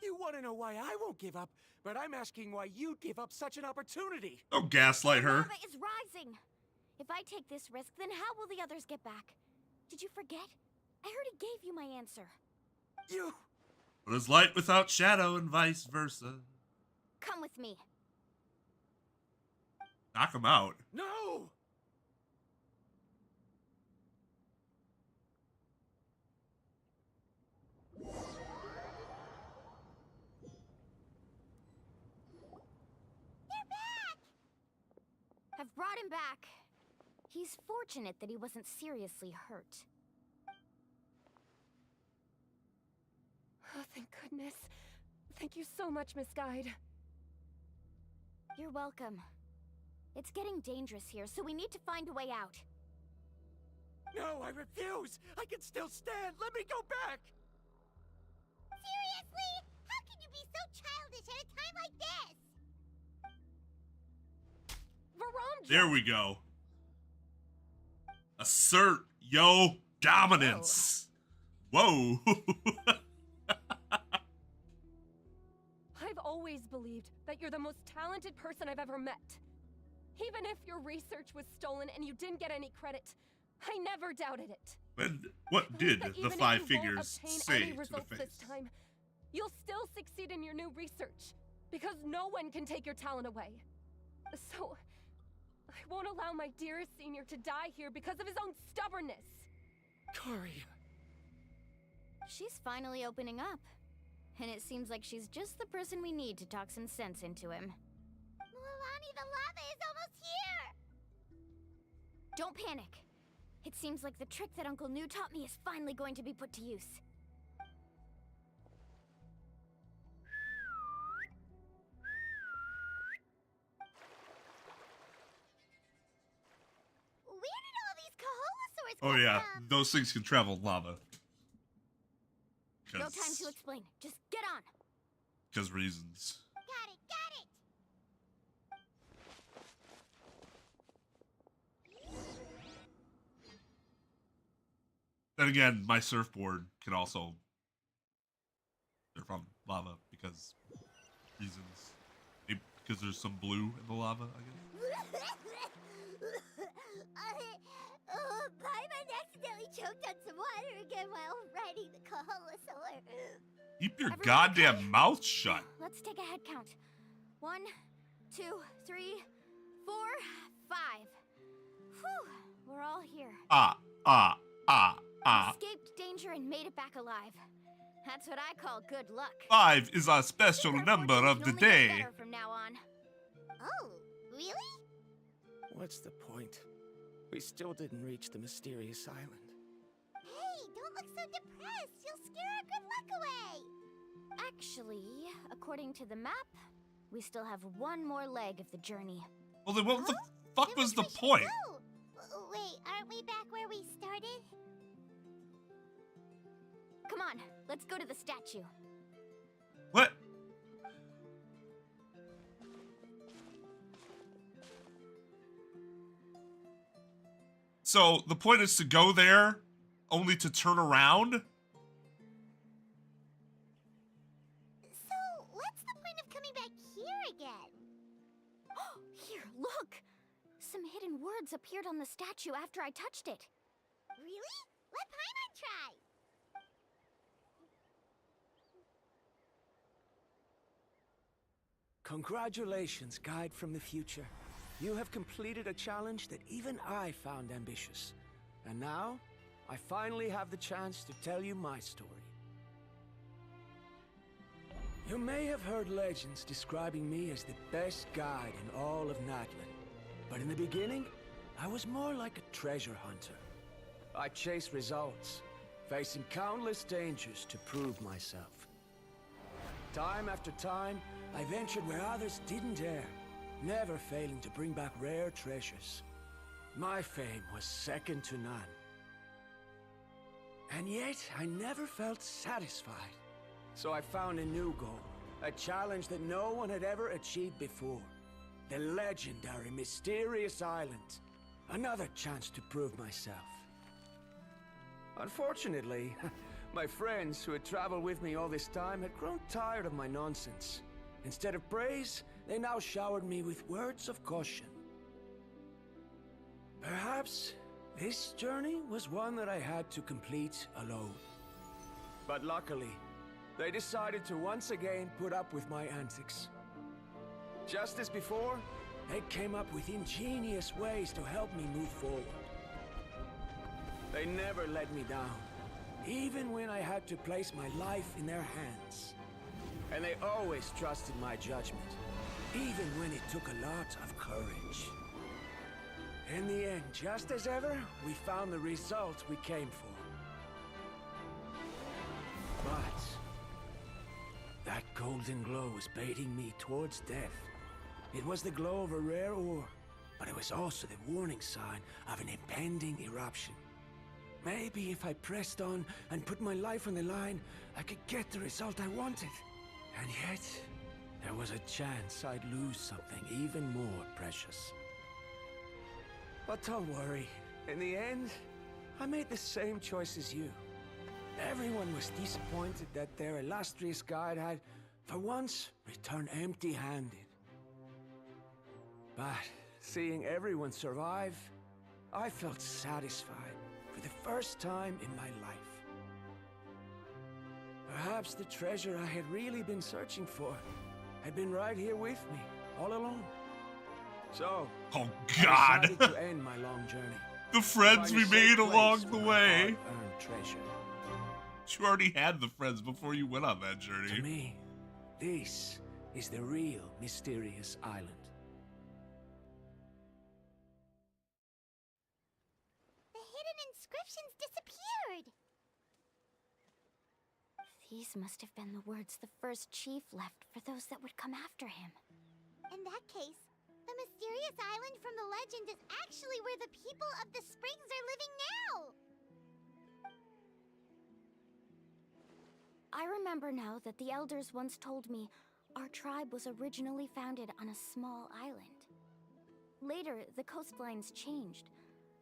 You want to know why I won't give up, but I'm asking why you'd give up such an opportunity. Don't gaslight her. Lava is rising. If I take this risk, then how will the others get back? Did you forget? I already gave you my answer. You... What is light without shadow and vice versa? Come with me. Knock him out. No! I've brought him back. He's fortunate that he wasn't seriously hurt. Oh, thank goodness. Thank you so much, Miss Guide. You're welcome. It's getting dangerous here, so we need to find a way out. No, I refuse! I can still stand! Let me go back! Seriously? How can you be so childish at a time like this? There we go. Assert yo dominance. Whoa. I've always believed that you're the most talented person I've ever met. Even if your research was stolen and you didn't get any credit, I never doubted it. And what did the five figures say to the results face? this time, you'll still succeed in your new research, because no one can take your talent away. So, I won't allow my dearest senior to die here because of his own stubbornness. Kari. She's finally opening up. And it seems like she's just the person we need to talk some sense into him. Milani, the lava is almost here! Don't panic. It seems like the trick that Uncle New taught me is finally going to be put to use. Where did all these Kaholosaurs Oh come yeah, from? those things can travel lava. No time to explain. Just get on. Because reasons. Got it, got it! Then again, my surfboard can also surf on lava because reasons. Maybe because there's some blue in the lava, I guess. Paimon accidentally choked on some water again while riding the Kaholosaur. Keep your Everyone goddamn okay? mouth shut. Let's take a head count. 1, 2, 3, 4, 5. Whew, we're all here. Escaped danger and made it back alive. That's what I call good luck. 5 is our special number of the Can only get day. better from now on. Oh, really? What's the point? We still didn't reach the mysterious island. Hey, don't look so depressed. You'll scare our good luck away. Actually, according to the map, we still have one more leg of the journey. Well, then what the fuck was the point? Wait, aren't we back where we started? Come on, let's go to the statue. What? So the point is to go there, only to turn around? So, what's the point of coming back here again? Here, look! Some hidden words appeared on the statue after I touched it. Really? Let Paimon try. Congratulations, guide from the future. You have completed a challenge that even I found ambitious. And now, I finally have the chance to tell you my story. You may have heard legends describing me as the best guide in all of Natlan. But in the beginning, I was more like a treasure hunter. I chased results, facing countless dangers to prove myself. Time after time, I ventured where others didn't dare, never failing to bring back rare treasures. My fame was second to none. And yet, I never felt satisfied. So I found a new goal, a challenge that no one had ever achieved before. The legendary Mysterious Island. Another chance to prove myself. Unfortunately, my friends who had traveled with me all this time had grown tired of my nonsense. Instead of praise, they now showered me with words of caution. Perhaps this journey was one that I had to complete alone. But luckily, they decided to once again put up with my antics. Just as before, they came up with ingenious ways to help me move forward. They never let me down, even when I had to place my life in their hands. And they always trusted my judgment, even when it took a lot of courage. In the end, just as ever, we found the result we came for. But that golden glow was baiting me towards death. It was the glow of a rare ore, but it was also the warning sign of an impending eruption. Maybe if I pressed on and put my life on the line, I could get the result I wanted. And yet, there was a chance I'd lose something even more precious. But don't worry, in the end, I made the same choice as you. Everyone was disappointed that their illustrious guide had, for once, returned empty-handed. But seeing everyone survive, I felt satisfied for the first time in my life. Perhaps the treasure I had really been searching for had been right here with me, all along. So, oh God! I decided to end my long journey. The friends we made along the way. Treasure. You already had the friends before you went on that journey. To me, this is the real Mysterious Island. The hidden inscriptions disappeared. These must have been the words the first chief left for those that would come after him. In that case, the mysterious island from the legend is actually where the people of the springs are living now! I remember now that the elders once told me our tribe was originally founded on a small island. Later, the coastlines changed,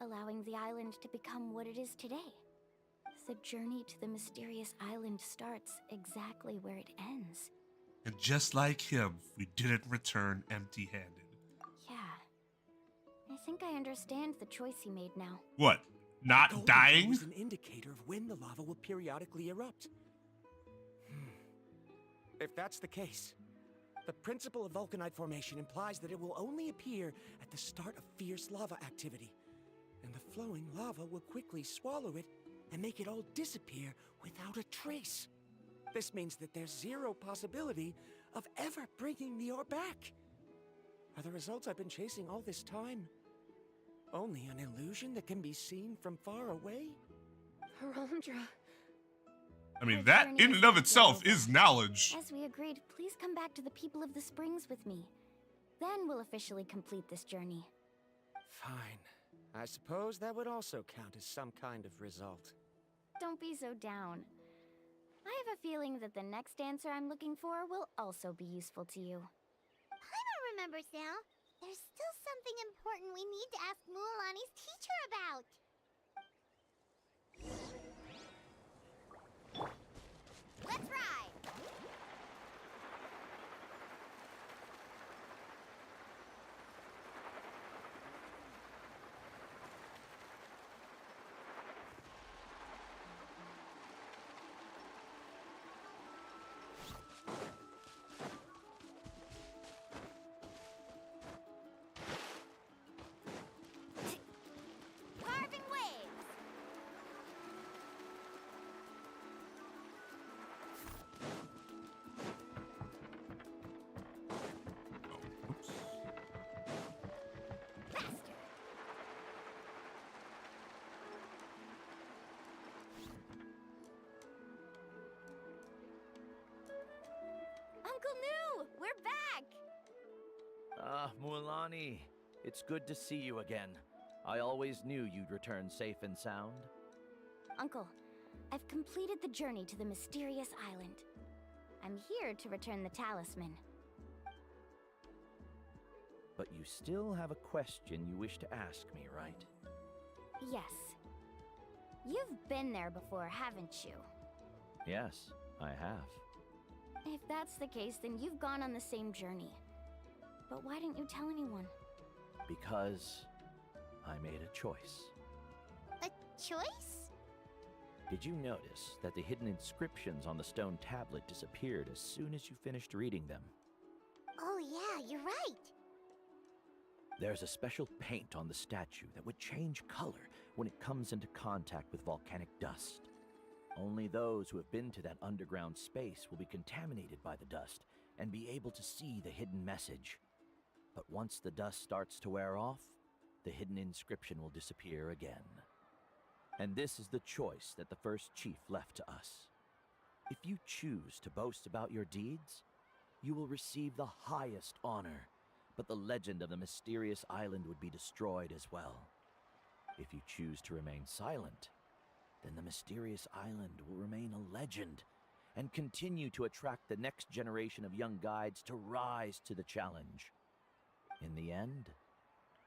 allowing the island to become what it is today. The journey to the mysterious island starts exactly where it ends. And just like him, we didn't return empty-handed. Yeah. I think I understand the choice he made now. What? Not dying? Is an indicator of when the lava will periodically erupt. If that's the case, the principle of vulcanite formation implies that it will only appear at the start of fierce lava activity, and the flowing lava will quickly swallow it and make it all disappear without a trace. This means that there's zero possibility of ever bringing the ore back. Are the results I've been chasing all this time Only an illusion that can be seen from far away? Ramdra. I mean, Our that journey in is and of not itself yet over. is knowledge. As we agreed, please come back to the people of the Springs with me. Then we'll officially complete this journey. Fine. I suppose that would also count as some kind of result. Don't be so down. I have a feeling that the next answer I'm looking for will also be useful to you. Paimon remembers now. There's still something important we need to ask Mualani's teacher about. Let's ride! Carving waves! Faster! Uncle New, we're back! Ah, Mualani, it's good to see you again. I always knew you'd return safe and sound. Uncle, I've completed the journey to the mysterious island. I'm here to return the talisman. But you still have a question you wish to ask me, right? Yes. You've been there before, haven't you? Yes, I have. If that's the case, then you've gone on the same journey. But why didn't you tell anyone? Because I made a choice. A choice? Did you notice that the hidden inscriptions on the stone tablet disappeared as soon as you finished reading them? Oh yeah, you're right. There's a special paint on the statue that would change color when it comes into contact with volcanic dust. Only those who have been to that underground space will be contaminated by the dust and be able to see the hidden message. But once the dust starts to wear off, the hidden inscription will disappear again. And this is the choice that the first chief left to us. If you choose to boast about your deeds, you will receive the highest honor, but the legend of the mysterious island would be destroyed as well. If you choose to remain silent, then the mysterious island will remain a legend and continue to attract the next generation of young guides to rise to the challenge. In the end,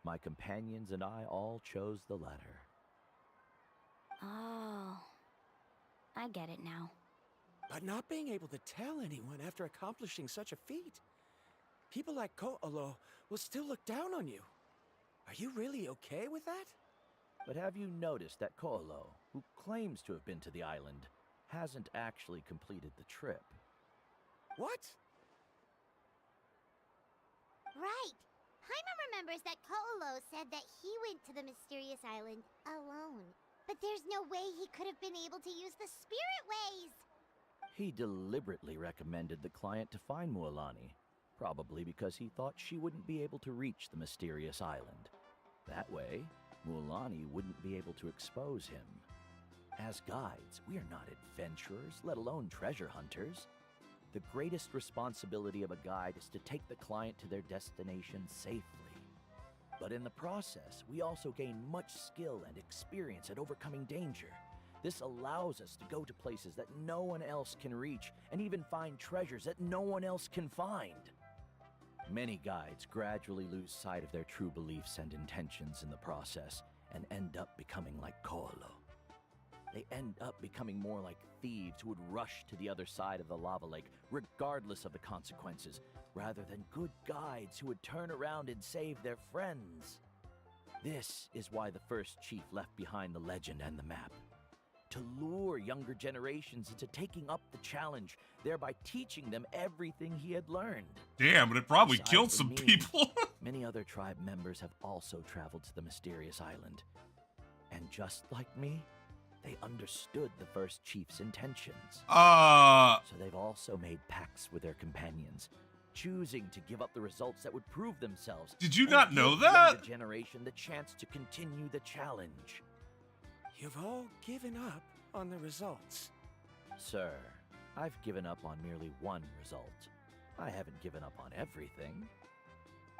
my companions and I all chose the latter. Oh, I get it now. But not being able to tell anyone after accomplishing such a feat. People like Ko'olo will still look down on you. Are you really okay with that? But have you noticed that Ko'olo, who claims to have been to the island, hasn't actually completed the trip? What? Right. Paimon remembers that Ko'olo said that he went to the mysterious island alone. But there's no way he could have been able to use the spirit ways. He deliberately recommended the client to find Mualani, probably because he thought she wouldn't be able to reach the mysterious island. That way, Mualani wouldn't be able to expose him. As guides, we are not adventurers, let alone treasure hunters. The greatest responsibility of a guide is to take the client to their destination safely. But in the process, we also gain much skill and experience at overcoming danger. This allows us to go to places that no one else can reach, and even find treasures that no one else can find. Many guides gradually lose sight of their true beliefs and intentions in the process, and end up becoming like Ko'olo. They end up becoming more like thieves who would rush to the other side of the lava lake, regardless of the consequences, rather than good guides who would turn around and save their friends. This is why the first chief left behind the legend and the map. To lure younger generations into taking up the challenge, thereby teaching them everything he had learned. Damn, but it probably Aside killed from some me, people. Many other tribe members have also traveled to the mysterious island. And just like me, they understood the first chief's intentions. So they've also made pacts with their companions, choosing to give up the results that would prove themselves. Did you and not know give that? younger generation the chance to continue the challenge. You've all given up on the results. Sir, I've given up on merely one result. I haven't given up on everything.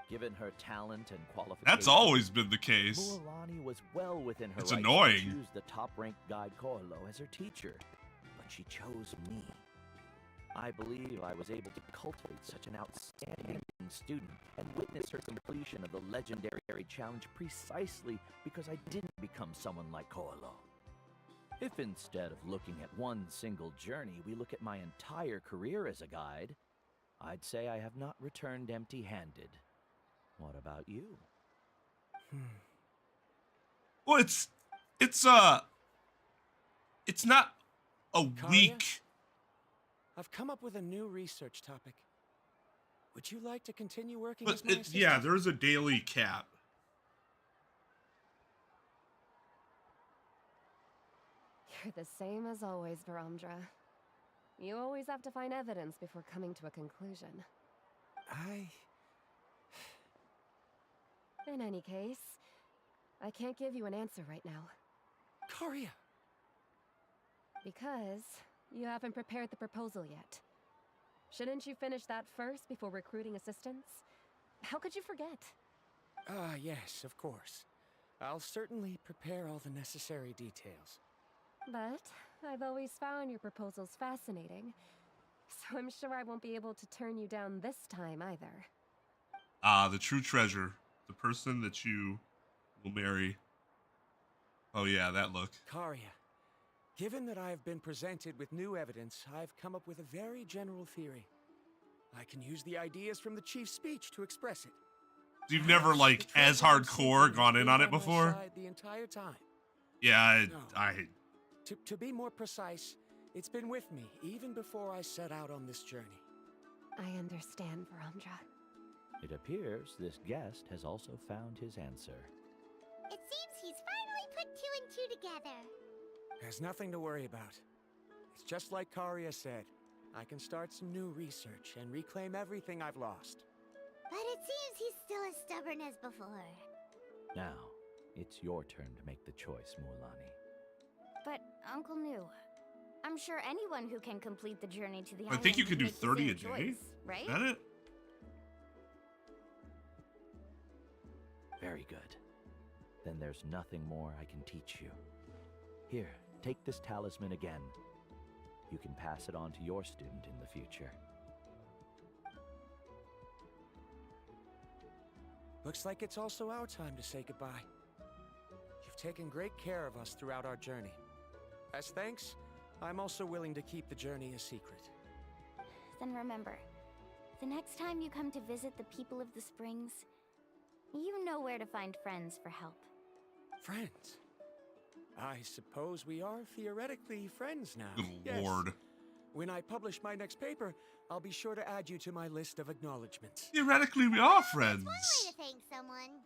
Given her talent and qualifications, That's always been the case. Mualani was well within her It's rights annoying. to choose the top-ranked guide Koalo as her teacher, but she chose me. I believe I was able to cultivate such an outstanding student and witness her completion of the legendary challenge precisely because I didn't become someone like Koalo. If instead of looking at one single journey, we look at my entire career as a guide, I'd say I have not returned empty-handed. What about you? Well, it's not a week. I've come up with a new research topic. Would you like to continue working But as my assistant? yeah, there's a daily cap. You're the same as always, Varamdra. You always have to find evidence before coming to a conclusion. In any case, I can't give you an answer right now. Karia! Because you haven't prepared the proposal yet. Shouldn't you finish that first before recruiting assistants? How could you forget? Yes, of course. I'll certainly prepare all the necessary details. But I've always found your proposals fascinating, so I'm sure I won't be able to turn you down this time either. The true treasure. The person that you will marry. Oh yeah, that look. Karia, given that I have been presented with new evidence, I've come up with a very general theory. I can use the ideas from the chief's speech to express it. You've never, like, as hardcore gone in on it before? The entire time. Yeah, To be more precise, it's been with me even before I set out on this journey. I understand, Varamdra. It appears this guest has also found his answer. It seems he's finally put two and two together. There's nothing to worry about. It's just like Karia said. I can start some new research and reclaim everything I've lost. But it seems he's still as stubborn as before. Now, it's your turn to make the choice, Mualani. But, Uncle New, I'm sure anyone who can complete the journey to the I island think you could do make the 30 a same day. choice, right? Is that it? Very good. Then there's nothing more I can teach you. Here, take this talisman again. You can pass it on to your student in the future. Looks like it's also our time to say goodbye. You've taken great care of us throughout our journey. As thanks, I'm also willing to keep the journey a secret. Then remember, the next time you come to visit the people of the Springs, you know where to find friends for help. Friends? I suppose we are theoretically friends now. Good Yes. lord. When I publish my next paper, I'll be sure to add you to my list of acknowledgments. Theoretically, we are friends. One way to thank someone.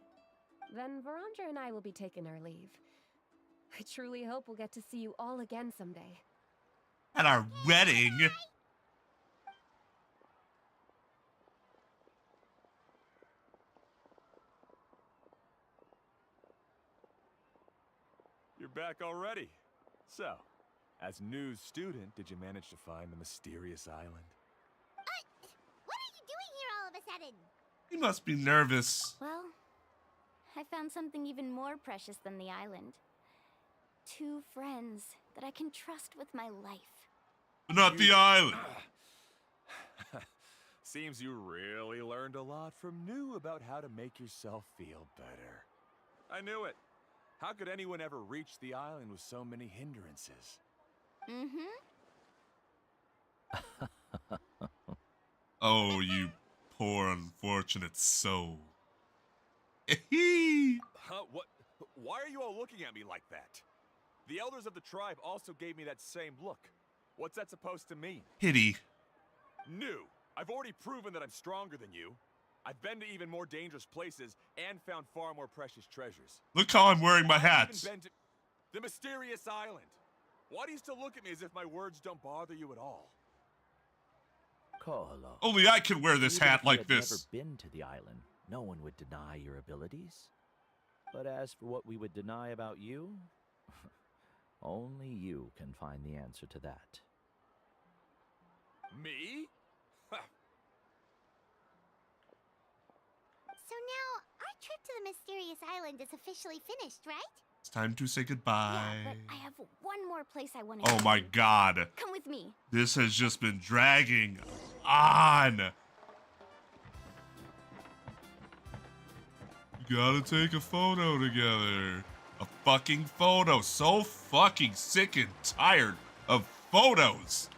Then Varamdra and I will be taking our leave. I truly hope we'll get to see you all again someday. At our wedding. You're back already. So, as news student, did you manage to find the mysterious island? What are you doing here all of a sudden? You must be nervous. Well, I found something even more precious than the island. 2 friends that I can trust with my life. But not the island. Seems you really learned a lot from New about how to make yourself feel better. I knew it. How could anyone ever reach the island with so many hindrances? Oh, you poor unfortunate soul. Huh? What? Why are you all looking at me like that? The elders of the tribe also gave me that same look. What's that supposed to mean? Hitty. New. I've already proven that I'm stronger than you. I've been to even more dangerous places and found far more precious treasures. Look how I'm wearing my I've hats. even been to the mysterious island. Why do you still look at me as if my words don't bother you at all? Koholo. Only I can wear this Even hat if you like had this. never been to the island, no one would deny your abilities. But as for what we would deny about you, only you can find the answer to that. Me? So now, our trip to the mysterious island is officially finished, right? It's time to say goodbye. Yeah, but I have one more place I want to Oh go my to. god. Come with me. This has just been dragging on. You gotta take a photo together. A fucking photo. So fucking sick and tired of photos.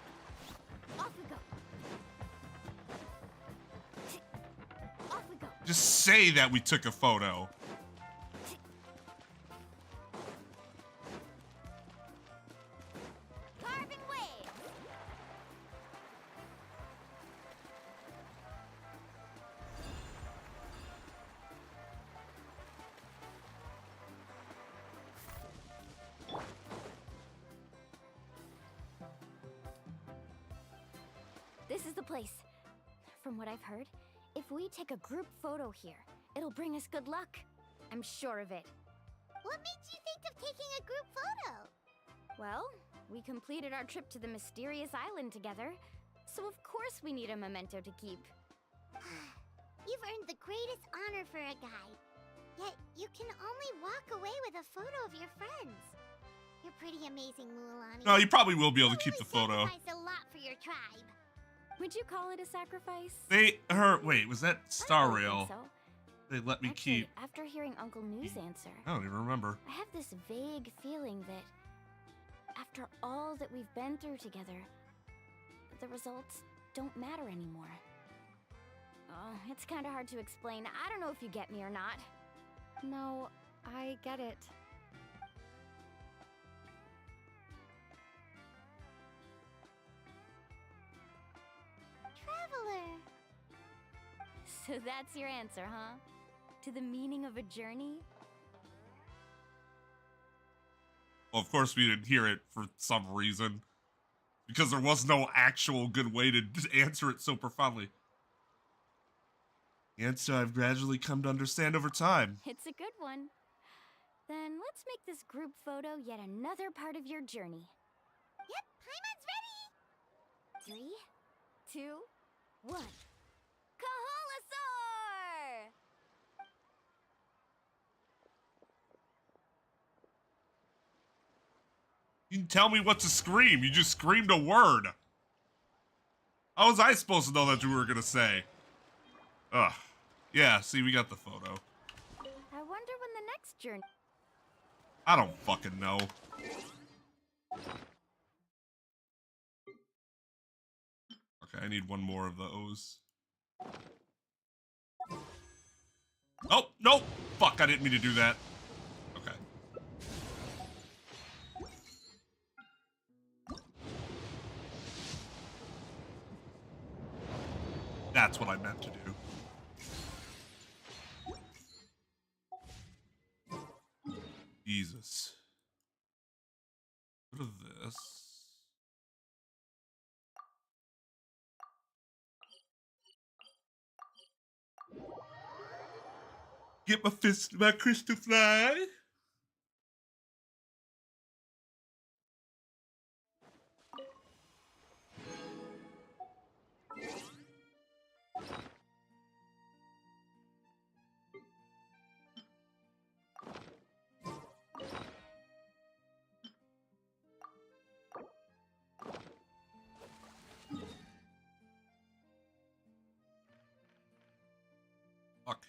Off we go. Off we go. Just say that we took a photo. Carving waves. This is the place. From what I've heard, if we take a group photo here, it'll bring us good luck. I'm sure of it. What made you think of taking a group photo? Well, we completed our trip to the mysterious island together, so of course we need a memento to keep. You've earned the greatest honor for a guide. Yet, you can only walk away with a photo of your friends. You're pretty amazing, Mualani. No, you probably will be able to keep the photo. Sacrificed a lot for your tribe. Would you call it a sacrifice? Wait, was that Star I don't Rail? think so. They let me Actually, keep. after hearing Uncle New's answer, I don't even remember. I have this vague feeling that after all that we've been through together, the results don't matter anymore. Oh, it's kind of hard to explain. I don't know if you get me or not. No, I get it. Traveler. So that's your answer, huh? To the meaning of a journey? Well, of course we didn't hear it for some reason. Because there was no actual good way to answer it so profoundly. The answer I've gradually come to understand over time. It's a good one. Then let's make this group photo yet another part of your journey. Yep, Paimon's ready. 3, 2, 1. Kaholasaur! You didn't tell me what to scream. You just screamed a word. How was I supposed to know that you were gonna say? Ugh. Yeah, see, we got the photo. I wonder when the next journey... I don't fucking know. Okay, I need one more of those. Oh, nope! Fuck, I didn't mean to do that. Okay. That's what I meant to do. Jesus. What is this? Get my fist in my crystal fly. Fuck.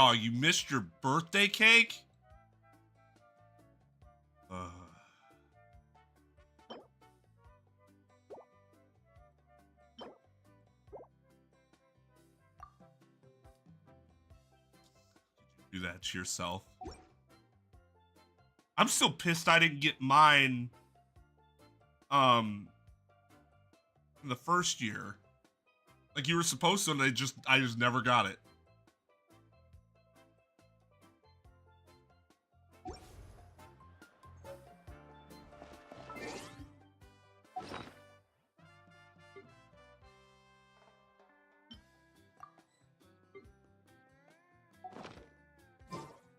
Oh, you missed your birthday cake? Do that to yourself. I'm still pissed I didn't get mine in the first year. Like you were supposed to, and I just never got it.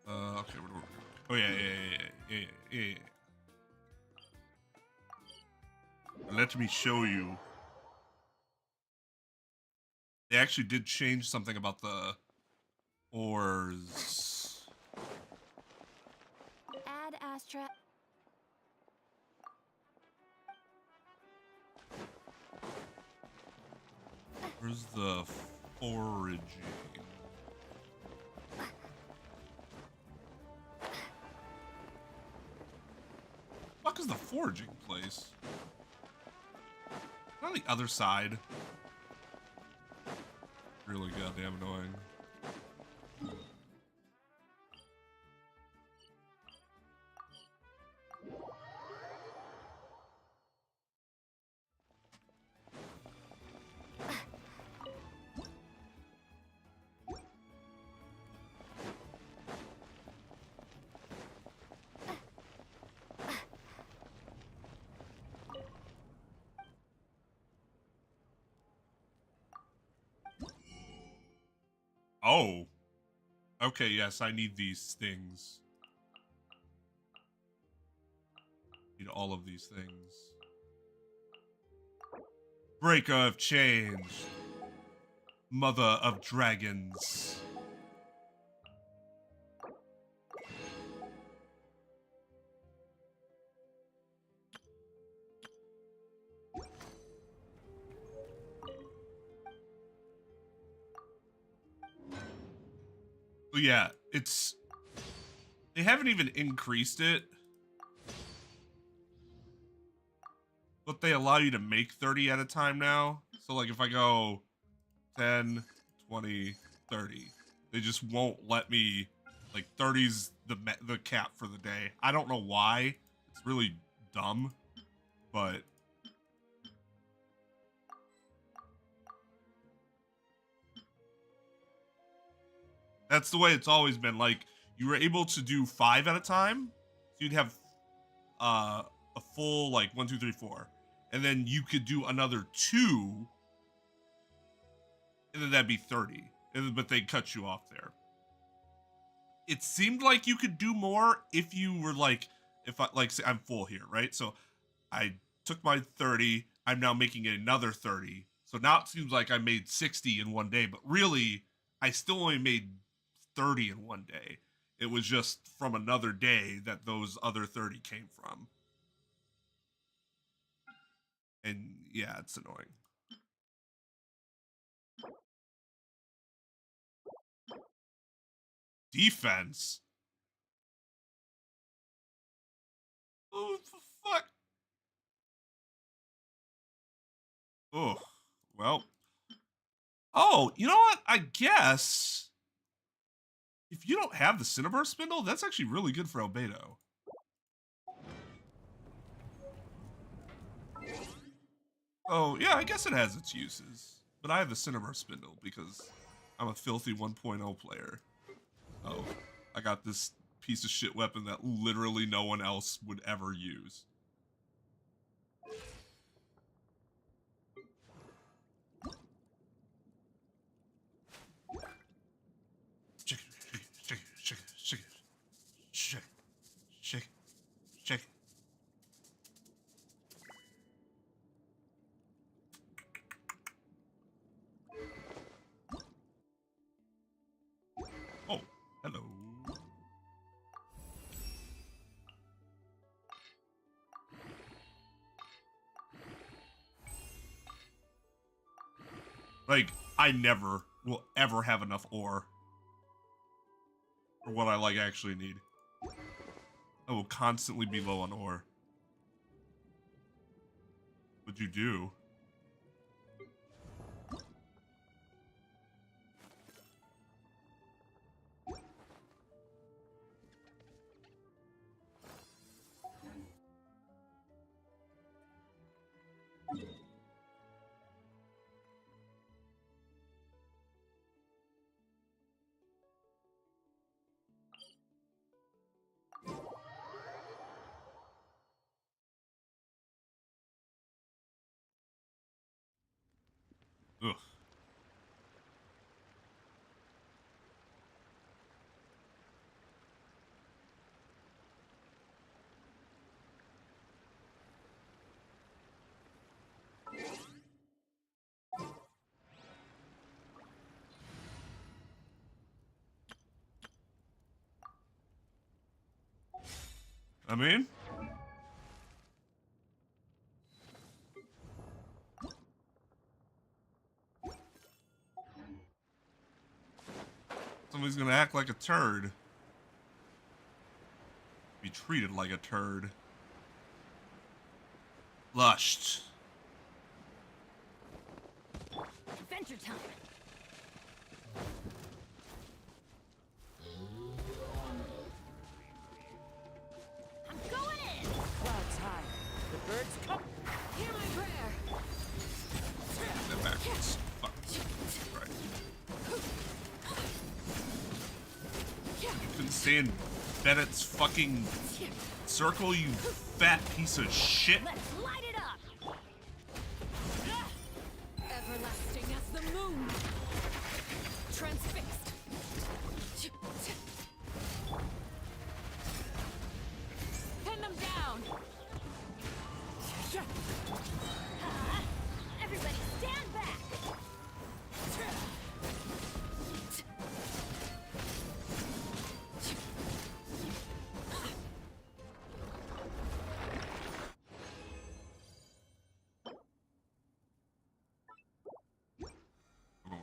Okay. Oh yeah. Let me show you. They actually did change something about the ores. Add Astra. Where's the foraging? What is the foraging place? On the other side. Really goddamn annoying. Oh. Okay, yes, I need these things. Need all of these things. Breaker of change. Mother of dragons. Well, yeah, it's... They haven't even increased it. But they allow you to make 30 at a time now. So, like, if I go 10, 20, 30, they just won't let me... Like, 30's the cap for the day. I don't know why. It's really dumb. But... That's the way it's always been. Like, you were able to do 5 at a time. So you'd have a full, like, 1, 2, 3, 4. And then you could do another 2. And then that'd be 30. But they'd cut you off there. It seemed like you could do more if you were, like, say I'm full here, right? So I took my 30. I'm now making another 30. So now it seems like I made 60 in one day. But really, I still only made 30 in one day. It was just from another day that those other 30 came from. And yeah, it's annoying. Defense? Oh, fuck. Oh, well. Oh, you know what? I guess if you don't have the Cinnabar Spindle, that's actually really good for Albedo. Oh, yeah, I guess it has its uses. But I have the Cinnabar Spindle because I'm a filthy 1.0 player. Oh, I got this piece of shit weapon that literally no one else would ever use. Shake. Oh, hello. Like, I never will ever have enough ore. for what I like actually need. I will constantly be low on ore. What'd you do? Ugh. I mean, somebody's gonna act like a turd. Be treated like a turd. Lushed. Adventure time. I'm going in. Clouds high. The birds come. Hear my prayer. That backwards. Fuck. Right. You couldn't stay in Bennett's fucking circle, you fat piece of shit. Let's light it up. Everlasting as the moon. Transfixed. Pin them down. Everybody stand back.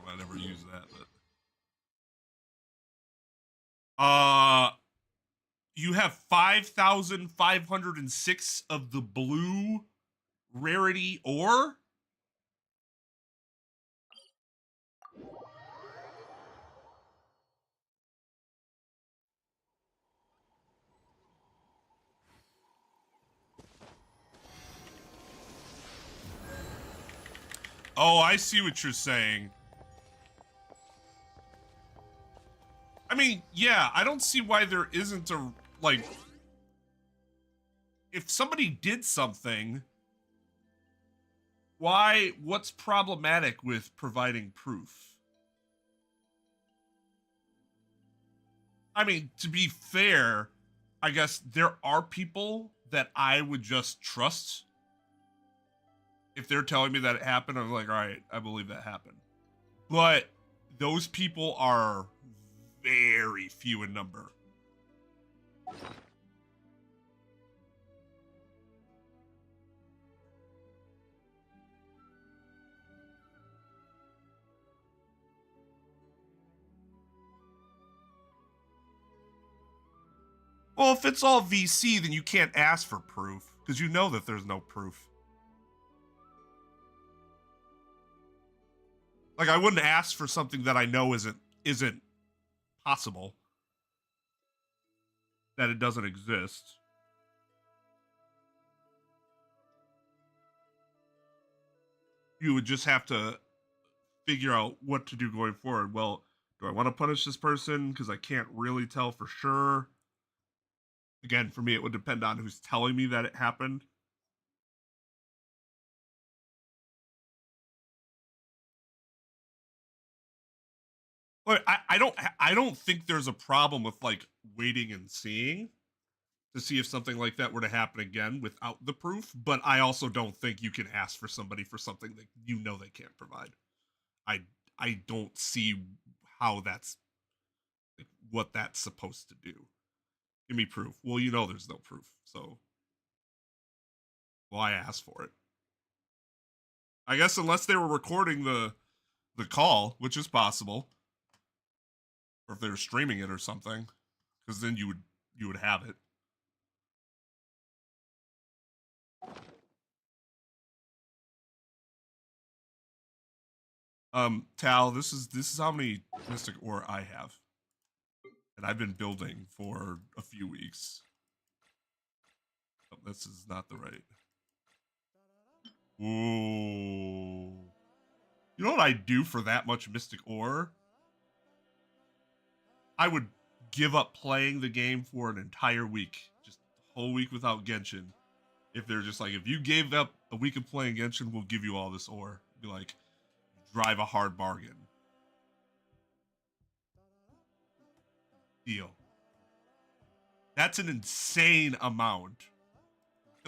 I never use that, but you have 5,506 of the blue rarity ore. Oh, I see what you're saying. I mean, yeah, I don't see why there isn't a, like, if somebody did something, what's problematic with providing proof? I mean, to be fair, I guess there are people that I would just trust. If they're telling me that it happened, I'm like, all right, I believe that happened. But those people are very few in number. Well, if it's all VC, then you can't ask for proof, because you know that there's no proof. Like, I wouldn't ask for something that I know isn't possible. That it doesn't exist. You would just have to figure out what to do going forward. Well, do I want to punish this person because I can't really tell for sure? Again, for me, it would depend on who's telling me that it happened. Look, I don't think there's a problem with, like, waiting and seeing to see if something like that were to happen again without the proof, but I also don't think you can ask for somebody for something that you know they can't provide. I don't see how that's, like, what that's supposed to do. Give me proof. Well, you know there's no proof, so why ask for it? I guess unless they were recording the call, which is possible. Or if they were streaming it or something. because then you would have it. Tal, this is how many mystic ore I have. And I've been building for a few weeks. Oh, this is not the right. Ooh. You know what I'd do for that much mystic ore? I would give up playing the game for an entire week. Just a whole week without Genshin. If they're just like, if you gave up a week of playing Genshin, we'll give you all this ore. Be like, drive a hard bargain. Deal. That's an insane amount.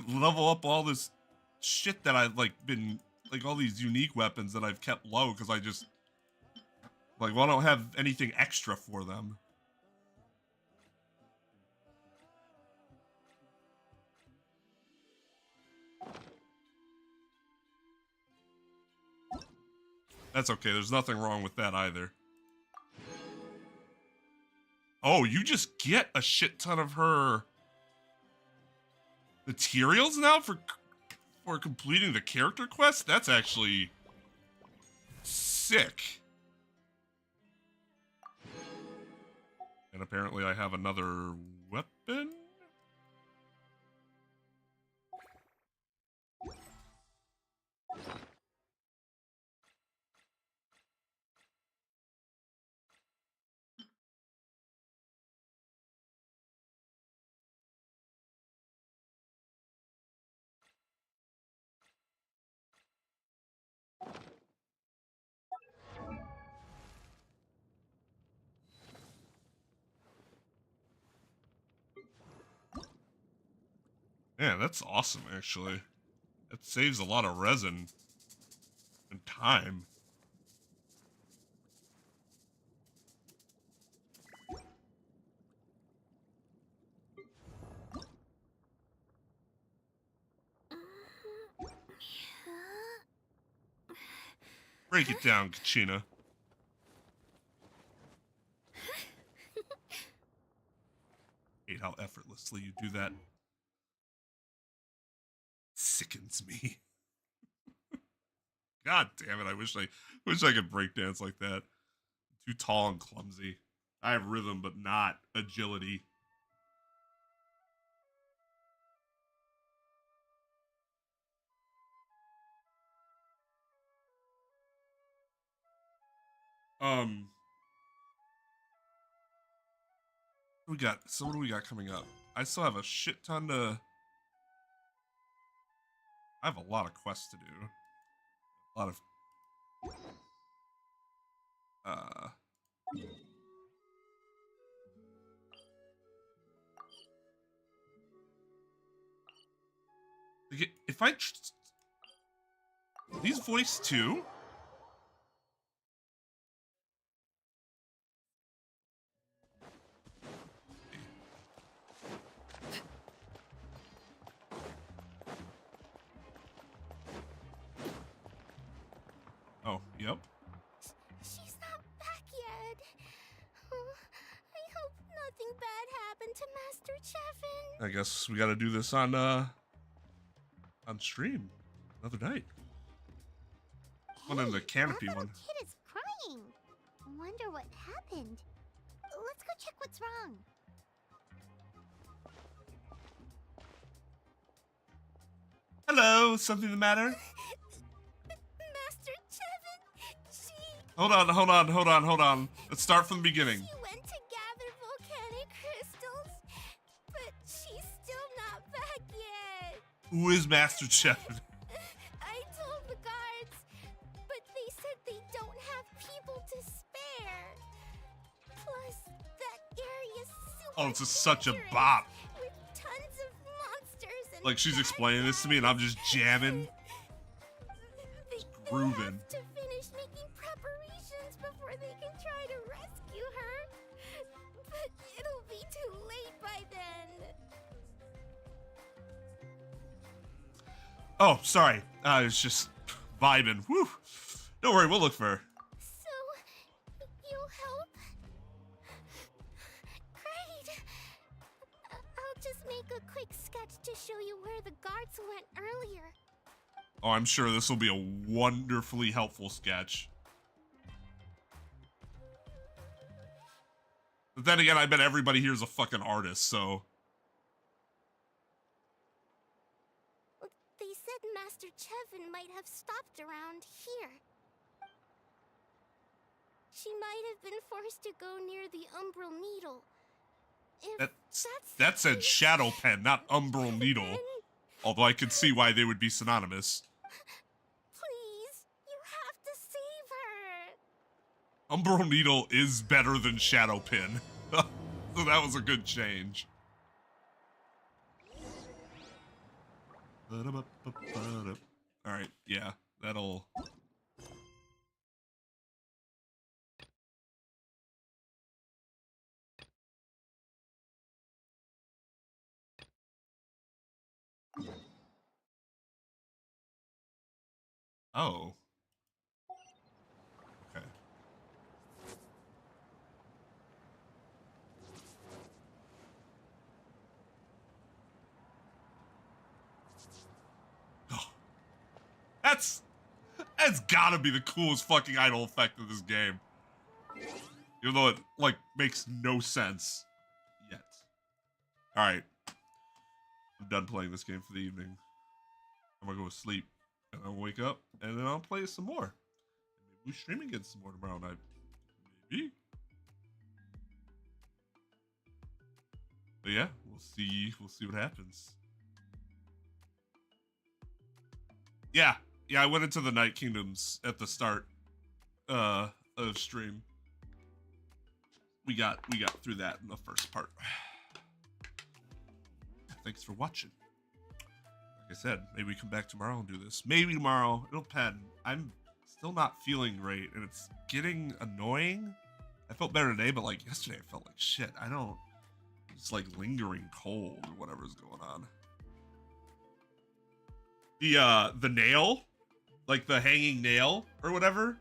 Level up all this shit that I've like been like all these unique weapons that I've kept low because I just like, well, I don't have anything extra for them. That's okay. There's nothing wrong with that either. Oh, you just get a shit ton of her materials now for completing the character quest? That's actually sick. And apparently I have another weapon? Yeah, that's awesome, actually. It saves a lot of resin and time. Break it down, Kachina. Hate how effortlessly you do that. Sickens me. God damn it! I wish I could break dance like that. Too tall and clumsy. I have rhythm, but not agility. What do we got coming up? I still have a shit ton to. I have a lot of quests to do. A lot of. If I these voice too. Oh, yep. She's not back yet. Oh, I hope nothing bad happened to Master Chevin. I guess we got to do this on stream another night. One in the canopy that one. little kid is crying. Wonder what happened. Let's go check what's wrong. Hello, something the matter? Master Chevin, she... Hold on. Let's start from the beginning. She went to gather volcanic crystals, but she's still not back yet. Who is Master Chevin? I told the guards, but they said they don't have people to spare. Plus, that area's super Oh, it's such a dangerous, bop. with tons of monsters and Like she's explaining this to me and I'm just jamming. Just grooving. to finish making preparations before they can try to rescue her. But it'll be too late by then. Oh, sorry. I was just vibing. Woo. Don't worry, we'll look for her. So, you'll help? Great. parts went earlier. Oh, I'm sure this will be a wonderfully helpful sketch. But then again, I bet everybody here is a fucking artist, so... They said Master Chevin might have stopped around here. She might have been forced to go near the Umbral Needle. If That said Shadow Pen, not Umbral Needle. Although I could see why they would be synonymous. Please, you have to save her. Umbral Needle is better than Shadow Pin. So that was a good change. Alright, yeah, that'll... Oh. Okay. That's gotta be the coolest fucking idle effect of this game. Even though it, like, makes no sense yet. Alright. I'm done playing this game for the evening. I'm gonna go to sleep. And I'll wake up, and then I'll play some more. Maybe we stream again some more tomorrow night. Maybe. But yeah, we'll see what happens. Yeah, I went into the Night Kingdoms at the start of stream. We got through that in the first part. Thanks for watching. Like I said, maybe we come back tomorrow and do this. Maybe tomorrow. It'll depend. I'm still not feeling great, and it's getting annoying. I felt better today, but like yesterday I felt like shit. It's like lingering cold or whatever's going on. The nail, like the hanging nail or whatever.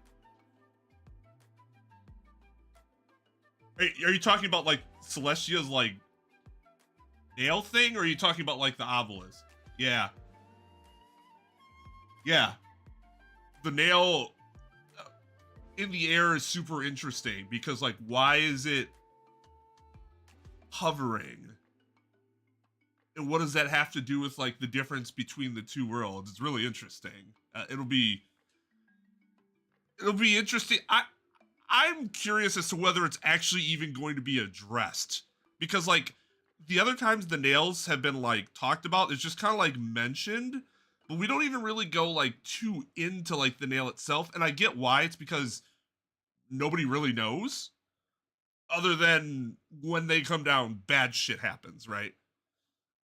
Are you talking about like Celestia's like nail thing, or are you talking about like the obelisk? Yeah. Yeah. The nail in the air is super interesting because like why is it hovering? And what does that have to do with like the difference between the two worlds? It's really interesting. It'll be interesting. I'm curious as to whether it's actually even going to be addressed, because like the other times the nails have been like talked about, it's just kind of like mentioned, but we don't even really go like too into like the nail itself. And I get why. It's because nobody really knows, other than when they come down, bad shit happens, right?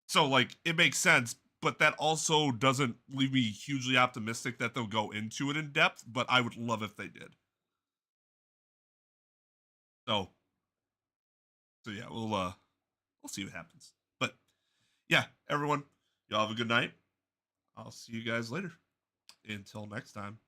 So like it makes sense, but that also doesn't leave me hugely optimistic that they'll go into it in depth, but I would love if they did. So yeah, we'll see what happens. But yeah, everyone, y'all have a good night. I'll see you guys later. Until next time.